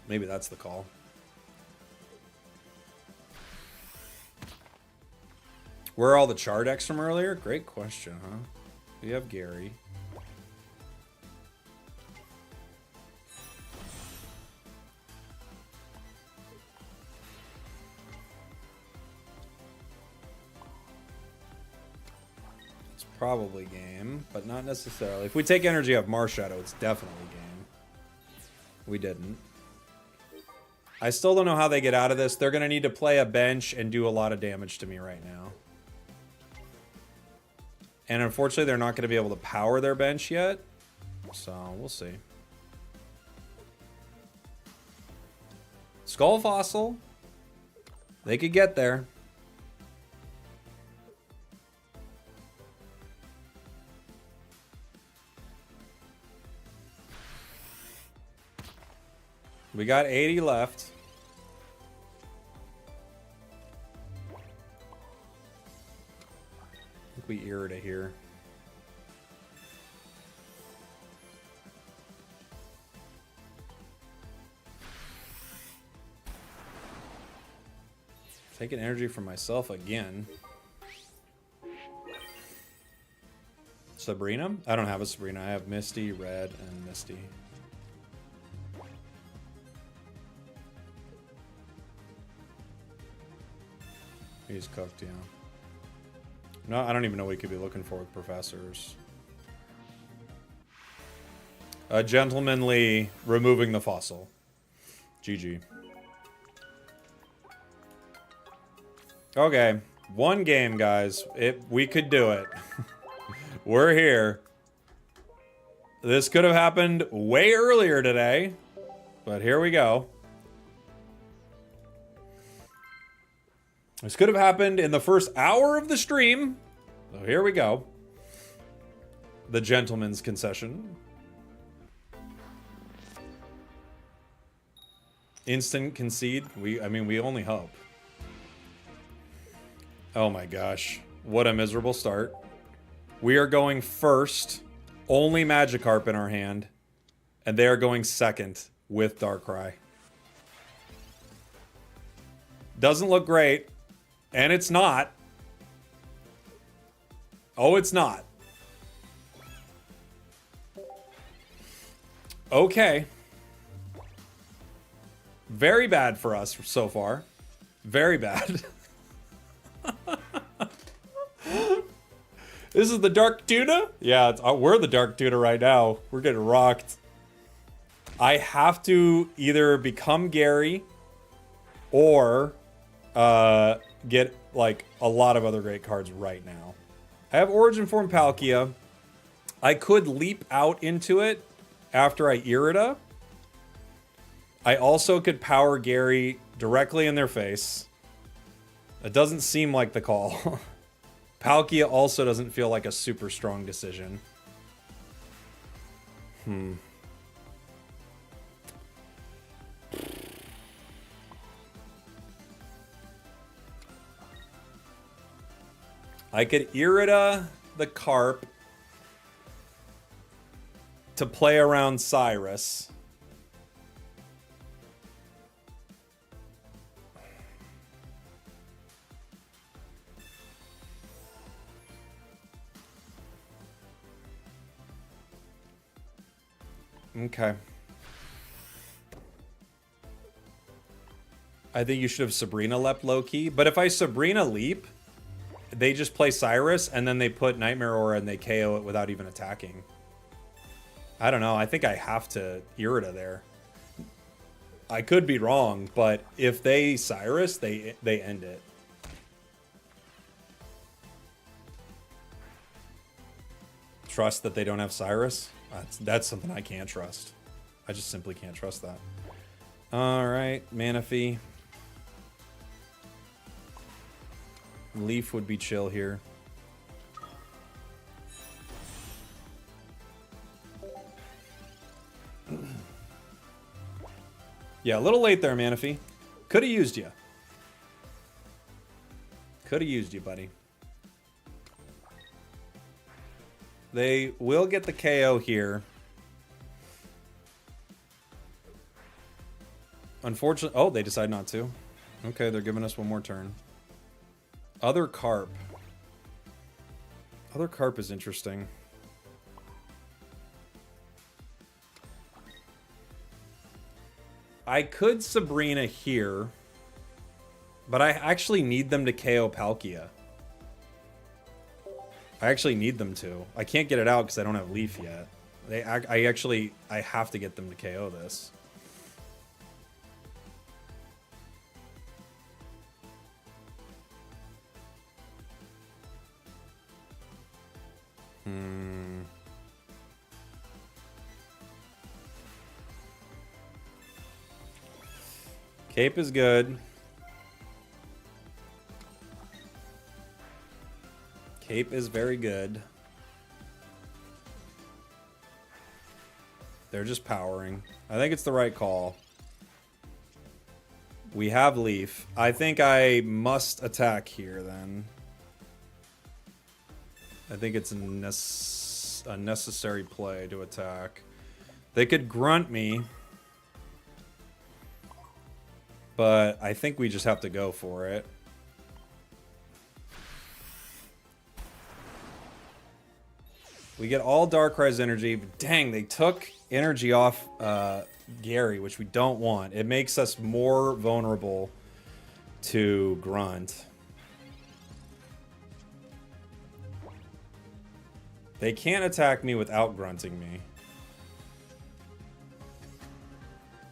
maybe that's the call. Where are all the char decks from earlier? Great question, huh? We have Gary. Probably game, but not necessarily. If we take energy off Marshadow, it's definitely game. We didn't. I still don't know how they get out of this. They're going to need to play a bench and do a lot of damage to me right now. And unfortunately, they're not going to be able to power their bench yet. So, we'll see. Skull Fossil. They could get there. We got 80 left. I think we Irida here. Taking energy from myself again. Sabrina? I don't have a Sabrina. I have Misty, Red, and Misty. He's cooked, yeah. No, I don't even know what we could be looking for with professors. Gentlemanly removing the fossil. GG. Okay, 1 game, guys. We could do it. We're here. This could have happened way earlier today, but here we go. This could have happened in the first hour of the stream. So here we go. The gentleman's concession. Instant concede. I mean, we only hope. Oh my gosh. What a miserable start. We are going first. Only Magikarp in our hand. And they are going second with Darkrai. Doesn't look great. And it's not. Oh, it's not. Okay. Very bad for us so far. Very bad. This is the Dark Tuna? Yeah, we're the Dark Tuna right now. We're getting rocked. I have to either become Gary or get like a lot of other great cards right now. I have Origin Form Palkia. I could leap out into it after I Irida. I also could power Gary directly in their face. It doesn't seem like the call. Palkia also doesn't feel like a super strong decision. I could Irida the Carp to play around Cyrus. Okay. I think you should have Sabrina leapt low-key. But if I Sabrina leap, they just play Cyrus, and then they put Nightmare Aura and they KO it without even attacking. I don't know. I think I have to Irida there. I could be wrong, but if they Cyrus, they end it. Trust that they don't have Cyrus? That's something I can't trust. I just simply can't trust that. Alright, Manaphy. Leaf would be chill here. Yeah, a little late there, Manaphy. Could have used you. Could have used you, buddy. They will get the KO here. Unfortunately... Oh, they decide not to. Okay, they're giving us one more turn. Other Carp. Other Carp is interesting. I could Sabrina here, but I actually need them to KO Palkia. I actually need them to. I can't get it out because I don't have Leaf yet. I have to get them to KO this. Cape is good. Cape is very good. They're just powering. I think it's the right call. We have Leaf. I think I must attack here then. I think it's a necessary play to attack. They could grunt me. But I think we just have to go for it. We get all Darkrai's energy. But dang, they took energy off Gary, which we don't want. It makes us more vulnerable to Grunt. They can't attack me without grunting me.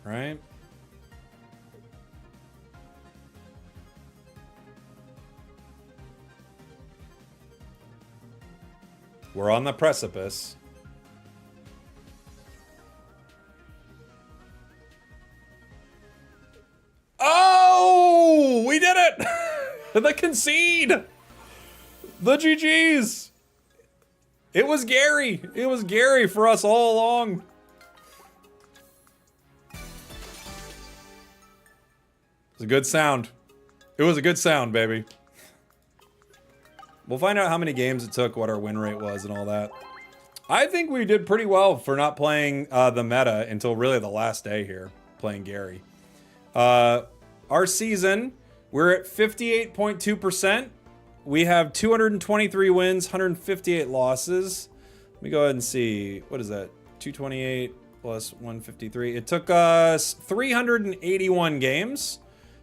Right? We're on the precipice. Oh! We did it! The concede! The GG's! It was Gary! It was Gary for us all along. It was a good sound. It was a good sound, baby. We'll find out how many games it took, what our win rate was, and all that. I think we did pretty well for not playing the meta until really the last day here, playing Gary. Our season, we're at 58.2%. We have 223 wins, 158 losses. Let me go ahead and see. What is that? 228 plus 153. It took us 381 games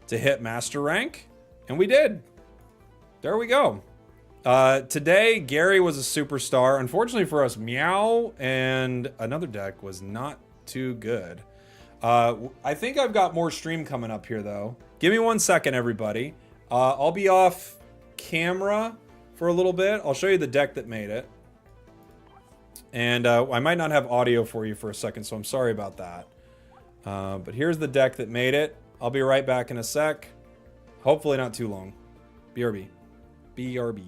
to hit master rank, and we did. There we go. Today, Gary was a superstar. Unfortunately for us, Meow and another deck was not too good. I think I've got more stream coming up here, though. Give me 1 second, everybody. I'll be off camera for a little bit. I'll show you the deck that made it. And I might not have audio for you for a second, so I'm sorry about that. But here's the deck that made it. I'll be right back in a sec. Hopefully not too long. BRB. BRB.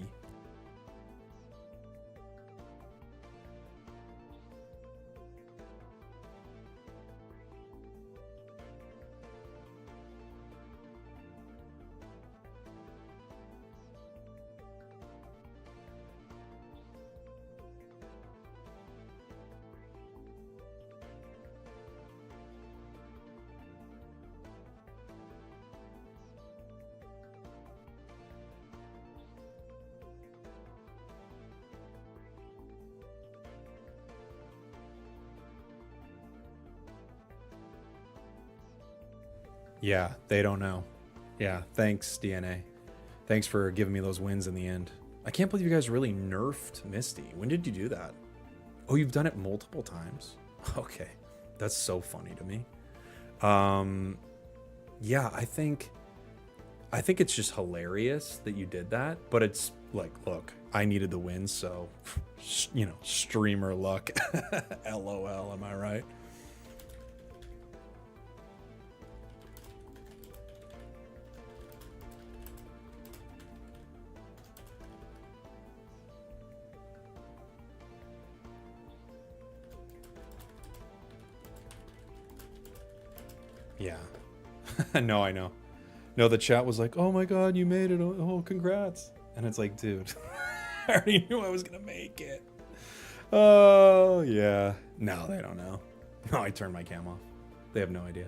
Yeah, they don't know. Yeah, thanks, DNA. Thanks for giving me those wins in the end. I can't believe you guys really nerfed Misty. When did you do that? Oh, you've done it multiple times? Okay, that's so funny to me. Yeah, I think it's just hilarious that you did that, but it's like, look, I needed the win, so, you know, streamer luck. LOL, am I right? Yeah. No, I know. No, the chat was like, oh my god, you made it. Oh, congrats. And it's like, dude, I already knew I was going to make it. Oh, yeah. No, they don't know. No, I turned my cam off. They have no idea.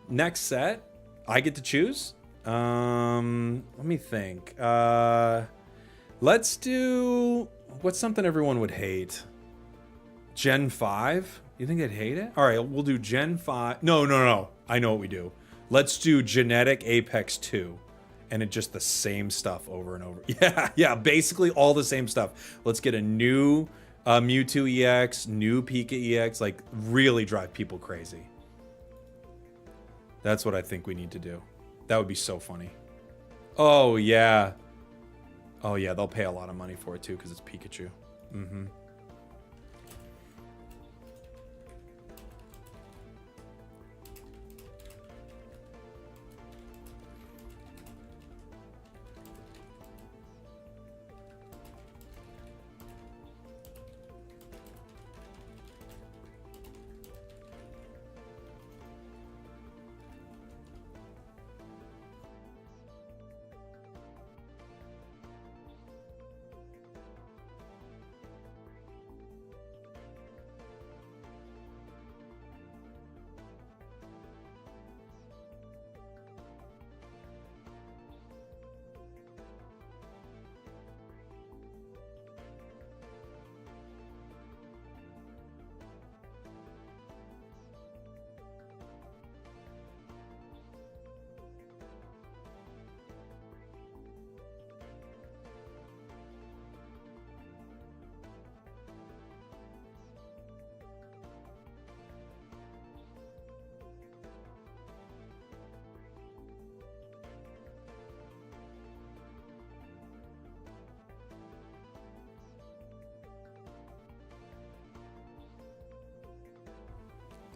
Next set, I get to choose. Let me think. Let's do, what's something everyone would hate? Gen 5? You think they'd hate it? All right, we'll do Gen 5. No. I know what we do. Let's do Genetic Apex 2. And it's just the same stuff over and over. Yeah, basically all the same stuff. Let's get a new Mewtwo EX, new Pika EX, like really drive people crazy. That's what I think we need to do. That would be so funny. Oh, yeah. Oh, yeah, they'll pay a lot of money for it too because it's Pikachu. Mm-hmm.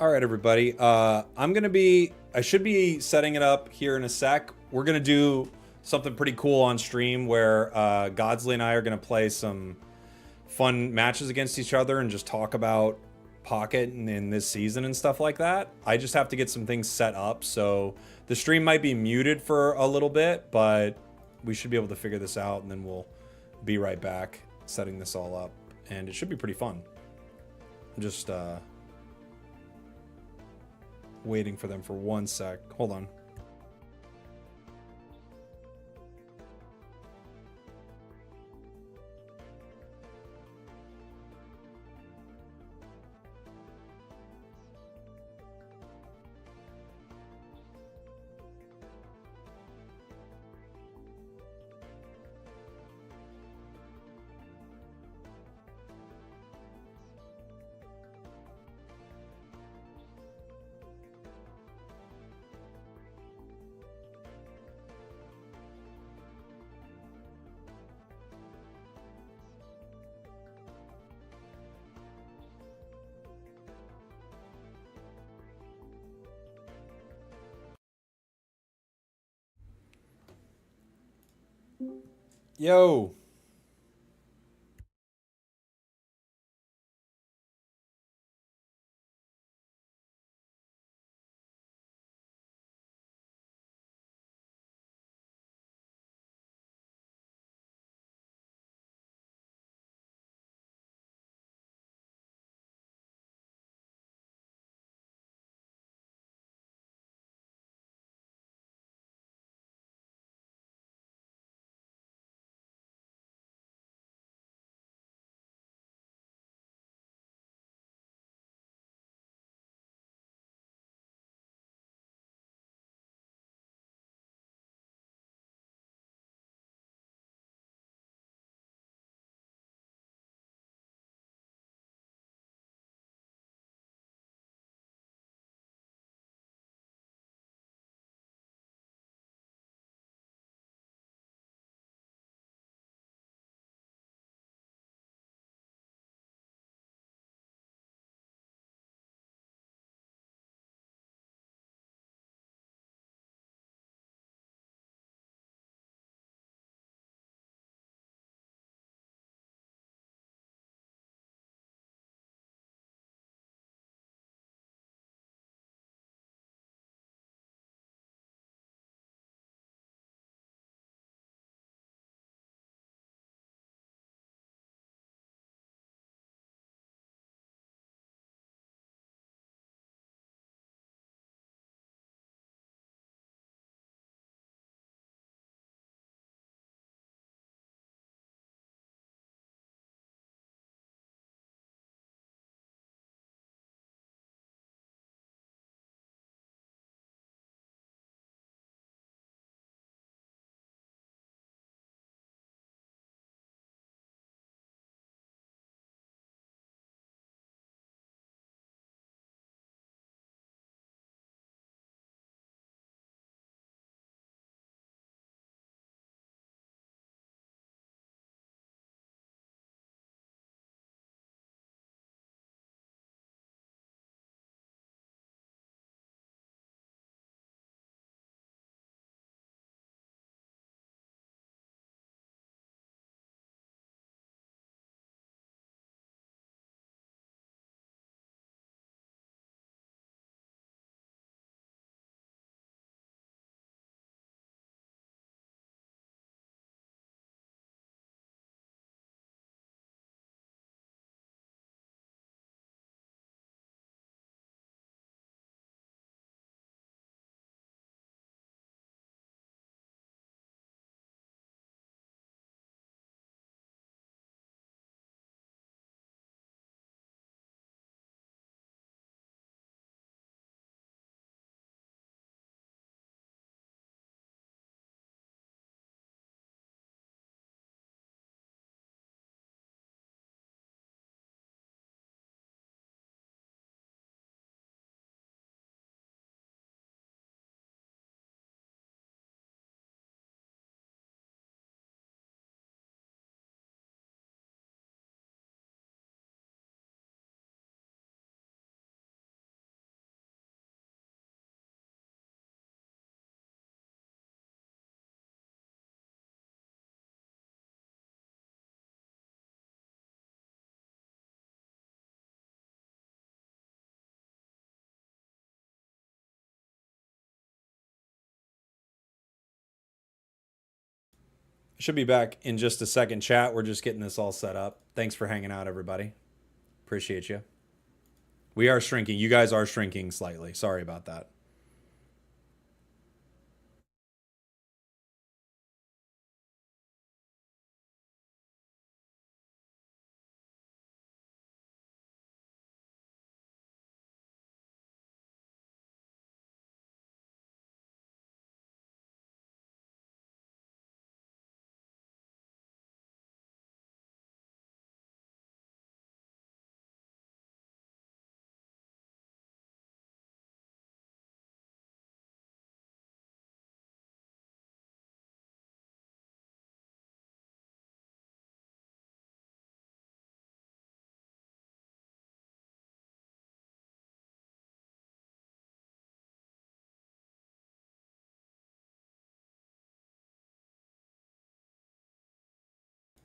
All right, everybody. I should be setting it up here in a sec. We're going to do something pretty cool on stream where Godsley and I are going to play some fun matches against each other and just talk about Pocket and in this season and stuff like that. I just have to get some things set up, so the stream might be muted for a little bit, but we should be able to figure this out, and then we'll be right back setting this all up, and it should be pretty fun. I'm just waiting for them for 1 sec. Hold on. Yo. Should be back in just a second, chat. We're just getting this all set up. Thanks for hanging out, everybody. Appreciate you. We are shrinking. You guys are shrinking slightly. Sorry about that.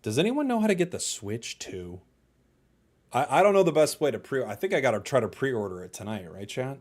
Does anyone know how to get the Switch 2? I don't know the best way to pre. I think I got to try to pre-order it tonight, right, chat?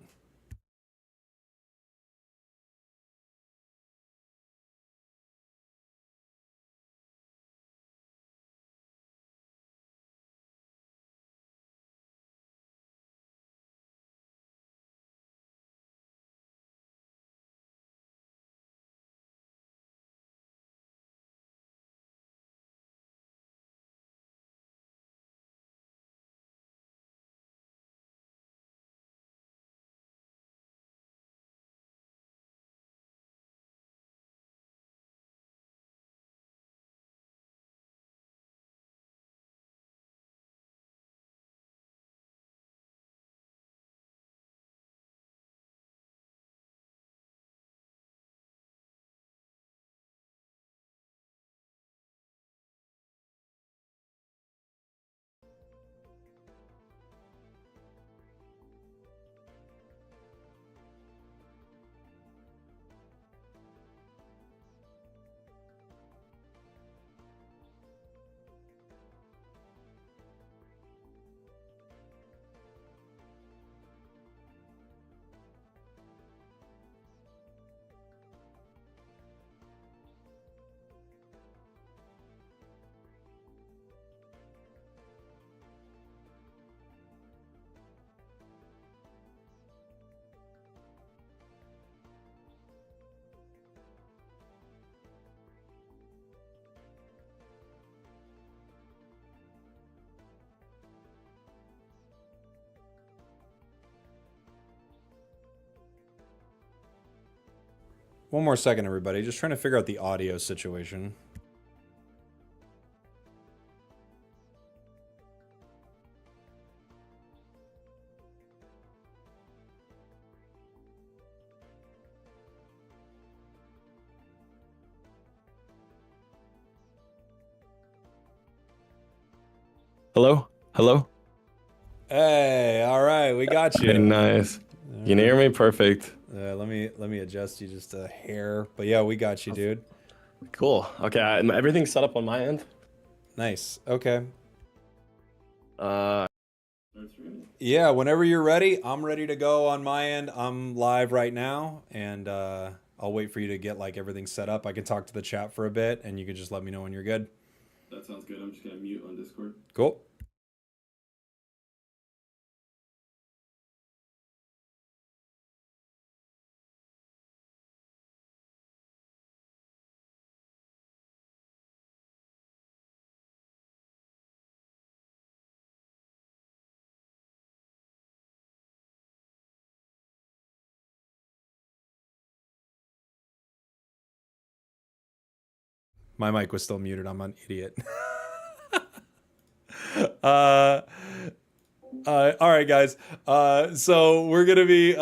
One more second, everybody. Just trying to figure out the audio situation. Hello? Hello? Hey, all right, we got you. Hey, nice. You can hear me? Perfect. Let me adjust you just a hair, but yeah, we got you, dude. Cool. Okay, everything's set up on my end. Nice. Okay. Uh, Yeah, whenever you're ready, I'm ready to go on my end. I'm live right now, and I'll wait for you to get like everything set up. I can talk to the chat for a bit, and you can just let me know when you're good. that sounds good. I'm just gonna mute on Discord. Cool. My mic was still muted. I'm an idiot. All right, guys. So we're gonna be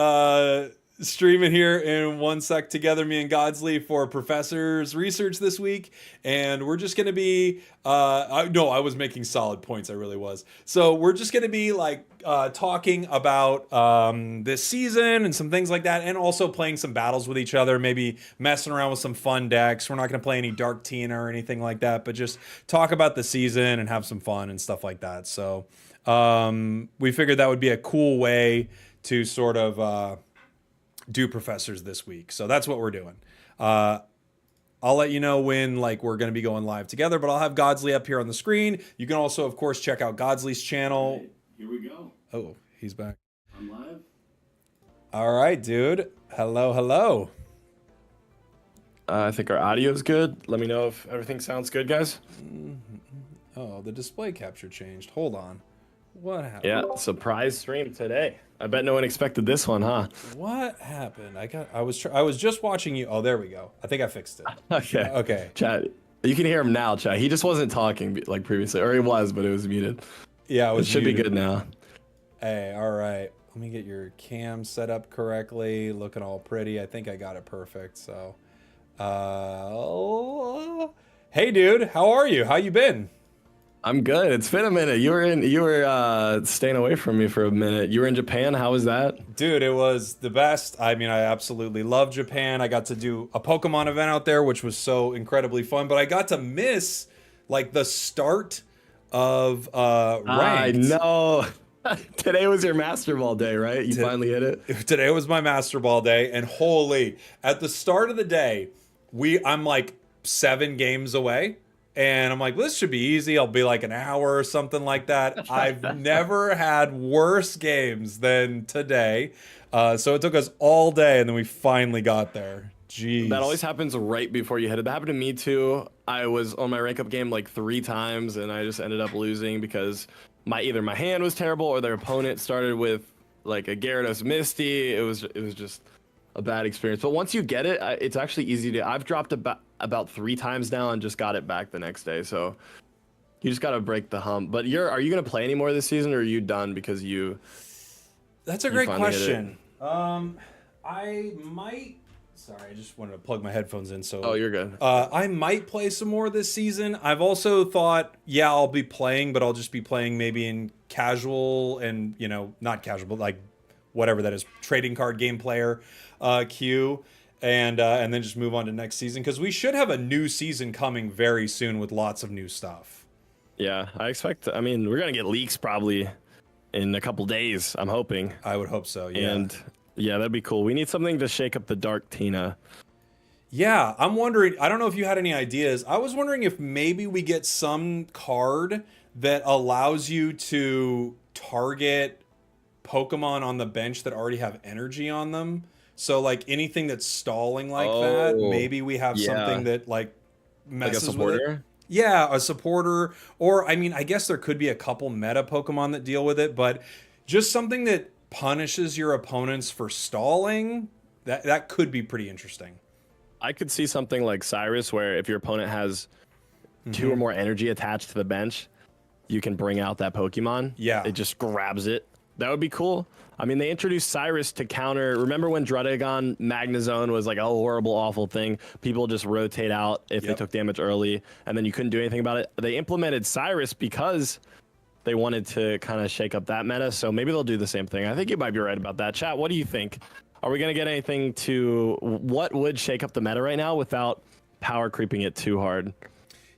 streaming here in one sec together, me and Godsley, for Professor's research this week, and we're just gonna be. I was making solid points. I really was. So we're just gonna be like talking about this season and some things like that, and also playing some battles with each other. Maybe messing around with some fun decks. We're not gonna play any Dark Tina or anything like that, but just talk about the season and have some fun and stuff like that. So we figured that would be a cool way to sort of do Professors this week. So that's what we're doing. I'll let you know when like we're going to be going live together, but I'll have Godsley up here on the screen. You can also, of course, check out Godsley's channel. Right, here we go. Oh, he's back. I'm live. All right, dude. Hello. I think our audio is good. Let me know if everything sounds good, guys. Oh, the display capture changed. Hold on. What happened? Yeah, surprise stream today. I bet no one expected this one, huh? What happened? I was just watching you. Oh, there we go. I think I fixed it. Okay. Chat, you can hear him now, chat. He just wasn't talking like previously, or he was, but it was muted. Yeah, it should be good now. Hey, all right. Let me get your cam set up correctly. Looking all pretty. I think I got it perfect. So, hey, dude. How are you? How you been? I'm good. It's been a minute. You were staying away from me for a minute. You were in Japan. How was that? Dude, it was the best. I mean, I absolutely love Japan. I got to do a Pokemon event out there, which was so incredibly fun, but I got to miss like the start of ranked. I know. Today was your Master Ball day, right? You finally hit it. Today was my Master Ball day, and holy, at the start of the day, I'm like 7 games away. And I'm like, well, this should be easy. I'll be like an hour or something like that. I've never had worse games than today. So it took us all day, and then we finally got there. Jeez. That always happens right before you hit it. That happened to me too. I was on my rank up game like 3 times, and I just ended up losing because either my hand was terrible or their opponent started with like a Gyarados Misty. It was just a bad experience. But once you get it, it's actually easy to. I've dropped about 3 times now and just got it back the next day. So you just got to break the hump. But are you gonna play any more this season, or are you done because you? That's a great question. I might. Sorry, I just wanted to plug my headphones in. So. Oh, you're good. I might play some more this season. I've also thought, yeah, I'll be playing, but I'll just be playing maybe in casual and not casual, but like whatever that is, trading card game player queue. And then just move on to next season, because we should have a new season coming very soon with lots of new stuff. Yeah, I expect. I mean, we're gonna get leaks probably in a couple days. I'm hoping. I would hope so. Yeah. And yeah, that'd be cool. We need something to shake up the Dark Tina. Yeah, I'm wondering. I don't know if you had any ideas. I was wondering if maybe we get some card that allows you to target Pokemon on the bench that already have energy on them. So like anything that's stalling like that, maybe we have something that like messes like a supporter? with it. Yeah, a supporter. Or I mean, I guess there could be a couple meta Pokemon that deal with it, but just something that punishes your opponents for stalling, that could be pretty interesting. I could see something like Cyrus, where if your opponent has 2 or more energy attached to the bench, you can bring out that Pokemon. Yeah. It just grabs it. That would be cool. I mean, they introduced Cyrus to counter. Remember when Druddigon Magnezone was like a horrible, awful thing? People just rotate out if they took damage early, and then you couldn't do anything about it. They implemented Cyrus because they wanted to kind of shake up that meta, so maybe they'll do the same thing. I think you might be right about that. Chat, what do you think? Are we going to get anything to what would shake up the meta right now without power creeping it too hard?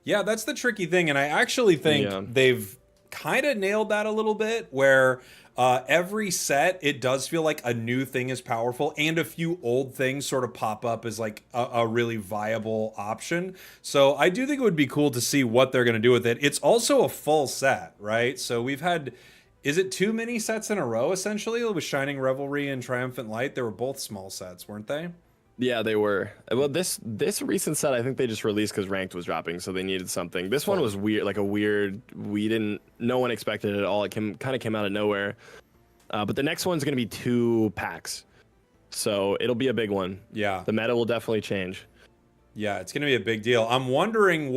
Yeah, that's the tricky thing, and I actually think they've kind of nailed that a little bit, where every set, it does feel like a new thing is powerful, and a few old things sort of pop up as like a really viable option. So I do think it would be cool to see what they're going to do with it. It's also a full set, right? So we've had, is it 2 mini sets in a row, essentially? With Shining Revelry and Triumphant Light, they were both small sets, weren't they? Yeah, they were. Well, this recent set, I think they just released because Ranked was dropping, so they needed something. This one was weird, like no one expected it at all. It kind of came out of nowhere. But the next one's going to be 2 packs, so it'll be a big one. Yeah. The meta will definitely change. Yeah, it's going to be a big deal. I'm wondering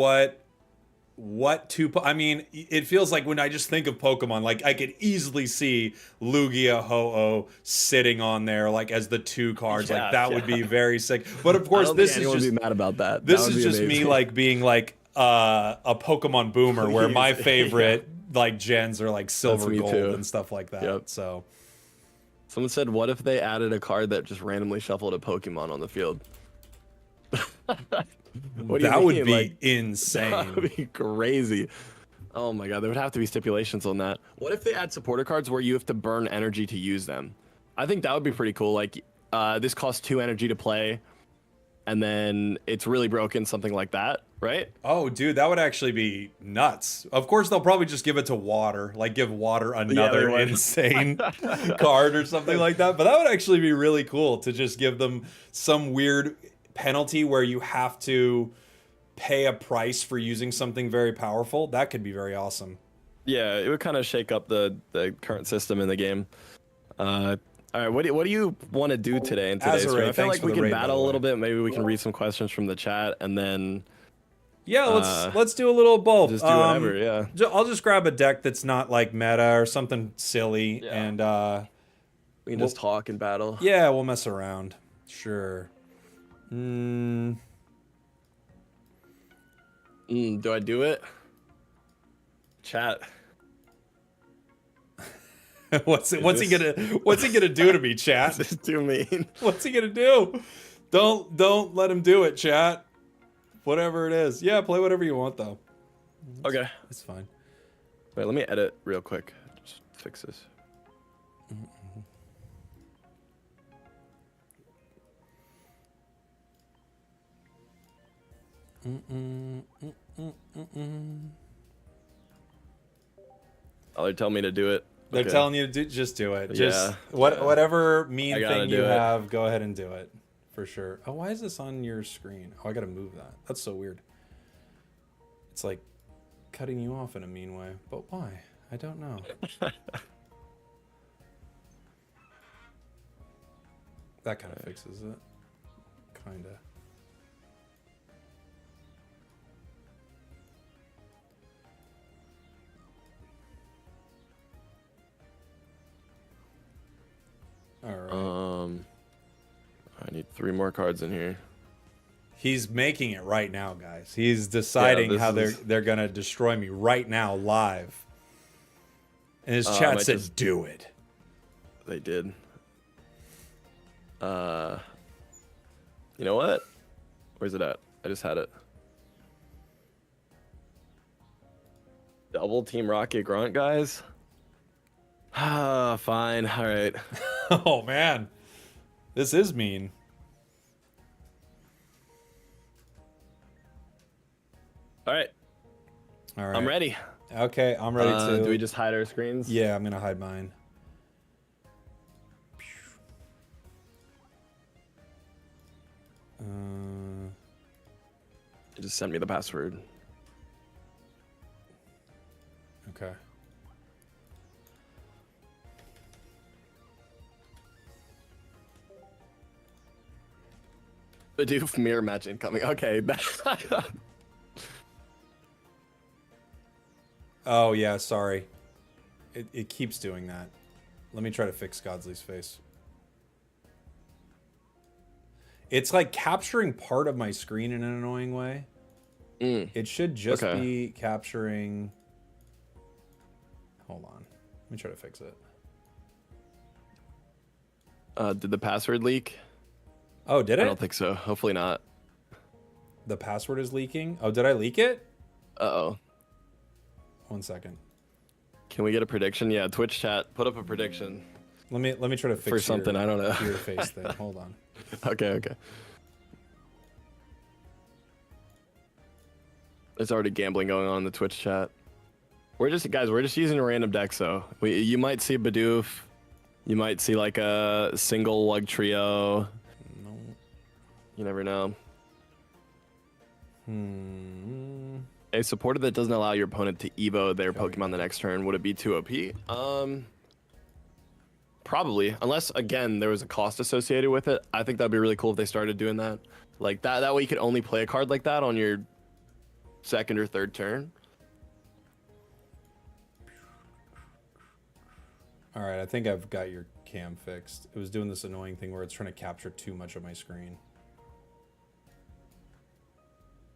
I mean, it feels like when I just think of Pokemon, like I could easily see Lugia, Ho-Oh sitting on there like as the 2 cards. Like that would be very sick. But of course, this is just be mad about that. This is just me like being like a Pokemon boomer, where my favorite like gens are like Silver, Gold, and stuff like that. Yep. So someone said, what if they added a card that just randomly shuffled a Pokemon on the field? That would be insane. That would be crazy. Oh my god, there would have to be stipulations on that. What if they add supporter cards where you have to burn energy to use them? I think that would be pretty cool. Like, this costs 2 energy to play, and then it's really broken, something like that, right? Oh, dude, that would actually be nuts. Of course, they'll probably just give it to Water, like give Water another would. insane card or something like that. But that would actually be really cool to just give them some weird penalty where you have to pay a price for using something very powerful. That could be very awesome. Yeah, it would kind of shake up the current system in the game. All right, what do you want to do today in today's Azure, stream? I feel thanks like for we the can raid, by battle the a little way. bit. Maybe we can read some questions from the chat, and then Yeah, let's do a little of both. just do whatever. Yeah. I'll just grab a deck that's not like meta or something silly, Yeah. and We can just talk and battle. yeah, we'll mess around. Sure. Do I do it? Chat. What's he gonna do to me, chat? This is too mean. What's he gonna do? Don't let him do it, chat. Whatever it is. Yeah, play whatever you want though. Okay. It's fine. Wait, let me edit real quick. Just fix this. Oh, they're telling me to do it. They're Okay. telling you to just do it. Just Yeah. whatever mean I gotta thing do you it. have, go ahead and do it. For sure. Oh, why is this on your screen? Oh, I gotta move that. That's so weird. It's like cutting you off in a mean way. But why? I don't know. That kind of fixes it. Kinda. Alright. I need 3 more cards in here. He's making it right now, guys. He's deciding how is- they're gonna destroy me right now, live. And his I chat might said, just- "Do it." They did. You know what? Where's it at? I just had it. Double Team Rocket Grunt, guys. Ah, fine. All right. Oh man, this is mean. All right. All right, I'm ready. Okay, I'm ready to. Do we just hide our screens? Yeah, I'm gonna hide mine. Just send me the password. Okay. The doof mirror match incoming. Okay. Oh yeah, sorry. It keeps doing that. Let me try to fix Godsley's face. It's like capturing part of my screen in an annoying way. It should just be capturing. Hold on. Let me try to fix it. Did the password leak? Oh, did it? I don't think so. Hopefully not. The password is leaking. Oh, did I leak it? Uh-oh. 1 second. Can we get a prediction? Yeah, Twitch chat, put up a prediction. Let me try to fix For something, I don't know. your face thing. Hold on. Okay. There's already gambling going on in the Twitch chat. We're just using a random deck, so you might see Bidoof. You might see like a single lug trio. No. You never know. A supporter that doesn't allow your opponent to evo their Pokemon the next turn, would it be too OP? Probably, unless again there was a cost associated with it. I think that'd be really cool if they started doing that. Like that way you could only play a card like that on your second or third turn. All right, I think I've got your cam fixed. It was doing this annoying thing where it's trying to capture too much of my screen.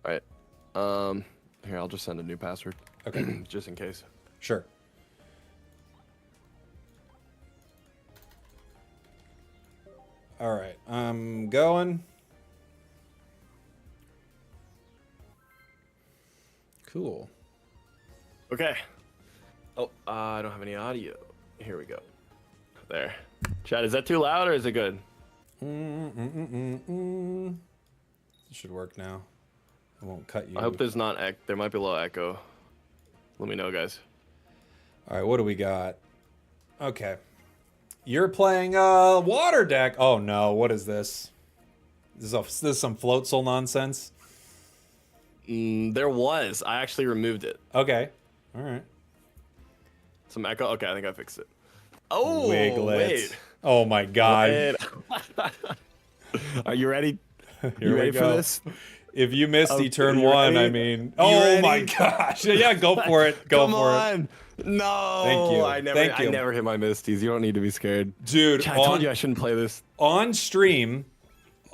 All right. Here, I'll just send a new password. Okay. Just in case. Sure. All right, I'm going. Cool. Okay. Oh, I don't have any audio. Here we go. There. Chad, is that too loud or is it good? It should work now. I won't cut you. I hope there's not there might be a little echo. Let me know, guys. All right, what do we got? Okay. You're playing water deck. Oh no, what is this? This is some float soul nonsense. There was. I actually removed it. Okay. All right. Some echo. Okay, I think I fixed it. Oh, Wiglet. wait. Oh my god. Wait. Are you ready? You ready for this? If you missed turn you one, ready? I mean, You oh ready? my gosh. Yeah, go for it. Go Come for on. No. Thank you. I Thank you. never hit my misties. You don't need to be scared. it. Dude, I told you I shouldn't play this. on stream,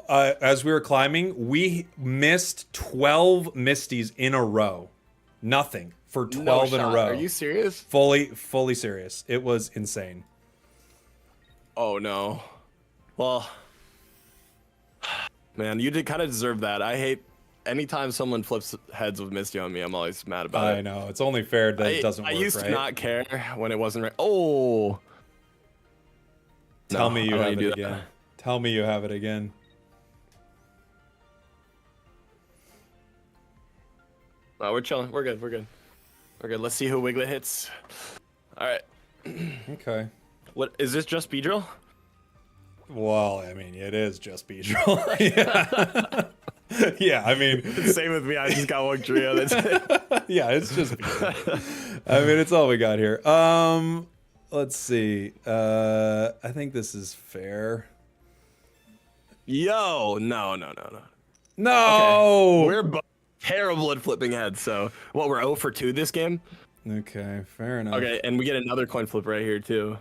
as we were climbing, we missed 12 misties in a row. Nothing for 12 in a shot. row. Are you serious? Fully serious. It was insane. Oh no. Well, man, you did kind of deserve that. I hate anytime someone flips heads with Misty on me. I'm always mad about I it. know. It's only fair that it doesn't work, I used right? to not care when it wasn't right. Oh. Tell No, me I you don't have need to it do that. again. Tell me you have it again. No, we're chilling. We're good. We're good. We're good. Let's see who Wiglet hits. All right. Okay. What is this? Just Beedrill? Well, I mean, it is just Beedrill. Yeah. Yeah, I mean, Same with me. I just got one trio. That's it. yeah, it's just Beedrill. I mean, it's all we got here. Let's see. I think this is fair. Yo, no. No. We're both terrible at flipping heads. So, what? We're 0 for 2 this game. Okay, fair enough. Okay, and we get another coin flip right here too.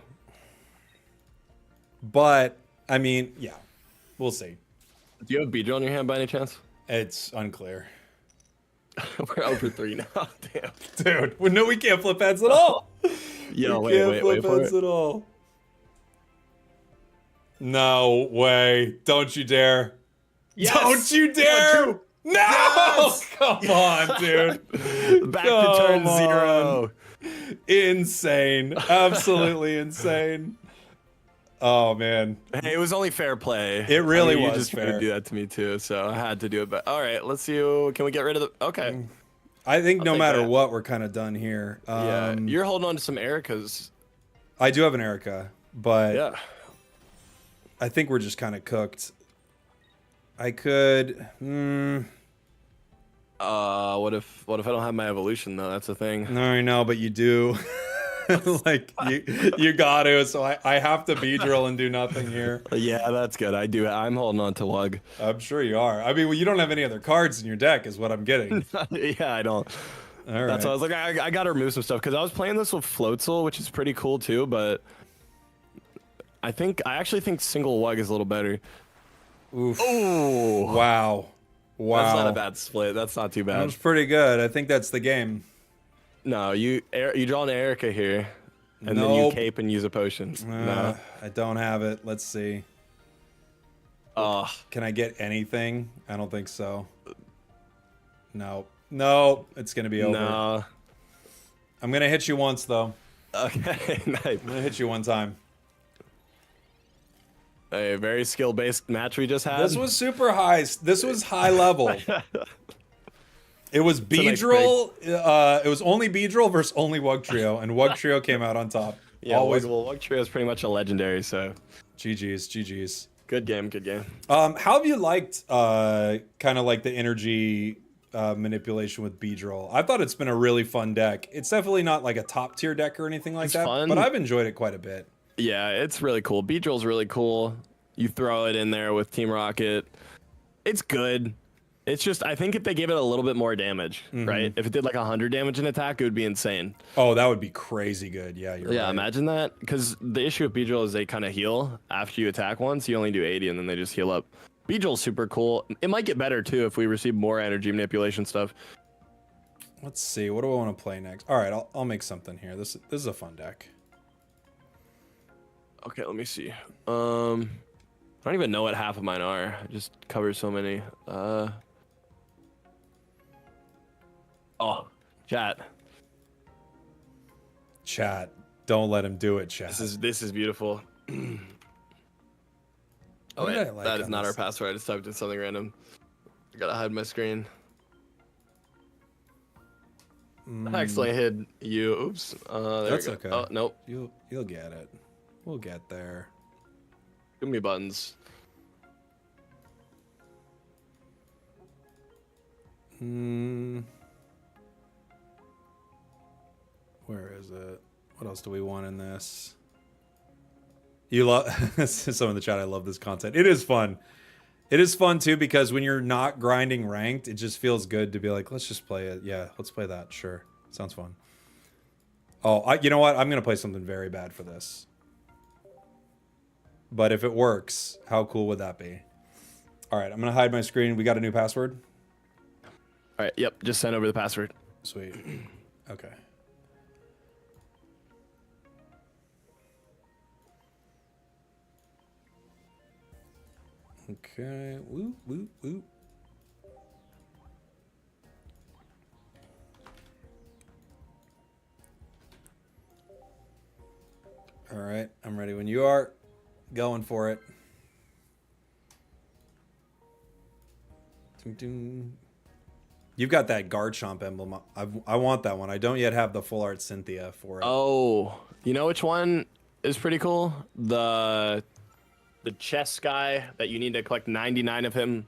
But I mean, yeah, we'll see. Do you have Beedrill in your hand by any chance? It's unclear. We're 0 for 3 now. Damn. Dude, well, no, we can't flip heads at all. Yo, we wait can't flip for heads it. at all. No way. Don't you dare. Yes! Don't you dare. 1, 2. No! Yes! Come on, dude. Back to turn Come 0. Insane. Absolutely insane. Oh, man. Hey, it was only fair play. It really You was just tried fair. to do that to me too, so I had to do it. But all right, let's see. Can we get rid of the? Okay. I think no take matter that. what, we're kind of done here. Yeah, you're holding on to some Ericas. I do have an Erica, but Yeah. I think we're just kind of cooked. I could. What if I don't have my evolution though? That's the thing. No, I know, but you do. Like you got to, so I have to Beedrill and do nothing here. Yeah, that's good. I do. I'm holding on to Wug. I'm sure you are. I mean, well, you don't have any other cards in your deck, is what I'm getting. Yeah, I don't. All right. That's why I was like, I gotta remove some stuff because I was playing this with Floatzel, which is pretty cool too. But I actually think single Wug is a little better. Oof. Oh, Wow. that's not a bad split. That's not too That bad. was pretty good. I think that's the game. No, you draw an Erica here, and then you Nope. cape and use a potion. No. I don't have it. Let's see. Oh, Can I get anything? I don't think so. No. No, it's going to be over. no. I'm going to hit you once, though. Okay, nice. I'm going to hit you one time. A very skill-based match we just had. This was super high. This was high level. It was a nice Beedrill. It was only Beedrill versus only Wug Trio, and Wug Trio came out on top. yeah. Always. Wug Trio is pretty much a legendary, so GG's. good game, good game. How have you liked kind of like the energy manipulation with Beedrill? I thought it's been a really fun deck. It's definitely not like a top tier deck or anything like It's that, fun. but I've enjoyed it quite a bit. Yeah, it's really cool. Beedrill's really cool. You throw it in there with Team Rocket. It's good. It's just, I think if they gave it a little bit more damage, right? If it did like 100 damage in attack, it would be insane. Oh, that would be crazy good. Yeah, you're Yeah, right. imagine that. Because the issue with Beedrill is they kind of heal after you attack once. You only do 80 and then they just heal up. Beedrill's super cool. It might get better too if we receive more energy manipulation stuff. Let's see. What do I want to play next? All right, I'll make something here. This is a fun deck. Okay, let me see. I don't even know what half of mine are. I just cover so many. Oh, chat. Chat. Don't let him do it, chat. This is beautiful. Oh What did wait, I like that is on not this? our password. I just typed in something random. Gotta hide my screen. I accidentally hid you. Oops. There That's we go. okay. Oh, nope. You'll get it. We'll get there. Give me buttons. Where is it? What else do we want in this? You love some of the chat. I love this content. It is fun. It is fun too because when you're not grinding ranked, it just feels good to be like, let's just play it. Yeah, let's play that. Sure, sounds fun. Oh, you know what? I'm gonna play something very bad for this. But if it works, how cool would that be? All right, I'm gonna hide my screen. We got a new password. All right. Yep. Just send over the password. Sweet. Okay. Okay. Woo, woo, woo. All right. I'm ready when you are. Going for it. Ding, ding. You've got that Garchomp emblem. I want that one. I don't yet have the full art Cynthia for it. Oh, you know which one is pretty cool? The chess guy that you need to collect 99 of him.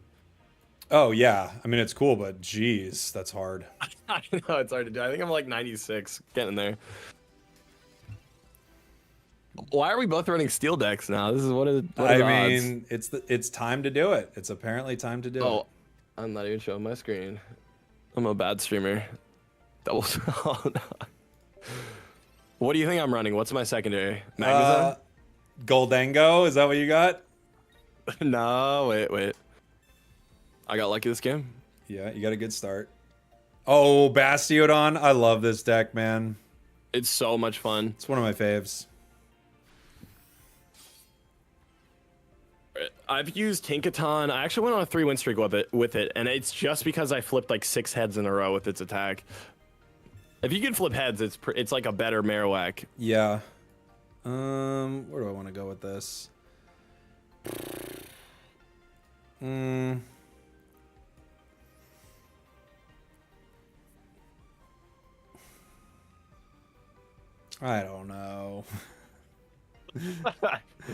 Oh, yeah. I mean, it's cool, but geez, that's hard. I know it's hard to do. I think I'm like 96, getting there. Why are we both running steel decks now? This is what are the odds? It's time to do it. It's apparently time to do it. Oh, I'm not even showing my screen. I'm a bad streamer. Double. Oh, no. What do you think I'm running? What's my secondary? Magnezone? Goldango, is that what you got? No, wait. I got lucky this game. Yeah, you got a good start. Oh, Bastiodon. I love this deck, man. It's so much fun. It's one of my faves. I've used Tinkaton. I actually went on a 3-win streak with it, and it's just because I flipped like 6 heads in a row with its attack. If you can flip heads, it's like a better Marowak. Yeah. Where do I want to go with this? I don't know.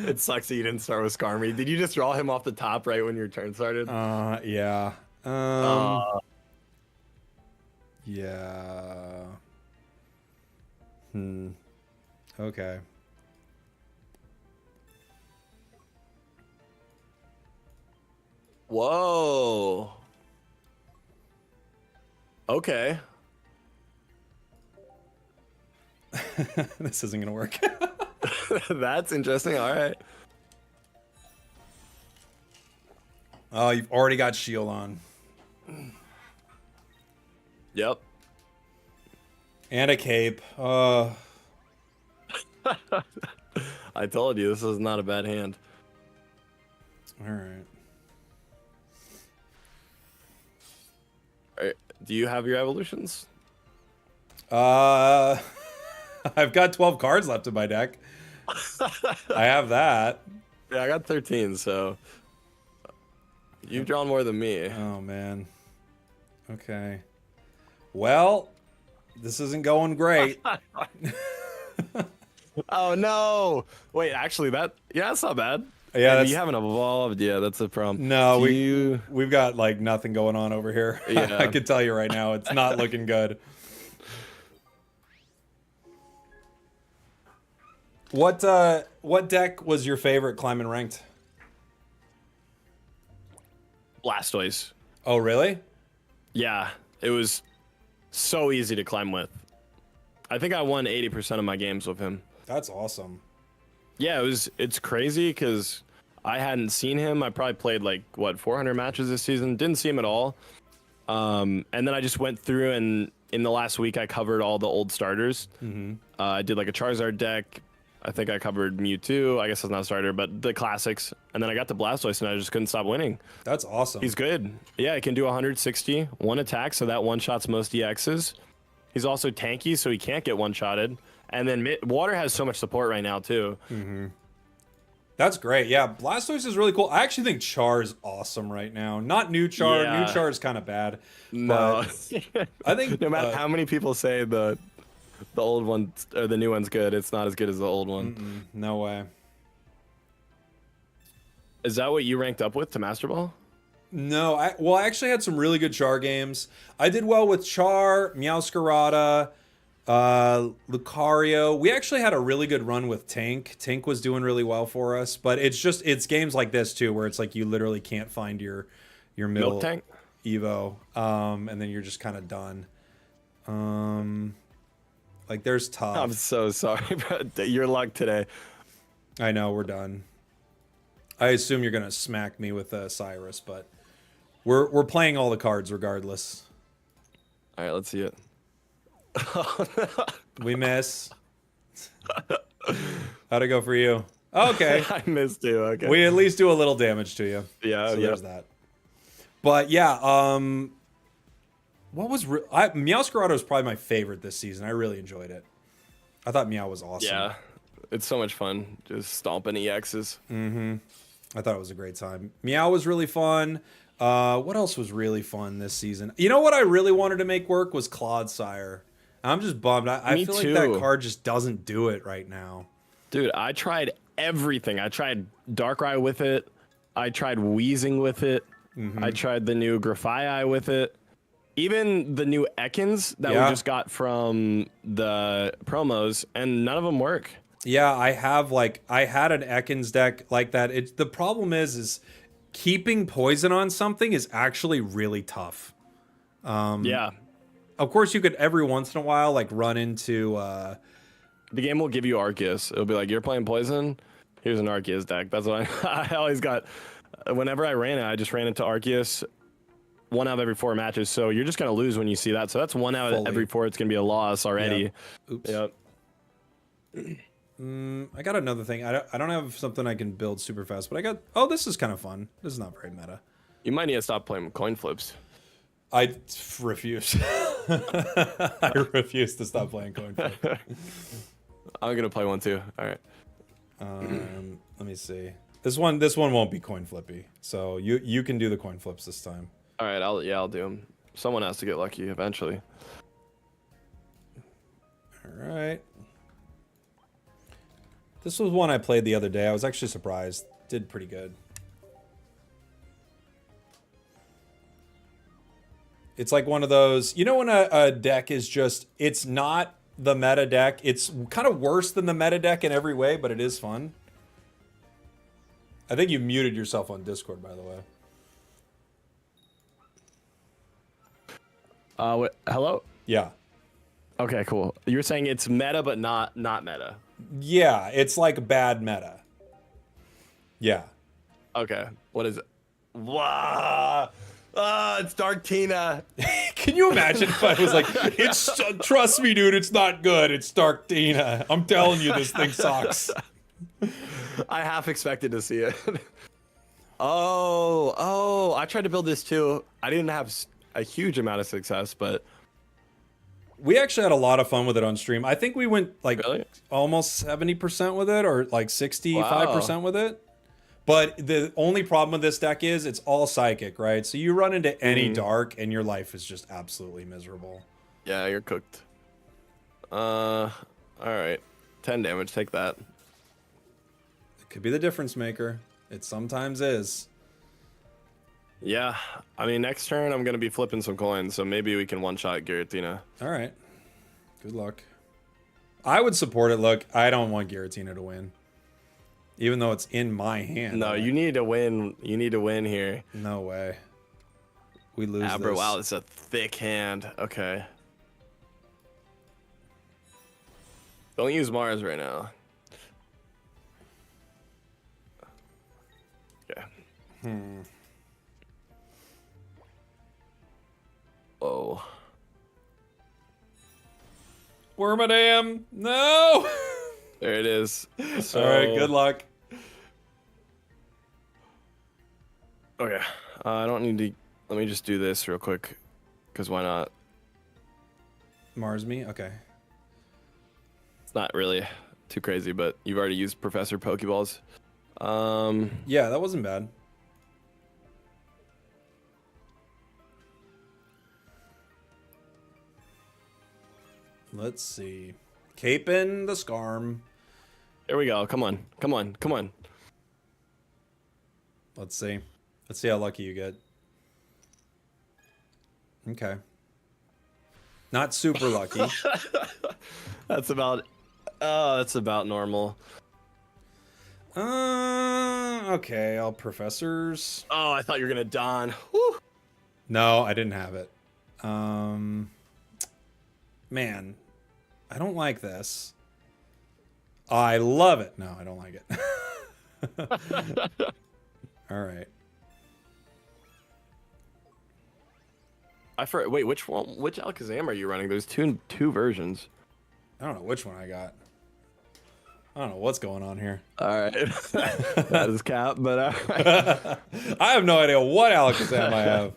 It sucks that you didn't start with Skarmy. Did you just draw him off the top right when your turn started? Yeah. Yeah. Okay. Whoa. Okay. This isn't gonna work. That's interesting. All right. Oh, you've already got shield on. Yep. And a cape. I told you this is not a bad hand. All right. All right. Do you have your evolutions? I've got 12 cards left in my deck. I have that. Yeah, I got 13, so you've drawn more than me. Oh, man. Okay. Well, this isn't going great. Oh, no. Wait, actually, that's not bad. Yeah, you haven't evolved. Yeah, that's a problem. No, we've got like nothing going on over here. Yeah. I can tell you right now, it's not looking good. What deck was your favorite climbing ranked? Blastoise. Oh, really? Yeah, it was so easy to climb with. I think I won 80% of my games with him. That's awesome. Yeah, it's crazy because I hadn't seen him. I probably played like 400 matches this season. Didn't see him at all. And then I just went through, and in the last week I covered all the old starters. I did like a Charizard deck. I think I covered Mewtwo. I guess it's not a starter, but the classics. And then I got to Blastoise, and I just couldn't stop winning. That's awesome. He's good. Yeah, he can do 160, one attack, so that one-shots most EXs. He's also tanky, so he can't get one-shotted. And then water has so much support right now, too. That's great. Yeah, Blastoise is really cool. I actually think Char is awesome right now. Not new Char. Yeah. New Char is kind of bad. No, But I think no matter how many people say the old one or the new one's good, it's not as good as the old one. no way. Is that what you ranked up with to Master Ball? No, I actually had some really good Char games. I did well with Char, Meowscarada, Lucario. We actually had a really good run with Tank. Tank was doing really well for us, but it's games like this too where it's like you literally can't find your middle Milk Tank? Evo, and then you're just kind of done. Like there's tough. I'm so sorry, but your luck today. I know we're done. I assume you're gonna smack me with Cyrus, but we're playing all the cards regardless. All right, let's see it. We miss. How'd it go for you? Okay. I missed you. Okay. We at least do a little damage to you. Yeah, So yeah. there's that. But yeah, what was Meowscarada was probably my favorite this season. I really enjoyed it. I thought Meow was awesome. Yeah, it's so much fun just stomping EXs. I thought it was a great time. Meow was really fun. What else was really fun this season? You know what I really wanted to make work was Clodsire. I'm just bummed. I Me feel too. like that card just doesn't do it right now. Dude, I tried everything. I tried Darkrai with it. I tried Wheezing with it. I tried the new Grafaiai with it. Even the new Ekans that we just got from the promos, and none of them work. Yeah, I had an Ekans deck like that. The problem is keeping poison on something is actually really tough. Yeah. Of course, you could every once in a while like run into. The game will give you Arceus. It'll be like, you're playing Poison? Here's an Arceus deck. That's what I always got. Whenever I ran it, I just ran into Arceus 1 out of every 4 matches. So you're just going to lose when you see that. So that's 1 out of every 4. It's going to be a loss already. Yeah. Oops. Yep. I got another thing. I don't have something I can build super fast, but I got. Oh, this is kind of fun. This is not very meta. You might need to stop playing with coin flips. I refuse. I refuse to stop playing coin flip. I'm going to play one too. All right. Let me see. This one won't be coin flippy. So you can do the coin flips this time. All right. I'll do them. Someone has to get lucky eventually. All right. This was one I played the other day. I was actually surprised. Did pretty good. It's like one of those, you know, when a deck is just, it's not the meta deck. It's kind of worse than the meta deck in every way, but it is fun. I think you muted yourself on Discord, by the way. Hello? Yeah. Okay, cool. You're saying it's meta, but not meta. Yeah, it's like bad meta. Yeah. Okay. What is it? Wow. It's Dark Tina. Can you imagine if I was like, trust me, dude, it's not good. It's Dark Tina. I'm telling you, this thing sucks. I half expected to see it. Oh, I tried to build this too. I didn't have a huge amount of success, but we actually had a lot of fun with it on stream. I think we went like Really? almost 70% with it, or like 65% with it. But the only problem with this deck is it's all psychic, right? So you run into any dark and your life is just absolutely miserable. yeah, you're cooked. All right. 10 damage, take that. It could be the difference maker. It sometimes is. Yeah, I mean, next turn I'm going to be flipping some coins, so maybe we can one-shot Giratina. All right. Good luck. I would support it. Look, I don't want Giratina to win. Even though it's in my hand. No, you need to win. You need to win here. No way. We lose Bro, this. wow, it's a thick hand. Okay. Don't use Mars right now. Okay. Oh. Wormadam. No. There it is. So, All right. Good luck. Okay. I don't need to. Let me just do this real quick. Because why not? Mars me. Okay. It's not really too crazy, but you've already used Professor Pokeballs. Yeah, that wasn't bad. Let's see. Caping the Scarm. Here we go. Come on. Come on. Come on. Let's see. Let's see how lucky you get. Okay. Not super lucky. That's about normal. Okay, all professors. Oh, I thought you were gonna Don. Whew. No, I didn't have it. Man, I don't like this. I love it. No, I don't like it. All right. Wait, which one? Which Alakazam are you running? There's two versions. I don't know which one I got. I don't know what's going on here. All right, that is cap. But all right. I have no idea what Alakazam I have.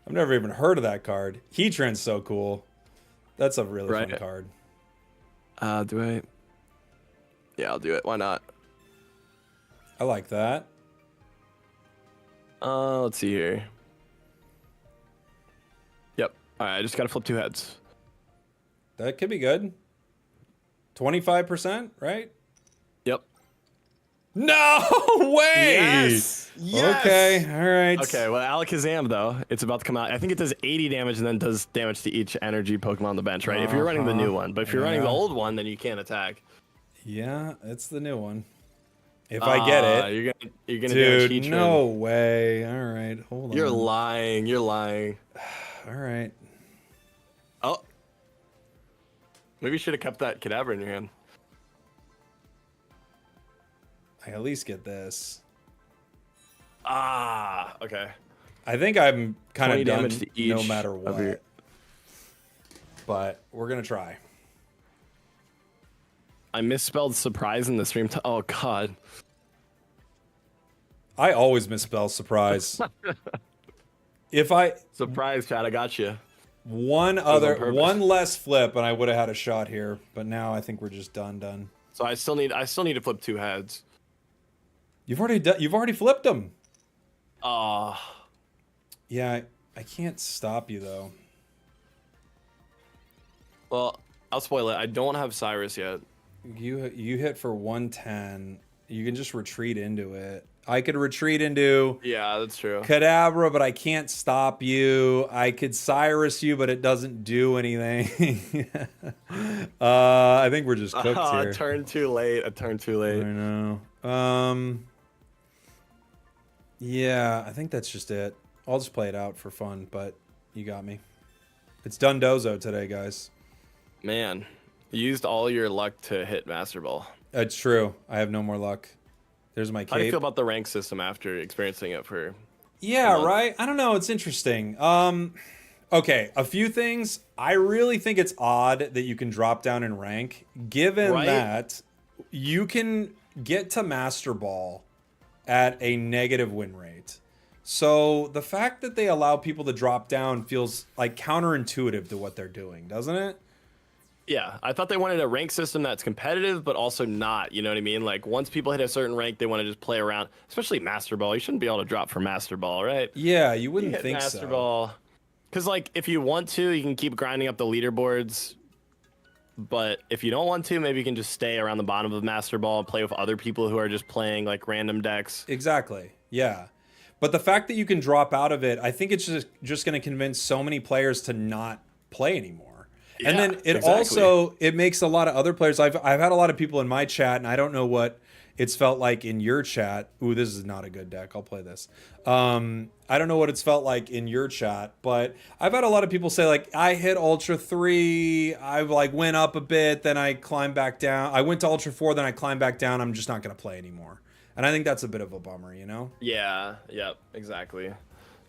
I've never even heard of that card. Heatran's so cool. That's a really fun card. Do I? Yeah, I'll do it. Why not? I like that. Let's see here. Yep. All right, I just gotta flip 2 heads. That could be good. 25%, right? Yep. No way! Yes! Yes! Okay, all right. Okay, well, Alakazam, though, it's about to come out. I think it does 80 damage and then does damage to each energy Pokemon on the bench, right? If you're running the new one. But if you're running the old one, then you can't attack. Yeah, it's the new one. If I get it. You're gonna Dude, damage no way. All right, hold on. You're lying. You're lying. All right. Oh. Maybe you should have kept that Kadabra in your hand. I at least get this. Ah, okay. I think I'm kind of done damage to each no matter what. your... But we're going to try. I misspelled surprise in the stream. Oh, God. I always misspell surprise. Surprise, Chad, I got you. One less flip and I would have had a shot here, but now I think we're just done. So I still need to flip 2 heads. You've already flipped them. Ah. Yeah, I can't stop you though. Well, I'll spoil it. I don't have Cyrus yet. You hit for 110. You can just retreat into it. I could retreat into that's true. Kadabra, but I can't stop you. I could Cyrus you, but it doesn't do anything. I think we're just cooked here. A turn too late. I know. Yeah, I think that's just it. I'll just play it out for fun, but you got me. It's Dundozo today, guys. Man, you used all your luck to hit Master Ball. It's true. I have no more luck. There's my cape. How do you feel about the rank system after experiencing it for... Yeah, right? I don't know. It's interesting. Okay, a few things. I really think it's odd that you can drop down in rank, given that you can get to Master Ball at a negative win rate. So the fact that they allow people to drop down feels like counterintuitive to what they're doing, doesn't it? Yeah, I thought they wanted a rank system that's competitive, but also not, you know what I mean? Like, once people hit a certain rank, they want to just play around, especially Master Ball. You shouldn't be able to drop for Master Ball, right? Yeah, you wouldn't think Master so. Ball. Because, like, if you want to, you can keep grinding up the leaderboards. But if you don't want to, maybe you can just stay around the bottom of Master Ball and play with other people who are just playing, like, random decks. Exactly, yeah. But the fact that you can drop out of it, I think it's just going to convince so many players to not play anymore. And then it makes a lot of other players. I've had a lot of people in my chat, and I don't know what it's felt like in your chat. Ooh, this is not a good deck. I'll play this. I don't know what it's felt like in your chat, but I've had a lot of people say, like, I hit Ultra 3, I like went up a bit, then I climbed back down. I went to Ultra 4, then I climbed back down. I'm just not going to play anymore. And I think that's a bit of a bummer, you know? Yeah, yep, exactly.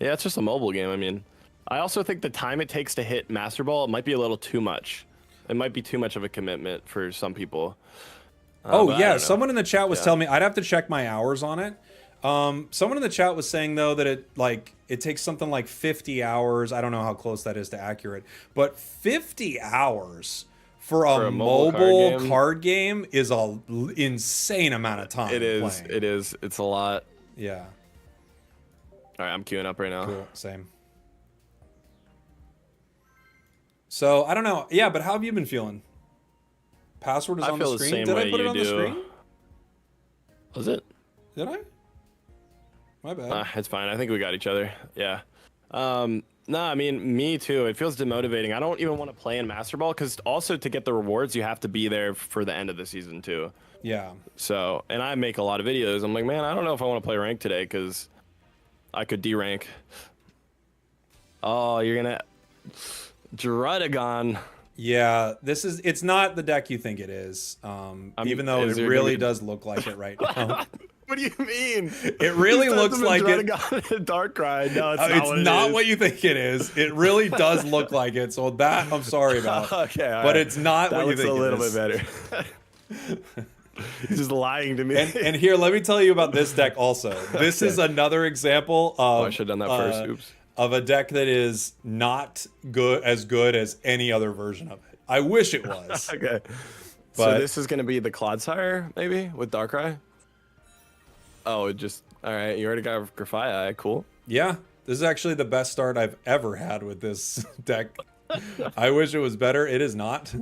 Yeah, it's just a mobile game. I mean, I also think the time it takes to hit Master Ball might be a little too much. It might be too much of a commitment for some people. Oh, yeah. Someone in the chat was telling me, I'd have to check my hours on it. Someone in the chat was saying, though, that it takes something like 50 hours. I don't know how close that is to accurate. But 50 hours for a mobile mobile card game is a insane amount of time. It is. playing. It is. It's a lot. Yeah. All right, I'm queuing up right now. Cool. Same. So I don't know. Yeah, but how have you been feeling? Password is I on the feel the screen. same Did I way put it you on the do. screen? Was it? Did I? My bad. It's fine. I think we got each other. Yeah. No, I mean, me too. It feels demotivating. I don't even want to play in Master Ball because also to get the rewards, you have to be there for the end of the season too. Yeah. So, and I make a lot of videos. I'm like, man, I don't know if I want to play rank today because I could D-rank. Oh, you're gonna Dragonite. Yeah, it's not the deck you think it is. Even though it really does look like it right now. What do you mean? It really looks like it. Darkrai. No, It's not what you think it is. It really does look like it. So that I'm sorry about. Okay, but right. It's not what you think it is. That looks a little bit better. He's just lying to me. And here, let me tell you about this deck also. This is another example of. I should have done that first. Oops. Of a deck that is not good as any other version of it. I wish it was. Okay. So this is going to be the Clodsire, maybe, with Darkrai? Oh, it just... All right, you already got Grafaiai. Cool. Yeah, this is actually the best start I've ever had with this deck. I wish it was better. It is not.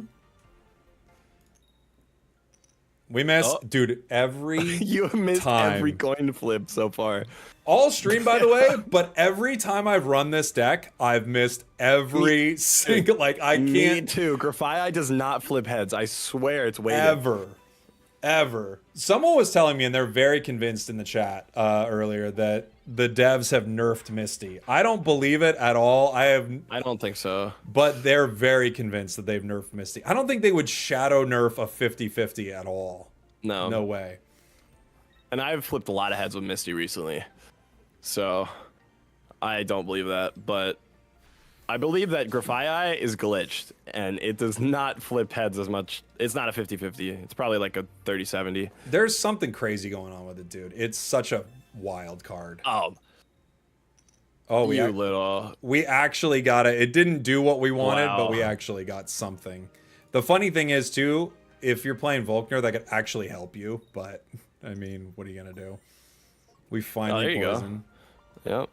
We missed... Dude, every You have missed time. Every coin flip so far. All stream, by the way, but every time I've run this deck, I've missed every single... Like, I can't... Me too. Grafaiai does not flip heads. I swear it's weighted. Ever. Someone was telling me, and they're very convinced in the chat earlier, that the devs have nerfed Misty. I don't believe it at all. I don't think so. But they're very convinced that they've nerfed Misty. I don't think they would shadow nerf a 50-50 at all. No. No way. And I've flipped a lot of heads with Misty recently. So I don't believe that, but I believe that Grafaiai is glitched and it does not flip heads as much. It's not a 50-50. It's probably like a 30-70. There's something crazy going on with it, dude. It's such a wild card. Oh, we actually got it. It didn't do what we wanted, Wow. but we actually got something. The funny thing is, too, if you're playing Volkner, that could actually help you. But, I mean, what are you going to do? We finally poisoned. Yep.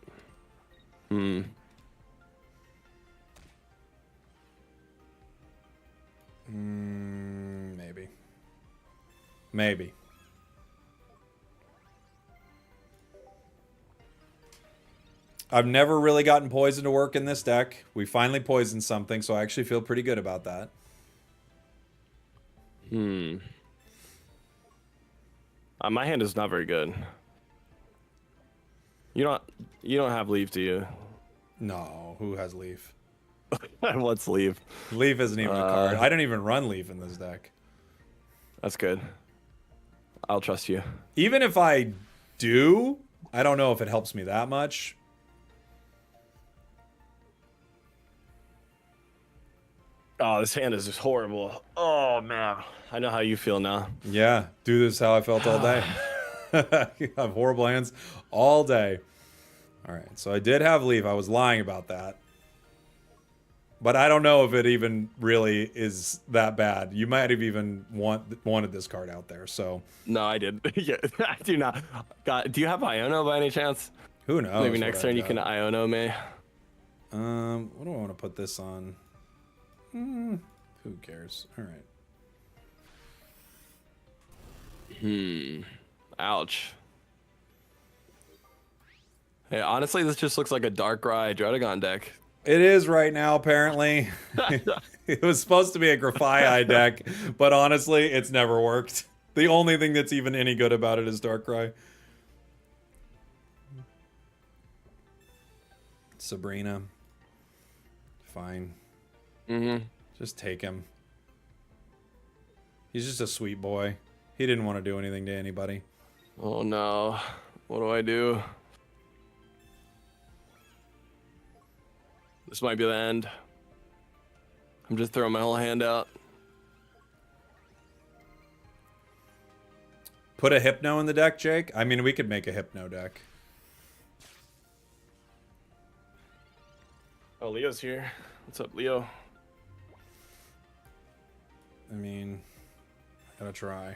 Maybe. I've never really gotten poison to work in this deck. We finally poisoned something, so I actually feel pretty good about that. My hand is not very good. You don't have Leaf, do you? No, who has Leaf? What's Leaf? Leaf isn't even a card. I don't even run Leaf in this deck. That's good. I'll trust you. Even if I do, I don't know if it helps me that much. Oh, this hand is just horrible. Oh, man. I know how you feel now. Yeah, do this how I felt all day. I have horrible hands all day. All right, so I did have Leaf. I was lying about that. But I don't know if it even really is that bad. You might have even wanted this card out there, so... No, I did. Yeah, I do not. God, do you have Iono by any chance? Who knows? Maybe next turn you can Iono me. What do I want to put this on? Who cares? All right. Ouch. Hey, honestly, this just looks like a Darkrai Dragonite deck. It is right now, apparently. It was supposed to be a Grafaiai deck, but honestly, it's never worked. The only thing that's even any good about it is Darkrai. Sabrina. Fine. Just take him. He's just a sweet boy. He didn't want to do anything to anybody. Oh no. What do I do? This might be the end. I'm just throwing my whole hand out. Put a Hypno in the deck, Jake? I mean, we could make a Hypno deck. Oh, Leo's here. What's up, Leo? I mean, I gotta try.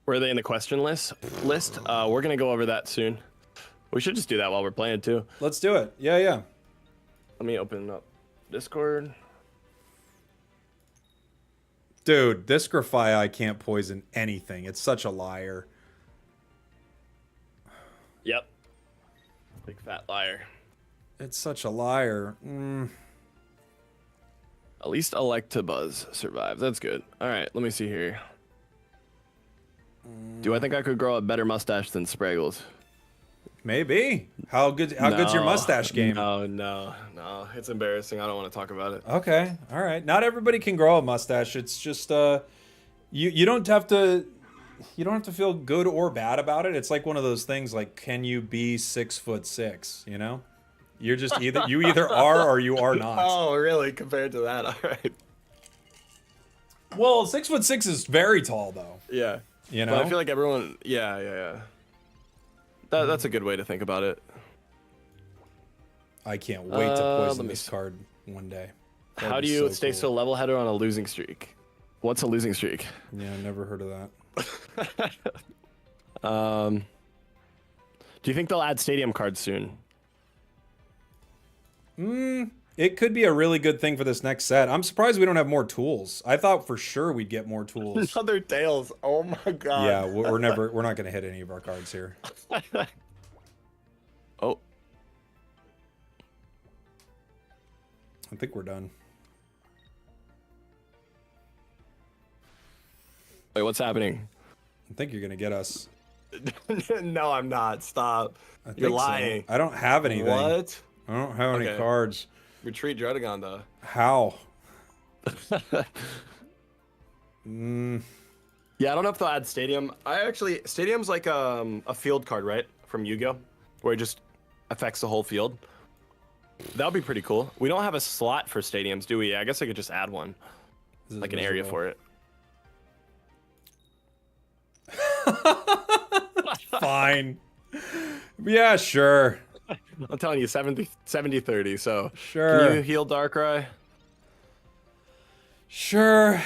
Were they in the question list? We're gonna go over that soon. We should just do that while we're playing too. Let's do it. Yeah, yeah. Let me open up Discord. Dude, this Grafai can't poison anything. It's such a liar. Yep. Big fat liar. It's such a liar. At least Electabuzz survives. That's good. All right, let me see here. Do I think I could grow a better mustache than Spraggles? Maybe. How good's your mustache game? No. It's embarrassing. I don't want to talk about it. Okay. All right. Not everybody can grow a mustache. It's just you don't have to feel good or bad about it. It's like one of those things like, can you be 6'6", you know? You're just either are or you are not. Oh, really? Compared to that, all right. Well, 6'6" is very tall though. Yeah. You know? But I feel like everyone, yeah. That's a good way to think about it. I can't wait to poison this card one day. How do you stay so level-headed on a losing streak? What's a losing streak? Yeah, I never heard of that. Do you think they'll add stadium cards soon? It could be a really good thing for this next set. I'm surprised we don't have more tools. I thought for sure we'd get more tools. Another Tails. Oh my god. Yeah, we're not going to hit any of our cards here. Oh. I think we're done. Wait, what's happening? I think you're going to get us. No, I'm not. Stop. You're lying. So. I don't have anything. What? I don't have any cards. Retreat Dragonite, though. How? Yeah, I don't know if they'll add Stadium. Stadium's like a field card, right? From Yu-Gi-Oh! Where it just affects the whole field. That would be pretty cool. We don't have a slot for Stadiums, do we? I guess I could just add one. Like an area for it. Fine. Yeah, sure. I'm telling you, 70-30, so... Sure. Can you heal Darkrai? Sure.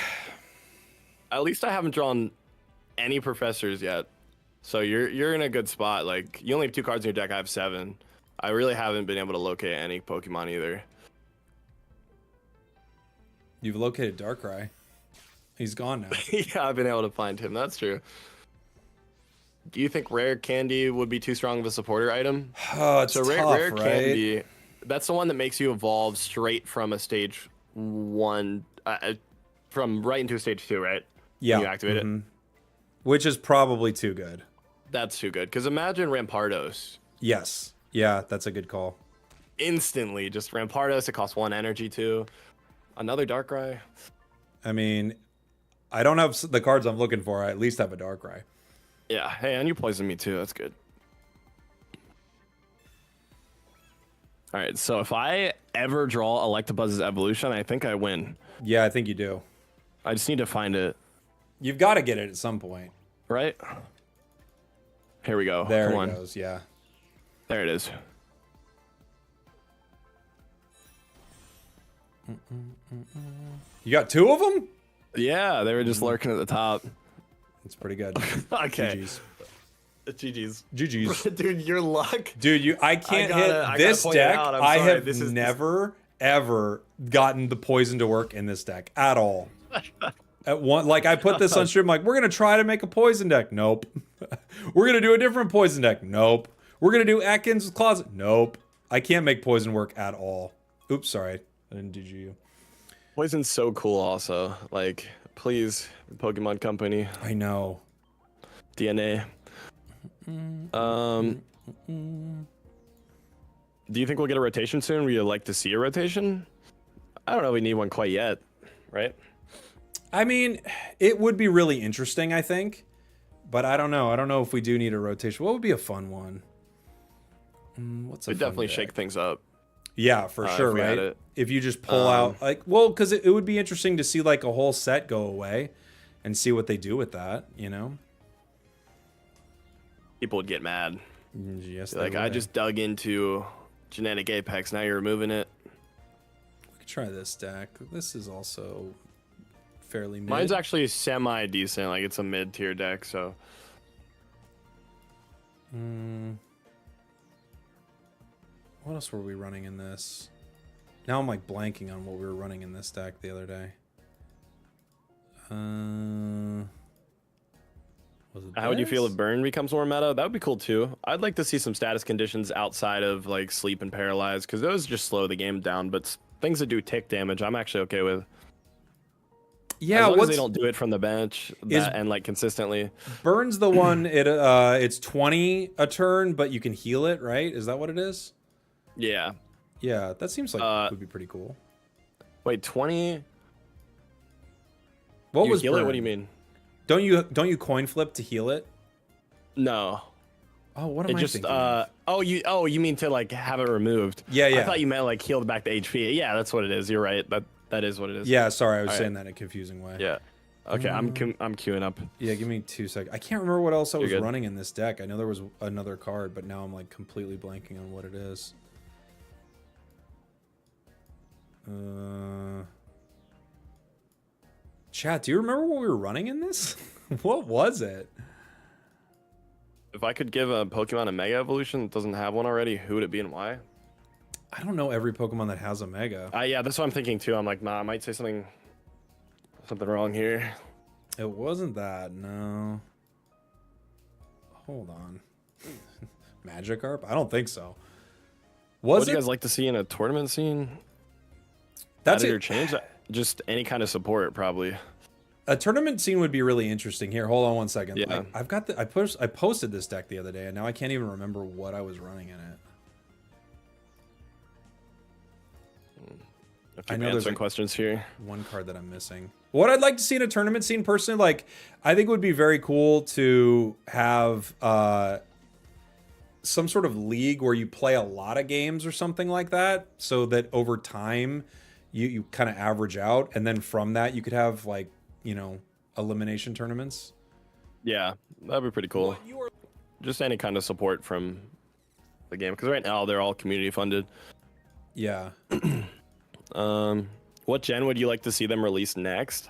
At least I haven't drawn any professors yet. So you're in a good spot. Like, you only have 2 cards in your deck. I have 7. I really haven't been able to locate any Pokemon either. You've located Darkrai. He's gone now. Yeah, I've been able to find him. That's true. Do you think Rare Candy would be too strong of a supporter item? Oh, it's tough, Rare right? Candy, that's the one that makes you evolve straight from a stage 1, from right into a stage 2, right? Yeah. When you activate it. Which is probably too good. That's too good. Because imagine Rampardos. Yes. Yeah, that's a good call. Instantly, just Rampardos. It costs 1 energy too. Another Darkrai. I mean, I don't have the cards I'm looking for. I at least have a Darkrai. Yeah. Hey, and you poisoned me too. That's good. All right. So if I ever draw Electabuzz's evolution, I think I win. Yeah, I think you do. I just need to find it. You've got to get it at some point. Right? Here we go. There Come it on. goes, yeah. There it is. You got 2 of them? Yeah, they were just lurking at the top. It's pretty good. Okay. GG's. GG's. Dude, your luck. Dude, I can't hit this deck. I have never, ever gotten the poison to work in this deck at all. At one, like I put this on stream, like we're gonna try to make a poison deck. Nope. We're gonna do a different poison deck. Nope. We're gonna do Atkins Closet. Nope. I can't make poison work at all. Oops, sorry. I didn't DG you. Poison's so cool also. Like, please, Pokemon Company. I know. DNA. Do you think we'll get a rotation soon? Would you like to see a rotation? I don't know if we need one quite yet, right? I mean, it would be really interesting, I think. But I don't know. I don't know if we do need a rotation. What would be a fun one? What's a We'd definitely shake things up. Yeah, for sure, if right? If you just pull out, like, well, because it would be interesting to see, like, a whole set go away and see what they do with that, you know? People would get mad. Yes, like, I just dug into Genetic Apex, now you're removing it. We could try this deck. This is also fairly mid. Mine's actually semi decent. Like it's a mid tier deck. So. What else were we running in this? Now I'm like blanking on what we were running in this deck the other day. Was it How would you feel this? if Burn becomes more meta? That would be cool too. I'd like to see some status conditions outside of like Sleep and Paralyze, because those just slow the game down. But things that do tick damage, I'm actually okay with. Yeah, as long as they don't do it from the bench and like consistently. Burn's the one. It's 20 a turn, but you can heal it, right? Is that what it is? Yeah. Yeah, that seems like would be pretty cool. Wait, 20? What you was heal Burn? it? What do you mean? Don't you coin flip to heal it? No. Oh, what am I thinking? You mean to like have it removed? Yeah. I thought you meant like healed back to HP. Yeah, that's what it is. You're right. That is what it is. Yeah, sorry, I was saying that in a confusing way. Yeah. Okay, I'm queuing up. Yeah, give me 2 seconds. I can't remember what else I was good. running in this deck. I know there was another card, but now I'm like completely blanking on what it is. Chat, do you remember what we were running in this? What was it? If I could give a Pokemon a Mega Evolution that doesn't have one already, who would it be and why? I don't know every Pokemon that has a Mega. Yeah, that's what I'm thinking too. I'm like, nah, I might say something wrong here. It wasn't that, no. Hold on. Magikarp? I don't think so. What do you guys like to see in a tournament scene? That's Added it. or change? Just any kind of support, probably. A tournament scene would be really interesting. Here, hold on 1 second. Yeah. I've got I posted this deck the other day, and now I can't even remember what I was running in it. I know there's questions here. One card that I'm missing. What I'd like to see in a tournament scene, personally, like I think it would be very cool to have some sort of league where you play a lot of games or something like that, so that over time you kind of average out, and then from that you could have like, you know, elimination tournaments. Yeah, that'd be pretty cool. Just any kind of support from the game, because right now they're all community funded. Yeah. What gen would you like to see them release next?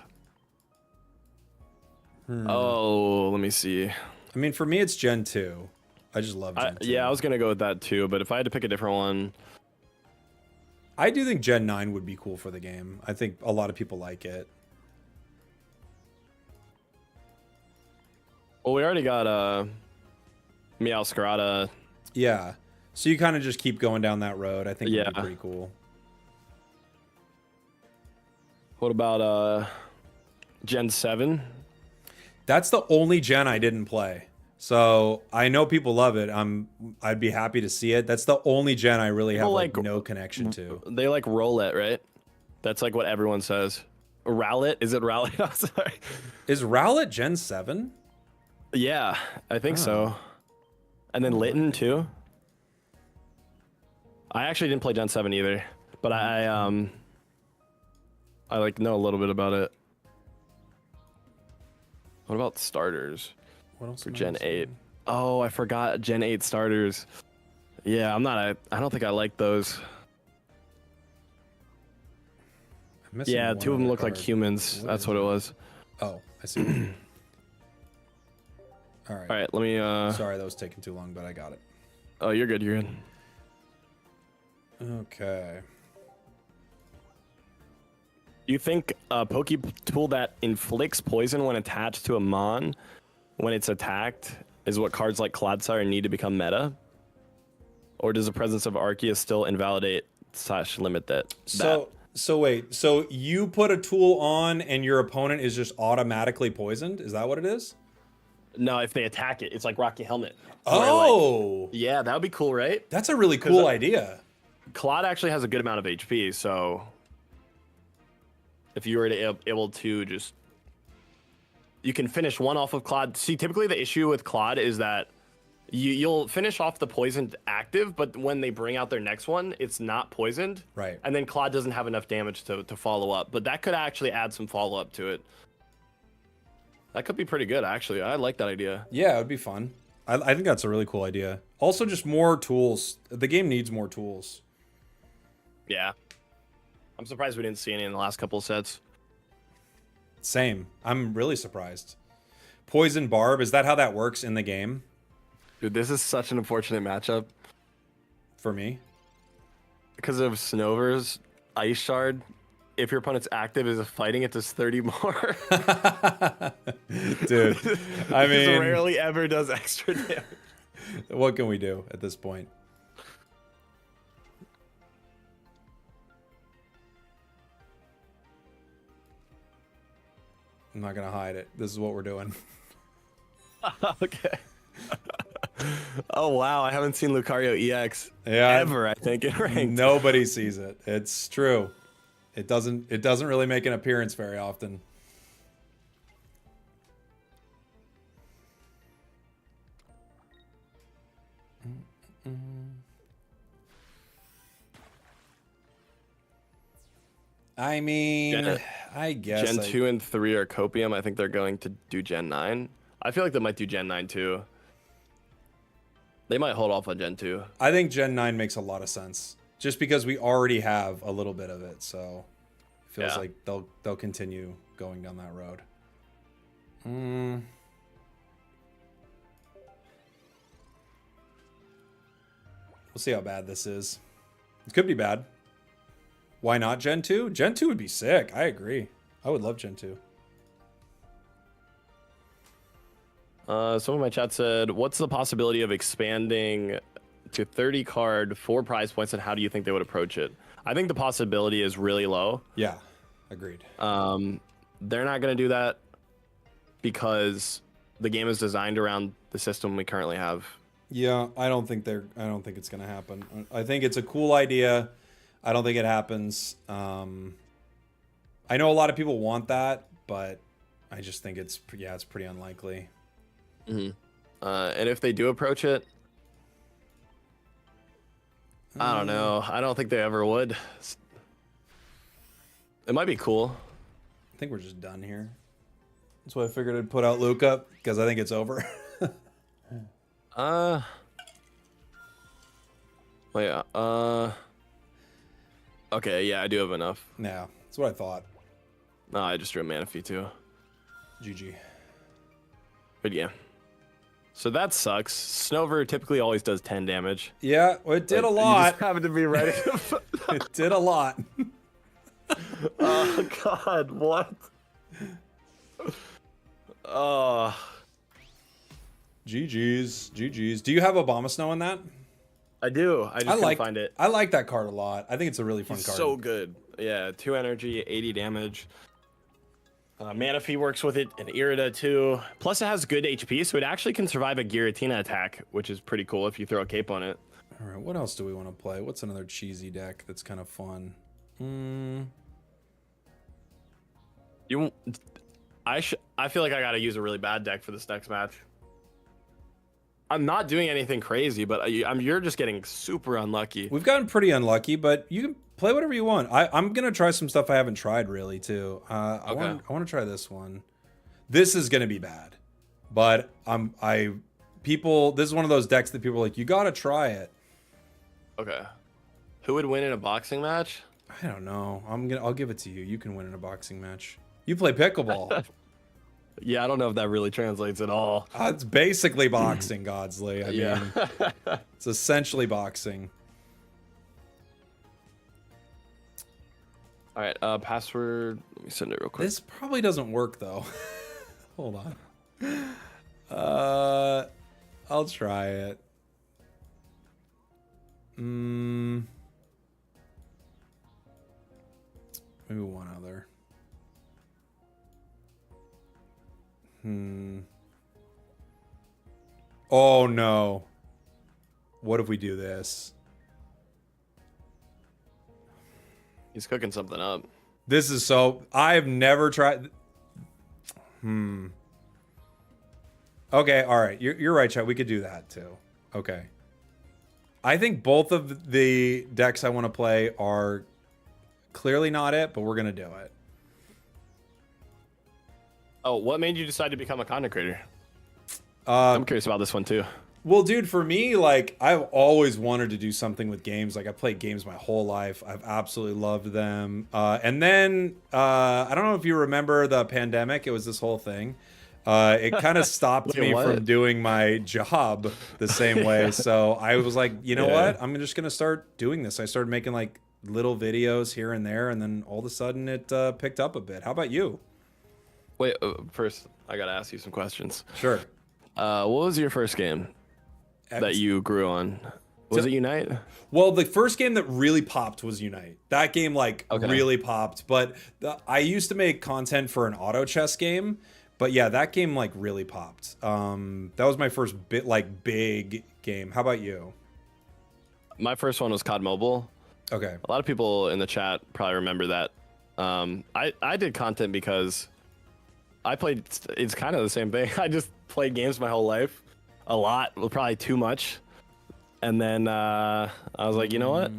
Oh, let me see. I mean, for me, it's Gen 2. I just love Gen 2. Yeah, I was gonna go with that too, but if I had to pick a different one, I do think Gen 9 would be cool for the game. I think a lot of people like it. well, we already got Meowscarada. Yeah. So you kind of just keep going down that road. I think it would be Yeah. pretty cool. What about Gen 7? That's the only gen I didn't play. So I know people love it. I'd be happy to see it. That's the only gen I really have like no connection to. They like Rowlet, right? That's like what everyone says. Rowlet? Is it Rowlet? I'm sorry. Is Rowlet Gen 7? Yeah, I think so. And then Litten too. I actually didn't play Gen 7 either, but I like know a little bit about it. What about starters What else for am I Gen missing? 8? Oh, I forgot Gen 8 starters. Yeah, I don't think I like those. I'm missing Yeah, one two of them other look like card. humans. That's what it was. Oh, I see. All right. All right, let me Sorry, that was taking too long, but I got it. Oh, you're good. You're good. Okay. Do you think a Poke tool that inflicts poison when attached to a Mon when it's attacked is what cards like Clodsire need to become meta? Or does the presence of Arceus still invalidate / limit that? So wait. So you put a tool on and your opponent is just automatically poisoned? Is that what it is? No, if they attack it, it's like Rocky Helmet. Oh, Yeah, that would be cool, right? that's a really cool idea. Claude actually has a good amount of HP, so if you were to able to just, you can finish one off of Claude. See, typically the issue with Claude is that you'll finish off the poisoned active, but when they bring out their next one, it's not poisoned. Right. And then Claude doesn't have enough damage to follow up, but that could actually add some follow up to it. That could be pretty good, actually. I like that idea. Yeah, it would be fun. I think that's a really cool idea. Also, just more tools. The game needs more tools. Yeah. I'm surprised we didn't see any in the last couple of sets. Same. I'm really surprised. Poison Barb, is that how that works in the game? Dude, this is such an unfortunate matchup. For me? Because of Snover's Ice Shard, if your opponent's active is fighting, it does 30 more. Dude, I This mean, rarely ever does extra damage. what can we do at this point? I'm not gonna hide it. This is what we're doing. Okay. Oh wow, I haven't seen Lucario EX Yeah, ever, I think, in ranked. nobody sees it. It's true. It doesn't really make an appearance very often. I mean, I guess Gen 2 and 3 are Copium. I think they're going to do Gen 9. I feel like they might do Gen 9 too. They might hold off on Gen 2. I think Gen 9 makes a lot of sense. Just because we already have a little bit of it, so it feels like they'll continue going down that road. We'll see how bad this is. It could be bad. Why not Gen 2? Gen 2 would be sick. I agree. I would love Gen 2. Some of my chat said, what's the possibility of expanding to 30 card, 4 prize points, and how do you think they would approach it? I think the possibility is really low. Yeah, agreed. They're not going to do that because the game is designed around the system we currently have. Yeah, I don't think it's gonna happen. I think it's a cool idea. I don't think it happens. I know a lot of people want that, but I just think it's pretty unlikely. Mm-hmm. And if they do approach it, I don't know. I don't think they ever would. It might be cool. I think we're just done here. That's why I figured I'd put out Luca, because I think it's over. Wait, okay, yeah, I do have enough. Yeah, that's what I thought. No, I just drew a Manaphy too. GG. But yeah. So that sucks. Snover typically always does 10 damage. Yeah, well, it did a You lot. just happened to be ready. It did a lot. Oh god, what? GG's. Do you have Obama Snow in that? I do. I just can't find it. I like that card a lot. I think it's a really fun He's card. so good. Yeah, 2 energy, 80 damage. Manaphy works with it, and Irida too. Plus, it has good HP, so it actually can survive a Giratina attack, which is pretty cool if you throw a cape on it. All right, what else do we want to play? What's another cheesy deck that's kind of fun? I feel like I gotta use a really bad deck for this next match. I'm not doing anything crazy, but you're just getting super unlucky. We've gotten pretty unlucky, but you can play whatever you want. I'm gonna try some stuff I haven't tried really too. I want to try this one. This is gonna be bad, but this is one of those decks that people are like, you gotta try it. Okay. Who would win in a boxing match? I don't know. I'll give it to you. You can win in a boxing match. You play pickleball. Yeah, I don't know if that really translates at all. It's basically boxing, Godsley. I mean, it's essentially boxing. All right, password. Let me send it real quick. This probably doesn't work though. Hold on. I'll try it. Maybe one other. Oh no. What if we do this? He's cooking something up. This is so... I've never tried... Okay, alright. You're right, chat. We could do that too. Okay. I think both of the decks I want to play are clearly not it, but we're going to do it. Oh, what made you decide to become a content creator? I'm curious about this one too. Well, dude, for me, like I've always wanted to do something with games. Like I played games my whole life. I've absolutely loved them. And then I don't know if you remember the pandemic. It was this whole thing. It kind of stopped Wait, me from what? doing my job the same way. So I was like, you know Yeah. what? I'm just gonna start doing this. I started making like little videos here and there, and then all of a sudden it picked up a bit. How about you? Wait, first I gotta ask you some questions. Sure. What was your first game that you grew on? Was it Unite? Well, the first game that really popped was Unite. That game like Okay. really popped. But I used to make content for an auto chess game. But yeah, that game like really popped. That was my first big game. How about you? My first one was COD Mobile. Okay. A lot of people in the chat probably remember that. I did content because I played. It's kind of the same thing. I just played games my whole life, a lot, well, probably too much. And then I was like, you know what?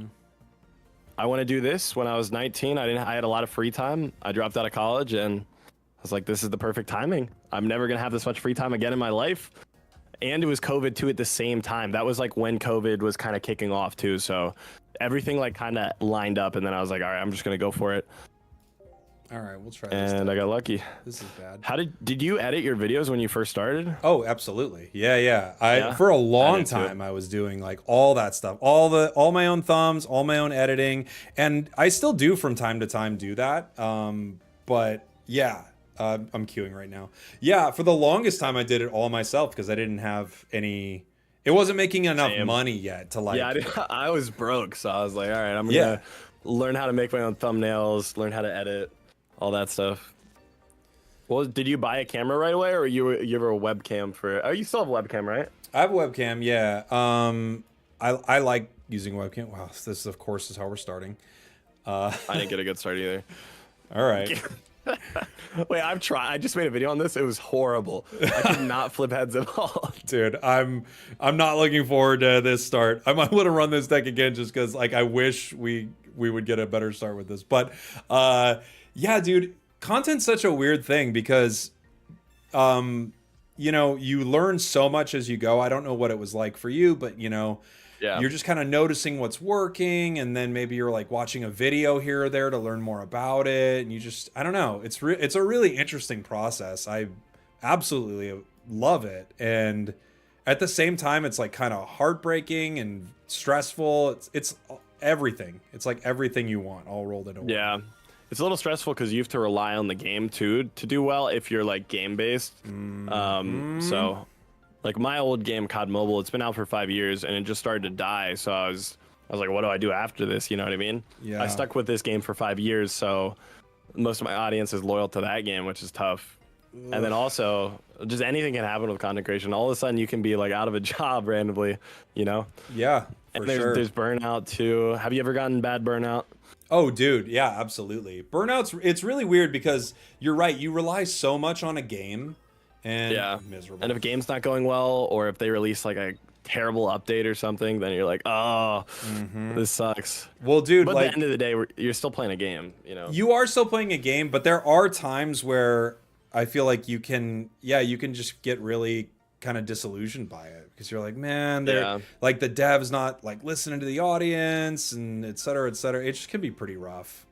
I want to do this. When I was 19, I had a lot of free time. I dropped out of college, and I was like, this is the perfect timing. I'm never gonna have this much free time again in my life. And it was COVID too at the same time. That was like when COVID was kind of kicking off too. So everything like kind of lined up, and then I was like, all right, I'm just gonna go for it. All right, we'll try this. And I got lucky. This is bad. How did you edit your videos when you first started? Oh, absolutely. Yeah. Yeah? For a long I did too. time I was doing like all that stuff. All my own thumbs, all my own editing, and I still do from time to time do that. But yeah, I'm queuing right now. Yeah, for the longest time I did it all myself because I didn't have any. It wasn't making enough Same. money yet to like. Yeah, I was broke, so I was like, all right, I'm Yeah. gonna learn how to make my own thumbnails, learn how to edit, all that stuff. Well, did you buy a camera right away, or you were a webcam for? Oh, you still have a webcam, right? I have a webcam. Yeah. I like using webcam. Wow, this of course is how we're starting. I didn't get a good start either. All right. Wait, I've tried. I just made a video on this. It was horrible. I could not flip heads at all. Dude, I'm not looking forward to this start. I might want to run this deck again just because like I wish we would get a better start with this. But yeah, dude, content's such a weird thing because you know, you learn so much as you go. I don't know what it was like for you, but you know, Yeah. you're just kind of noticing what's working, and then maybe you're like watching a video here or there to learn more about it, and you just I don't know. It's a really interesting process. I absolutely love it, and at the same time, it's like kind of heartbreaking and stressful. It's everything. It's like everything you want all rolled into one. Yeah. It's a little stressful because you have to rely on the game too to do well if you're like game based. So like my old game COD Mobile, it's been out for 5 years and it just started to die. So I was like, what do I do after this? You know what I mean? Yeah. I stuck with this game for 5 years, so most of my audience is loyal to that game, which is tough. And then also, just anything can happen with content creation. All of a sudden, you can be like out of a job randomly, you know? Yeah, for And there's, sure. there's burnout too. Have you ever gotten bad burnout? Oh, dude, yeah, absolutely. Burnout's it's really weird because you're right. You rely so much on a game, and Yeah. miserable. And if a game's not going well, or if they release like a terrible update or something, then you're like, oh, this sucks. well, dude, But like at the end of the day, you're still playing a game, you know? you are still playing a game, but there are times where I feel like you can just get really kind of disillusioned by it because you're like, man, they're Yeah. like the dev's not like listening to the audience and et cetera, et cetera. It just can be pretty rough.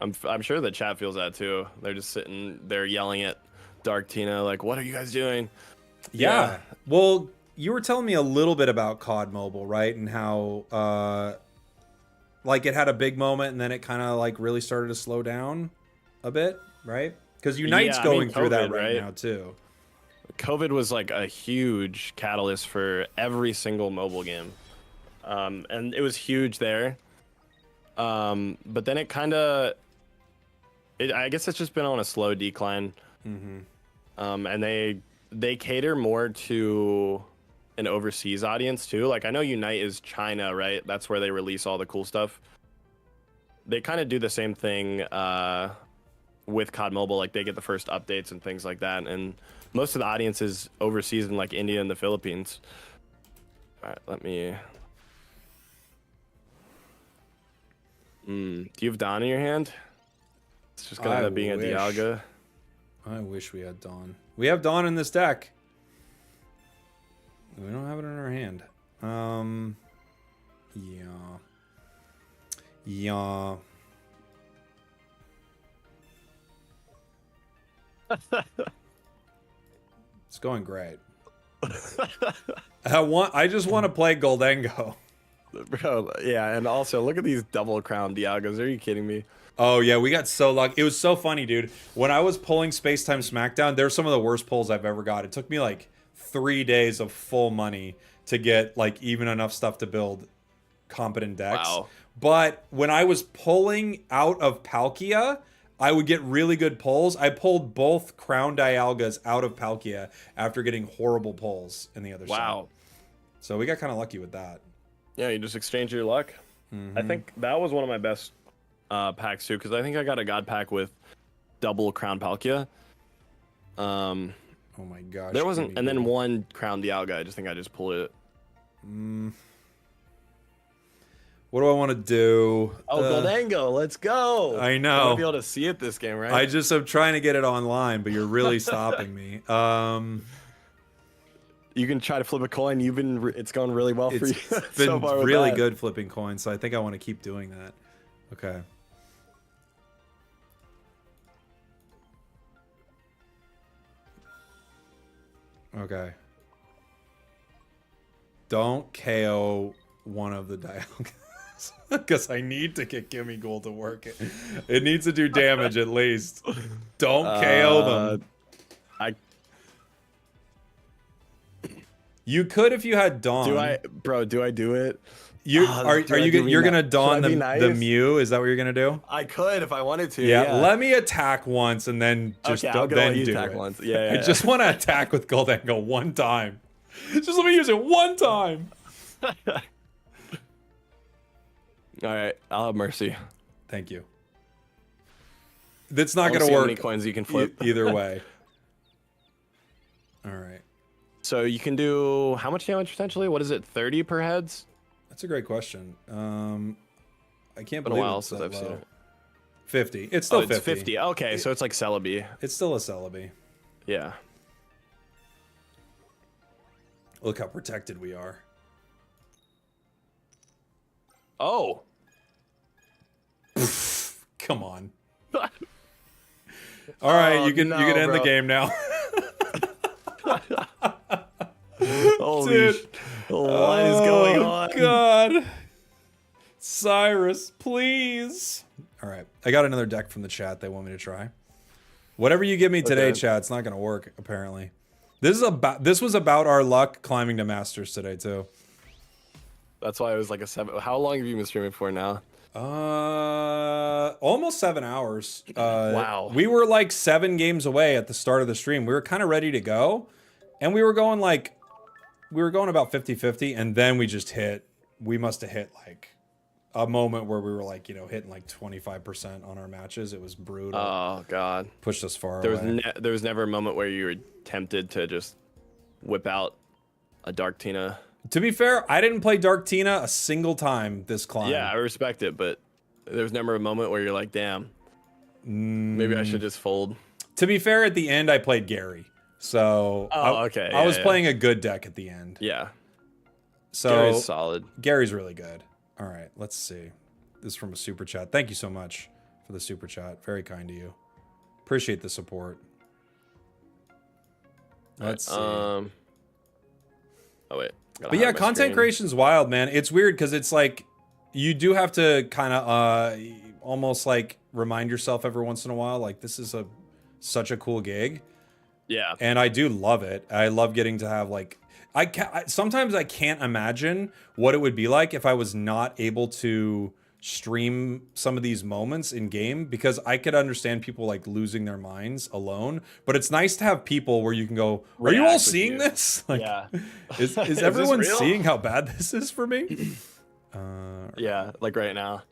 I'm sure the chat feels that too. They're just sitting there yelling at Dark Tina, like, what are you guys doing? Yeah. Well, you were telling me a little bit about COD Mobile, right? And how like it had a big moment and then it kind of like really started to slow down a bit, right? Because Unite's Yeah, I mean, going through that COVID, right right? now too. COVID was like a huge catalyst for every single mobile game. And it was huge there. But then it kind of, I guess it's just been on a slow decline. And they cater more to an overseas audience too. Like I know Unite is China, right? That's where they release all the cool stuff. They kind of do the same thing with COD Mobile. Like they get the first updates and things like that. And most of the audience is overseas in like India and the Philippines. All right, let me. Do you have Dawn in your hand? It's just gonna I end up being wish. a Dialga. I wish we had Dawn. We have Dawn in this deck. We don't have it in our hand. Yeah. Yeah. It's going great. I just want to play Goldengo. Bro, yeah, and also look at these double crown Dialgas. Are you kidding me? Oh yeah, we got so lucky. It was so funny, dude. When I was pulling Space Time Smackdown, they're some of the worst pulls I've ever got. It took me like 3 days of full money to get like even enough stuff to build competent decks. Wow. But when I was pulling out of Palkia, I would get really good pulls. I pulled both Crown Dialgas out of Palkia after getting horrible pulls in the other side. Wow. So we got kind of lucky with that. Yeah, you just exchange your luck. I think that was one of my best packs too, because I think I got a god pack with double Crown Palkia. Oh my gosh. There wasn't, and then one Crown Dialga. I just think I just pulled it. What do I want to do? Oh, Goldango, let's go! I know. I want to be able to see it this game, right? I just am trying to get it online, but you're really stopping me. You can try to flip a coin. It's going really well for you. It's been so far with really that. good flipping coins, so I think I want to keep doing that. Okay. Okay. Don't KO one of the Dialgas. Because I need to get Gimme Gold to work. It needs to do damage at least. Don't KO them. You could if you had Dawn. Do I do it? You're gonna Dawn the nice? Mew? Is that what you're gonna do? I could if I wanted to. Yeah. Let me attack once and then just okay, don't then do attack it. once. Yeah. I just want to attack with Goldango one time. Just let me use it one time. All right, I'll have mercy. Thank you. That's not I'll gonna see work. How many coins you can flip? Either way. All right. So you can do how much damage potentially? What is it? 30 per heads? That's a great question. I can't Been a believe while it's since that I've seen low. it. 50. It's still 50. It's 50. Okay, so it's like Celebi. It's still a Celebi. Yeah. Look how protected we are. Oh. Come on. All right, you can end the game now. Holy Dude. What is going on? God. Cyrus, please. All right, I got another deck from the chat they want me to try. Whatever you give me today, Okay. chat, it's not going to work apparently. This was about our luck climbing to Masters today too. That's why it was like a 7. How long have you been streaming for now? Almost 7 hours. Wow. We were like 7 games away at the start of the stream. We were kind of ready to go, and we were going about 50-50, and then we must have hit like a moment where we were like, hitting like 25% on our matches. It was brutal. Oh god. Pushed us far There away. was never a moment where you were tempted to just whip out a Dark Tina. To be fair, I didn't play Dark Tina a single time this climb. Yeah, I respect it, but there was never a moment where you're like, damn, maybe I should just fold. To be fair, at the end I played Gary. So okay. I was playing a good deck at the end. Yeah. So Gary's solid. Gary's really good. All right, let's see. This is from a super chat. Thank you so much for the super chat. Very kind to you. Appreciate the support. Let's see. Oh wait. But yeah, content creation's wild, man. It's weird because it's like you do have to kind of almost like remind yourself every once in a while, like this is such a cool gig. Yeah. And I do love it. I love getting to have like sometimes I can't imagine what it would be like if I was not able to stream some of these moments in game, because I could understand people like losing their minds alone, but it's nice to have people where you can go, are you all seeing this? Like, Yeah. is this everyone real? seeing how bad this is for me? Yeah, like right now.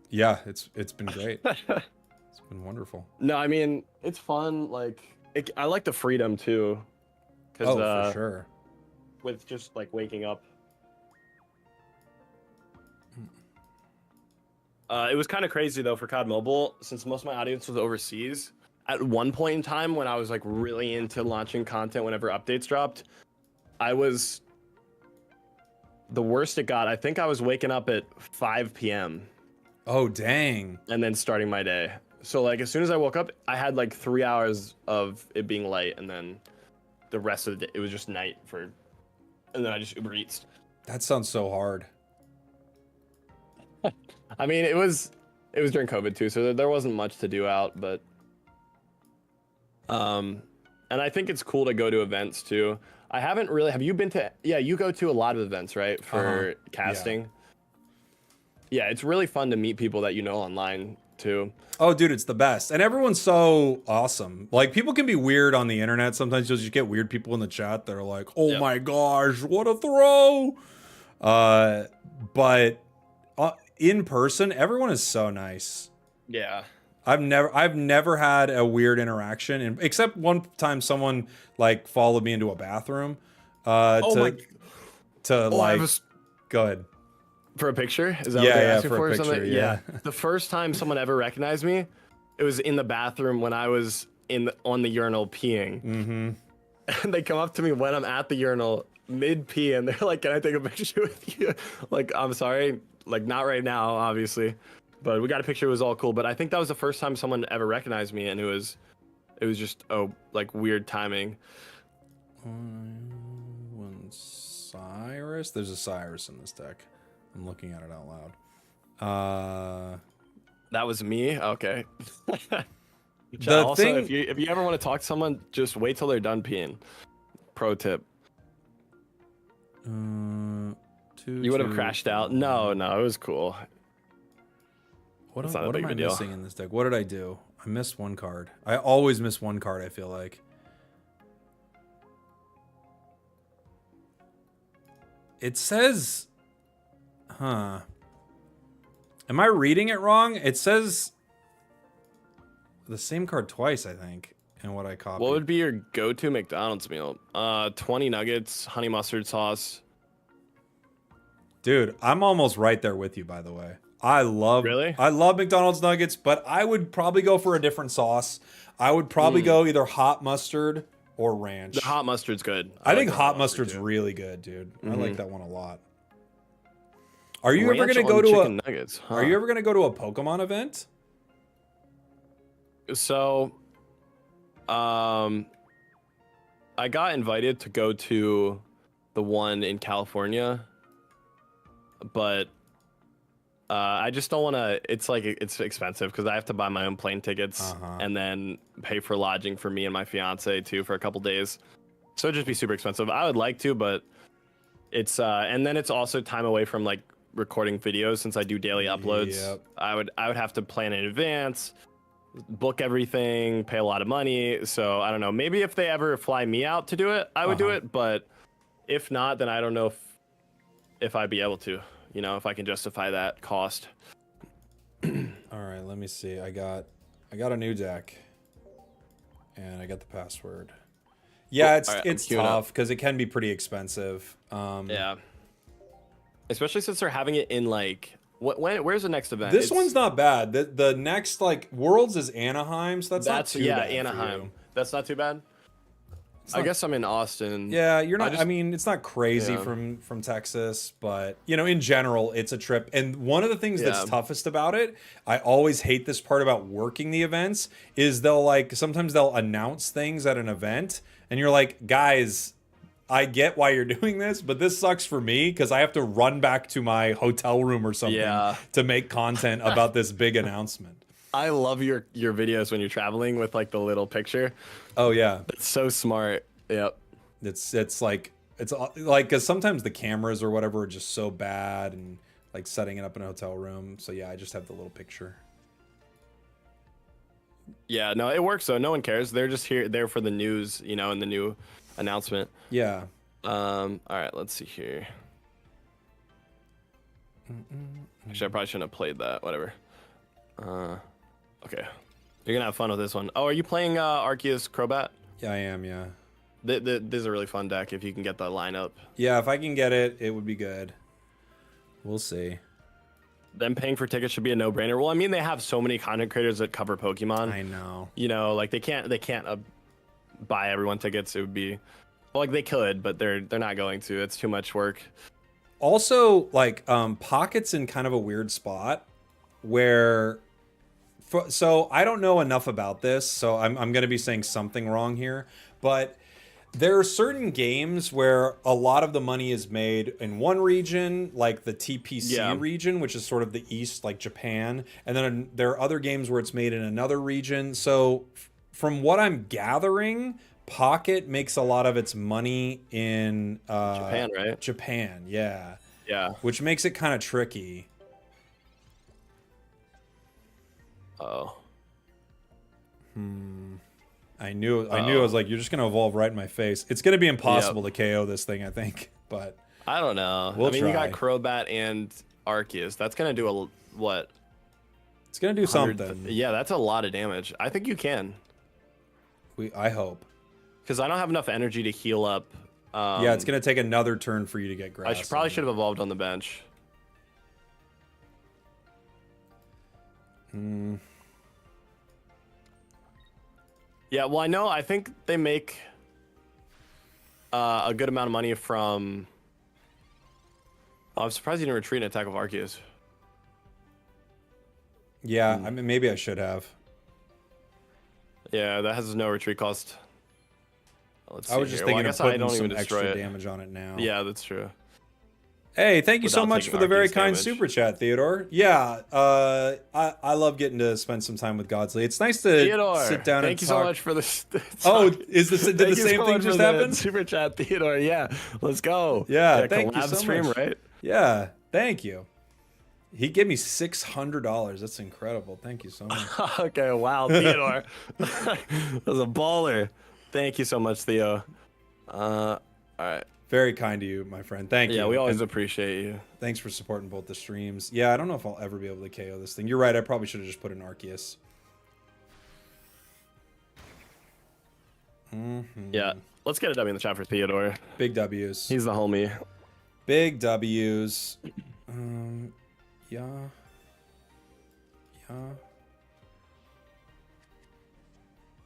Yeah, it's been great. It's been wonderful. No, I mean, it's fun. Like, I like the freedom too. Oh, for sure. With just like waking up. It was kind of crazy though for COD Mobile, since most of my audience was overseas. At one point in time when I was like really into launching content whenever updates dropped, I was the worst it got, I think I was waking up at 5 p.m. Oh, dang. and then starting my day. So like as soon as I woke up, I had like 3 hours of it being light, and then the rest of the day it was just night for, and then I just Uber Eats. That sounds so hard. I mean, it was during COVID too, so there wasn't much to do out, but and I think it's cool to go to events too. I haven't really. Have you been to? Yeah, you go to a lot of events, right? For casting. Yeah, it's really fun to meet people that you know online too. Oh, dude, it's the best. And everyone's so awesome. Like, people can be weird on the internet. Sometimes you'll just get weird people in the chat that are like, oh my gosh, what a throw. But in person, everyone is so nice. Yeah. I've never had a weird interaction, except one time someone like followed me into a bathroom. Go ahead. For a picture? Is that Yeah, what they're yeah, asking for a or picture, something? yeah. The first time someone ever recognized me, it was in the bathroom when I was on the urinal peeing. Mm-hmm. And they come up to me when I'm at the urinal mid pee, and they're like, "Can I take a picture with you?" Like, I'm sorry, like not right now, obviously, but we got a picture. It was all cool. But I think that was the first time someone ever recognized me, and it was just like weird timing. One Cyrus. There's a Cyrus in this deck. I'm looking at it out loud. That was me. Okay. The also, thing, if you ever want to talk to someone, just wait till they're done peeing. Pro tip. You would have crashed out. No, it was cool. What am I missing in this deck? What did I do? I missed one card. I always miss one card, I feel like. It says... Huh. Am I reading it wrong? It says... the same card twice, I think, in what I copied. What would be your go-to McDonald's meal? 20 nuggets, honey mustard sauce. Dude, I'm almost right there with you, by the way. I love McDonald's nuggets, but I would probably go for a different sauce. I would probably go either hot mustard or ranch. The hot mustard's good. I think hot mustard's really good, dude. I like that one a lot. Are you ever gonna go to nuggets? Huh. Are you ever gonna go to a Pokemon event? So, I got invited to go to the one in California, but I just don't want to. It's like it's expensive because I have to buy my own plane tickets and then pay for lodging for me and my fiance too for a couple days. So it'd just be super expensive. I would like to, but it's and then it's also time away from like recording videos since I do daily uploads. Yep. I would have to plan in advance, book everything, pay a lot of money. So I don't know. Maybe if they ever fly me out to do it, I would do it. But if not, then I don't know if I'd be able to. You know, if I can justify that cost. All right, let me see. I got a new deck, and I got the password. Yeah, it's tough because it can be pretty expensive. Yeah. Especially since they're having it in like where's the next event? This one's not bad. The next like Worlds is Anaheim, so that's not too bad. Anaheim. That's not too bad. I guess I'm in Austin. Yeah, you're not. I mean, it's not crazy from Texas, but you know, in general, it's a trip. And one of the things that's toughest about it, I always hate this part about working the events, is sometimes they'll announce things at an event, and you're like, guys, I get why you're doing this, but this sucks for me because I have to run back to my hotel room or something to make content about this big announcement. I love your videos when you're traveling with like the little picture. Oh yeah, it's so smart. Yep. It's like because sometimes the cameras or whatever are just so bad and like setting it up in a hotel room. So yeah, I just have the little picture. Yeah, no, it works though. No one cares. They're just there for the news, you know, and the new announcement. Yeah. All right, let's see here. Actually, I probably shouldn't have played that. Whatever. Okay. You're gonna have fun with this one. Oh, are you playing Arceus Crobat? Yeah, I am, yeah. This is a really fun deck if you can get the lineup. Yeah, if I can get it, it would be good. We'll see. Them paying for tickets should be a no-brainer. Well, I mean, they have so many content creators that cover Pokemon. I know. You know, like they can't buy everyone tickets. It would be, well, like they could, but they're not going to. It's too much work. Also, like, Pocket's in kind of a weird spot where, so I don't know enough about this, so I'm going to be saying something wrong here, but there are certain games where a lot of the money is made in one region, like the TPC region, which is sort of the East, like Japan, and then there are other games where it's made in another region. So from what I'm gathering, Pocket makes a lot of its money in Japan, right? Japan, yeah. Yeah. Which makes it kind of tricky. Oh. I knew I was like, you're just gonna evolve right in my face. It's gonna be impossible to KO this thing, I think. But I don't know. We'll you try. got Crobat and Arceus. That's gonna do what? It's gonna do something. Yeah, that's a lot of damage. I think you can. I hope. Because I don't have enough energy to heal up. Yeah, it's gonna take another turn for you to get grass. I probably should have evolved on the bench. Yeah, well, I think they make a good amount of money from... Oh, I'm surprised you didn't retreat an attack of Arceus. Yeah, I mean, maybe I should have. Yeah, that has no retreat cost. Let's see I was just here. thinking of putting some destroy extra it. damage on it now. Yeah, that's true. Hey, thank you so Without much taking for the very Arceus kind damage. super chat, Theodore. Yeah, I love getting to spend some time with Godsley. It's nice to Theodore, sit down and thank you talk. so much for this. Oh, did the same thing just happen? Super chat, Theodore. Yeah, let's go. Yeah, thank you collab so stream, much. right? Yeah, thank you. He gave me $600. That's incredible. Thank you so much. Okay, wow, Theodore. That was a baller. Thank you so much, Theo. All right. Very kind to you, my friend. Thank you. Yeah, we always And appreciate you. thanks for supporting both the streams. Yeah, I don't know if I'll ever be able to KO this thing. You're right. I probably should have just put an Arceus. Yeah, let's get a W in the chat for Theodore. Big W's. He's the homie. Big W's. Yeah.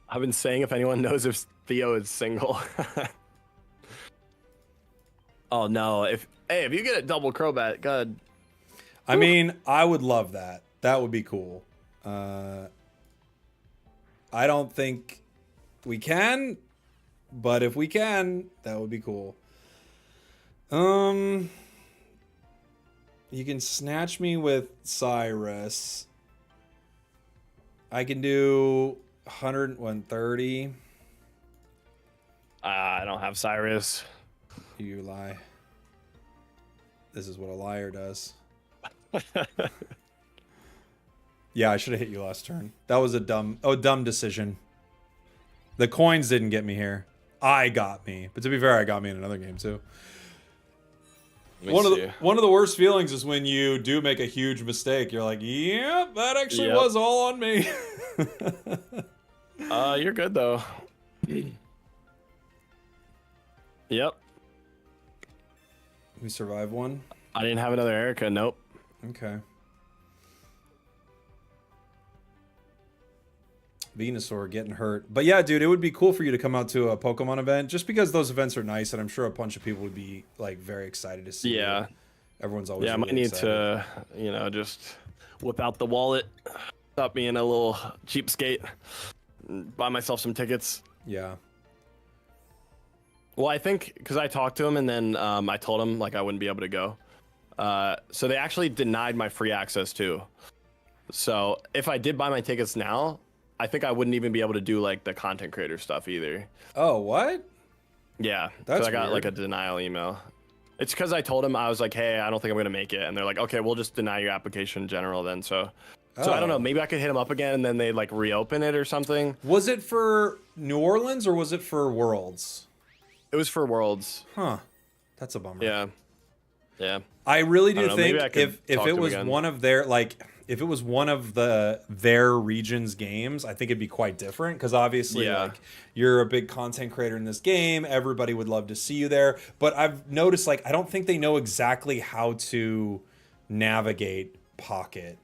I've been saying if anyone knows if Theo is single. Oh no! If you get a double Crobat, God. I mean, I would love that. That would be cool. I don't think we can, but if we can, that would be cool. You can snatch me with Cyrus. I can do 100, 130. I don't have Cyrus. You lie. This is what a liar does. Yeah, I should have hit you last turn. That was a dumb decision. The coins didn't get me here. I got me. But to be fair, I got me in another game too. One of the worst feelings is when you do make a huge mistake. You're like, yep, that actually was all on me. You're good though. Yep. We survived one. I didn't have another Erica. Nope. Okay. Venusaur getting hurt. But yeah, dude, it would be cool for you to come out to a Pokemon event just because those events are nice and I'm sure a bunch of people would be like very excited to see. Yeah. You. Everyone's always Yeah, I might really need excited. to, just whip out the wallet, stop being a little cheapskate, buy myself some tickets. Yeah. Well, I think because I talked to him and then I told him like I wouldn't be able to go. So they actually denied my free access too. So if I did buy my tickets now, I think I wouldn't even be able to do like the content creator stuff either. Oh, what? Yeah, That's I got weird. like a denial email. It's because I told him I was like, hey, I don't think I'm gonna make it, and they're like, okay, we'll just deny your application in general then. So I don't know. Maybe I could hit them up again and then they like reopen it or something. Was it for New Orleans or was it for Worlds? It was for Worlds. Huh. That's a bummer. Yeah. Yeah. I really do I don't know, maybe I think could if talk it to him was again. one of their if it was one of their region's games, I think it'd be quite different because obviously like you're a big content creator in this game, everybody would love to see you there. But I've noticed like I don't think they know exactly how to navigate Pocket.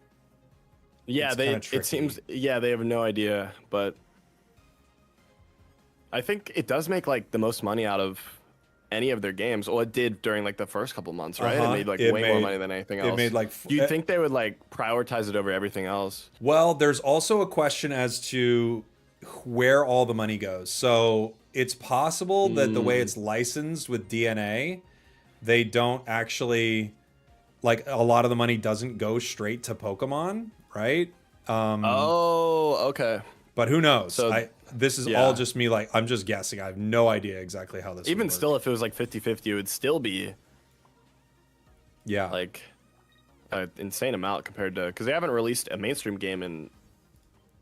Yeah, It's kinda it seems they have no idea, but I think it does make like the most money out of any of their games. Well, it did during like the first couple months, right? It made like It way made- more money than anything else. It made like You'd think they would like prioritize it over everything else. Well, there's also a question as to where all the money goes. So it's possible that the way it's licensed with DNA, they don't actually, like, a lot of the money doesn't go straight to Pokemon, right? Oh, okay. But who knows? So, this is yeah. all just me, like, I'm just guessing. I have no idea exactly how this Even would work. still, if it was like 50-50, it would still be Yeah. like an insane amount compared to, because they haven't released a mainstream game in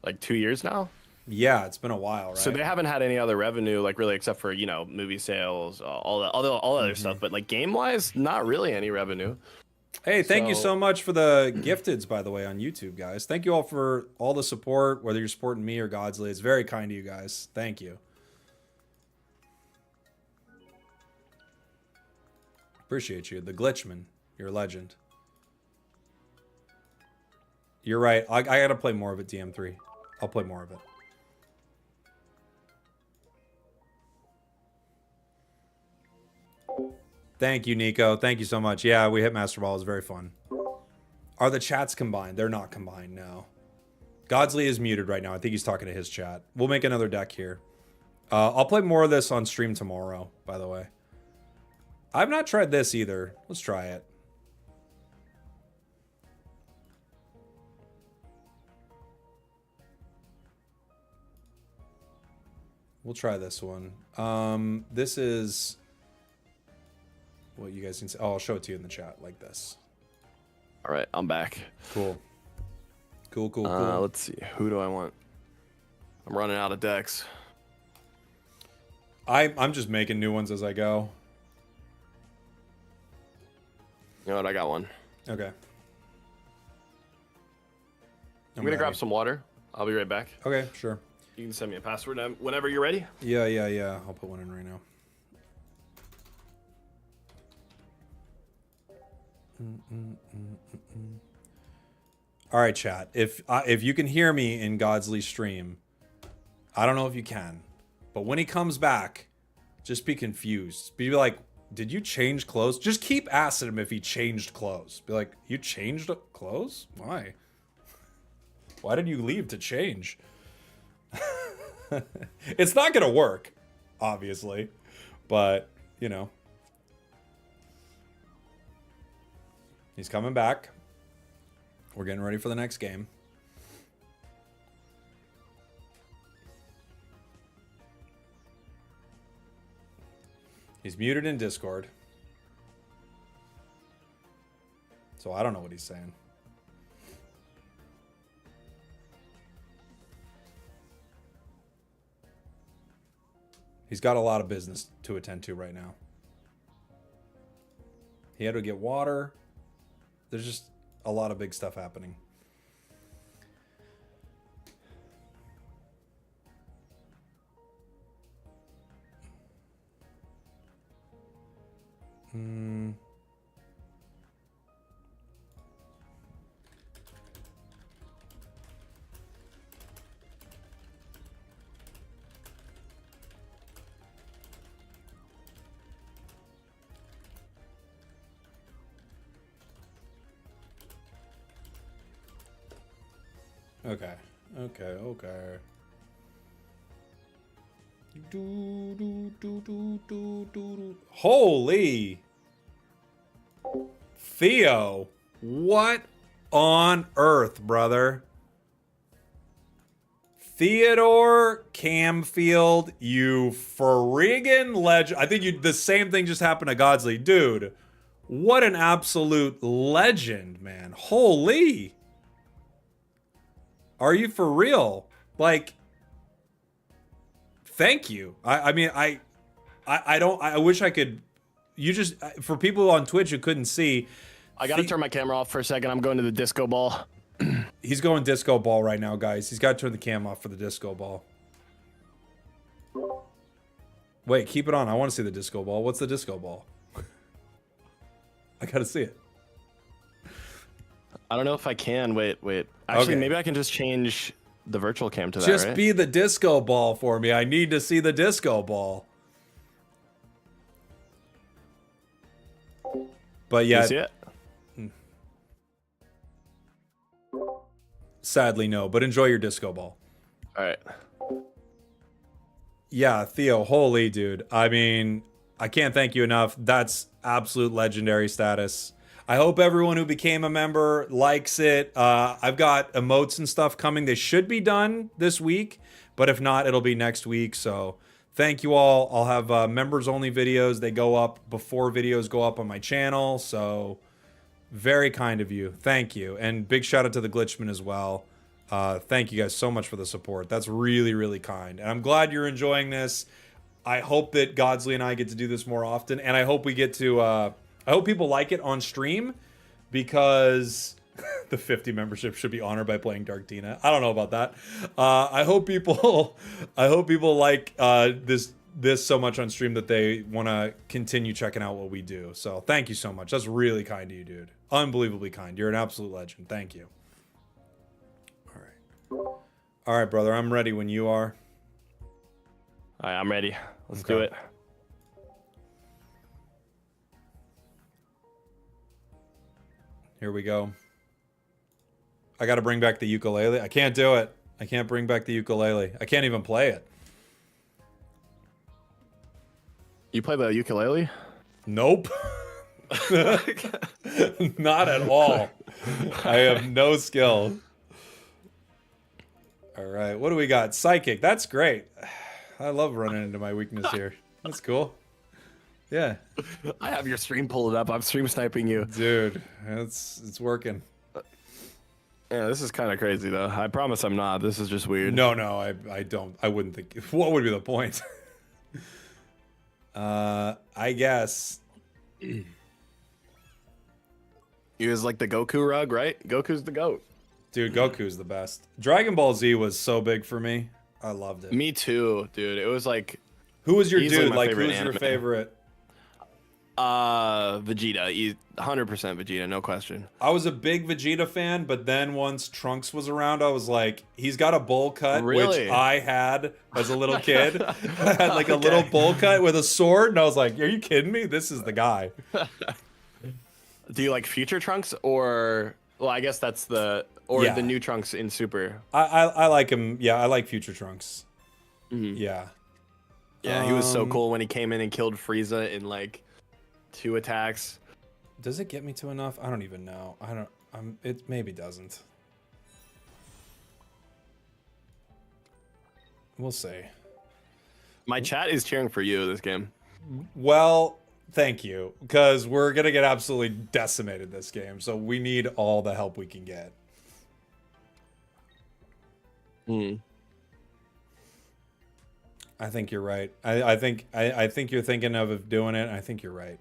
like 2 years now. Yeah, it's been a while, right? So they haven't had any other revenue, like really, except for, you know, movie sales, all that, all other stuff. But like game wise, not really any revenue. Hey, thank you So- so much for the gifteds, by the way, on YouTube, guys. Thank you all for all the support, whether you're supporting me or Godsley. It's very kind of you guys. Thank you. Appreciate you. The Glitchman, you're a legend. You're right. I gotta play more of it, DM3. I'll play more of it. Thank you, Nico. Thank you so much. Yeah, we hit Master Ball. It was very fun. Are the chats combined? They're not combined, no. Godsley is muted right now. I think he's talking to his chat. We'll make another deck here. I'll play more of this on stream tomorrow, by the way. I've not tried this either. Let's try it. We'll try this one. This is... what you guys can see. Oh, I'll show it to you in the chat like this. All right, I'm back. Cool. Cool. Let's see. Who do I want? I'm running out of decks. I'm just making new ones as I go. You know what? I got one. Okay. I'm gonna grab some water. I'll be right back. Okay, sure. You can send me a password whenever you're ready. Yeah. I'll put one in right now. All right, chat. If you can hear me in Godsley's stream, I don't know if you can, but when he comes back, just be confused. Be like, did you change clothes? Just keep asking him if he changed clothes. Be like, you changed clothes? Why? Why did you leave to change? It's not gonna work, obviously, but you know. He's coming back. We're getting ready for the next game. He's muted in Discord. So I don't know what he's saying. He's got a lot of business to attend to right now. He had to get water. There's just a lot of big stuff happening. Okay. Holy Theo, what on earth, brother? Theodore Camfield, you friggin' legend. I think the same thing just happened to Godsley. Dude, what an absolute legend, man. Holy. Are you for real? Like, thank you. I mean, I wish I could. You just, for people on Twitch who couldn't see, I gotta turn my camera off for a second. I'm going to the disco ball. he's going disco ball right now, guys. He's got to turn the cam off for the disco ball. Wait, keep it on. I want to see the disco ball. What's the disco ball? I gotta see it. I don't know if I can. Wait. Actually, Okay. maybe I can just change the virtual cam to that, Just right? be the disco ball for me. I need to see the disco ball. But You yeah, see it? sadly no. But enjoy your disco ball. All right. Yeah, Theo, holy dude. I mean, I can't thank you enough. That's absolute legendary status. I hope everyone who became a member likes it. I've got emotes and stuff coming. They should be done this week, but if not, it'll be next week. So thank you all. I'll have members only videos. They go up before videos go up on my channel. So very kind of you. Thank you. And big shout out to the Glitchman as well. Thank you guys so much for the support. That's really, really kind. And I'm glad you're enjoying this. I hope that Godsley and I get to do this more often. And I hope we get to, I hope people like it on stream, because the 50 membership should be honored by playing Dark Tina. I don't know about that. I hope people like this so much on stream that they want to continue checking out what we do. So thank you so much. That's really kind of you, dude. Unbelievably kind. You're an absolute legend. Thank you. All right, brother. I'm ready when you are. All right, I'm ready. Let's do it. Here we go. I got to bring back the ukulele. I can't do it. I can't bring back the ukulele. I can't even play it. You play the ukulele? Nope. Not at all. I have no skill. All right, what do we got? Psychic. That's great. I love running into my weakness here. That's cool. Yeah. I have your stream pulled up. I'm stream sniping you. Dude, it's working. Yeah, this is kind of crazy though. I promise I'm not. This is just weird. No, I don't. I wouldn't think. What would be the point? I guess. You is like the Goku rug, right? Goku's the GOAT. Dude, Goku's the best. Dragon Ball Z was so big for me. I loved it. Me too, dude. It was like, who was your easily dude? my Like, favorite who's your anime. favorite? Vegeta. 100% Vegeta, no question. I was a big Vegeta fan, but then once Trunks was around, I was like, he's got a bowl cut, Really? which I had as a little kid. I had like a little bowl cut with a sword, and I was like, are you kidding me? This is the guy. Do you like Future Trunks or, well, I guess that's the, or Yeah. the new Trunks in Super? I like him. Yeah, I like Future Trunks. Yeah. Yeah, he was so cool when he came in and killed Frieza in like 2 attacks. Does it get me to enough? I don't even know. I don't. It maybe doesn't. We'll see. My chat is cheering for you this game. Well, thank you, because we're gonna get absolutely decimated this game, so we need all the help we can get. I think you're right. I think you're thinking of doing it. I think you're right.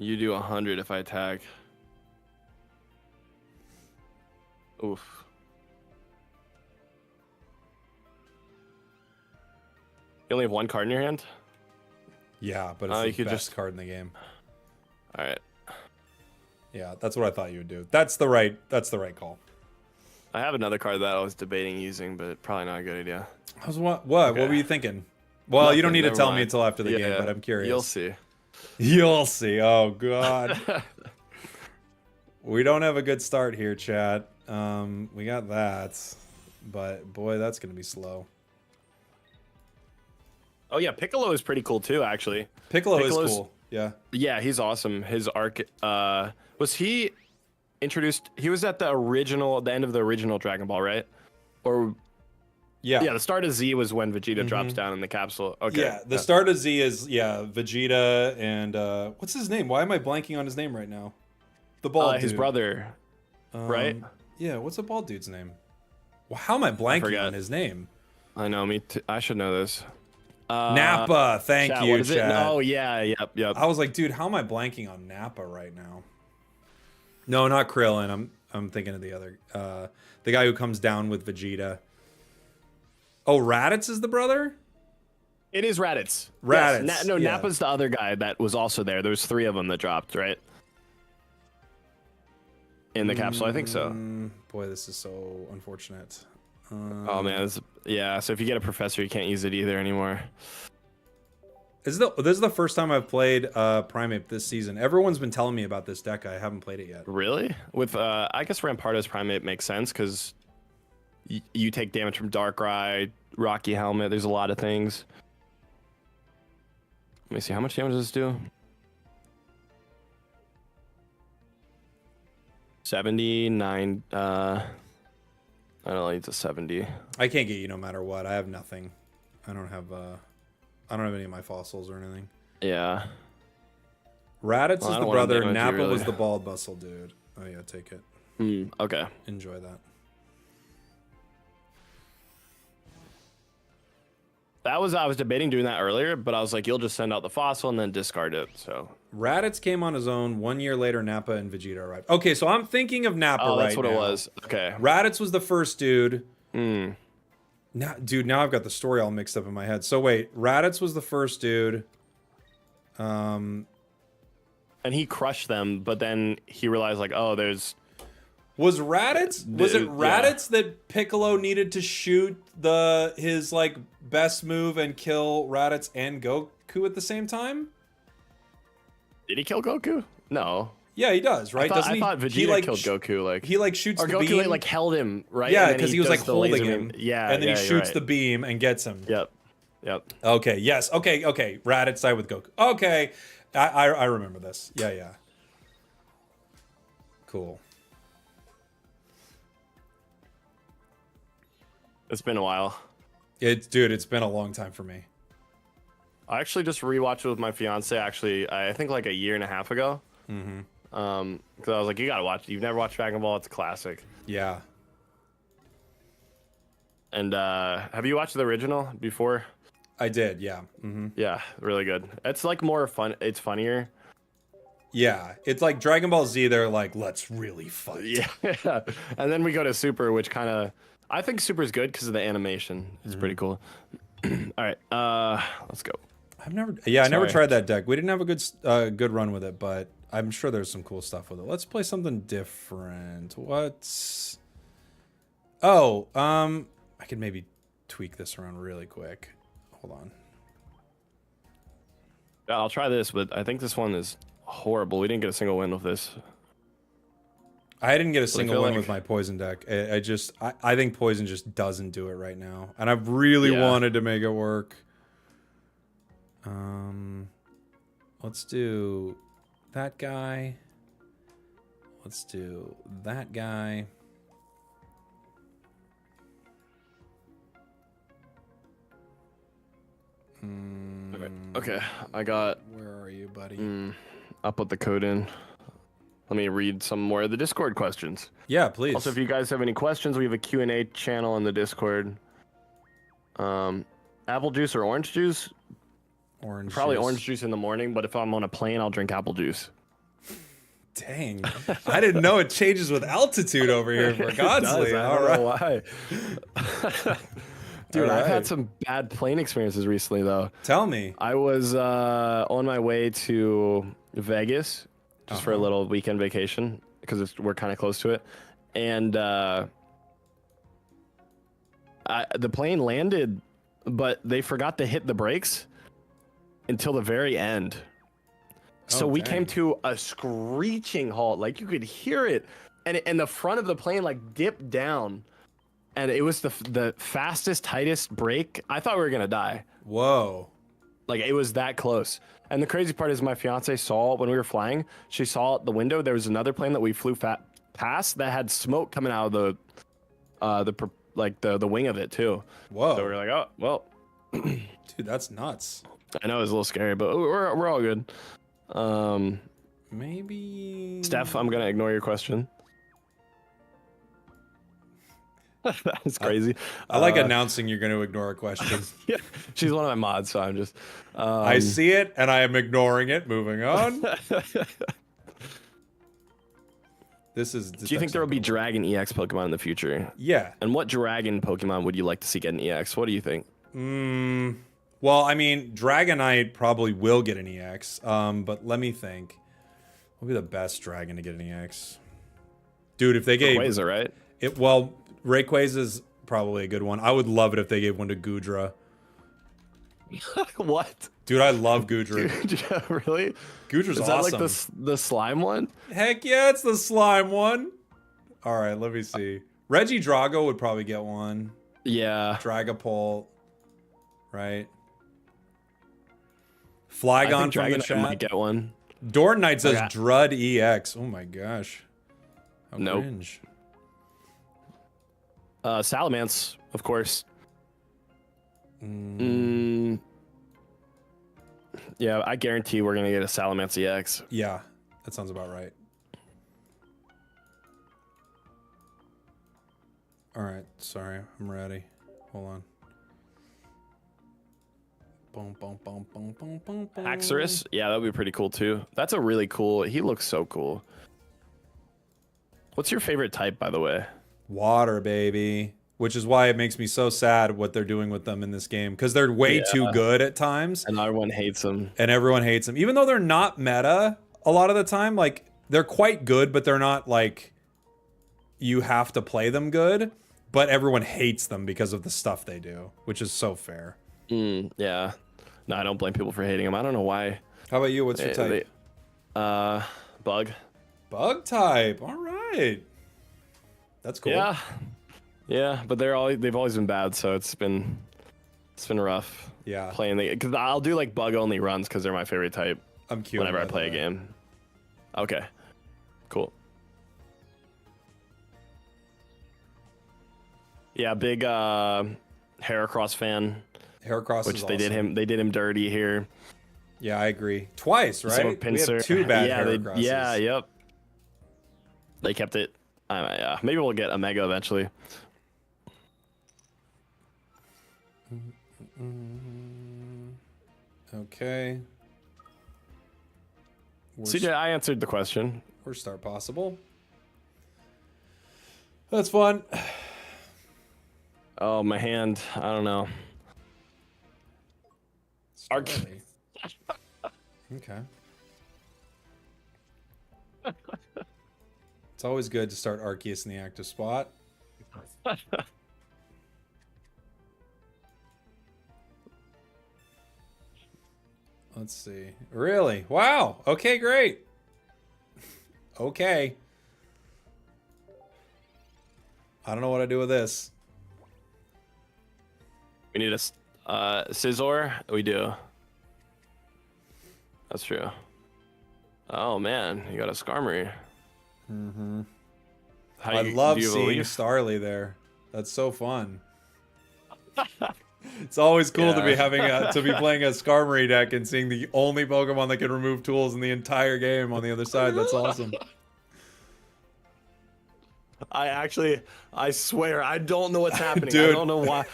You do 100 if I attack. Oof. You only have 1 card in your hand? Yeah, but you it's the could best just- card in the game. All right. Yeah, that's what I thought you would do. That's the right call. I have another card that I was debating using, but probably not a good idea. I was what were you thinking? Well, you don't Nothing, need to never tell me mind. until after the game, Yeah, but I'm curious. You'll see. You'll see. Oh god. We don't have a good start here, chat. We got that, but boy, that's gonna be slow. Oh yeah, Piccolo is pretty cool too, actually. Piccolo is Piccolo's- cool. Yeah. Yeah, he's awesome. His arc, was he introduced? He was at the end of the original Dragon Ball, right? Or Yeah. yeah, the start of Z was when Vegeta drops down in the capsule. Okay. Yeah. The start of Z is Vegeta and what's his name? Why am I blanking on his name right now? The bald dude. His brother, right? Yeah. What's the bald dude's name? Well, how am I blanking forgot. on his name? I know. Me too. I should know this. Nappa. Thank Chat, you, what is it? chat. Oh yeah, yep. I was like, dude, how am I blanking on Nappa right now? No, not Krillin. I'm thinking of the other, the guy who comes down with Vegeta. Oh, Raditz is the brother? It is Raditz. Raditz, Yes. yeah. Nappa's the other guy that was also there. There's 3 of them that dropped, right? In the capsule, I think so. Boy, this is so unfortunate. Oh man, yeah. So if you get a professor, you can't use it either anymore. This is the first time I've played Primate this season. Everyone's been telling me about this deck. I haven't played it yet. Really? With I guess Rampardos Primate makes sense because you take damage from Darkrai, Rocky Helmet. There's a lot of things. Let me see, how much damage does this do? 79. I don't know, it's a 70. I can't get you no matter what. I have nothing. I don't have any of my fossils or anything. Yeah. Raditz is the brother. Nappa really. was the bald bustle dude. Oh yeah, take it. Okay. Enjoy that. I was debating doing that earlier, but I was like, you'll just send out the fossil and then discard it. So Raditz came on his own. 1 year later, Nappa and Vegeta arrived. Okay, so I'm thinking of Nappa right now. Oh, that's what it was. Okay. Raditz was the first dude. Now, dude, now I've got the story all mixed up in my head. So wait, Raditz was the first dude. And he crushed them, but then he realized like, oh, there's... Was Raditz? Was it Raditz that Piccolo needed to shoot his like best move and kill Raditz and Goku at the same time? Did he kill Goku? No. Yeah, he does, right? I thought Vegeta killed Goku. Like he like shoots or the Goku beam. like held him, right? Yeah, because he was like holding him. Yeah, and then he shoots right. the beam and gets him. Yep. Okay. Yes. Okay. Raditz side with Goku. Okay. I remember this. Yeah. Cool. It's been a while. Dude, it's been a long time for me. I actually just rewatched it with my fiance. Actually, I think like a year and a half ago. Because I was like, you gotta watch it. You've never watched Dragon Ball? It's a classic. Yeah. And have you watched the original before? I did. Yeah. Yeah, really good. It's like more fun. It's funnier. Yeah, it's like Dragon Ball Z. They're like, let's really fight. Yeah. And then we go to Super, which kind of, I think Super is good because of the animation. It's pretty cool. All right, let's go. I never tried that deck. We didn't have a good run with it, but I'm sure there's some cool stuff with it. Let's play something different. What's... Oh, I could maybe tweak this around really quick. Hold on. Yeah, I'll try this, but I think this one is horrible. We didn't get a single win with this. I didn't get a single win with my poison deck. I think poison just doesn't do it right now, and I've really wanted to make it work. Let's do that guy. Let's do that guy. Okay, I got... Where are you, buddy? I'll put the code in. Let me read some more of the Discord questions. Yeah, please. Also, if you guys have any questions, we have a Q&A channel in the Discord. Apple juice or orange juice? Probably orange juice in the morning, but if I'm on a plane, I'll drink apple juice. Dang. I didn't know it changes with altitude over here, for God's sake. All right. Why. Dude, I've had some bad plane experiences recently, though. Tell me. I was on my way to Vegas just for a little weekend vacation because we're kind of close to it. And the plane landed, but they forgot to hit the brakes until the very end. So we came to a screeching halt. Like, you could hear it. And the front of the plane, like, dipped down. And it was the fastest, tightest brake. I thought we were going to die. Whoa. Like, it was that close. And the crazy part is my fiance saw when we were flying. She saw out the window. There was another plane that we flew past that had smoke coming out of the wing of it, too. Whoa. So we were like, oh, well. Dude, that's nuts. I know it was a little scary, but we're all good. Maybe... Steph, I'm going to ignore your question. That's crazy. I like announcing you're going to ignore a question. Yeah, she's one of my mods, so I'm just... I see it, and I am ignoring it. Moving on. This Do you think there will be Dragon EX Pokemon in the future? Yeah. And what Dragon Pokemon would you like to see get an EX? What do you think? Well, I mean, Dragonite probably will get an EX, but let me think. What would be the best dragon to get an EX? Dude, if they gave... Rayquaza, right? Rayquaza is probably a good one. I would love it if they gave one to Goodra. What? Dude, I love Goodra. Dude, really? Goodra's Is that awesome. like the slime one? Heck yeah, it's the slime one. All right, let me see. Reggie Drago would probably get one. Yeah. Dragapult, right? I Flygon think from the Dragonite might chat. get one. Dorn Knight says Okay. Drud EX. Oh my gosh. How Nope. cringe. Salamence, of course. Yeah, I guarantee we're gonna get a Salamence EX. Yeah, that sounds about right. All right, sorry, I'm ready. Hold on. Boom, boom, boom, boom, boom, boom, boom. Haxorus, yeah, that would be pretty cool too. That's a really cool. He looks so cool. What's your favorite type, by the way? Water, baby. Which is why it makes me so sad what they're doing with them in this game, because they're way too good at times. And everyone hates them. And everyone hates them. Even though they're not meta a lot of the time, like, they're quite good, but they're not, like, you have to play them good. But everyone hates them because of the stuff they do, which is so fair. Yeah. No, I don't blame people for hating them. I don't know why. How about you? What's your type? Bug. Bug type. All right. That's cool. Yeah. Yeah, but they've always been bad, so it's been rough. Yeah. Playing because I'll do like bug only runs because they're my favorite type. I'm cute. Whenever I play a game. Okay. Cool. Yeah, big Heracross fan. Heracross Which is they awesome. did him dirty here. Yeah, I agree. Twice, right? So We Pinsir. have two bad yeah, Heracrosses. yep. They kept it. Yeah, maybe we'll get a Mega eventually. Okay. CJ, I answered the question. Worst start possible. That's fun. Oh, my hand. I don't know. Starly. Okay. It's always good to start Arceus in the active spot. Let's see. Really? Wow. Okay, great. Okay. I don't know what I do with this. We need a Scizor. We do. That's true. Oh man, you got a Skarmory. Mm-hmm. I love seeing Starly there. That's so fun. It's always cool to be having to be playing a Skarmory deck and seeing the only Pokemon that can remove tools in the entire game on the other side. That's awesome. I swear, I don't know what's happening. Dude. I don't know why.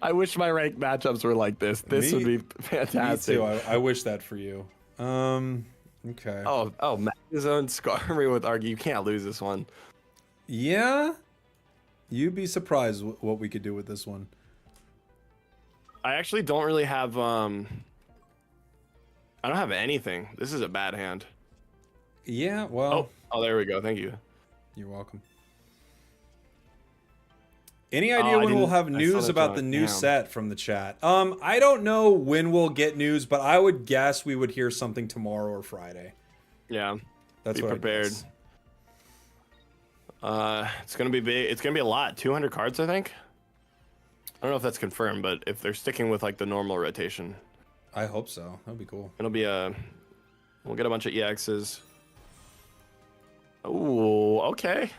I wish my ranked matchups were like this. This would be fantastic. Me too. I wish that for you. Okay. Oh, Magnezone Skarmory with Argy. You can't lose this one. Yeah? You'd be surprised what we could do with this one. I actually don't really have, I don't have anything. This is a bad hand. Yeah, well... Oh, there we go. Thank you. You're welcome. Any idea when we'll have news about the new set from the chat? I don't know when we'll get news, but I would guess we would hear something tomorrow or Friday. Yeah. That's be what prepared. It's gonna be big. It's gonna be a lot. 200 cards, I think. I don't know if that's confirmed, but if they're sticking with like the normal rotation, I hope so. That'd be cool. It'll be we'll get a bunch of EXs. Oh, okay.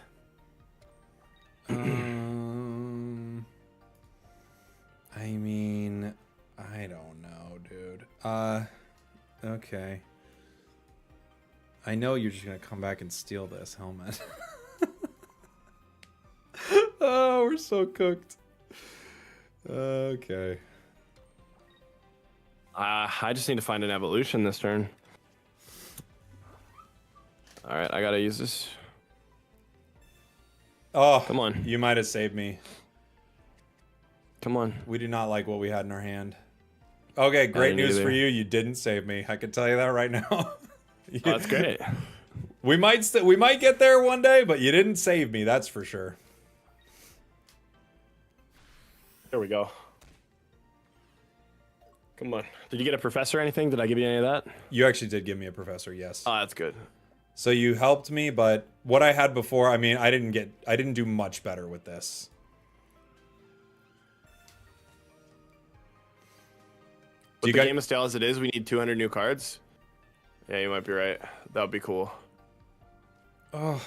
I mean, I don't know, dude. Okay. I know you're just gonna come back and steal this helmet. Oh, we're so cooked. Okay. I just need to find an evolution this turn. All right, I gotta use this. Oh, come on! You might have saved me. Come on. We do not like what we had in our hand. Okay, great news for you. You didn't save me. I can tell you that right now. Oh, that's great. We might get there one day, but you didn't save me. That's for sure. There we go. Come on. Did you get a professor or anything? Did I give you any of that? You actually did give me a professor, yes. Oh, that's good. So you helped me, but what I had before, I mean, I didn't do much better with this. With the game as stale as it is, we need 200 new cards. Yeah, you might be right. That would be cool. Oh.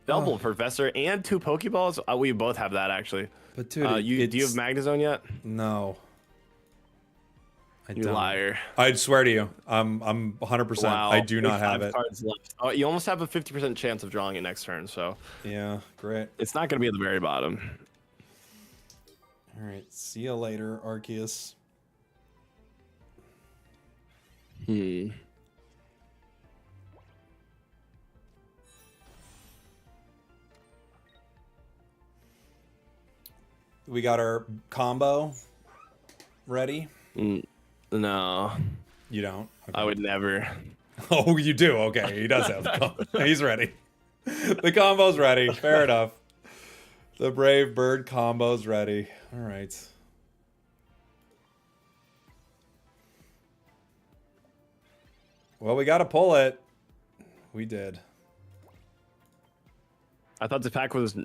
Double professor and 2 Pokeballs. We both have that actually. But dude, do you have Magnezone yet? No. You liar. I'd swear to you, I'm 100%. Wow. I do not have it. Cards left. Oh, you almost have a 50% chance of drawing it next turn, so. Yeah, great. It's not going to be at the very bottom. All right, see you later, Arceus. We got our combo ready. No. You don't? Okay. I would never. Oh, you do? Okay, he does have the combo. He's ready. The combo's ready. Fair enough. The Brave Bird combo's ready. All right. Well, we got to pull it. We did. I thought the pack was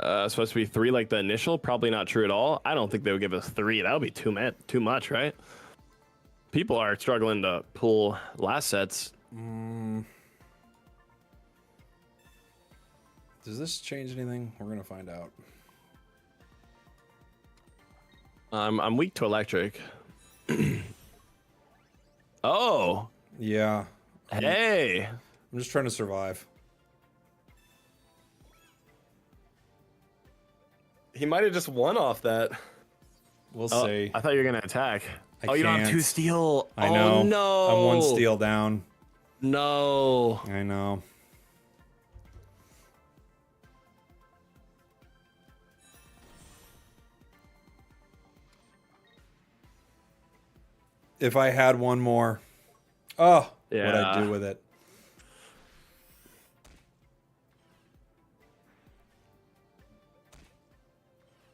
supposed to be 3 like the initial. Probably not true at all. I don't think they would give us 3. That would be too much, right? People are struggling to pull last sets. Does this change anything? We're gonna find out. I'm weak to electric. Oh. Yeah. Hey. I'm just trying to survive. He might have just won off that. We'll see. I thought you were gonna attack. I you don't have can't. 2 steel. I know. Oh, no. I'm 1 steal down. No. I know. If I had one more. Oh, yeah. What'd I do with it?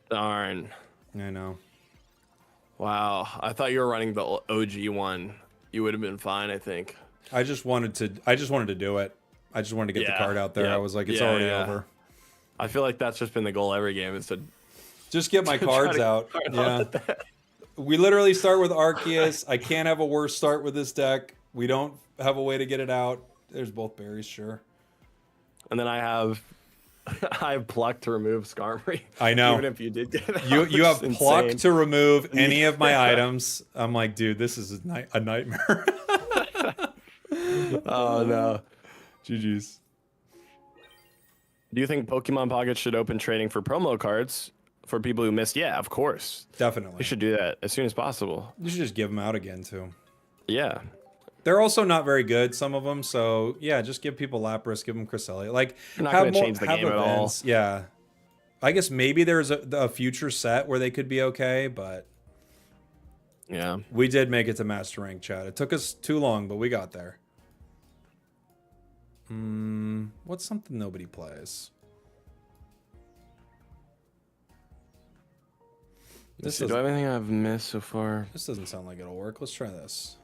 Darn. I know. Wow. I thought you were running the OG one. You would have been fine, I think. I just wanted to do it. I just wanted to get the card out there. Yeah. I was like, it's already over. I feel like that's just been the goal every game, is to just get my cards out. Yeah. We literally start with Arceus. I can't have a worse start with this deck. We don't have a way to get it out. There's both berries, sure. And then I have pluck to remove Skarmory. I know. Even if you did get it out, you have insane. pluck to remove any of my items. I'm like, dude, this is a nightmare. Oh no. GG's. Do you think Pokemon Pocket should open trading for promo cards for people who missed? Yeah, of course. Definitely. You should do that as soon as possible. You should just give them out again, too. Yeah. They're also not very good, some of them. So, yeah, just give people Lapras, give them Cresselia. Like, you're not going to change the game at all. Yeah. I guess maybe there's a future set where they could be okay, but... Yeah. We did make it to Master Rank, chat. It took us too long, but we got there. What's something nobody plays? Do I have anything I've missed so far? This doesn't sound like it'll work. Let's try this.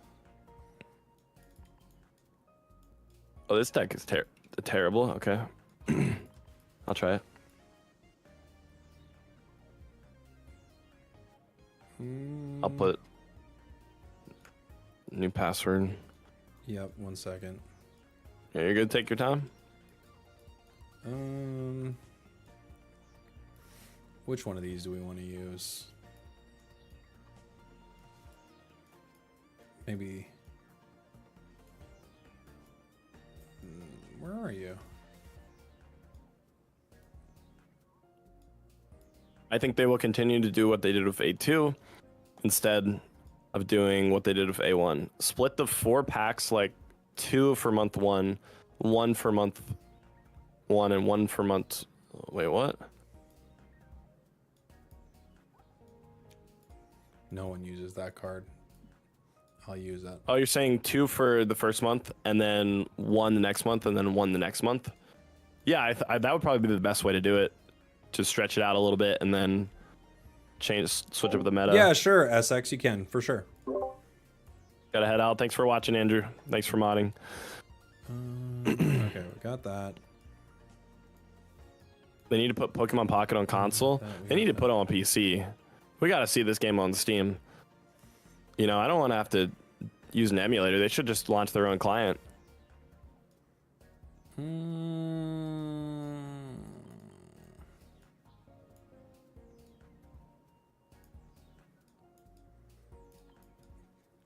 Oh, this deck is terrible. Okay. I'll try it. I'll put new password. Yep, 1 second. Yeah, you're good. Take your time. Which one of these do we want to use? Maybe. Where are you? I think they will continue to do what they did with A2 instead of doing what they did with A1. Split the 4 packs, like 2 for month 1, 1 for month 1, and 1 for month... Wait, what? No one uses that card. I'll use that. Oh, you're saying 2 for the first month, and then 1 the next month, and then 1 the next month? Yeah, that would probably be the best way to do it. To stretch it out a little bit, and then switch up the meta. Yeah, sure, SX, you can for sure. Gotta head out. Thanks for watching, Andrew. Thanks for modding. Okay, we got that. They need to put Pokemon Pocket on console. They need to put it on PC. We gotta see this game on Steam. You know, I don't want to have to use an emulator. They should just launch their own client.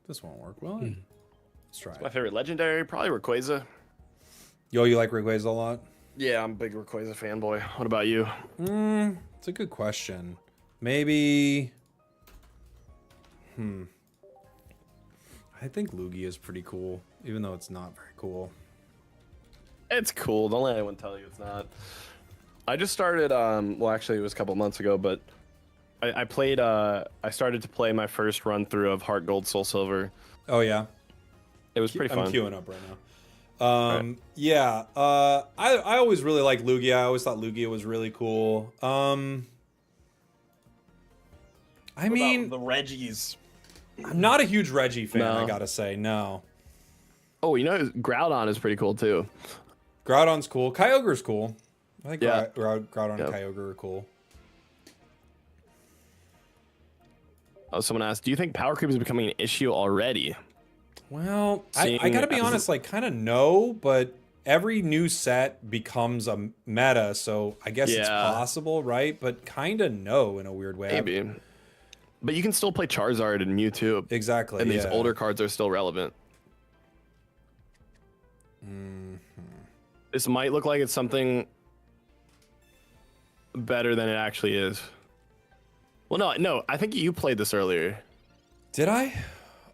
This won't work. Well, let's try it. My favorite legendary, probably Rayquaza. Yo, you like Rayquaza a lot? Yeah, I'm a big Rayquaza fanboy. What about you? It's a good question. Maybe. I think Lugia is pretty cool, even though it's not very cool. It's cool. Don't let anyone tell you it's not. I just started. Well, actually, it was a couple months ago, but I played. I started to play my first run through of Heart Gold, Soul Silver. Oh yeah, it was pretty fun. I'm queuing up right now. Right. Yeah. I always really liked Lugia. I always thought Lugia was really cool. I mean, the Reggies. I'm not a huge Reggie fan. I gotta say, no. Oh, you know, Groudon is pretty cool too. Groudon's cool. Kyogre's cool. I think Groudon and Kyogre are cool. Oh, someone asked, do you think power creep is becoming an issue already? Well, I gotta be honest, like, kind of no, but every new set becomes a meta, so I guess it's possible, right? But kind of no in a weird way. Maybe. But you can still play Charizard and Mewtwo. Exactly. And these older cards are still relevant. This might look like it's something better than it actually is. Well, no, I think you played this earlier. Did I?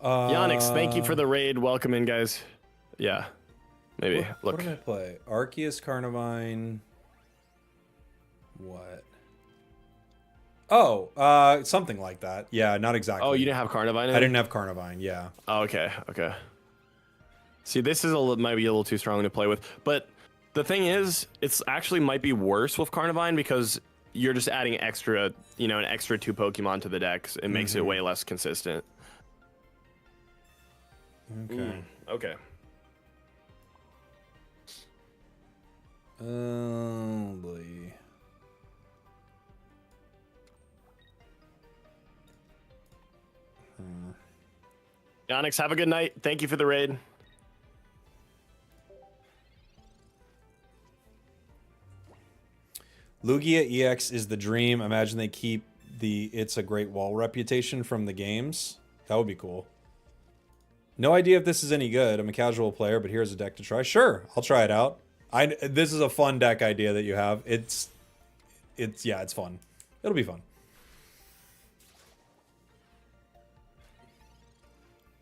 Yonix, thank you for the raid. Welcome in, guys. Yeah, maybe. What did I play? Arceus, Carnivine. What? Oh, something like that. Yeah, not exactly. Oh, you didn't have Carnivine in? I didn't have Carnivine, yeah. Oh, okay. See, this is might be a little too strong to play with. But the thing is, it's actually might be worse with Carnivine because you're just adding extra, an extra 2 Pokemon to the deck. It makes it way less consistent. Okay. Okay. Oh, boy. Yonix, have a good night. Thank you for the raid. Lugia EX is the dream. Imagine they keep the It's a Great Wall reputation from the games. That would be cool. No idea if this is any good. I'm a casual player, but here's a deck to try. Sure, I'll try it out. This is a fun deck idea that you have. It's fun. It'll be fun.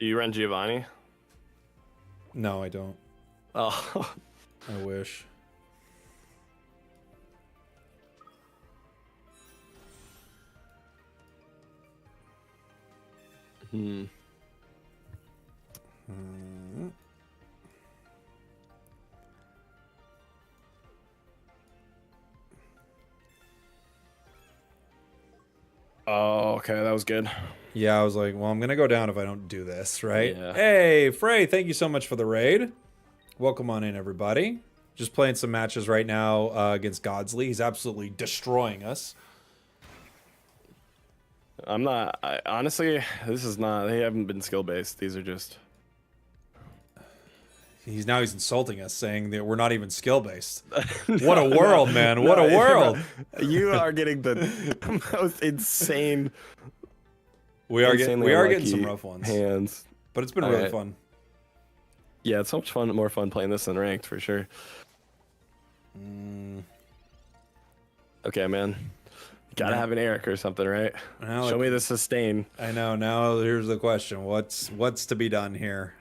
Do you run Giovanni? No, I don't. Oh. I wish. Oh, okay, that was good. Yeah, I was like, well, I'm going to go down if I don't do this, right? Yeah. Hey, Frey, thank you so much for the raid. Welcome on in, everybody. Just playing some matches right now against Godsley. He's absolutely destroying us. I'm not... honestly, this is not... They haven't been skill-based. These are just... He's insulting us, saying that we're not even skill-based. What a world, man. What a world. You are getting the most insane... We are getting some rough ones. Hands. But it's been really fun. Yeah, it's so much more fun playing this than ranked, for sure. Okay, man. Gotta have an Eric or something, right? Show me the sustain. I know. Now here's the question. What's to be done here?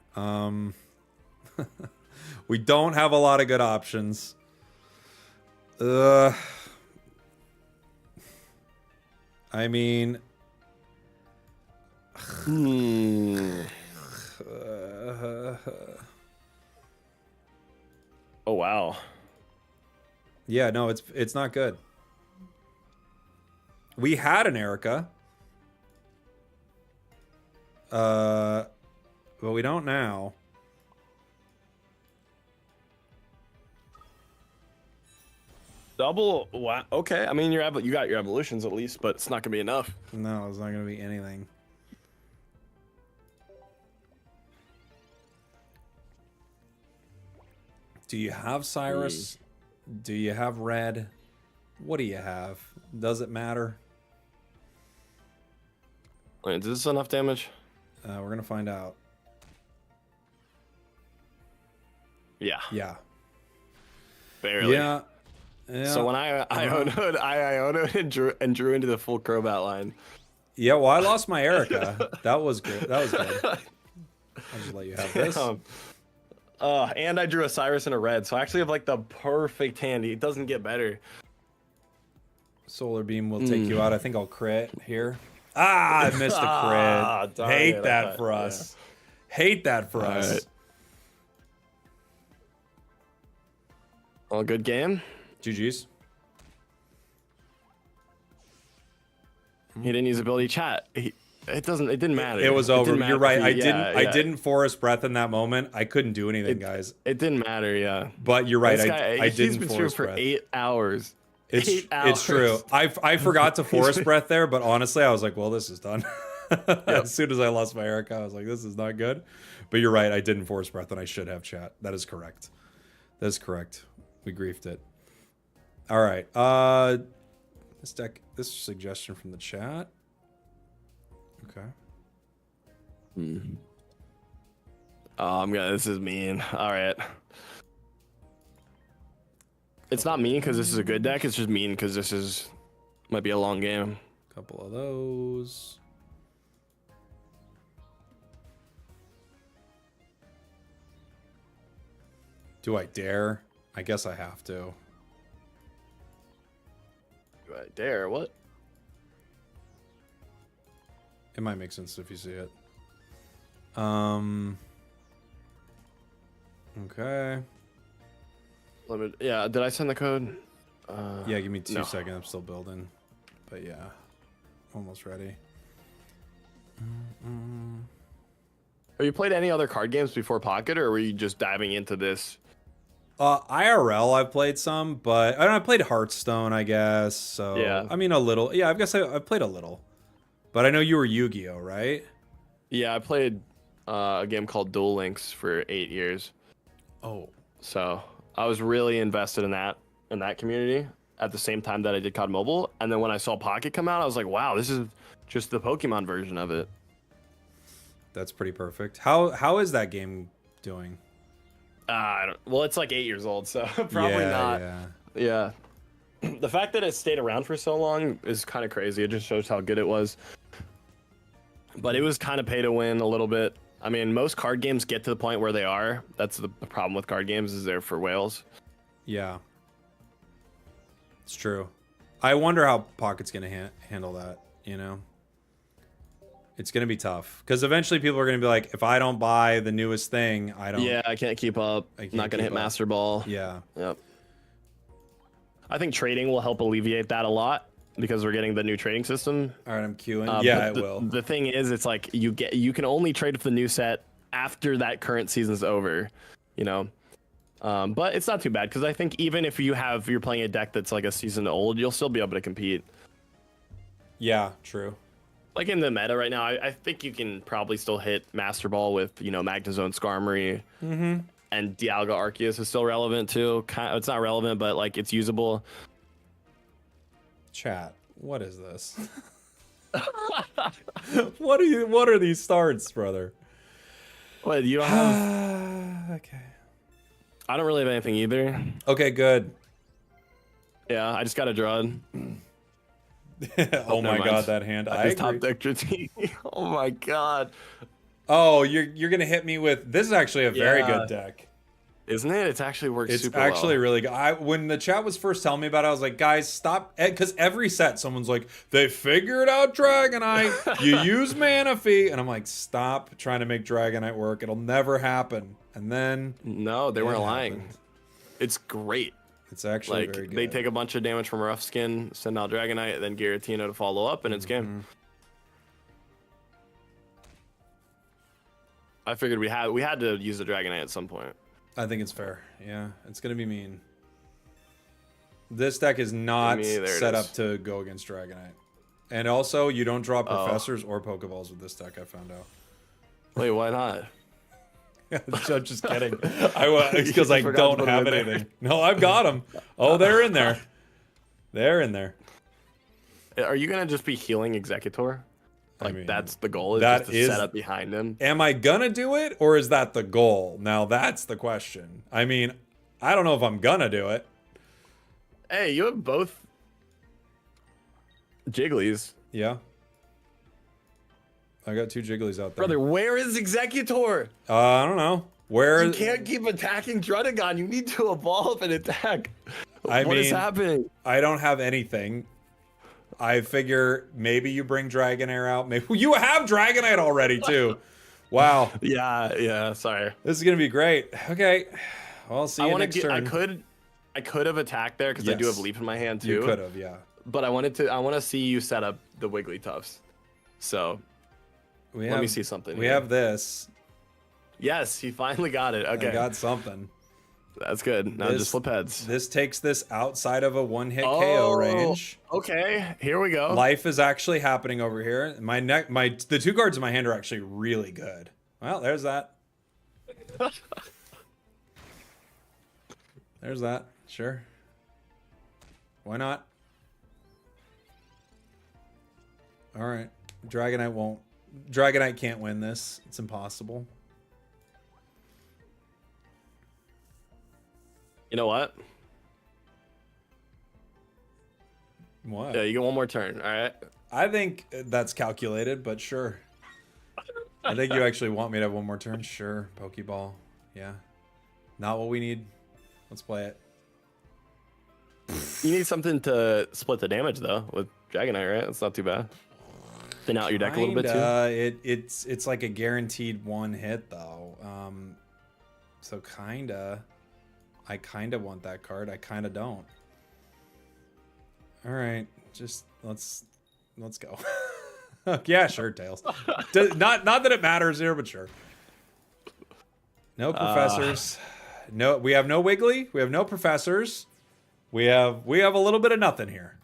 We don't have a lot of good options. I mean... Oh, wow. Yeah, no, it's not good. We had an Erica. But we don't now. Double. Wow. Okay. I mean, you got your evolutions at least, but it's not gonna be enough. No, it's not gonna be anything. Do you have Cyrus? Do you have red? What do you have? Does it matter? Wait, is this enough damage? We're gonna find out. Yeah. Yeah. Barely. Yeah. Yeah. So when I Iono'd and drew into the full Crobat line. Yeah, well, I lost my Erica. That was good. That was good. I'll just let you have this. And I drew a Cyrus and a red, so I actually have like the perfect hand. It doesn't get better. Solar Beam will take you out. I think I'll crit here. Ah, I missed a crit. Hate that for us. Yeah. Hate that for us. Right. Well, good game. GG's. He didn't use ability chat. It didn't matter. It was over. You're right. I Yeah. didn't forest breath in that moment. I couldn't do anything, guys. It didn't matter, yeah. But you're right. I He's didn't been forest for breath. 8 hours. It's true. I forgot to forest breath there, but honestly, I was like, well, this is done. As soon as I lost my Erica, I was like, this is not good. But you're right. I didn't forest breath, and I should have chat. That is correct. That is correct. We griefed it. All right. This suggestion from the chat. Okay. Oh, this is mean. All right. It's not mean because this is a good deck. It's just mean because might be a long game. Couple of those. Do I dare? I guess I have to. Do I dare? What? It might make sense if you see it. Okay. Yeah, did I send the code? Yeah, give me 2 no. seconds. I'm still building. But yeah, almost ready. Have you played any other card games before Pocket, or were you just diving into this? IRL, I've played some, but I played Hearthstone, I guess. So Yeah. I mean, a little. Yeah, I guess I've played a little. But I know you were Yu-Gi-Oh, right? Yeah, I played a game called Duel Links for 8 years. Oh. So I was really invested in that community at the same time that I did COD Mobile. And then when I saw Pocket come out, I was like, wow, this is just the Pokemon version of it. That's pretty perfect. How is that game doing? Well, it's like 8 years old, so probably not. Yeah. The fact that it stayed around for so long is kind of crazy. It just shows how good it was. But it was kind of pay to win a little bit. I mean, most card games get to the point where they are. That's the problem with card games, is they're for whales. Yeah. It's true. I wonder how Pocket's going to handle that, you know? It's going to be tough. Because eventually people are going to be like, if I don't buy the newest thing, I don't... Yeah, I can't keep up. Not going to hit Master Ball. Yeah. Yep. I think trading will help alleviate that a lot because we're getting the new trading system. All right, I'm queuing. Yeah, it will. The thing is, it's like you can only trade for the new set after that current season's over, you know. But it's not too bad because I think even if you're playing a deck that's like a season old, you'll still be able to compete. Yeah, true. Like in the meta right now, I think you can probably still hit Master Ball with, Magnezone Skarmory. Mm-hmm. And Dialga Arceus is still relevant too. It's not relevant, but like it's usable. Chat, what is this? What are these starts, brother? What, you don't have... Okay. I don't really have anything either. Okay, good. Yeah, I just got a Druid. Oh my god, that hand. I just top deck Oh my god. Oh, you're gonna hit me with this is actually a very good deck. Isn't it? It's actually works super well. It's actually really good. When the chat was first telling me about it, I was like, guys, stop. Because every set, someone's like, they figured out Dragonite. You use Manaphy. And I'm like, stop trying to make Dragonite work. It'll never happen. And then... No, they weren't lying. It's great. It's actually very good. They take a bunch of damage from Rough Skin, send out Dragonite, then Giratina to follow up, and it's game. I figured we had to use the Dragonite at some point. I think it's fair. Yeah, it's gonna be mean. This deck is not set up to go against Dragonite. And also, you don't draw Professors or Pokeballs with this deck, I found out. Wait, why not? I'm just kidding. Because I don't have anything. No, I've got them. Oh, they're in there. They're in there. Are you going to just be healing Executor? Like, I mean, that's the goal, is that just to set up behind him? Am I going to do it, or is that the goal? Now, that's the question. I mean, I don't know if I'm going to do it. Hey, you have both Jigglies. Yeah. I got 2 Jigglies out there. Brother, where is Executor? I don't know. Where you can't keep attacking Dragonite. You need to evolve and attack. What is happening? I don't have anything. I figure maybe you bring Dragonair out. Maybe you have Dragonite already too. Wow. Yeah. Sorry. This is gonna be great. Okay. Well, I'll see you next turn. I could have attacked there because I do have Leap in my hand too. You could have, yeah. But I want to see you set up the Wigglytuffs. So let me see something. We have this. Yes, he finally got it. Okay. I got something. That's good. Now just flip heads. This takes this outside of a one-hit KO range. Okay, here we go. Life is actually happening over here. The 2 cards in my hand are actually really good. Well, there's that. There's that. Sure. Why not? All right. Dragonite can't win this. It's impossible. You know what? What? Yeah, you get one more turn. All right. I think that's calculated, but sure. I think you actually want me to have one more turn. Sure. Pokeball. Yeah. Not what we need. Let's play it. You need something to split the damage though with Dragonite, right? It's not too bad. Thin out your deck a little bit too. It's like a guaranteed 1 hit though. So kinda. I kinda want that card. I kinda don't. All right, just let's go. Yeah, sure, Tails. Not that it matters here, but sure. No Professors. No, we have no Wiggly. We have no Professors. We have a little bit of nothing here.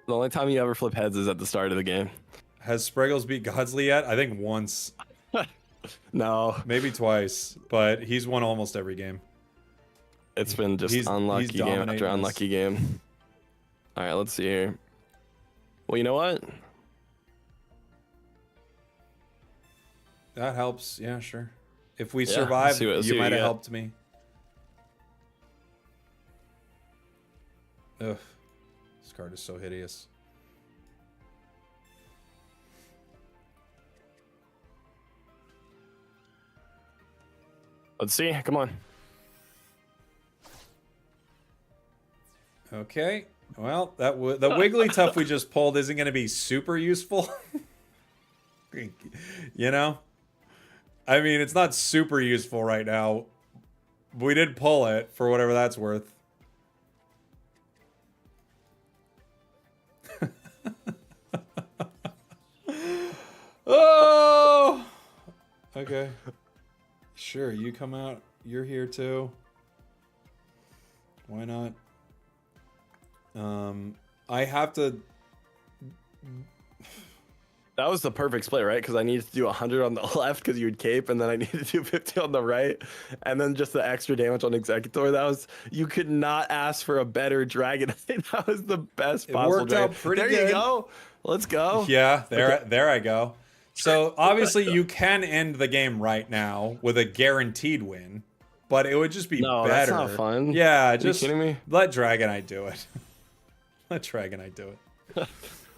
The only time you ever flip heads is at the start of the game. Has Spragels beat Godsley yet? I think once. No. Maybe twice, but he's won almost every game. It's been just unlucky game after unlucky game. All right, let's see here. Well, you know what? That helps. Yeah, sure. If we survive, you might have helped me. Ugh. This card is so hideous. Let's see. Come on. Okay. Well, the Wigglytuff we just pulled isn't going to be super useful. You know? I mean, it's not super useful right now. We did pull it for whatever that's worth. Oh! Okay. Sure, you come out. You're here too. Why not? I have to... That was the perfect split, right? Because I needed to do 100 on the left because you would cape, and then I needed to do 50 on the right, and then just the extra damage on Executor. You could not ask for a better Dragonite. That was the best possible. It worked out pretty good. There you go. Let's go. Yeah, there I go. So obviously you can end the game right now with a guaranteed win, but it would just be better. That's not fun. Yeah, just Are you kidding me? Let Dragonite do it. Let Dragonite do it.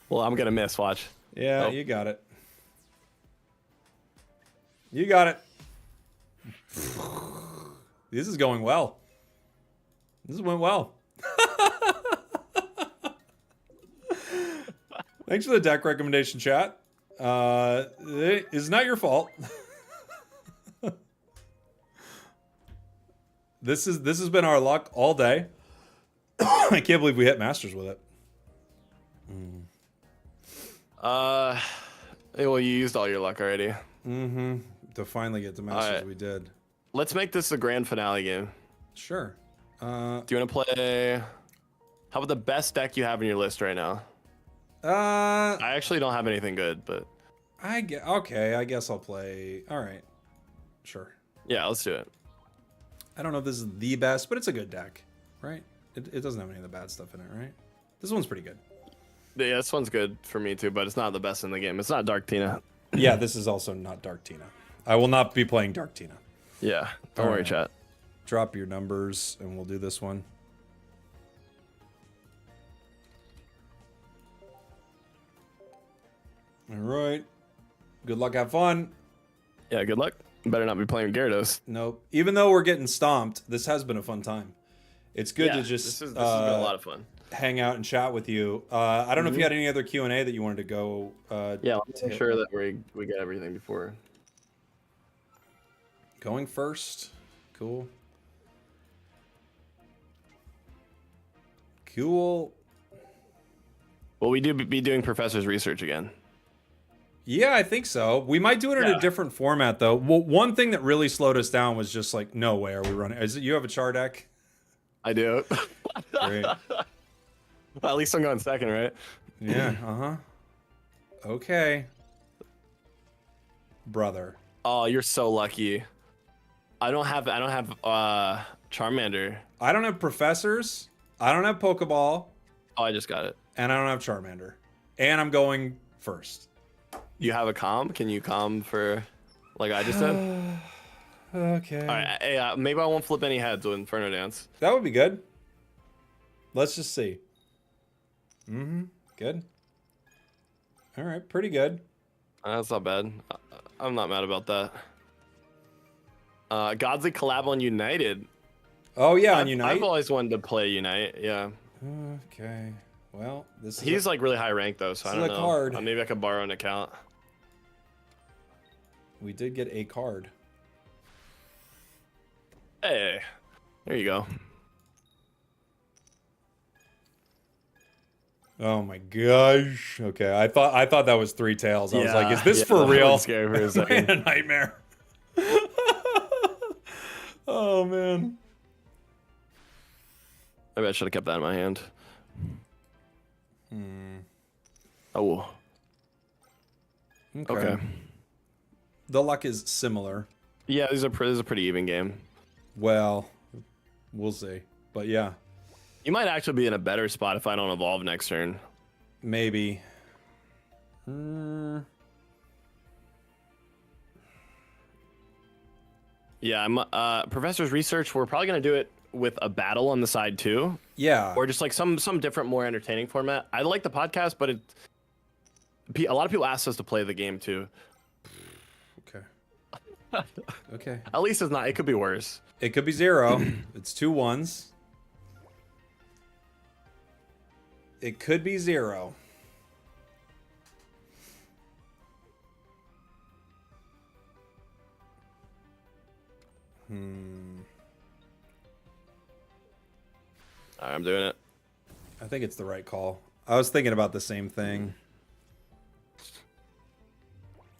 Well, I'm gonna miss. Watch. Yeah, you got it. You got it. This is going well. This went well. Thanks for the deck recommendation, chat. It is not your fault. This has been our luck all day. I can't believe we hit Masters with it. Well, you used all your luck already. Mm-hmm. To finally get to Masters, we did. Let's make this a grand finale game. Sure. Do you want to play? How about the best deck you have in your list right now? I actually don't have anything good, but okay. I guess I'll play. All right. Sure. Yeah, let's do it. I don't know if this is the best, but it's a good deck, right? It doesn't have any of the bad stuff in it, right? This one's pretty good. Yeah, this one's good for me too, but it's not the best in the game. It's not Dark Tina. Yeah, this is also not Dark Tina. I will not be playing Dark Tina. Yeah, don't worry, chat. Drop your numbers, and we'll do this one. All right. Good luck. Have fun. Yeah, good luck. Better not be playing Gyarados. Nope. Even though we're getting stomped, this has been a fun time. It's good to just this has been a lot of fun. Hang out and chat with you. I don't know if you had any other Q&A that you wanted to go. Yeah, let's make sure that we get everything before. Going first. Cool. Cool. Will we be doing Professor's research again? Yeah, I think so. We might do it in a different format, though. Well, one thing that really slowed us down was just like, no way are we running. You have a char deck? I do. Great. Well, at least I'm going second, right? Yeah. Okay. Brother. Oh, you're so lucky. I don't have Charmander. I don't have Professors. I don't have Pokeball. Oh, I just got it. And I don't have Charmander. And I'm going first. You have a calm? Can you calm for like I just did? Okay. All right. Hey, maybe I won't flip any heads with Inferno Dance. That would be good. Let's just see. Good. All right. Pretty good. That's not bad. I'm not mad about that. Godly collab on United. Oh yeah, on Unite. I've always wanted to play Unite. Yeah. Okay. Well, this is he's like really high ranked though, so I don't know. Card. Maybe I could borrow an account. We did get a card. Hey, there you go. Oh my gosh. Okay, I thought that was Three Tails. I was like, is this for real? I'm scared for a second. A nightmare. Oh man. Maybe I should have kept that in my hand. Oh. Okay. The luck is similar. Yeah, this is a pretty even game. Well, we'll see. But yeah. You might actually be in a better spot if I don't evolve next turn. Maybe. Yeah, I'm Professor's research, we're probably gonna do it with a battle on the side too. Yeah. Or just like some different, more entertaining format. I like the podcast, but a lot of people ask us to play the game too. Okay. Okay. At least it's not. It could be worse. It could be 0. It's 2 1s. It could be 0. All right, I'm doing it. I think it's the right call. I was thinking about the same thing.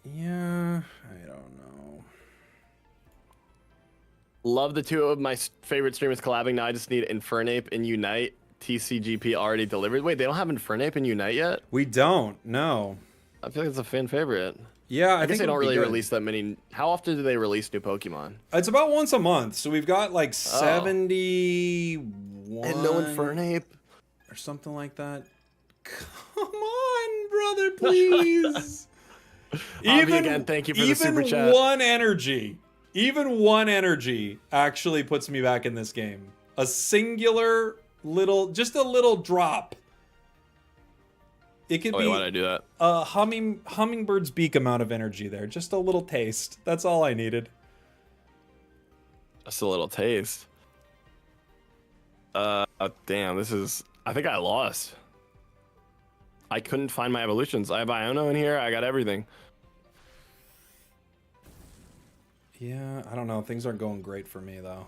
Yeah, I don't know. Love the two of my favorite streamers collabing. Now I just need Infernape and Unite. TCGP already delivered. Wait, they don't have Infernape and Unite yet? We don't. No. I feel like it's a fan favorite. Yeah, I guess they don't really release that many. How often do they release new Pokemon? It's about once a month. So we've got like 71 and no Infernape or something like that. Come on, brother, please. Again, thank you for the super chat. Even one energy actually puts me back in this game. A singular little, just a little drop. It could be why did I do that? A hummingbird's beak amount of energy there. Just a little taste. That's all I needed. Just a little taste. Damn, this is... I think I lost. I couldn't find my evolutions. I have Iono in here. I got everything. Yeah, I don't know. Things aren't going great for me, though.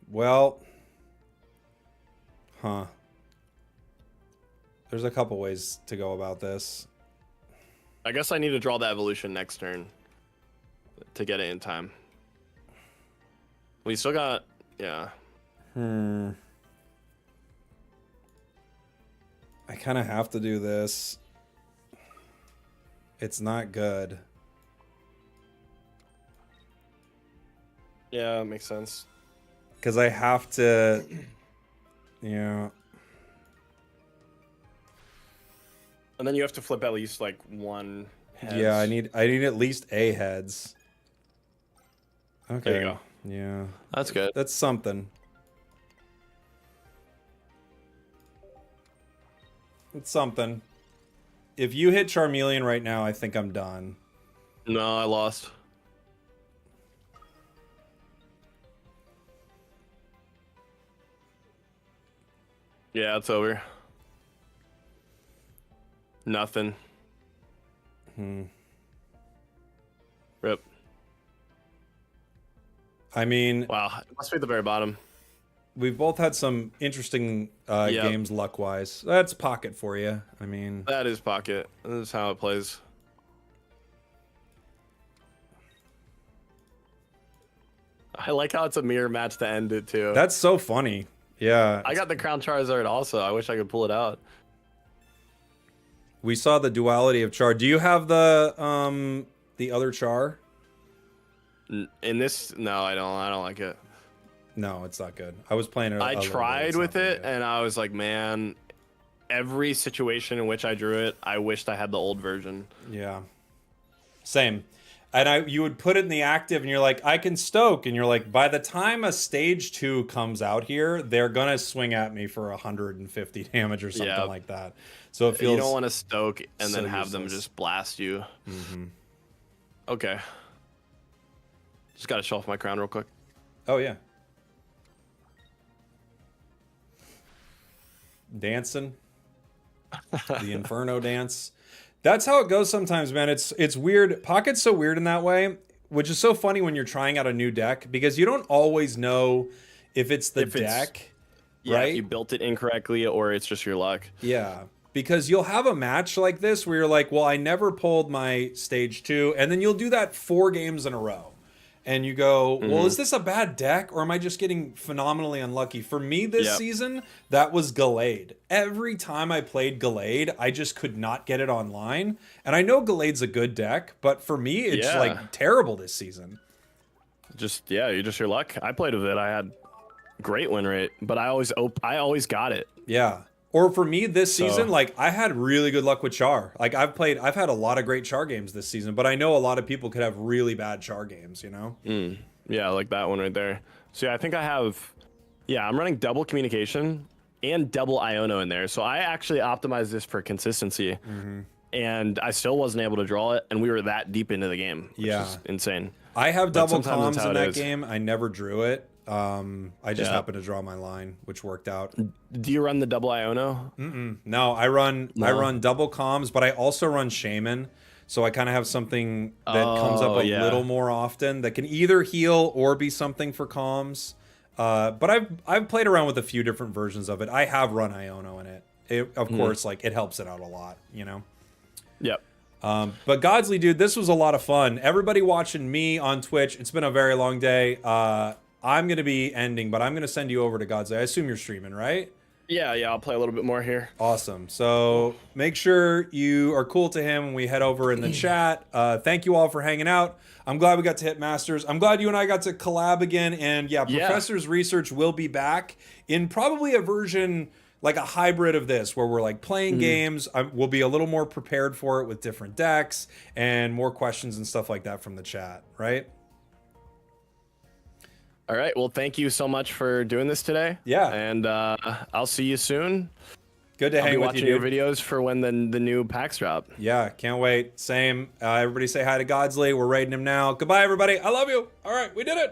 Well... Huh. There's a couple ways to go about this. I guess I need to draw the evolution next turn to get it in time. We still got, yeah. I kind of have to do this. It's not good. Yeah, makes sense. Because I have to, yeah. And then you have to flip at least like one heads. Yeah, I need at least a heads. Okay. There you go. Yeah. That's good. That's something. It's something. If you hit Charmeleon right now, I think I'm done. No, I lost. Yeah, it's over. Nothing. Rip. I mean, Wow, it must be at the very bottom. we've both had some interesting games luck-wise. That's Pocket for you. I mean, That is Pocket. This is how it plays. I like how it's a mirror match to end it too. that's so funny. Yeah. I got the Crown Charizard also. I wish I could pull it out. We saw the duality of Char. Do you have the other Char? In this, no, I don't. I don't like it. No, it's not good. I was playing it. I a little bit. tried It's not with very it, good. and I was like, man, every situation in which I drew it, I wished I had the old version. Yeah. Same. And you would put it in the active, and you're like, I can stoke, and you're like, by the time a stage 2 comes out here, they're gonna swing at me for 150 damage or something like that. So it feels You don't want to stoke and so then have them useless. just blast you. Okay. Just gotta show off my crown real quick. Oh yeah. Dancing. The Inferno dance. That's how it goes sometimes, man. It's weird. Pocket's so weird in that way, which is so funny when you're trying out a new deck because you don't always know if it's the deck, Yeah, right? if you built it incorrectly or it's just your luck. Yeah. Because you'll have a match like this where you're like, well, I never pulled my stage 2, and then you'll do that 4 games in a row. And you go, well, is this a bad deck, or am I just getting phenomenally unlucky? For me this season, that was Gallade. Every time I played Gallade, I just could not get it online. And I know Gallade's a good deck, but for me, it's like terrible this season. You're just your luck. I played with it. I had great win rate, but I always got it. Yeah. Or for me this season, like I had really good luck with Char. Like I've had a lot of great Char games this season, but I know a lot of people could have really bad Char games, you know? Yeah, like that one right there. So yeah, I think I have, I'm running double communication and double Iono in there. So I actually optimized this for consistency, and I still wasn't able to draw it, and we were that deep into the game, which is insane. I have But double sometimes that's comms how in it that is. game. I never drew it. I just happened to draw my line, which worked out. Do you run the double Iono? No, I run double comms, but I also run Shaman. So I kind of have something that comes up a little more often that can either heal or be something for comms. But I've played around with a few different versions of it. I have run Iono in it. Of course, like it helps it out a lot, you know. Yep. But Godsley, dude, this was a lot of fun. Everybody watching me on Twitch, it's been a very long day. I'm going to be ending, but I'm going to send you over to Godsley. I assume you're streaming, right? Yeah, I'll play a little bit more here. Awesome. So make sure you are cool to him when we head over in the chat. Thank you all for hanging out. I'm glad we got to hit Masters. I'm glad you and I got to collab again. And Professor's Research will be back in probably a version like a hybrid of this where we're like playing games. We'll be a little more prepared for it with different decks and more questions and stuff like that from the chat, right? All right. Well, thank you so much for doing this today. Yeah. And I'll see you soon. Good to I'll be hang with watching you, your dude. videos for when the new packs drop. Yeah, can't wait. Same. Everybody say hi to Godsley. We're raiding him now. Goodbye, everybody. I love you. All right, we did it.